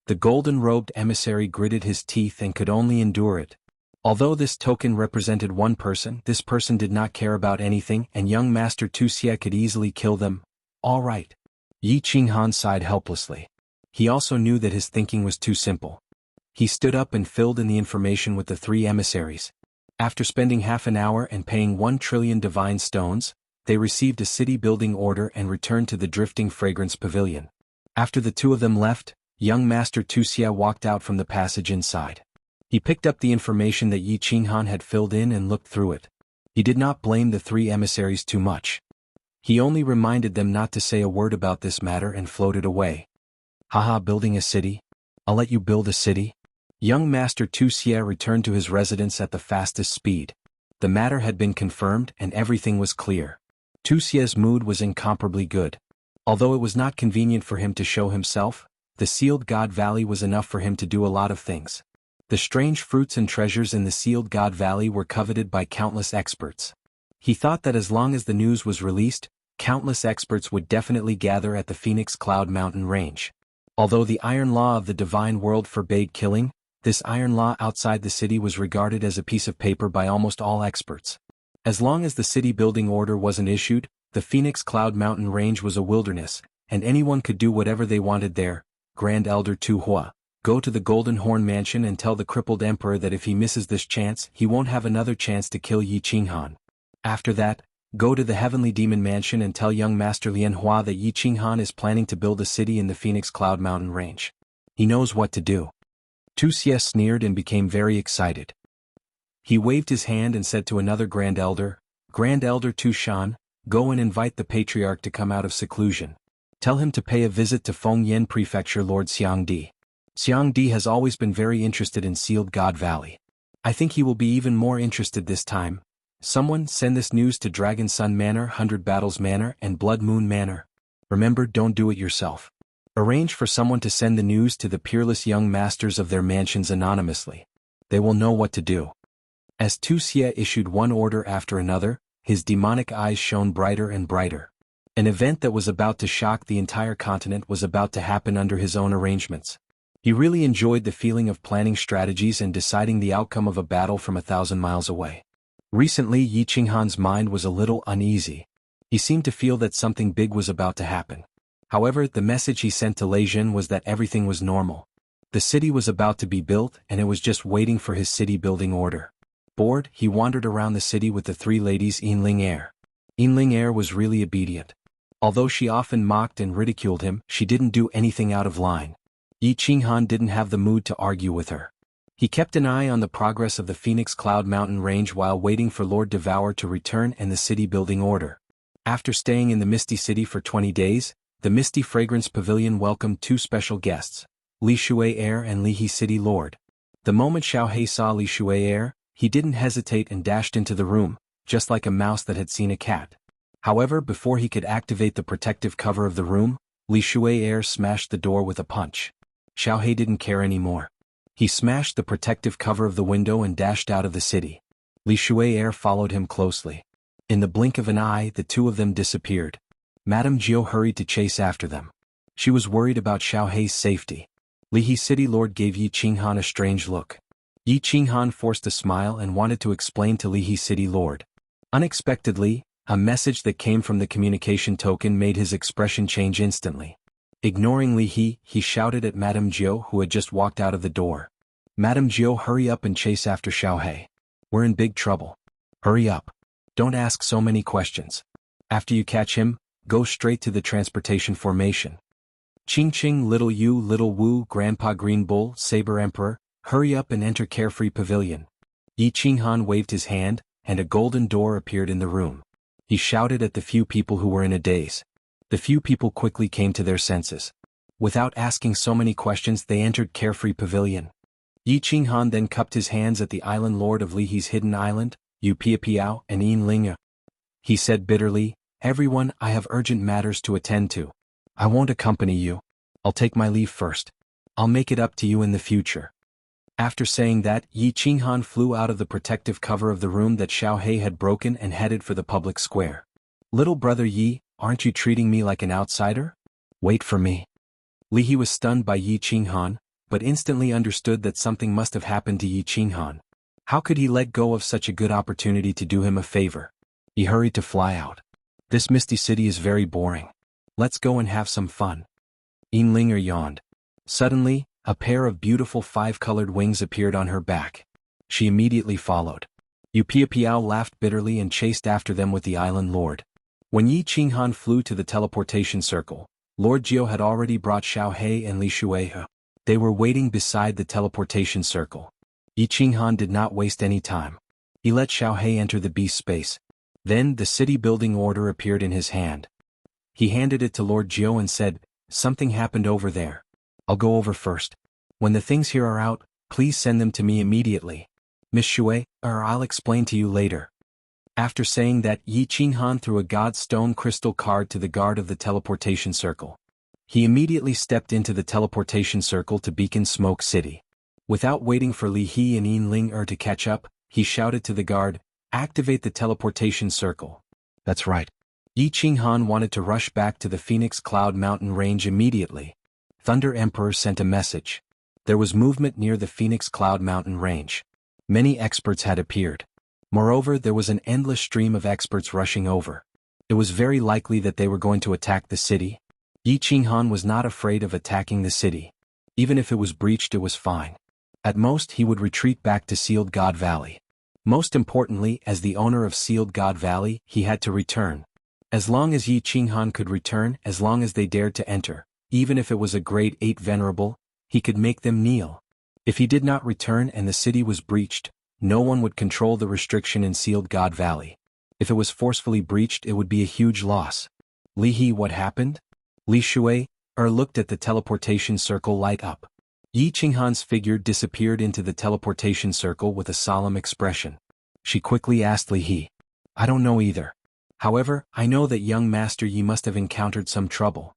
The golden-robed emissary gritted his teeth and could only endure it. Although this token represented one person, this person did not care about anything, and young Master Wuxia could easily kill them. All right. Yi Qinghan sighed helplessly. He also knew that his thinking was too simple. He stood up and filled in the information with the 3 emissaries. After spending half an hour and paying 1 trillion divine stones, they received a city-building order and returned to the Drifting Fragrance Pavilion. After the two of them left, young Master Wuxia walked out from the passage inside. He picked up the information that Yi Qinghan had filled in and looked through it. He did not blame the 3 emissaries too much. He only reminded them not to say a word about this matter and floated away. Haha, building a city? I'll let you build a city? Young Master Wuxia returned to his residence at the fastest speed. The matter had been confirmed and everything was clear. Wuxia's mood was incomparably good. Although it was not convenient for him to show himself, the sealed God Valley was enough for him to do a lot of things. The strange fruits and treasures in the sealed God Valley were coveted by countless experts. He thought that as long as the news was released, countless experts would definitely gather at the Phoenix Cloud Mountain range. Although the iron law of the divine world forbade killing, this iron law outside the city was regarded as a piece of paper by almost all experts. As long as the city building order wasn't issued, the Phoenix Cloud Mountain range was a wilderness, and anyone could do whatever they wanted there. Grand Elder Tu Hua, go to the Golden Horn Mansion and tell the crippled emperor that if he misses this chance, he won't have another chance to kill Yi Qinghan. After that, go to the Heavenly Demon Mansion and tell young Master Lian Hua that Yi Qinghan is planning to build a city in the Phoenix Cloud Mountain range. He knows what to do. Wuxia sneered and became very excited. He waved his hand and said to another Grand Elder, Grand Elder Tu Shan, go and invite the Patriarch to come out of seclusion. Tell him to pay a visit to Fengyan Prefecture Lord Xiangdi. Xiangdi has always been very interested in Sealed God Valley. I think he will be even more interested this time. Someone send this news to Dragon Sun Manor, 100 Battles Manor, and Blood Moon Manor. Remember, don't do it yourself. Arrange for someone to send the news to the peerless young masters of their mansions anonymously. They will know what to do. As Wuxia issued one order after another, his demonic eyes shone brighter and brighter. An event that was about to shock the entire continent was about to happen under his own arrangements. He really enjoyed the feeling of planning strategies and deciding the outcome of a battle from 1,000 miles away. Recently, Yi Qinghan's mind was a little uneasy. He seemed to feel that something big was about to happen. However, the message he sent to Lei Jin was that everything was normal. The city was about to be built and it was just waiting for his city-building order. Bored, he wandered around the city with the three ladies Yinling Air. Yinling Air was really obedient. Although she often mocked and ridiculed him, she didn't do anything out of line. Yi Qinghan didn't have the mood to argue with her. He kept an eye on the progress of the Phoenix Cloud Mountain range while waiting for Lord Devour to return and the city-building order. After staying in the Misty City for 20 days, the Misty Fragrance Pavilion welcomed two special guests, Li Shui Air and Li He City Lord. The moment Xiao He saw Li Shui Air, he didn't hesitate and dashed into the room, just like a mouse that had seen a cat. However, before he could activate the protective cover of the room, Li Shui Air smashed the door with a punch. Xiao He didn't care anymore. He smashed the protective cover of the window and dashed out of the city. Li Shui Air followed him closely. In the blink of an eye, the two of them disappeared. Madame Jiao hurried to chase after them. She was worried about Xiao He's safety. Li He City Lord gave Yi Qinghan a strange look. Yi Qinghan forced a smile and wanted to explain to Li He City Lord. Unexpectedly, a message that came from the communication token made his expression change instantly. Ignoring Li He, he shouted at Madame Jiao who had just walked out of the door. Madame Jiao, hurry up and chase after Xiao He. We're in big trouble. Hurry up. Don't ask so many questions. After you catch him, go straight to the transportation formation. Ching Ching, little you, little Wu, Grandpa Green Bull, Saber Emperor, hurry up and enter Carefree Pavilion. Yi Qinghan waved his hand, and a golden door appeared in the room. He shouted at the few people who were in a daze. The few people quickly came to their senses. Without asking so many questions, they entered Carefree Pavilion. Yi Qinghan then cupped his hands at the island lord of Li He's hidden island, Yu Piapiao and Yin Ling. He said bitterly, everyone, I have urgent matters to attend to. I won't accompany you. I'll take my leave first. I'll make it up to you in the future. After saying that, Yi Qinghan flew out of the protective cover of the room that Xiao He had broken and headed for the public square. Little brother Yi, aren't you treating me like an outsider? Wait for me. Li He was stunned by Yi Qinghan, but instantly understood that something must have happened to Yi Qinghan. How could he let go of such a good opportunity to do him a favor? He hurried to fly out. This misty city is very boring. Let's go and have some fun. Yinlinger yawned. Suddenly, a pair of beautiful five-colored wings appeared on her back. She immediately followed. Yu Piapiao laughed bitterly and chased after them with the island lord. When Yi Qinghan flew to the teleportation circle, Lord Jiao had already brought Xiao He and Li Shui. They were waiting beside the teleportation circle. Yi Qinghan did not waste any time. He let Xiao He enter the beast space. Then the city-building order appeared in his hand. He handed it to Lord Jiao and said, something happened over there. I'll go over first. When the things here are out, please send them to me immediately. Miss Shui, or I'll explain to you later. After saying that, Yi Qinghan threw a god stone crystal card to the guard of the teleportation circle. He immediately stepped into the teleportation circle to Beacon Smoke City. Without waiting for Li He and Yin Ling to catch up, he shouted to the guard, "Activate the teleportation circle." That's right. Yi Qinghan wanted to rush back to the Phoenix Cloud Mountain range immediately. Thunder Emperor sent a message. There was movement near the Phoenix Cloud Mountain range. Many experts had appeared. Moreover, there was an endless stream of experts rushing over. It was very likely that they were going to attack the city. Yi Qinghan was not afraid of attacking the city. Even if it was breached, it was fine. At most, he would retreat back to Sealed God Valley. Most importantly, as the owner of Sealed God Valley, he had to return. As long as Yi Qinghan could return, as long as they dared to enter, even if it was a grade 8 venerable, he could make them kneel. If he did not return and the city was breached, no one would control the restriction in Sealed God Valley. If it was forcefully breached, it would be a huge loss. Li He, what happened? Li Shui looked at the teleportation circle light up. Yi Qinghan's figure disappeared into the teleportation circle with a solemn expression. She quickly asked Li He, "I don't know either. However, I know that young Master Yi must have encountered some trouble."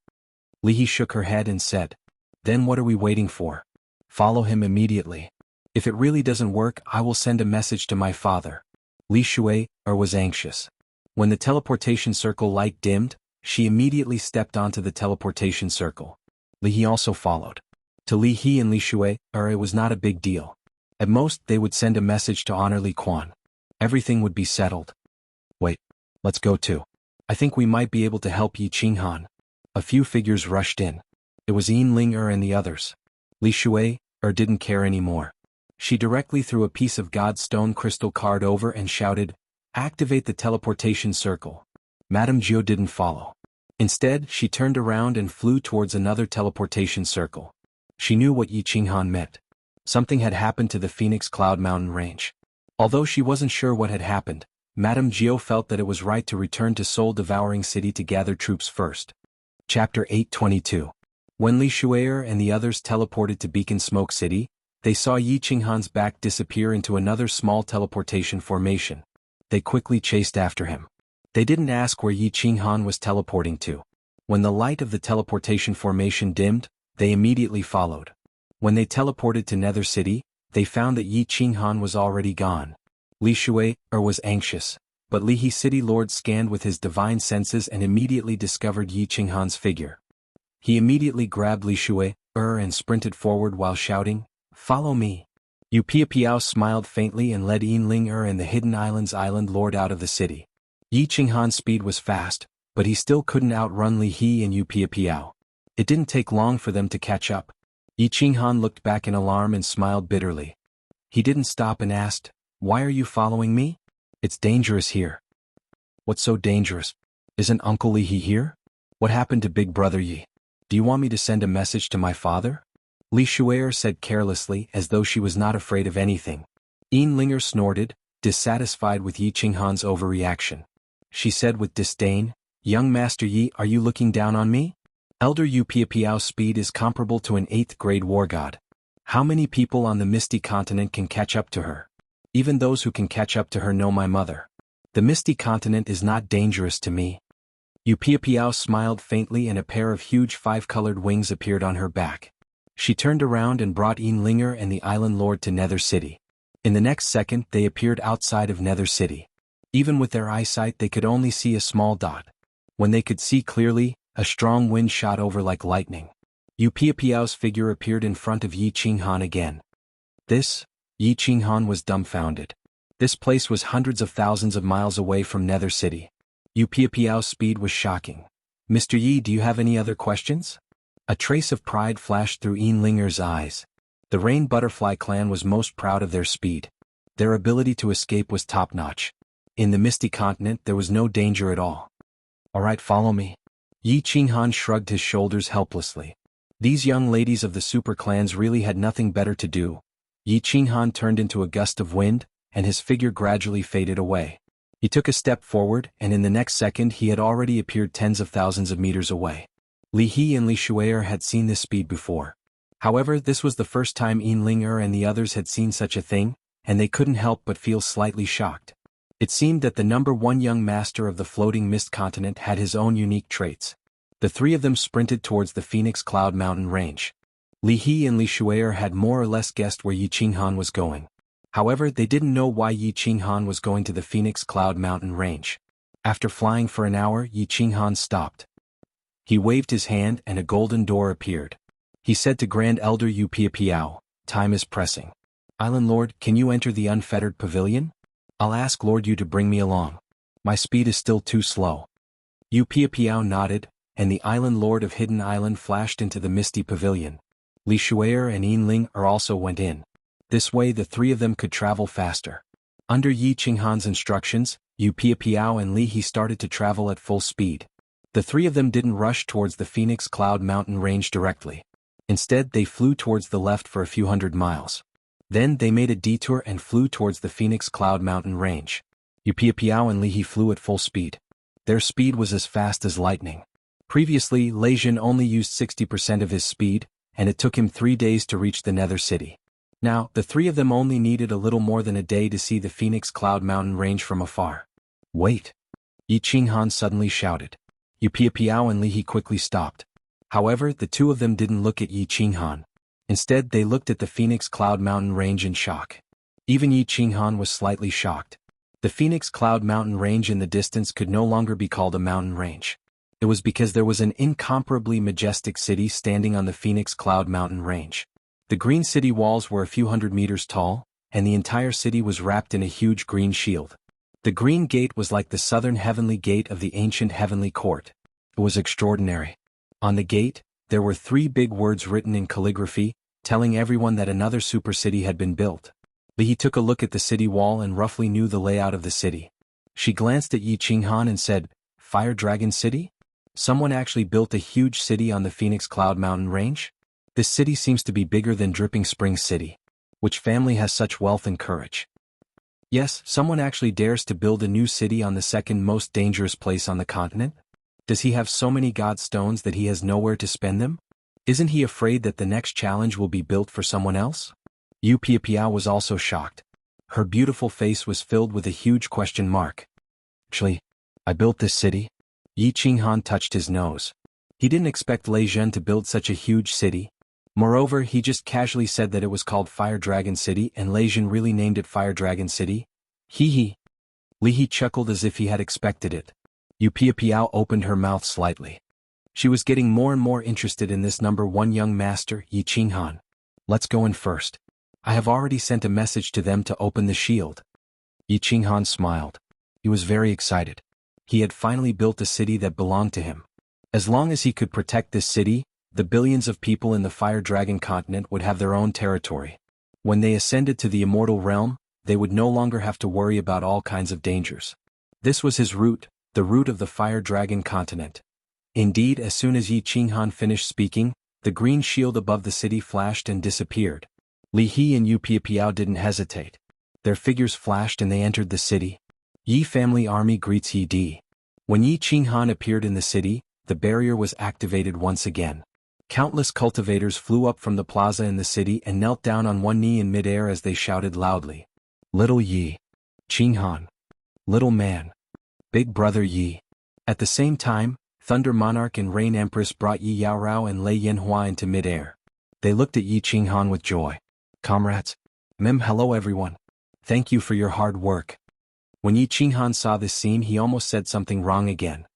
Li He shook her head and said, "Then what are we waiting for? Follow him immediately. If it really doesn't work, I will send a message to my father." Li Shui was anxious. When the teleportation circle light dimmed, she immediately stepped onto the teleportation circle. Li He also followed. To Li He and Li Shui, it was not a big deal. At most, they would send a message to honor Li Quan. Everything would be settled. "Wait, let's go too. I think we might be able to help Yi Qinghan." A few figures rushed in. It was Yin Ling and the others. Li Shui didn't care anymore. She directly threw a piece of God Stone crystal card over and shouted, "Activate the teleportation circle." Madame Jiu didn't follow. Instead, she turned around and flew towards another teleportation circle. She knew what Yi Qinghan meant. Something had happened to the Phoenix Cloud Mountain range. Although she wasn't sure what had happened, Madame Jiu felt that it was right to return to Soul Devouring City to gather troops first. Chapter 822. When Li Shui and the others teleported to Beacon Smoke City, they saw Yi Qinghan's back disappear into another small teleportation formation. They quickly chased after him. They didn't ask where Yi Qinghan was teleporting to. When the light of the teleportation formation dimmed, they immediately followed. When they teleported to Nether City, they found that Yi Qinghan was already gone. Li Shui was anxious, but Li He City Lord scanned with his divine senses and immediately discovered Yi Qinghan's figure. He immediately grabbed Li Shui and sprinted forward while shouting, "Follow me." Yu Piapiao smiled faintly and led Yin Ling and the Hidden Islands Island Lord out of the city. Yi Qinghan's speed was fast, but he still couldn't outrun Li He and Yu Piapiao. It didn't take long for them to catch up. Yi Qinghan looked back in alarm and smiled bitterly. He didn't stop and asked, "Why are you following me? It's dangerous here." "What's so dangerous? Isn't Uncle Li He here? What happened to Big Brother Yi? Do you want me to send a message to my father?" Li Shui said carelessly, as though she was not afraid of anything. Yin Ling snorted, dissatisfied with Yi Qinghan's overreaction. She said with disdain, "Young Master Yi, are you looking down on me? Elder Yu Piapiao's speed is comparable to an 8th grade war god. How many people on the Misty Continent can catch up to her? Even those who can catch up to her know my mother. The Misty Continent is not dangerous to me." Yu Piapiao smiled faintly and a pair of huge 5-colored wings appeared on her back. She turned around and brought Yin Ling and the Island Lord to Nether City. In the next second, they appeared outside of Nether City. Even with their eyesight, they could only see a small dot. When they could see clearly, a strong wind shot over like lightning. Yu Piapiao's figure appeared in front of Yi Qinghan again. Yi Qinghan was dumbfounded. This place was hundreds of thousands of miles away from Nether City. Yu Piapiao's speed was shocking. "Mr. Yi, do you have any other questions?" A trace of pride flashed through Yin Linger's eyes. The Rain Butterfly clan was most proud of their speed. Their ability to escape was top-notch. In the Misty Continent, there was no danger at all. "All right, follow me." Yi Qinghan shrugged his shoulders helplessly. These young ladies of the super clans really had nothing better to do. Yi Qinghan turned into a gust of wind, and his figure gradually faded away. He took a step forward, and in the next second he had already appeared tens of thousands of meters away. Li He and Li Shui had seen this speed before. However, this was the first time Yin Ling and the others had seen such a thing, and they couldn't help but feel slightly shocked. It seemed that the number one young master of the floating mist continent had his own unique traits. The three of them sprinted towards the Phoenix Cloud Mountain range. Li He and Li Shuer had more or less guessed where Yi Qinghan was going. However, they didn't know why Yi Qinghan was going to the Phoenix Cloud Mountain range. After flying for an hour, Yi Qinghan stopped. He waved his hand and a golden door appeared. He said to Grand Elder Yu Piapiao, "Time is pressing. Island Lord, can you enter the unfettered pavilion? I'll ask Lord Yu to bring me along. My speed is still too slow." Yu Piapiao nodded, and the Island Lord of Hidden Island flashed into the misty pavilion. Li Shuer and Yin Ling also went in. This way the three of them could travel faster. Under Yi Qinghan's instructions, Yu Piapiao and Li He started to travel at full speed. The three of them didn't rush towards the Phoenix Cloud Mountain range directly. Instead, they flew towards the left for a few hundred miles. Then they made a detour and flew towards the Phoenix Cloud Mountain range. Yu Piapiao and Li He flew at full speed. Their speed was as fast as lightning. Previously, Lei Jin only used 60% of his speed, and it took him 3 days to reach the Nether City. Now, the three of them only needed a little more than a day to see the Phoenix Cloud Mountain range from afar. "Wait!" Yi Qinghan suddenly shouted. Yu Piapiao and Li He quickly stopped. However, the two of them didn't look at Yi Qinghan. Instead, they looked at the Phoenix Cloud Mountain range in shock. Even Yi Qinghan was slightly shocked. The Phoenix Cloud Mountain range in the distance could no longer be called a mountain range. It was because there was an incomparably majestic city standing on the Phoenix Cloud Mountain range. The green city walls were a few hundred meters tall, and the entire city was wrapped in a huge green shield. The green gate was like the southern heavenly gate of the ancient heavenly court. It was extraordinary. On the gate, there were 3 big words written in calligraphy, telling everyone that another super city had been built. Li He took a look at the city wall and roughly knew the layout of the city. She glanced at Yi Qinghan and said, "Fire Dragon City? Someone actually built a huge city on the Phoenix Cloud Mountain range? This city seems to be bigger than Dripping Springs City. Which family has such wealth and courage? Yes, someone actually dares to build a new city on the second most dangerous place on the continent? Does he have so many god stones that he has nowhere to spend them? Isn't he afraid that the next challenge will be built for someone else?" Yu Piapiao was also shocked. Her beautiful face was filled with a huge question mark. "Actually, I built this city." Yi Qinghan touched his nose. He didn't expect Lei Zhen to build such a huge city. Moreover, he just casually said that it was called Fire Dragon City and Lei Zhen really named it Fire Dragon City. Hee hee. Li He chuckled as if he had expected it. Yu Piapiao opened her mouth slightly. She was getting more and more interested in this number one young master, Yi Qinghan. "Let's go in first. I have already sent a message to them to open the shield." Yi Qinghan smiled. He was very excited. He had finally built a city that belonged to him. As long as he could protect this city, the billions of people in the Fire Dragon continent would have their own territory. When they ascended to the immortal realm, they would no longer have to worry about all kinds of dangers. This was his route, the route of the Fire Dragon continent. Indeed, as soon as Yi Qinghan finished speaking, the green shield above the city flashed and disappeared. Li He and Yu Piapiao didn't hesitate. Their figures flashed and they entered the city. Yi family army greets Yi Di. When Yi Qinghan appeared in the city, the barrier was activated once again. Countless cultivators flew up from the plaza in the city and knelt down on one knee in midair as they shouted loudly. "Little Yi. Qinghan. Little man. Big brother Yi." At the same time, Thunder Monarch and Rain Empress brought Yi Yaorao and Lei Yanhua into midair. They looked at Yi Qinghan with joy. "Comrades. Hello everyone. Thank you for your hard work." When Yi Qinghan saw this scene, he almost said something wrong again.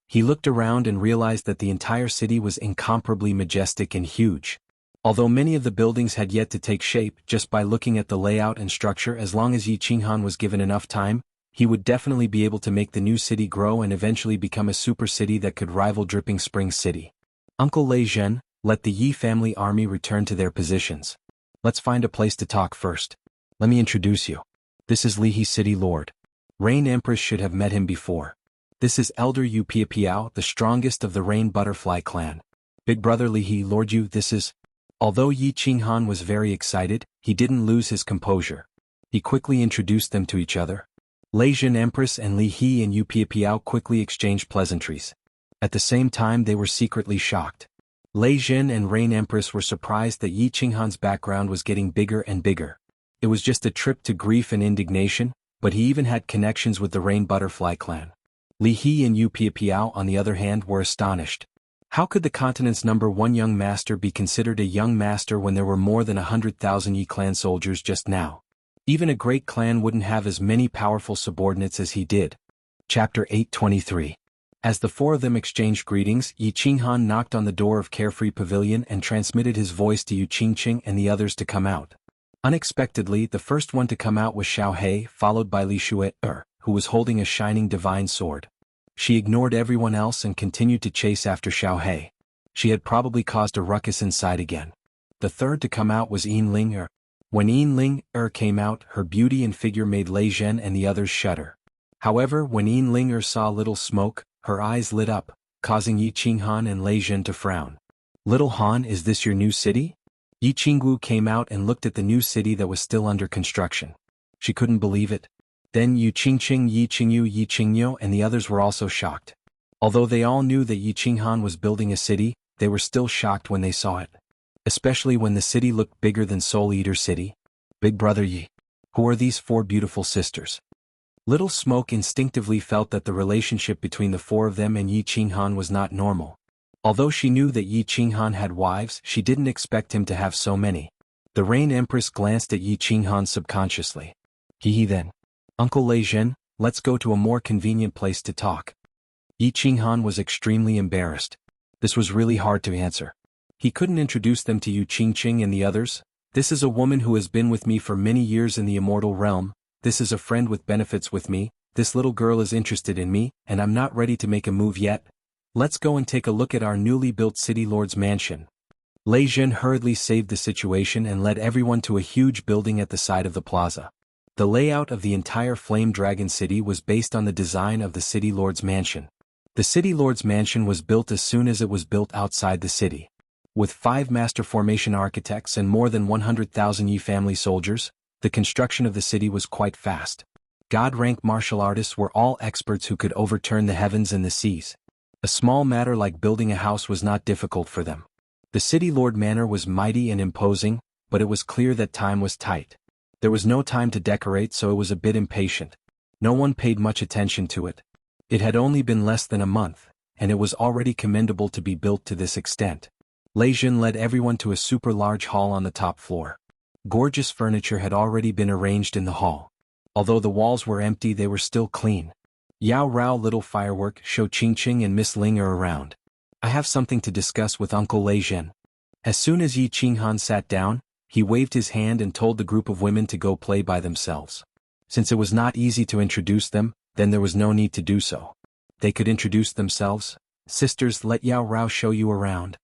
He looked around and realized that the entire city was incomparably majestic and huge. Although many of the buildings had yet to take shape, just by looking at the layout and structure, as long as Yi Qinghan was given enough time, he would definitely be able to make the new city grow and eventually become a super city that could rival Dripping Springs City. "Uncle Lei Zhen, let the Yi family army return to their positions. Let's find a place to talk first. Let me introduce you. This is Li He City Lord. Rain Empress should have met him before. This is Elder Yu Piapiao, the strongest of the Rain Butterfly clan. Big brother Li He, Lord Yu, this is..." Although Yi Qinghan was very excited, he didn't lose his composure. He quickly introduced them to each other. Lei Zhen Empress and Li He and Yu Piapiao quickly exchanged pleasantries. At the same time, they were secretly shocked. Lei Zhen and Rain Empress were surprised that Yi Qinghan's background was getting bigger and bigger. It was just a trip to grief and indignation, but he even had connections with the Rain Butterfly clan. Li He and Yu Piapiao, on the other hand, were astonished. How could the continent's #1 young master be considered a young master when there were more than 100,000 Yi clan soldiers just now? Even a great clan wouldn't have as many powerful subordinates as he did. Chapter 823. As the four of them exchanged greetings, Yi Qinghan knocked on the door of Carefree Pavilion and transmitted his voice to Yu Qingqing and the others to come out. Unexpectedly, the first one to come out was Xiao He, followed by Li Shu'e, who was holding a shining divine sword. She ignored everyone else and continued to chase after Xiao He. She had probably caused a ruckus inside again. The third to come out was Yin Ling. When Yin Ling came out, her beauty and figure made Lei Zhen and the others shudder. However, when Yin Ling saw little smoke, her eyes lit up, causing Yi Qinghan and Lei Zhen to frown. "Little Han, is this your new city?" Yi Qinggu came out and looked at the new city that was still under construction. She couldn't believe it. Then Yu Qingqing, Yi Qingyu, Yi Qingyo and the others were also shocked. Although they all knew that Yi Qinghan was building a city, they were still shocked when they saw it. Especially when the city looked bigger than Soul Eater City. Big Brother Yi. Who are these four beautiful sisters? Little Smoke instinctively felt that the relationship between the four of them and Yi Qinghan was not normal. Although she knew that Yi Qinghan had wives, she didn't expect him to have so many. The Rain Empress glanced at Yi Qinghan subconsciously. He then. "Uncle Lei Zhen, let's go to a more convenient place to talk." Yi Qinghan was extremely embarrassed. This was really hard to answer. He couldn't introduce them to Yu Qingqing and the others. "This is a woman who has been with me for many years in the immortal realm. This is a friend with benefits with me. This little girl is interested in me, and I'm not ready to make a move yet. Let's go and take a look at our newly built city lord's mansion." Lei Zhen hurriedly saved the situation and led everyone to a huge building at the side of the plaza. The layout of the entire Flame Dragon City was based on the design of the City Lord's Mansion. The City Lord's Mansion was built as soon as it was built outside the city. With 5 master formation architects and more than 100,000 Yi family soldiers, the construction of the city was quite fast. God-rank martial artists were all experts who could overturn the heavens and the seas. A small matter like building a house was not difficult for them. The City Lord Manor was mighty and imposing, but it was clear that time was tight. There was no time to decorate, so it was a bit impatient. No one paid much attention to it. It had only been less than a month, and it was already commendable to be built to this extent. Lei Zhen led everyone to a super large hall on the top floor. Gorgeous furniture had already been arranged in the hall. Although the walls were empty, they were still clean. Yao Rao, Little Firework, Shou Qingqing and Miss Ling are around. "I have something to discuss with Uncle Lei Zhen." As soon as Yi Qinghan sat down, he waved his hand and told the group of women to go play by themselves. Since it was not easy to introduce them, then there was no need to do so. They could introduce themselves. "Sisters, let Yao Rao show you around."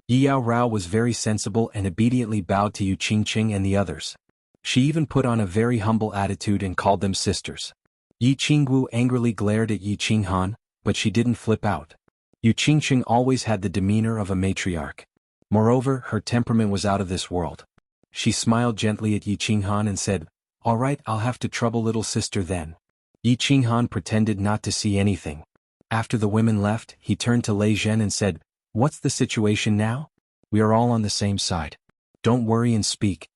Yi Yao Rao was very sensible and obediently bowed to Yu Qingqing and the others. She even put on a very humble attitude and called them sisters. Yi Qinggu angrily glared at Yi Qinghan, but she didn't flip out. Yu Qingqing always had the demeanor of a matriarch. Moreover, her temperament was out of this world. She smiled gently at Yi Qinghan and said, "All right, I'll have to trouble little sister then." Yi Qinghan pretended not to see anything. After the women left, he turned to Lei Zhen and said, "What's the situation now? We are all on the same side. Don't worry and speak.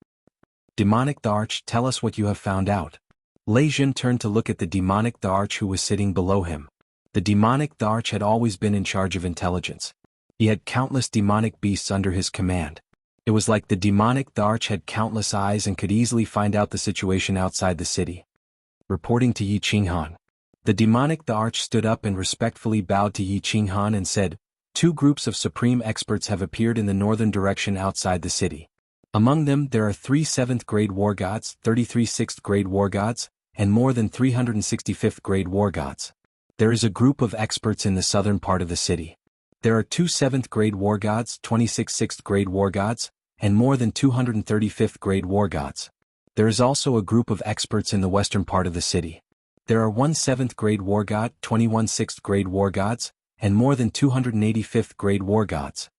Demonic the Arch, tell us what you have found out." Lei Zhen turned to look at the Demonic the Arch who was sitting below him. The Demonic the Arch had always been in charge of intelligence. He had countless demonic beasts under his command. It was like the Demonic the Arch had countless eyes and could easily find out the situation outside the city. Reporting to Yi Qinghan. The Demonic the Arch stood up and respectfully bowed to Yi Qinghan and said, "2 groups of supreme experts have appeared in the northern direction outside the city. Among them there are 3 7th-grade war gods, 33 6th-grade war gods, and more than 365th-grade war gods. There is a group of experts in the southern part of the city. There are 2 7th-grade war gods, 26 6th-grade war gods, and more than 235th-grade war gods. There is also a group of experts in the western part of the city. There are 1 7th-grade war god, 21 6th-grade war gods, and more than 285th-grade war gods."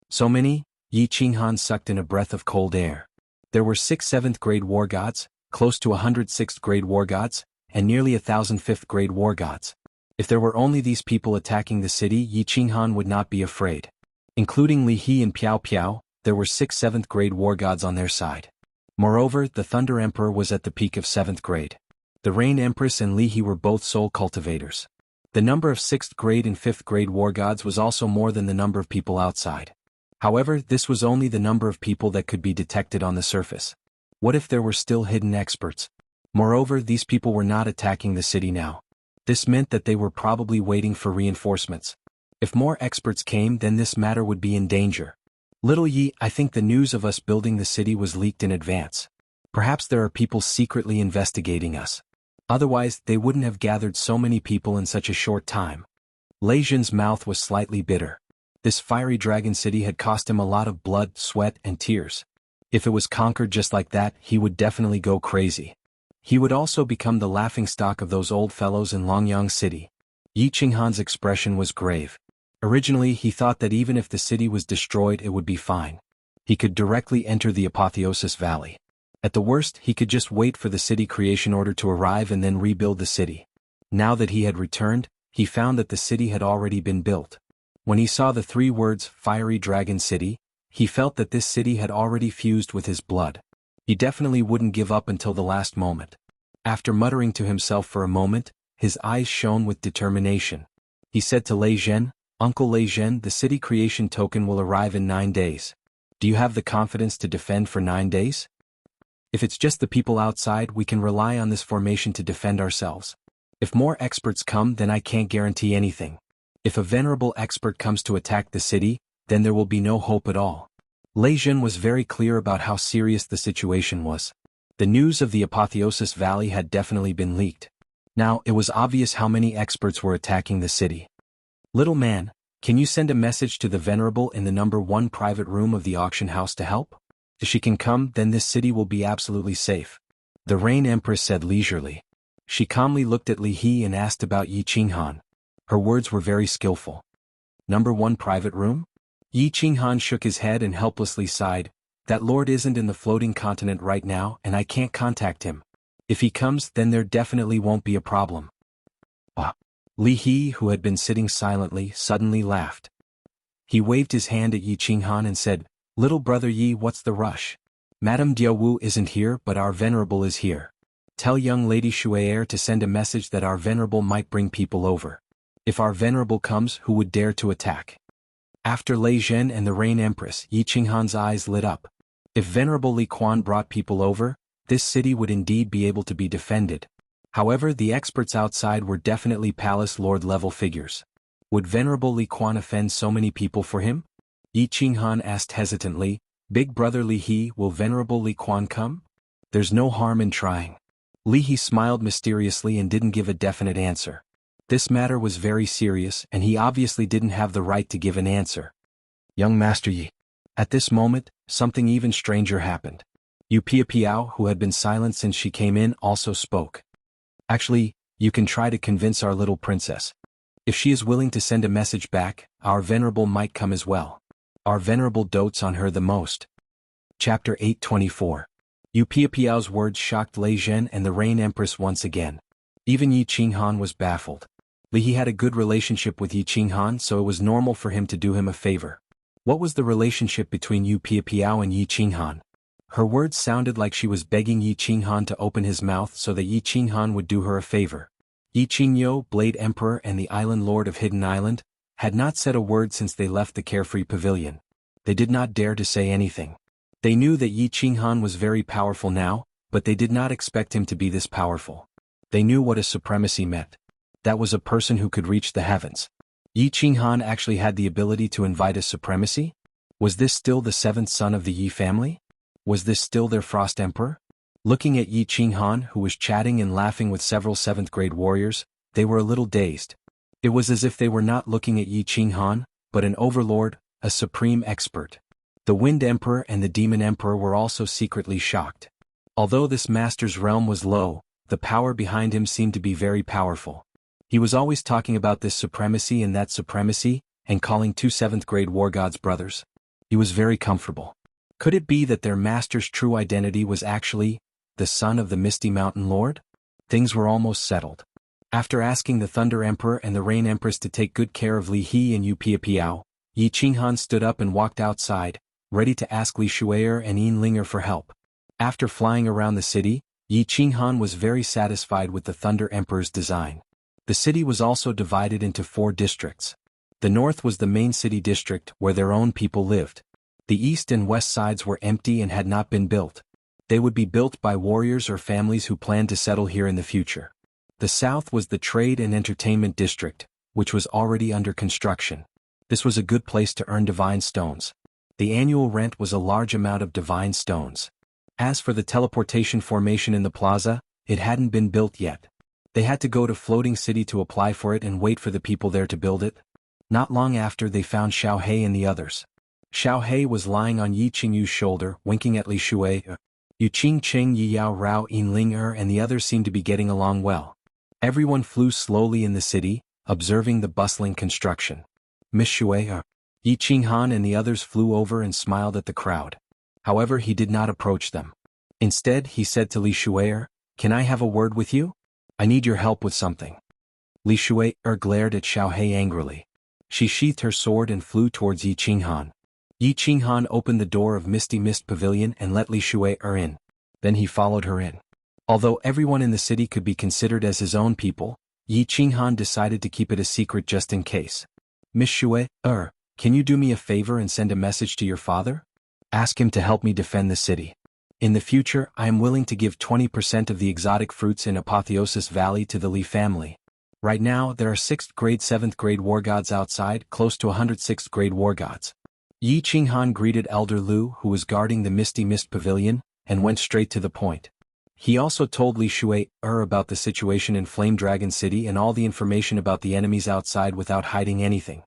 So many? Yi Qinghan sucked in a breath of cold air. There were 6 7th-grade war gods, close to 100 6th-grade war gods, and nearly 1,000 5th-grade war gods. If there were only these people attacking the city, Yi Qinghan would not be afraid. Including Li He and Piao Piao, there were 6 7th-grade war gods on their side. Moreover, the Thunder Emperor was at the peak of 7th grade. The Rain Empress and Li He were both soul cultivators. The number of 6th grade and 5th grade war gods was also more than the number of people outside. However, this was only the number of people that could be detected on the surface. What if there were still hidden experts? Moreover, these people were not attacking the city now. This meant that they were probably waiting for reinforcements. If more experts came, then this matter would be in danger. Little Yi, I think the news of us building the city was leaked in advance. Perhaps there are people secretly investigating us. Otherwise, they wouldn't have gathered so many people in such a short time. Lei Zhen's mouth was slightly bitter. This fiery dragon city had cost him a lot of blood, sweat, and tears. If it was conquered just like that, he would definitely go crazy. He would also become the laughingstock of those old fellows in Longyang City. Yi Qinghan's expression was grave. Originally, he thought that even if the city was destroyed, it would be fine. He could directly enter the Apotheosis Valley. At the worst, he could just wait for the city creation order to arrive and then rebuild the city. Now that he had returned, he found that the city had already been built. When he saw the 3 words, Fiery Dragon City, he felt that this city had already fused with his blood. He definitely wouldn't give up until the last moment. After muttering to himself for a moment, his eyes shone with determination. He said to Lei Zhen, "Uncle Lei Zhen, the city creation token will arrive in 9 days. Do you have the confidence to defend for 9 days? If it's just the people outside, we can rely on this formation to defend ourselves. If more experts come, then I can't guarantee anything. If a venerable expert comes to attack the city, then there will be no hope at all." Lei Zhen was very clear about how serious the situation was. The news of the Apotheosis Valley had definitely been leaked. Now, it was obvious how many experts were attacking the city. "Little man, can you send a message to the Venerable in the number 1 private room of the auction house to help? If she can come, then this city will be absolutely safe," the Rain Empress said leisurely. She calmly looked at Li He and asked about Yi Qinghan. Her words were very skillful. "Number 1 private room?" Yi Qinghan shook his head and helplessly sighed. "That lord isn't in the floating continent right now and I can't contact him. If he comes, then there definitely won't be a problem." Ah. Li He, who had been sitting silently, suddenly laughed. He waved his hand at Yi Qinghan and said, "Little brother Yi, what's the rush? Madame Diaowu isn't here, but our venerable is here. Tell young lady Shuaer to send a message that our venerable might bring people over. If our venerable comes, who would dare to attack?" After Lei Zhen and the Rain Empress, Yi Qinghan's eyes lit up. If Venerable Li Quan brought people over, this city would indeed be able to be defended. However, the experts outside were definitely Palace Lord level figures. Would Venerable Li Quan offend so many people for him? Yi Qinghan asked hesitantly, "Big brother Li He, will Venerable Li Quan come?" "There's no harm in trying." Li He smiled mysteriously and didn't give a definite answer. This matter was very serious and he obviously didn't have the right to give an answer. "Young Master Yi." At this moment, something even stranger happened. Yu Piao, who had been silent since she came in, also spoke. "Actually, you can try to convince our little princess. If she is willing to send a message back, our venerable might come as well. Our venerable dotes on her the most." Chapter 824. Yu Piao's words shocked Lei Zhen and the Rain Empress once again. Even Yi Qinghan was baffled. Li He had a good relationship with Yi Qinghan, so it was normal for him to do him a favor. What was the relationship between Yu Piao and Yi Qinghan? Her words sounded like she was begging Yi Qinghan to open his mouth so that Yi Qinghan would do her a favor. Yi Qingyo, Blade Emperor and the Island Lord of Hidden Island, had not said a word since they left the carefree pavilion. They did not dare to say anything. They knew that Yi Qinghan was very powerful now, but they did not expect him to be this powerful. They knew what a supremacy meant. That was a person who could reach the heavens. Yi Qinghan actually had the ability to invite a supremacy? Was this still the 7th son of the Yi family? Was this still their Frost Emperor? Looking at Yi Qinghan, who was chatting and laughing with several 7th grade warriors, they were a little dazed. It was as if they were not looking at Yi Qinghan, but an overlord, a supreme expert. The Wind Emperor and the Demon Emperor were also secretly shocked. Although this master's realm was low, the power behind him seemed to be very powerful. He was always talking about this supremacy and that supremacy, and calling 2 7th grade war gods brothers. He was very comfortable. Could it be that their master's true identity was actually the son of the Misty Mountain Lord? Things were almost settled. After asking the Thunder Emperor and the Rain Empress to take good care of Li He and Yu Piao, Yi Qinghan stood up and walked outside, ready to ask Li Shuaer and Yin Linger for help. After flying around the city, Yi Qinghan was very satisfied with the Thunder Emperor's design. The city was also divided into 4 districts. The north was the main city district where their own people lived. The east and west sides were empty and had not been built. They would be built by warriors or families who planned to settle here in the future. The south was the trade and entertainment district, which was already under construction. This was a good place to earn divine stones. The annual rent was a large amount of divine stones. As for the teleportation formation in the plaza, it hadn't been built yet. They had to go to Floating City to apply for it and wait for the people there to build it. Not long after, they found Xiao He and the others. Xiao He was lying on Yi Qingyu's shoulder, winking at Li Shui. Yu Qingcheng, Yi Yao Rao, Yin Ling and the others seemed to be getting along well. Everyone flew slowly in the city, observing the bustling construction. Miss Shui, Yi Qinghan and the others flew over and smiled at the crowd. However, he did not approach them. Instead, he said to Li Shui, "Can I have a word with you? I need your help with something." Li Shui glared at Xiao He angrily. She sheathed her sword and flew towards Yi Qinghan. Yi Qinghan opened the door of Misty Mist Pavilion and let Li Shui in. Then he followed her in. Although everyone in the city could be considered as his own people, Yi Qinghan decided to keep it a secret just in case. "Miss Shui, can you do me a favor and send a message to your father? Ask him to help me defend the city. In the future, I am willing to give 20% of the exotic fruits in Apotheosis Valley to the Li family. Right now, there are 6th grade 7th grade war gods outside, close to 100 6th grade war gods." Yi Qinghan greeted Elder Lu, who was guarding the Misty Mist Pavilion, and went straight to the point. He also told Li Shui about the situation in Flame Dragon City and all the information about the enemies outside without hiding anything.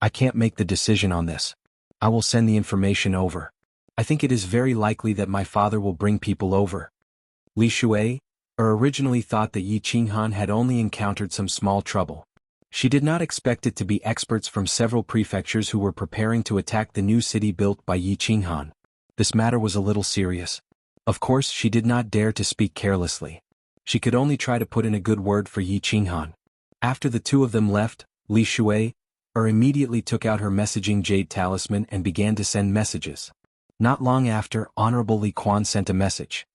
"I can't make the decision on this. I will send the information over. I think it is very likely that my father will bring people over." Li Shui originally thought that Yi Qinghan had only encountered some small trouble. She did not expect it to be experts from several prefectures who were preparing to attack the new city built by Yi Qinghan. This matter was a little serious. Of course, she did not dare to speak carelessly. She could only try to put in a good word for Yi Qinghan. After the two of them left, Li Shui immediately took out her messaging jade talisman and began to send messages. Not long after, Honorable Li Quan sent a message.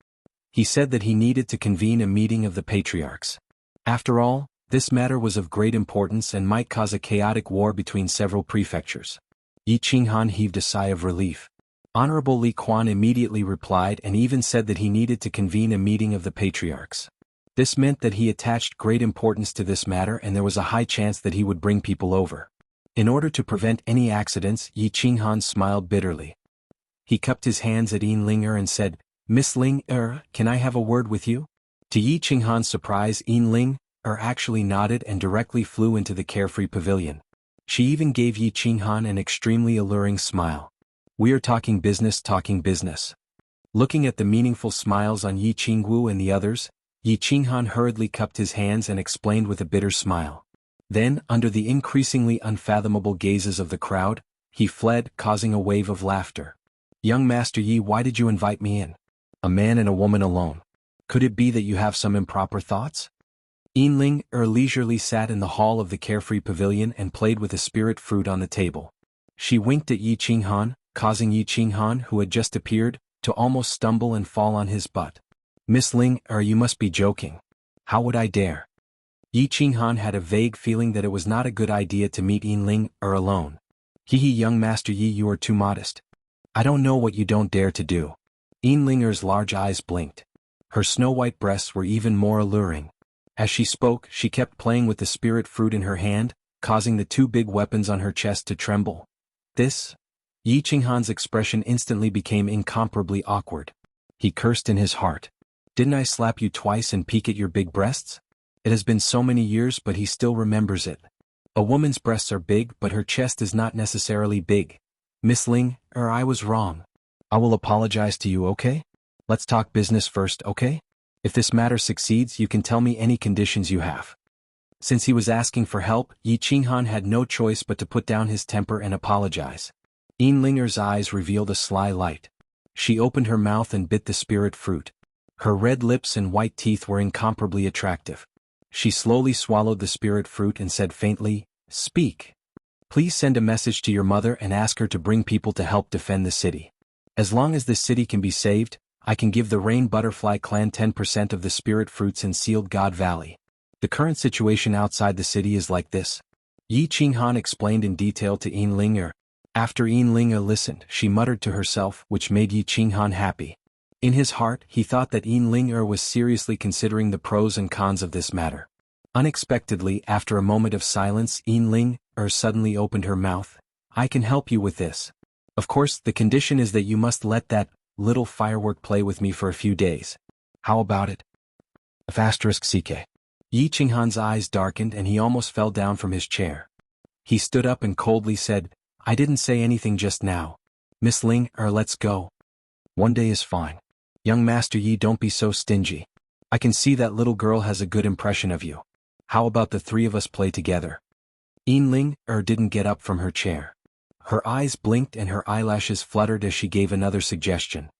He said that he needed to convene a meeting of the patriarchs. After all, this matter was of great importance and might cause a chaotic war between several prefectures. Yi Qinghan heaved a sigh of relief. Honorable Li Quan immediately replied and even said that he needed to convene a meeting of the patriarchs. This meant that he attached great importance to this matter and there was a high chance that he would bring people over. In order to prevent any accidents, Yi Qinghan smiled bitterly. He cupped his hands at Yin Ling and said, "Miss Ling can I have a word with you?" To Yi Qinghan's surprise, Yin Ling actually nodded and directly flew into the carefree pavilion. She even gave Yi Qinghan an extremely alluring smile. "We are talking business, talking business." Looking at the meaningful smiles on Yi Qingwu and the others, Yi Qinghan hurriedly cupped his hands and explained with a bitter smile. Then, under the increasingly unfathomable gazes of the crowd, he fled, causing a wave of laughter. "Young Master Yi, why did you invite me in? A man and a woman alone. Could it be that you have some improper thoughts?" Yin Ling leisurely sat in the hall of the carefree pavilion and played with a spirit fruit on the table. She winked at Yi Qinghan, causing Yi Qinghan, who had just appeared, to almost stumble and fall on his butt. "Miss Ling, you must be joking. How would I dare?" Yi Qinghan had a vague feeling that it was not a good idea to meet Yin Ling alone. "Hee, young Master Yi, you are too modest. I don't know what you don't dare to do." Yin Linger's large eyes blinked. Her snow-white breasts were even more alluring. As she spoke, she kept playing with the spirit fruit in her hand, causing the 2 big weapons on her chest to tremble. Yi Qinghan's expression instantly became incomparably awkward. He cursed in his heart. "Didn't I slap you twice and peek at your big breasts?" It has been so many years, but he still remembers it. A woman's breasts are big, but her chest is not necessarily big. "Miss Ling, I was wrong. I will apologize to you, okay? Let's talk business first, okay? If this matter succeeds, you can tell me any conditions you have." Since he was asking for help, Yi Qinghan had no choice but to put down his temper and apologize. Yin Linger's eyes revealed a sly light. She opened her mouth and bit the spirit fruit. Her red lips and white teeth were incomparably attractive. She slowly swallowed the spirit fruit and said faintly, "Speak. Please send a message to your mother and ask her to bring people to help defend the city. As long as this city can be saved, I can give the Rain Butterfly clan 10% of the spirit fruits in Sealed God Valley. The current situation outside the city is like this. Yi Qinghan explained in detail to Yin Ling'er. After Yin Ling'er listened, she muttered to herself, which made Yi Qinghan happy. In his heart, he thought that Yin Ling'er was seriously considering the pros and cons of this matter. Unexpectedly, after a moment of silence, Yin Ling'er suddenly opened her mouth. I can help you with this. Of course, the condition is that you must let that little firework play with me for a few days. How about it? *CK. Yi Qinghan's eyes darkened and he almost fell down from his chair. He stood up and coldly said, I didn't say anything just now. Miss Ling'er, let's go. One day is fine. Young Master Yi, don't be so stingy. I can see that little girl has a good impression of you. How about the three of us play together? Yin Ling'er didn't get up from her chair. Her eyes blinked and her eyelashes fluttered as she gave another suggestion.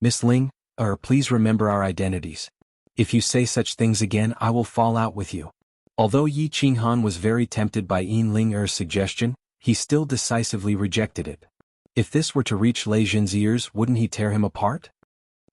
Miss Ling'er, please remember our identities. If you say such things again, I will fall out with you. Although Yi Qinghan was very tempted by Yin Ling'er's suggestion, he still decisively rejected it. If this were to reach Lei Jin's ears, wouldn't he tear him apart?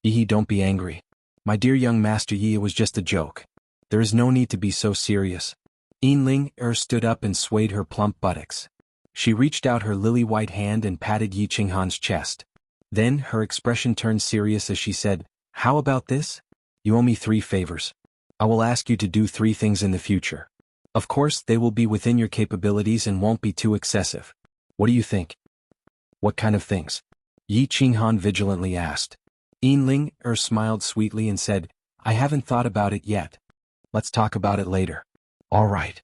Yi, don't be angry. My dear young Master Yi, it was just a joke. There is no need to be so serious. Yin Ling'er stood up and swayed her plump buttocks. She reached out her lily-white hand and patted Yi Qinghan's chest. Then her expression turned serious as she said, How about this? You owe me 3 favors. I will ask you to do 3 things in the future. Of course, they will be within your capabilities and won't be too excessive. What do you think? What kind of things? Yi Qinghan vigilantly asked. Yin Ling'er smiled sweetly and said, I haven't thought about it yet. Let's talk about it later. All right.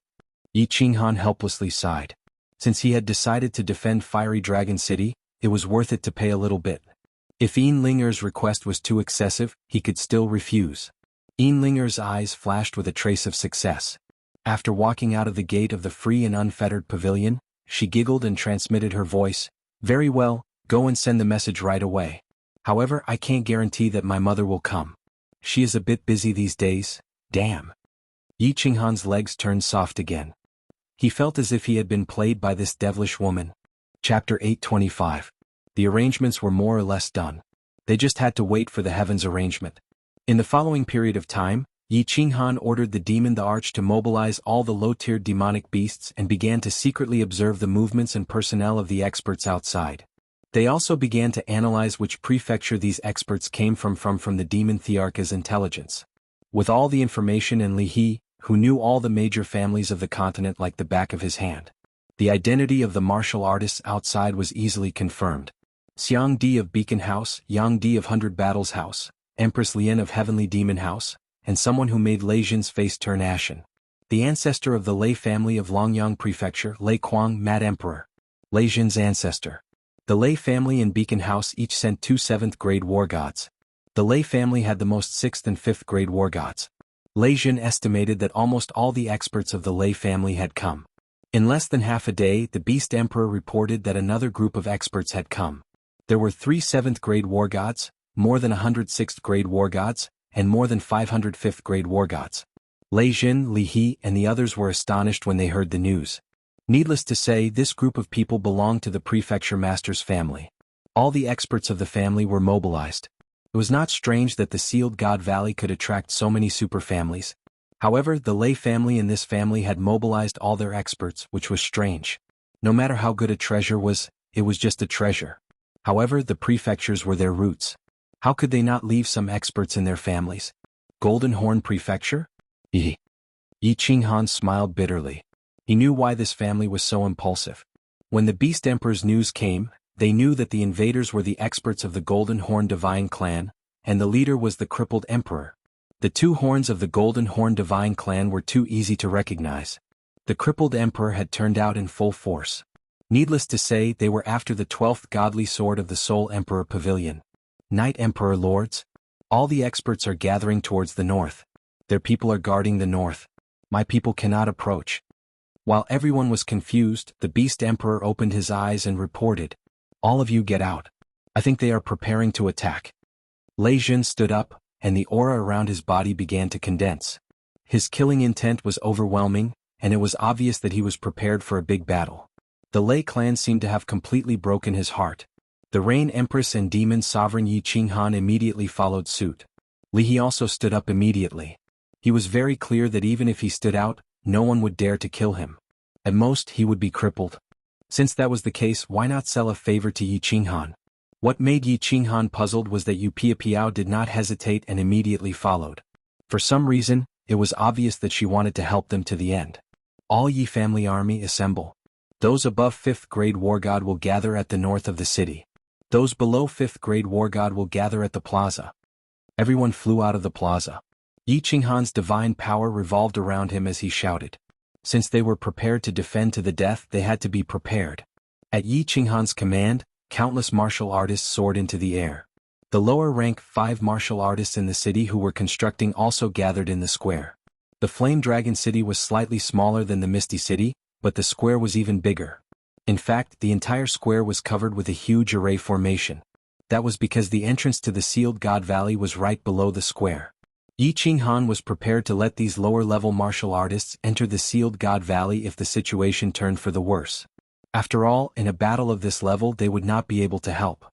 Yi Qinghan helplessly sighed. Since he had decided to defend Fiery Dragon City, it was worth it to pay a little bit. If Yin Ling'er's request was too excessive, he could still refuse. Yin Ling'er's eyes flashed with a trace of success. After walking out of the gate of the free and unfettered pavilion, she giggled and transmitted her voice. Very well, go and send the message right away. However, I can't guarantee that my mother will come. She is a bit busy these days. Damn. Yi Qinghan's legs turned soft again. He felt as if he had been played by this devilish woman. Chapter 825. The arrangements were more or less done. They just had to wait for the heavens arrangement. In the following period of time, Yi Qinghan ordered the demon the Arch to mobilize all the low-tiered demonic beasts and began to secretly observe the movements and personnel of the experts outside. They also began to analyze which prefecture these experts came from the demon Thearcha's intelligence. With all the information and Li He, who knew all the major families of the continent like the back of his hand. The identity of the martial artists outside was easily confirmed. Xiang Di of Beacon House, Yang Di of 100 Battles House, Empress Lian of Heavenly Demon House, and someone who made Lei Jin's face turn ashen. The ancestor of the Lei family of Longyang Prefecture, Lei Kuang, Mad Emperor. Lei Jin's ancestor. The Lei family and Beacon House each sent 2 7th-grade war gods. The Lei family had the most 6th and 5th-grade war gods. Lei Jin estimated that almost all the experts of the Lei family had come. In less than half a day, the Beast Emperor reported that another group of experts had come. There were 3 7th-grade war gods, more than 100 6th-grade war gods, and more than 500 5th-grade war gods. Lei Jin, Li He, and the others were astonished when they heard the news. Needless to say, this group of people belonged to the prefecture master's family. All the experts of the family were mobilized. It was not strange that the Sealed God Valley could attract so many superfamilies. However, the Lei family and this family had mobilized all their experts, which was strange. No matter how good a treasure was, it was just a treasure. However, the prefectures were their roots. How could they not leave some experts in their families? Golden Horn Prefecture? Yi Qinghan smiled bitterly. He knew why this family was so impulsive. When the Beast Emperor's news came, they knew that the invaders were the experts of the Golden Horn Divine Clan, and the leader was the crippled Emperor. The 2 horns of the Golden Horn Divine Clan were too easy to recognize. The crippled Emperor had turned out in full force. Needless to say, they were after the 12th godly sword of the Soul Emperor Pavilion. Night Emperor Lords? All the experts are gathering towards the north. Their people are guarding the north. My people cannot approach. While everyone was confused, the Beast Emperor opened his eyes and reported, All of you get out. I think they are preparing to attack. Lei Jin stood up, and the aura around his body began to condense. His killing intent was overwhelming, and it was obvious that he was prepared for a big battle. The Lei clan seemed to have completely broken his heart. The Rain Empress and Demon Sovereign Yi Qinghan immediately followed suit. Li He also stood up immediately. He was very clear that even if he stood out, no one would dare to kill him. At most, he would be crippled. Since that was the case, why not sell a favor to Yi Qinghan? What made Yi Qinghan puzzled was that Yu Piapiao did not hesitate and immediately followed. For some reason, it was obvious that she wanted to help them to the end. All Yi family army assemble. Those above 5th grade war god will gather at the north of the city. Those below 5th grade war god will gather at the plaza. Everyone flew out of the plaza. Yi Qinghan's divine power revolved around him as he shouted. Since they were prepared to defend to the death, they had to be prepared. At Yi Qinghan's command, countless martial artists soared into the air. The lower-rank 5 martial artists in the city who were constructing also gathered in the square. The Flame Dragon City was slightly smaller than the Misty City, but the square was even bigger. In fact, the entire square was covered with a huge array formation. That was because the entrance to the Sealed God Valley was right below the square. Yi Qinghan was prepared to let these lower-level martial artists enter the Sealed God Valley if the situation turned for the worse. After all, in a battle of this level they would not be able to help.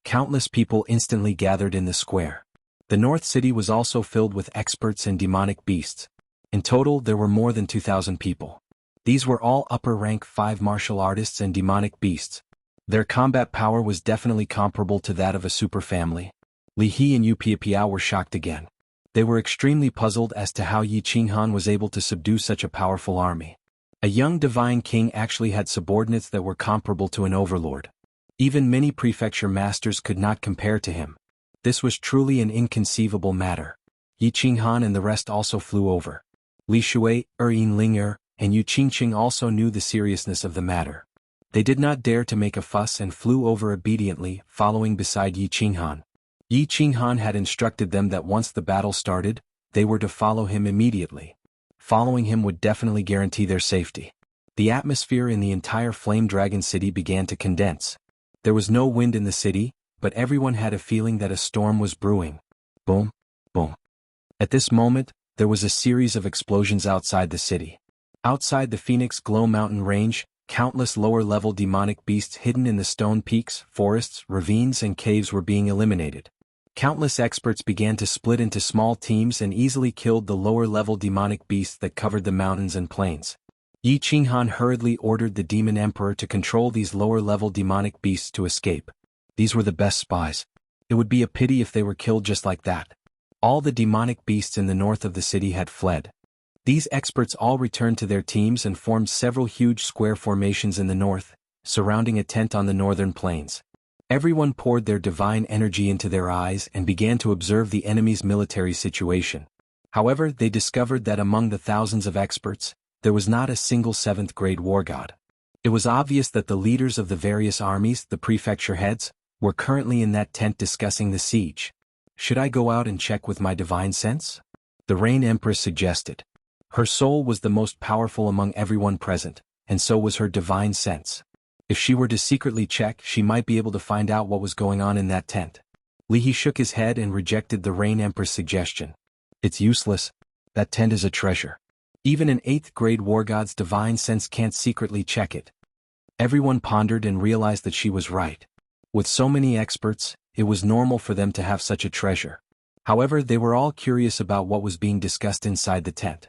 Countless people instantly gathered in the square. The North City was also filled with experts and demonic beasts. In total, there were more than 2,000 people. These were all upper-rank 5 martial artists and demonic beasts. Their combat power was definitely comparable to that of a superfamily. Li He and Yu Piapiao were shocked again. They were extremely puzzled as to how Yi Qinghan was able to subdue such a powerful army. A young divine king actually had subordinates that were comparable to an overlord. Even many prefecture masters could not compare to him. This was truly an inconceivable matter. Yi Qinghan and the rest also flew over. Li Shui, Yin Ling'er, and Yu Qingqing also knew the seriousness of the matter. They did not dare to make a fuss and flew over obediently, following beside Yi Qinghan. Yi Qinghan had instructed them that once the battle started, they were to follow him immediately. Following him would definitely guarantee their safety. The atmosphere in the entire Flame Dragon City began to condense. There was no wind in the city, but everyone had a feeling that a storm was brewing. Boom, boom. At this moment, there was a series of explosions outside the city. Outside the Phoenix Glow Mountain Range, countless lower-level demonic beasts hidden in the stone peaks, forests, ravines and caves were being eliminated. Countless experts began to split into small teams and easily killed the lower-level demonic beasts that covered the mountains and plains. Yi Qinghan hurriedly ordered the Demon Emperor to control these lower-level demonic beasts to escape. These were the best spies. It would be a pity if they were killed just like that. All the demonic beasts in the north of the city had fled. These experts all returned to their teams and formed several huge square formations in the north, surrounding a tent on the northern plains. Everyone poured their divine energy into their eyes and began to observe the enemy's military situation. However, they discovered that among the thousands of experts, there was not a single 7th grade war god. It was obvious that the leaders of the various armies, the prefecture heads, were currently in that tent discussing the siege. Should I go out and check with my divine sense? The Rain Empress suggested. Her soul was the most powerful among everyone present, and so was her divine sense. If she were to secretly check, she might be able to find out what was going on in that tent. Li He shook his head and rejected the Rain Empress' suggestion. It's useless. That tent is a treasure. Even an 8th grade war god's divine sense can't secretly check it. Everyone pondered and realized that she was right. With so many experts, it was normal for them to have such a treasure. However, they were all curious about what was being discussed inside the tent.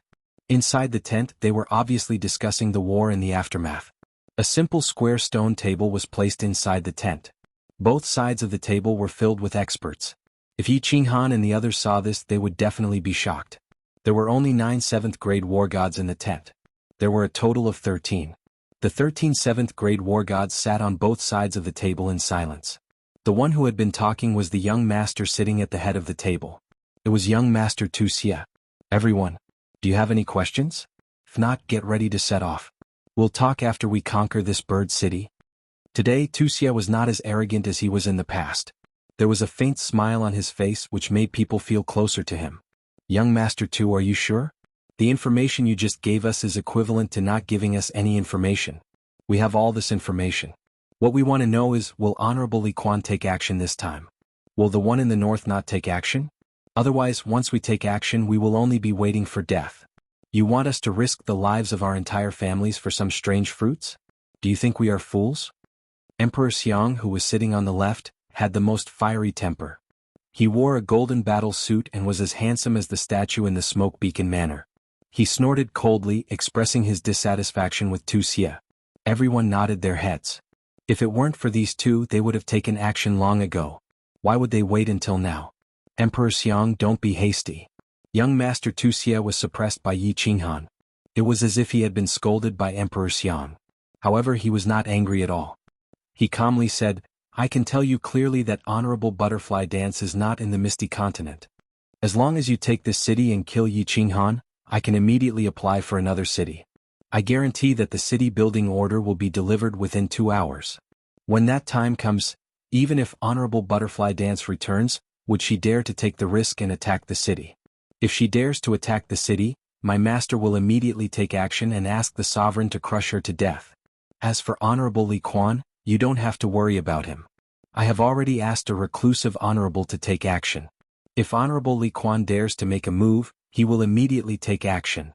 Inside the tent, they were obviously discussing the war and the aftermath. A simple square stone table was placed inside the tent. Both sides of the table were filled with experts. If Yi Qinghan and the others saw this, they would definitely be shocked. There were only 9 7th grade war gods in the tent. There were a total of 13. The 13 7th grade war gods sat on both sides of the table in silence. The one who had been talking was the young master sitting at the head of the table. It was young master Wuxia. Everyone, do you have any questions? If not, get ready to set off. We'll talk after we conquer this bird city. Today, Wuxia was not as arrogant as he was in the past. There was a faint smile on his face which made people feel closer to him. Young Master Tu, are you sure? The information you just gave us is equivalent to not giving us any information. We have all this information. What we want to know is, will Honorable Li Quan take action this time? Will the one in the north not take action? Otherwise, once we take action, we will only be waiting for death. You want us to risk the lives of our entire families for some strange fruits? Do you think we are fools? Emperor Xiang, who was sitting on the left, had the most fiery temper. He wore a golden battle suit and was as handsome as the statue in the smoke beacon manor. He snorted coldly, expressing his dissatisfaction with Wuxia. Everyone nodded their heads. If it weren't for these two, they would have taken action long ago. Why would they wait until now? Emperor Xiang, don't be hasty. Young Master Wuxia was suppressed by Yi Qinghan. It was as if he had been scolded by Emperor Xiang. However, he was not angry at all. He calmly said, I can tell you clearly that honorable butterfly dance is not in the Misty Continent. As long as you take this city and kill Yi Qinghan, I can immediately apply for another city. I guarantee that the city building order will be delivered within 2 hours. When that time comes, even if honorable butterfly dance returns, would she dare to take the risk and attack the city? If she dares to attack the city, my master will immediately take action and ask the sovereign to crush her to death. As for Honorable Li Quan, you don't have to worry about him. I have already asked a reclusive honorable to take action. If Honorable Li Quan dares to make a move, he will immediately take action.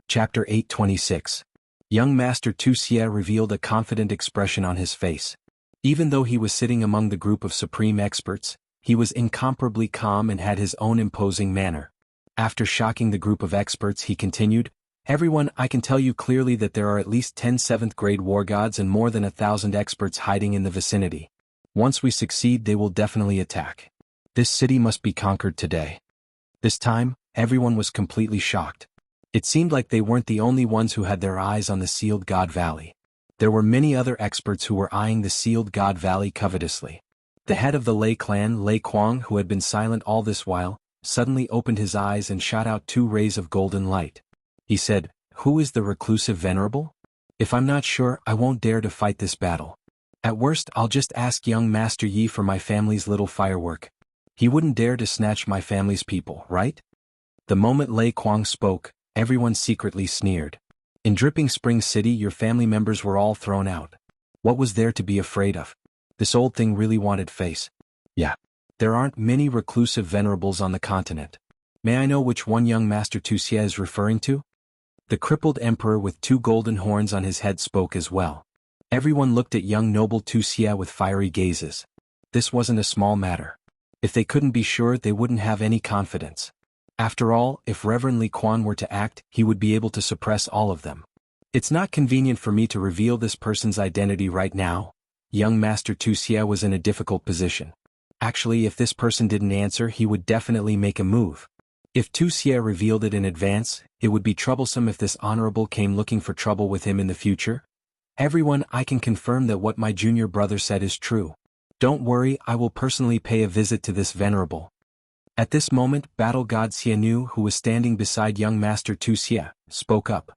Chapter 826. Young Master Wuxia revealed a confident expression on his face. Even though he was sitting among the group of supreme experts, he was incomparably calm and had his own imposing manner. After shocking the group of experts, he continued, Everyone, I can tell you clearly that there are at least 10 7th-grade war gods and more than 1,000 experts hiding in the vicinity. Once we succeed, they will definitely attack. This city must be conquered today. This time, everyone was completely shocked. It seemed like they weren't the only ones who had their eyes on the Sealed God Valley. There were many other experts who were eyeing the Sealed God Valley covetously. The head of the Lei clan, Lei Kuang, who had been silent all this while, suddenly opened his eyes and shot out 2 rays of golden light. He said, Who is the reclusive venerable? If I'm not sure, I won't dare to fight this battle. At worst, I'll just ask young Master Yi for my family's little firework. He wouldn't dare to snatch my family's people, right? The moment Lei Kuang spoke, everyone secretly sneered. In Dripping Spring City, your family members were all thrown out. What was there to be afraid of? This old thing really wanted face. Yeah. There aren't many reclusive venerables on the continent. May I know which one young Master Wuxia is referring to? The crippled emperor with 2 golden horns on his head spoke as well. Everyone looked at young noble Wuxia with fiery gazes. This wasn't a small matter. If they couldn't be sure, they wouldn't have any confidence. After all, if Reverend Li Quan were to act, he would be able to suppress all of them. It's not convenient for me to reveal this person's identity right now. Young Master Wuxia was in a difficult position. Actually, if this person didn't answer, he would definitely make a move. If Wuxia revealed it in advance, it would be troublesome if this honorable came looking for trouble with him in the future. Everyone, I can confirm that what my junior brother said is true. Don't worry, I will personally pay a visit to this venerable. At this moment, Battle God Xianu, who was standing beside young Master Wuxia, spoke up.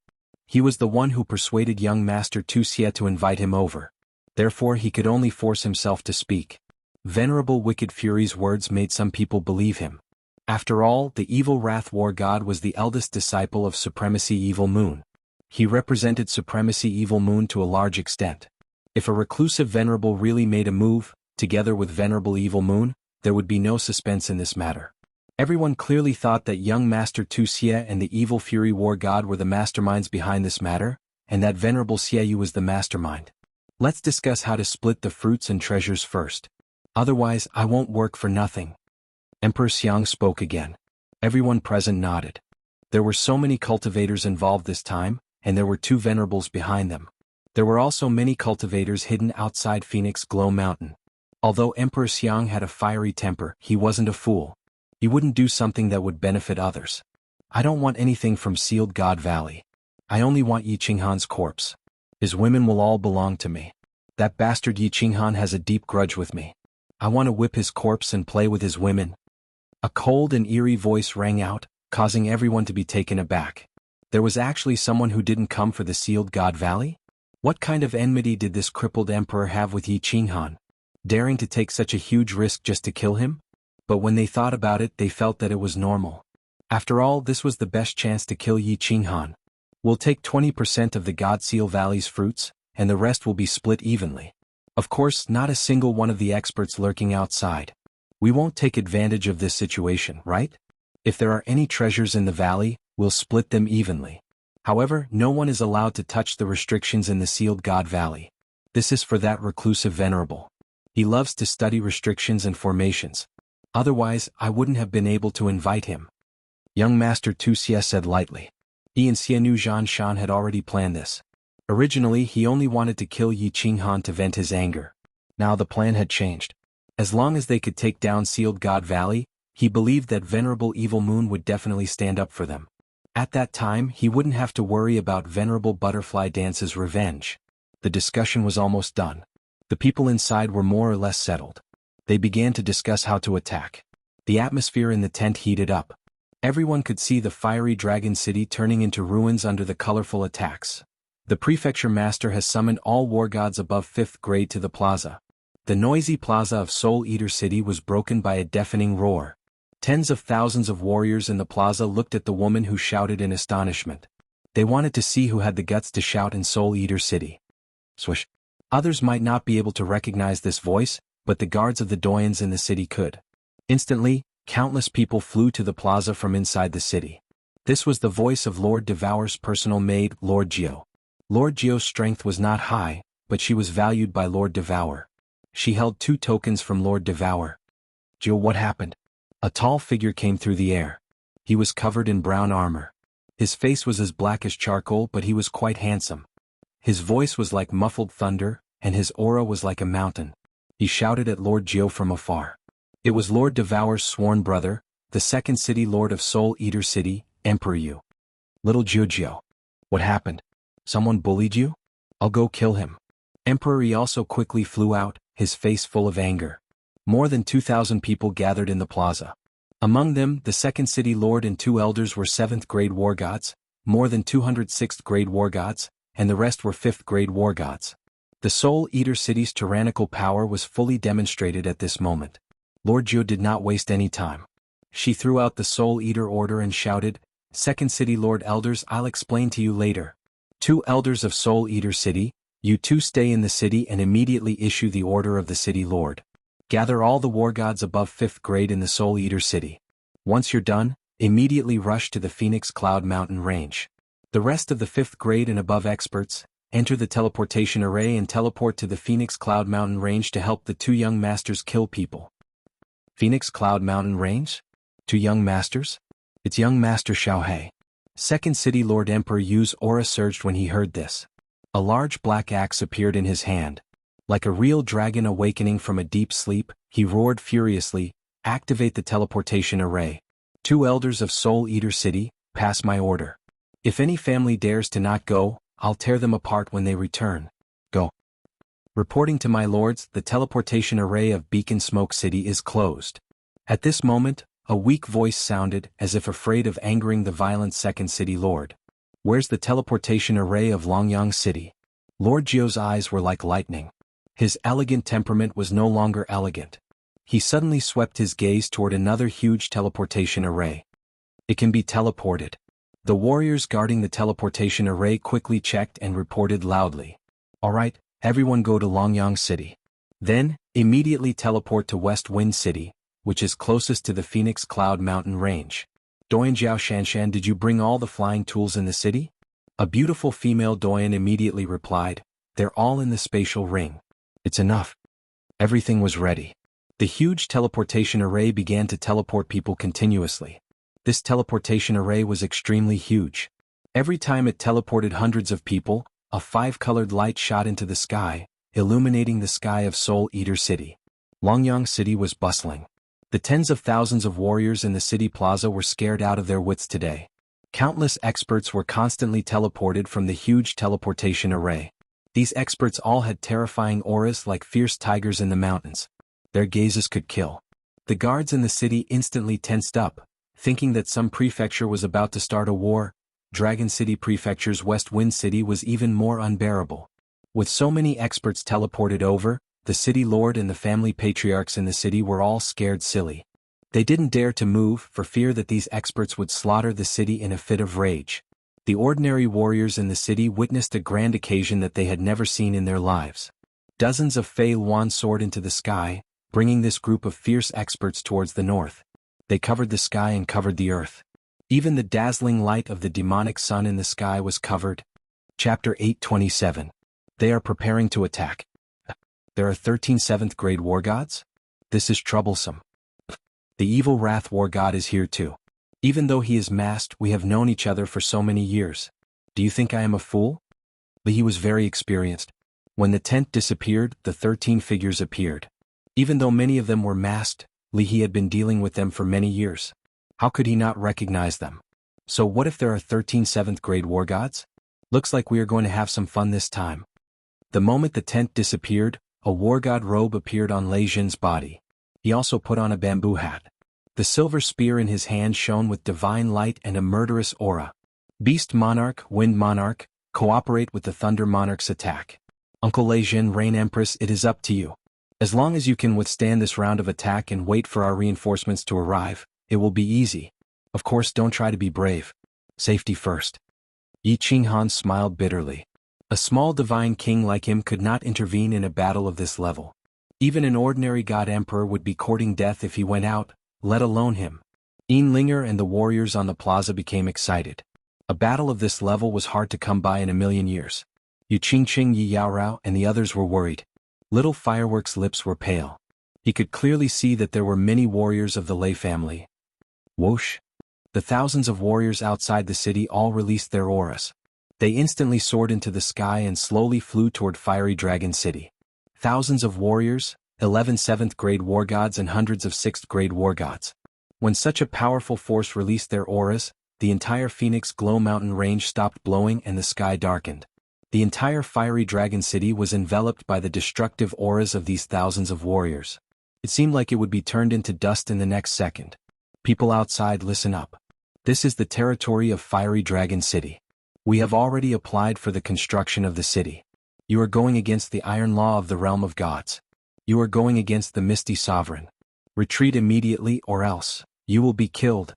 He was the one who persuaded young Master Wuxia to invite him over. Therefore, he could only force himself to speak. Venerable Wicked Fury's words made some people believe him. After all, the evil Wrath War God was the eldest disciple of Supremacy Evil Moon. He represented Supremacy Evil Moon to a large extent. If a reclusive venerable really made a move, together with Venerable Evil Moon, there would be no suspense in this matter. Everyone clearly thought that young Master Wuxia and the Evil Fury War God were the masterminds behind this matter, and that Venerable Xiaoyu was the mastermind. Let's discuss how to split the fruits and treasures first. Otherwise, I won't work for nothing. Emperor Xiang spoke again. Everyone present nodded. There were so many cultivators involved this time, and there were 2 venerables behind them. There were also many cultivators hidden outside Phoenix Glow Mountain. Although Emperor Xiang had a fiery temper, he wasn't a fool. He wouldn't do something that would benefit others. I don't want anything from Sealed God Valley. I only want Yi Qinghan's corpse. His women will all belong to me. That bastard Yi Qinghan has a deep grudge with me. I want to whip his corpse and play with his women. A cold and eerie voice rang out, causing everyone to be taken aback. There was actually someone who didn't come for the Sealed God Valley? What kind of enmity did this crippled emperor have with Yi Qinghan? Daring to take such a huge risk just to kill him? But when they thought about it, they felt that it was normal. After all, this was the best chance to kill Yi Qinghan. We'll take 20% of the God Seal Valley's fruits, and the rest will be split evenly. Of course, not a single one of the experts lurking outside. We won't take advantage of this situation, right? If there are any treasures in the valley, we'll split them evenly. However, no one is allowed to touch the restrictions in the Sealed God Valley. This is for that reclusive venerable. He loves to study restrictions and formations. Otherwise, I wouldn't have been able to invite him. Young Master Wuxia said lightly. He and Xianu Zhanshan had already planned this. Originally, he only wanted to kill Yi Qinghan to vent his anger. Now the plan had changed. As long as they could take down Sealed God Valley, he believed that Venerable Evil Moon would definitely stand up for them. At that time, he wouldn't have to worry about Venerable Butterfly Dance's revenge. The discussion was almost done. The people inside were more or less settled. They began to discuss how to attack. The atmosphere in the tent heated up. Everyone could see the fiery dragon city turning into ruins under the colorful attacks. The prefecture master has summoned all war gods above 5th grade to the plaza. The noisy plaza of Soul Eater City was broken by a deafening roar. Tens of thousands of warriors in the plaza looked at the woman who shouted in astonishment. They wanted to see who had the guts to shout in Soul Eater City. Swish. Others might not be able to recognize this voice, but the guards of the doyens in the city could. Instantly, countless people flew to the plaza from inside the city. This was the voice of Lord Devour's personal maid, Lord Jiao. Lord Jiao's strength was not high, but she was valued by Lord Devour. She held 2 tokens from Lord Devour. Jiao, what happened? A tall figure came through the air. He was covered in brown armor. His face was as black as charcoal, but he was quite handsome. His voice was like muffled thunder, and his aura was like a mountain. He shouted at Lord Jiao from afar. It was Lord Devour's sworn brother, the 2nd City Lord of Soul Eater City, Emperor Yu. Little Jiao. What happened? Someone bullied you? I'll go kill him. Emperor Yi also quickly flew out, his face full of anger. More than 2,000 people gathered in the plaza. Among them, the 2nd City Lord and 2 elders were 7th grade war gods, more than 200 6th grade war gods, and the rest were 5th grade war gods. The Soul Eater City's tyrannical power was fully demonstrated at this moment. Lord Jiao did not waste any time. She threw out the Soul Eater order and shouted, 2nd City Lord Elders, I'll explain to you later. 2 elders of Soul Eater City, you 2 stay in the city and immediately issue the order of the City Lord. Gather all the war gods above 5th grade in the Soul Eater City. Once you're done, immediately rush to the Phoenix Cloud Mountain Range. The rest of the 5th grade and above experts, enter the teleportation array and teleport to the Phoenix Cloud Mountain Range to help the 2 young masters kill people. Phoenix Cloud Mountain Range? 2 young masters? It's young Master Xiaohei. 2nd City Lord Emperor Yu's aura surged when he heard this. A large black axe appeared in his hand. Like a real dragon awakening from a deep sleep, he roared furiously, activate the teleportation array. 2 elders of Soul Eater City, pass my order. If any family dares to not go, I'll tear them apart when they return. Go. Reporting to my lords, the teleportation array of Beacon Smoke City is closed. At this moment, a weak voice sounded, as if afraid of angering the violent 2nd City Lord. Where's the teleportation array of Longyang City? Lord Jiao's eyes were like lightning. His elegant temperament was no longer elegant. He suddenly swept his gaze toward another huge teleportation array. It can be teleported. The warriors guarding the teleportation array quickly checked and reported loudly. All right, everyone go to Longyang City. Then, immediately teleport to West Wind City, which is closest to the Phoenix Cloud Mountain Range. Doyen Jiao Shanshan, did you bring all the flying tools in the city? A beautiful female doyen immediately replied, they're all in the spatial ring. It's enough. Everything was ready. The huge teleportation array began to teleport people continuously. This teleportation array was extremely huge. Every time it teleported hundreds of people, a 5-colored light shot into the sky, illuminating the sky of Soul Eater City. Longyang City was bustling. The tens of thousands of warriors in the city plaza were scared out of their wits today. Countless experts were constantly teleported from the huge teleportation array. These experts all had terrifying auras like fierce tigers in the mountains. Their gazes could kill. The guards in the city instantly tensed up, thinking that some prefecture was about to start a war. Dragon City Prefecture's West Wind City was even more unbearable. With so many experts teleported over, the city lord and the family patriarchs in the city were all scared silly. They didn't dare to move for fear that these experts would slaughter the city in a fit of rage. The ordinary warriors in the city witnessed a grand occasion that they had never seen in their lives. Dozens of Fei Luan soared into the sky, bringing this group of fierce experts towards the north. They covered the sky and covered the earth. Even the dazzling light of the demonic sun in the sky was covered. Chapter 8:27. They are preparing to attack. There are 13 7th grade war gods? This is troublesome. The evil Wrath War God is here too. Even though he is masked, we have known each other for so many years. Do you think I am a fool? But he was very experienced. When the tent disappeared, the 13 figures appeared. Even though many of them were masked, He had been dealing with them for many years. How could he not recognize them? So what if there are 13 7th grade war gods? Looks like we are going to have some fun this time. The moment the tent disappeared, a war god robe appeared on Lei Jin's body. He also put on a bamboo hat. The silver spear in his hand shone with divine light and a murderous aura. Beast Monarch, Wind Monarch, cooperate with the Thunder Monarch's attack. Uncle Lei Jin, Rain Empress, it is up to you. As long as you can withstand this round of attack and wait for our reinforcements to arrive, it will be easy. Of course, don't try to be brave. Safety first. Yi Qinghan smiled bitterly. A small divine king like him could not intervene in a battle of this level. Even an ordinary god emperor would be courting death if he went out, let alone him. Linger and the warriors on the plaza became excited. A battle of this level was hard to come by in a million years. Yu Qingqing, Yi Yaorao, and the others were worried. Little Firework's lips were pale. He could clearly see that there were many warriors of the Lei family. Whoosh! The thousands of warriors outside the city all released their auras. They instantly soared into the sky and slowly flew toward Fiery Dragon City. Thousands of warriors, 11 7th grade war gods and hundreds of 6th grade war gods. When such a powerful force released their auras, the entire Phoenix Glow Mountain range stopped blowing and the sky darkened. The entire Fiery Dragon City was enveloped by the destructive auras of these thousands of warriors. It seemed like it would be turned into dust in the next second. People outside, listen up. This is the territory of Fiery Dragon City. We have already applied for the construction of the city. You are going against the iron law of the realm of gods. You are going against the Misty Sovereign. Retreat immediately or else, you will be killed.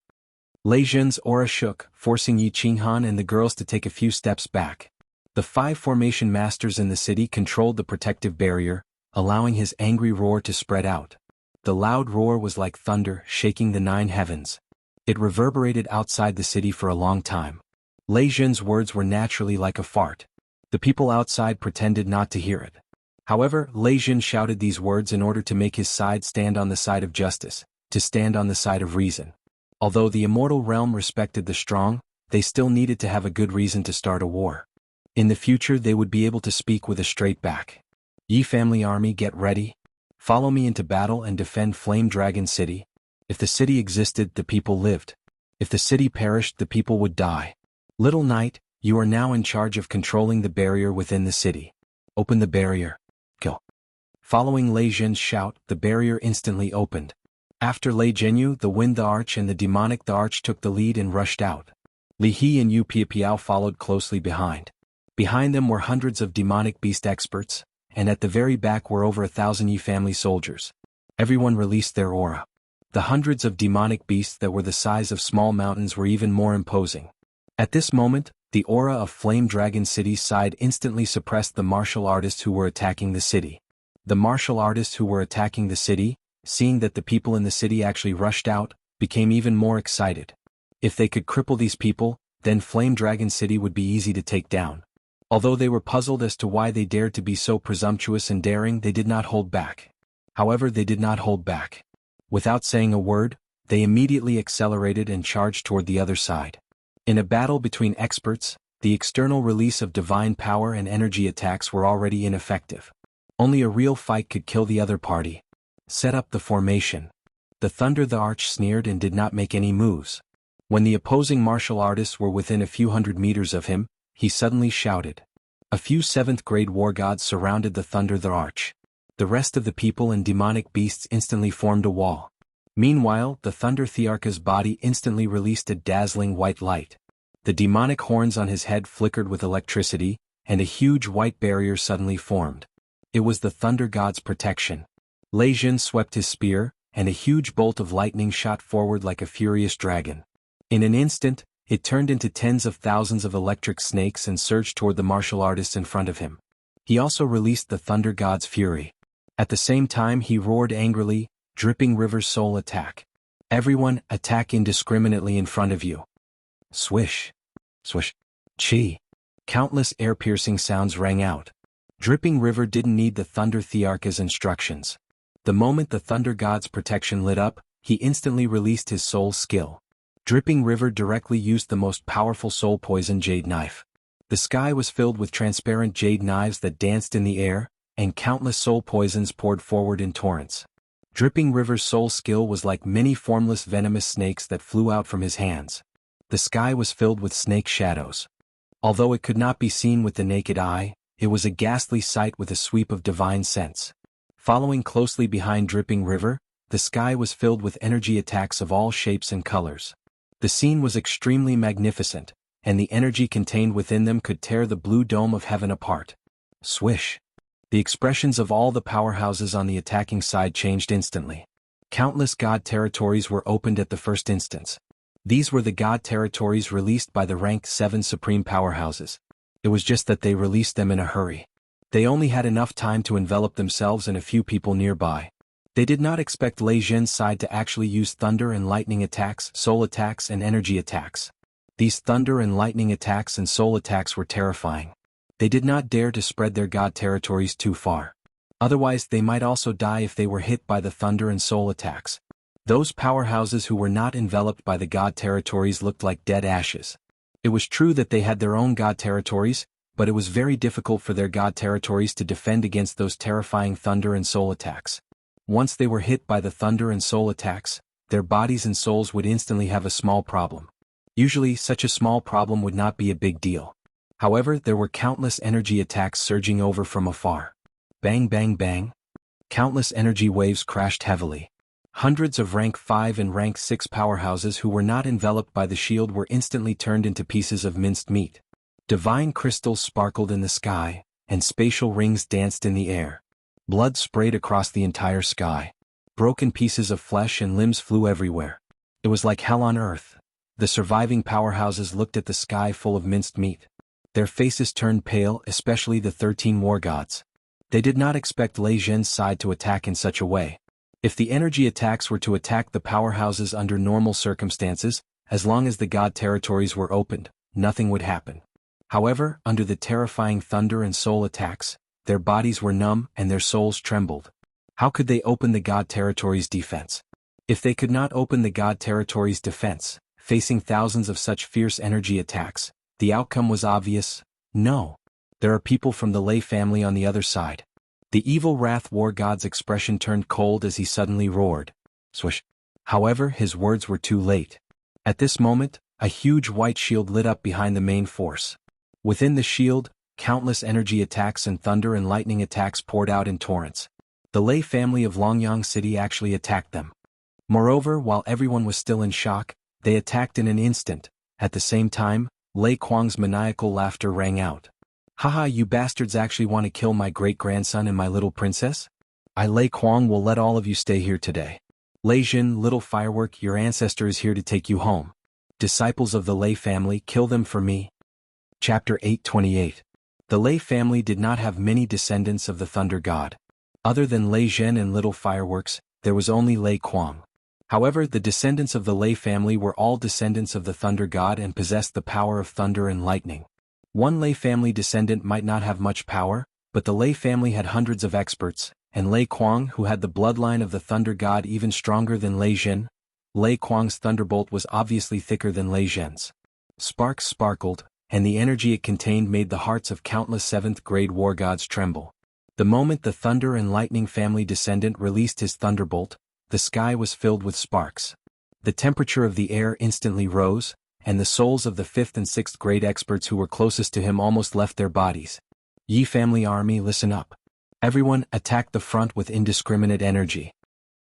Lei Jin's aura shook, forcing Yi Qinghan and the girls to take a few steps back. The 5 formation masters in the city controlled the protective barrier, allowing his angry roar to spread out. The loud roar was like thunder, shaking the 9 heavens. It reverberated outside the city for a long time. Lei Jin's words were naturally like a fart. The people outside pretended not to hear it. However, Lei Jin shouted these words in order to make his side stand on the side of justice, to stand on the side of reason. Although the immortal realm respected the strong, they still needed to have a good reason to start a war. In the future they would be able to speak with a straight back. Yi family army, get ready. Follow me into battle and defend Flame Dragon City. If the city existed, the people lived. If the city perished, the people would die. Little Knight, you are now in charge of controlling the barrier within the city. Open the barrier. Go. Following Lei Jin's shout, the barrier instantly opened. After Lei Jinyu, the Wind the Arch and the Demonic the Arch took the lead and rushed out. Li He and Yu Piapiao followed closely behind. Behind them were hundreds of demonic beast experts, and at the very back were over 1,000 Yi family soldiers. Everyone released their aura. The hundreds of demonic beasts that were the size of small mountains were even more imposing. At this moment, the aura of Flame Dragon City's side instantly suppressed the martial artists who were attacking the city. The martial artists who were attacking the city, seeing that the people in the city actually rushed out, became even more excited. If they could cripple these people, then Flame Dragon City would be easy to take down. Although they were puzzled as to why they dared to be so presumptuous and daring, they did not hold back. However, they did not hold back. Without saying a word, they immediately accelerated and charged toward the other side. In a battle between experts, the external release of divine power and energy attacks were already ineffective. Only a real fight could kill the other party. Set up the formation. The Thunder the Arch sneered and did not make any moves. When the opposing martial artists were within a few hundred meters of him, he suddenly shouted. A few 7th grade war gods surrounded the Thunder the Arch. The rest of the people and demonic beasts instantly formed a wall. Meanwhile, the Thunder Thearcha's body instantly released a dazzling white light. The demonic horns on his head flickered with electricity, and a huge white barrier suddenly formed. It was the Thunder God's protection. Lei Jin swept his spear, and a huge bolt of lightning shot forward like a furious dragon. In an instant, it turned into tens of thousands of electric snakes and surged toward the martial artists in front of him. He also released the Thunder God's fury. At the same time he roared angrily, Dripping River's soul attack. Everyone, attack indiscriminately in front of you. Swish. Swish. Chi. Countless air-piercing sounds rang out. Dripping River didn't need the Thunder Thearch's instructions. The moment the Thunder God's protection lit up, he instantly released his soul skill. Dripping River directly used the most powerful soul poison jade knife. The sky was filled with transparent jade knives that danced in the air, and countless soul poisons poured forward in torrents. Dripping River's soul skill was like many formless venomous snakes that flew out from his hands. The sky was filled with snake shadows. Although it could not be seen with the naked eye, it was a ghastly sight with a sweep of divine sense. Following closely behind Dripping River, the sky was filled with energy attacks of all shapes and colors. The scene was extremely magnificent, and the energy contained within them could tear the blue dome of heaven apart. Swish! The expressions of all the powerhouses on the attacking side changed instantly. Countless god territories were opened at the first instance. These were the god territories released by the rank 7 supreme powerhouses. It was just that they released them in a hurry. They only had enough time to envelop themselves and a few people nearby. They did not expect Lei Zhen's side to actually use thunder and lightning attacks, soul attacks and energy attacks. These thunder and lightning attacks and soul attacks were terrifying. They did not dare to spread their god territories too far. Otherwise they might also die if they were hit by the thunder and soul attacks. Those powerhouses who were not enveloped by the god territories looked like dead ashes. It was true that they had their own god territories, but it was very difficult for their god territories to defend against those terrifying thunder and soul attacks. Once they were hit by the thunder and soul attacks, their bodies and souls would instantly have a small problem. Usually such a small problem would not be a big deal. However, there were countless energy attacks surging over from afar. Bang bang bang. Countless energy waves crashed heavily. Hundreds of rank 5 and rank 6 powerhouses who were not enveloped by the shield were instantly turned into pieces of minced meat. Divine crystals sparkled in the sky, and spatial rings danced in the air. Blood sprayed across the entire sky. Broken pieces of flesh and limbs flew everywhere. It was like hell on earth. The surviving powerhouses looked at the sky full of minced meat. Their faces turned pale, especially the 13 war gods. They did not expect Lei Zhen's side to attack in such a way. If the energy attacks were to attack the powerhouses under normal circumstances, as long as the god territories were opened, nothing would happen. However, under the terrifying thunder and soul attacks, their bodies were numb and their souls trembled. How could they open the god territories' defense? If they could not open the god territories' defense, facing thousands of such fierce energy attacks, the outcome was obvious: no. There are people from the Lei family on the other side. The evil Wrath War God's expression turned cold as he suddenly roared. Swish. However, his words were too late. At this moment, a huge white shield lit up behind the main force. Within the shield, countless energy attacks and thunder and lightning attacks poured out in torrents. The Lei family of Longyang City actually attacked them. Moreover, while everyone was still in shock, they attacked in an instant. At the same time, Lei Kuang's maniacal laughter rang out. Haha, you bastards actually want to kill my great-grandson and my little princess? I, Lei Kuang, will let all of you stay here today. Lei Zhen, little firework, your ancestor is here to take you home. Disciples of the Lei family, kill them for me. Chapter 828. The Lei family did not have many descendants of the Thunder God. Other than Lei Zhen and little fireworks, there was only Lei Kuang. However, the descendants of the Lei family were all descendants of the Thunder God and possessed the power of thunder and lightning. One Lei family descendant might not have much power, but the Lei family had hundreds of experts, and Lei Kuang, who had the bloodline of the Thunder God even stronger than Lei Zhen. Lei Kuang's thunderbolt was obviously thicker than Lei Zhen's. Sparks sparkled, and the energy it contained made the hearts of countless 7th-grade war gods tremble. The moment the Thunder and Lightning family descendant released his thunderbolt, the sky was filled with sparks. The temperature of the air instantly rose, and the souls of the 5th and 6th grade experts who were closest to him almost left their bodies. Yi family army, listen up. Everyone, attack the front with indiscriminate energy.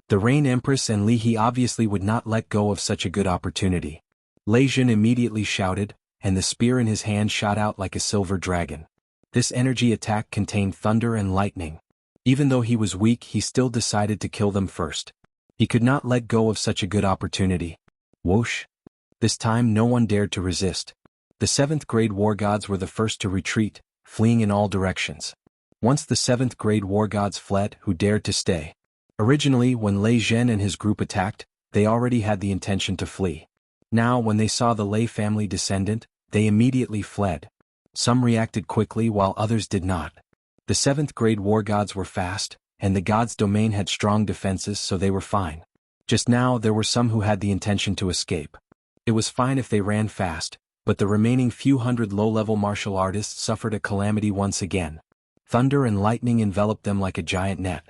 The Rain Empress and Li He obviously would not let go of such a good opportunity. Lei Zhen immediately shouted, and the spear in his hand shot out like a silver dragon. This energy attack contained thunder and lightning. Even though he was weak, he still decided to kill them first. He could not let go of such a good opportunity. Whoosh! This time no one dared to resist. The 7th-grade war gods were the first to retreat, fleeing in all directions. Once the 7th-grade war gods fled, who dared to stay? Originally, when Lei Zhen and his group attacked, they already had the intention to flee. Now, when they saw the Lei family descendant, they immediately fled. Some reacted quickly while others did not. The 7th grade war gods were fast, and the god's domain had strong defenses, so they were fine. Just now there were some who had the intention to escape. It was fine if they ran fast, but the remaining few hundred low-level martial artists suffered a calamity once again. Thunder and lightning enveloped them like a giant net.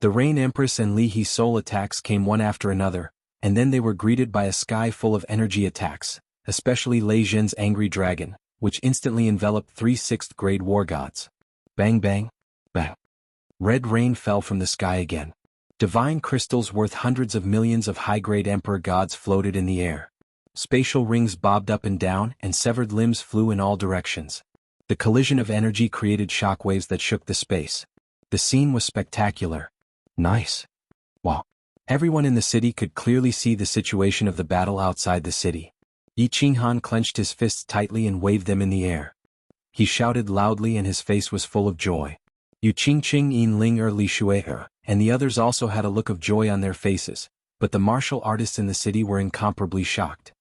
The Rain Empress and Li He soul attacks came one after another, and then they were greeted by a sky full of energy attacks, especially Lei Zhen's angry dragon, which instantly enveloped 3 6th grade war gods. Bang bang, bang. Red rain fell from the sky again. Divine crystals worth hundreds of millions of high-grade emperor gods floated in the air. Spatial rings bobbed up and down, and severed limbs flew in all directions. The collision of energy created shockwaves that shook the space. The scene was spectacular. Nice. Wow. Everyone in the city could clearly see the situation of the battle outside the city. Yi Qinghan clenched his fists tightly and waved them in the air. He shouted loudly and his face was full of joy. Yu Qingqing Yin Ling Li Shui and the others also had a look of joy on their faces, but the martial artists in the city were incomparably shocked.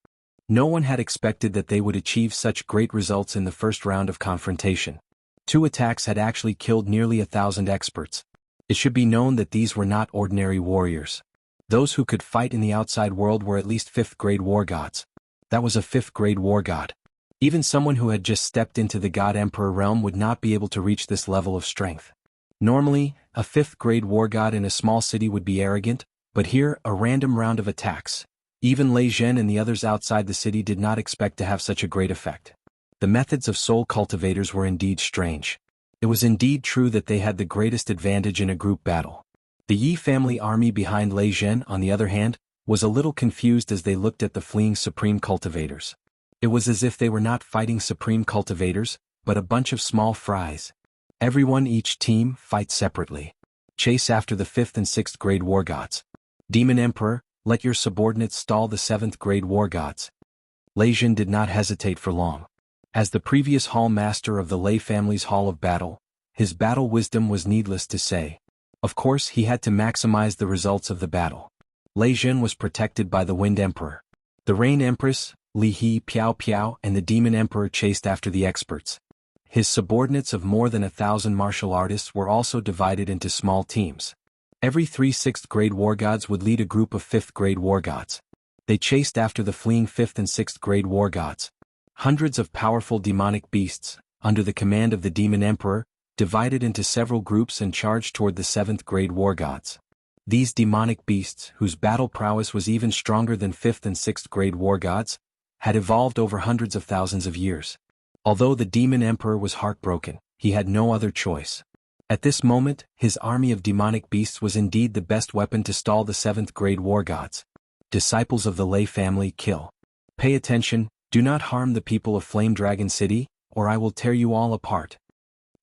No one had expected that they would achieve such great results in the first round of confrontation. 2 attacks had actually killed nearly 1,000 experts. It should be known that these were not ordinary warriors. Those who could fight in the outside world were at least 5th grade war gods. That was a 5th grade war god. Even someone who had just stepped into the God Emperor realm would not be able to reach this level of strength. Normally, a 5th grade war god in a small city would be arrogant, but here, a random round of attacks. Even Lei Zhen and the others outside the city did not expect to have such a great effect. The methods of soul cultivators were indeed strange. It was indeed true that they had the greatest advantage in a group battle. The Yi family army behind Lei Zhen, on the other hand, was a little confused as they looked at the fleeing supreme cultivators. It was as if they were not fighting supreme cultivators, but a bunch of small fries. Everyone, each team, fight separately. Chase after the 5th and 6th grade war gods. Demon Emperor, let your subordinates stall the 7th grade war gods. Lei Zhen did not hesitate for long. As the previous hall master of the Lei family's hall of battle, his battle wisdom was needless to say. Of course, he had to maximize the results of the battle. Lei Zhen was protected by the Wind Emperor. The Rain Empress, Li He, Piao Piao, and the Demon Emperor chased after the experts. His subordinates of more than 1,000 martial artists were also divided into small teams. Every 3 6th grade war gods would lead a group of 5th grade war gods. They chased after the fleeing 5th and 6th grade war gods. Hundreds of powerful demonic beasts, under the command of the Demon Emperor, divided into several groups and charged toward the 7th grade war gods. These demonic beasts, whose battle prowess was even stronger than 5th and 6th grade war gods, had evolved over hundreds of thousands of years. Although the Demon Emperor was heartbroken, he had no other choice. At this moment, his army of demonic beasts was indeed the best weapon to stall the 7th grade war gods. Disciples of the Lei family, kill. Pay attention, do not harm the people of Flame Dragon City, or I will tear you all apart.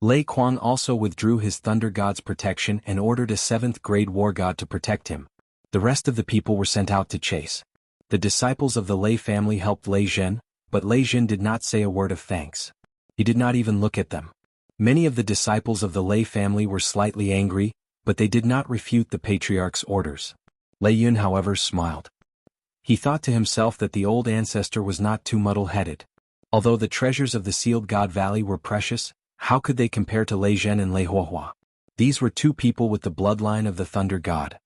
Lei Kuang also withdrew his Thunder God's protection and ordered a 7th grade war god to protect him. The rest of the people were sent out to chase. The disciples of the Lei family helped Lei Zhen, but Lei Zhen did not say a word of thanks. He did not even look at them. Many of the disciples of the Lei family were slightly angry, but they did not refute the patriarch's orders. Lei Yun, however, smiled. He thought to himself that the old ancestor was not too muddle-headed. Although the treasures of the Sealed God Valley were precious, how could they compare to Lei Zhen and Lei Huohua? These were 2 people with the bloodline of the Thunder God.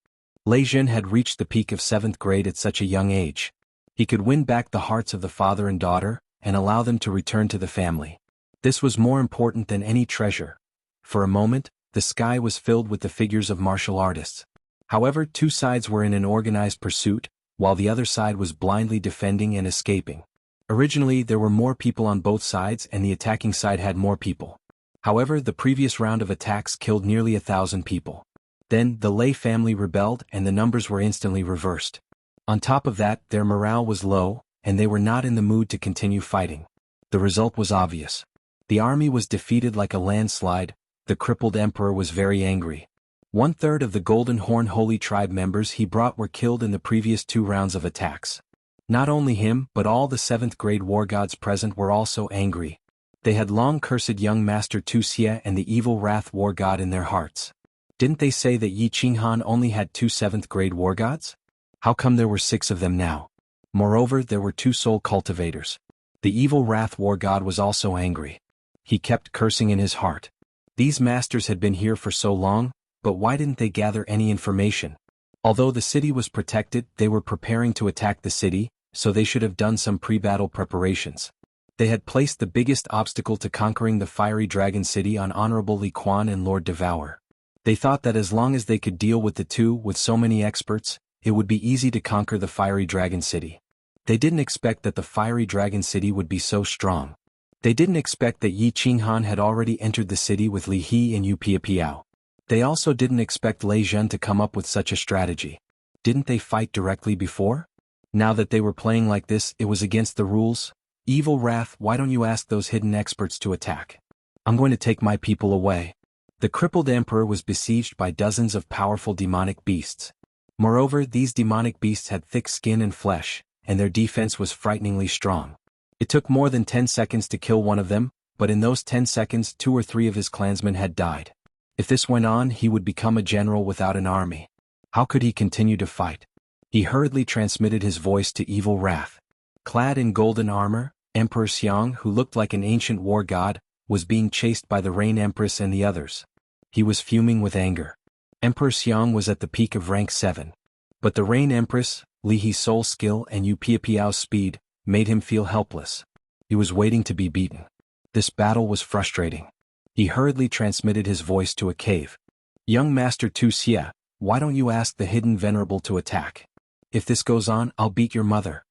Lei Zhen had reached the peak of 7th grade at such a young age. He could win back the hearts of the father and daughter, and allow them to return to the family. This was more important than any treasure. For a moment, the sky was filled with the figures of martial artists. However, 2 sides were in an organized pursuit, while the other side was blindly defending and escaping. Originally, there were more people on both sides and the attacking side had more people. However, the previous round of attacks killed nearly 1,000 people. Then, the Lei family rebelled and the numbers were instantly reversed. On top of that, their morale was low, and they were not in the mood to continue fighting. The result was obvious. The army was defeated like a landslide. The crippled emperor was very angry. 1/3 of the Golden Horn Holy Tribe members he brought were killed in the previous 2 rounds of attacks. Not only him, but all the 7th grade war gods present were also angry. They had long cursed young Master Tu Xie and the evil Wrath war god in their hearts. Didn't they say that Yi Qinghan only had 2 7th grade war gods? How come there were 6 of them now? Moreover, there were 2 soul cultivators. The evil Wrath war god was also angry. He kept cursing in his heart. These masters had been here for so long, but why didn't they gather any information? Although the city was protected, they were preparing to attack the city, so they should have done some pre-battle preparations. They had placed the biggest obstacle to conquering the fiery dragon city on Honorable Li Quan and Lord Devour. They thought that as long as they could deal with the two with so many experts, it would be easy to conquer the fiery dragon city. They didn't expect that the fiery dragon city would be so strong. They didn't expect that Yi Qinghan had already entered the city with Li He and Yu Piapiao. They also didn't expect Lei Zhen to come up with such a strategy. Didn't they fight directly before? Now that they were playing like this, it was against the rules. Evil Wrath, why don't you ask those hidden experts to attack? I'm going to take my people away. The crippled emperor was besieged by dozens of powerful demonic beasts. Moreover, these demonic beasts had thick skin and flesh, and their defense was frighteningly strong. It took more than 10 seconds to kill one of them, but in those 10 seconds 2 or 3 of his clansmen had died. If this went on, he would become a general without an army. How could he continue to fight? He hurriedly transmitted his voice to Evil Wrath. Clad in golden armor, Emperor Xiang, who looked like an ancient war god, was being chased by the Rain Empress and the others. He was fuming with anger. Emperor Xiang was at the peak of rank 7. But the Rain Empress, Li He's soul skill and Yu Piapiao's speed, made him feel helpless. He was waiting to be beaten. This battle was frustrating. He hurriedly transmitted his voice to a cave. Young Master Tu Xia, why don't you ask the hidden venerable to attack? If this goes on, I'll beat your mother.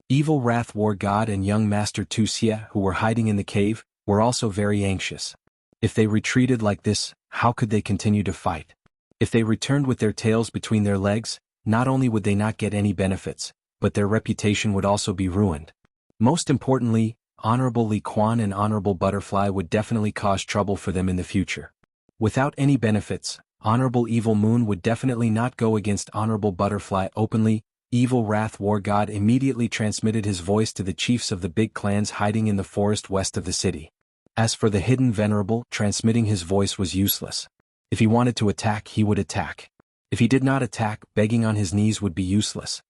Evil Wrath War God and young Master Tu Xia, who were hiding in the cave, were also very anxious. If they retreated like this, how could they continue to fight? If they returned with their tails between their legs, not only would they not get any benefits, but their reputation would also be ruined. Most importantly, Honorable Li Quan and Honorable Butterfly would definitely cause trouble for them in the future. Without any benefits, Honorable Evil Moon would definitely not go against Honorable Butterfly openly. Evil Wrath War God immediately transmitted his voice to the chiefs of the big clans hiding in the forest west of the city. As for the hidden venerable, transmitting his voice was useless. If he wanted to attack, he would attack. If he did not attack, begging on his knees would be useless.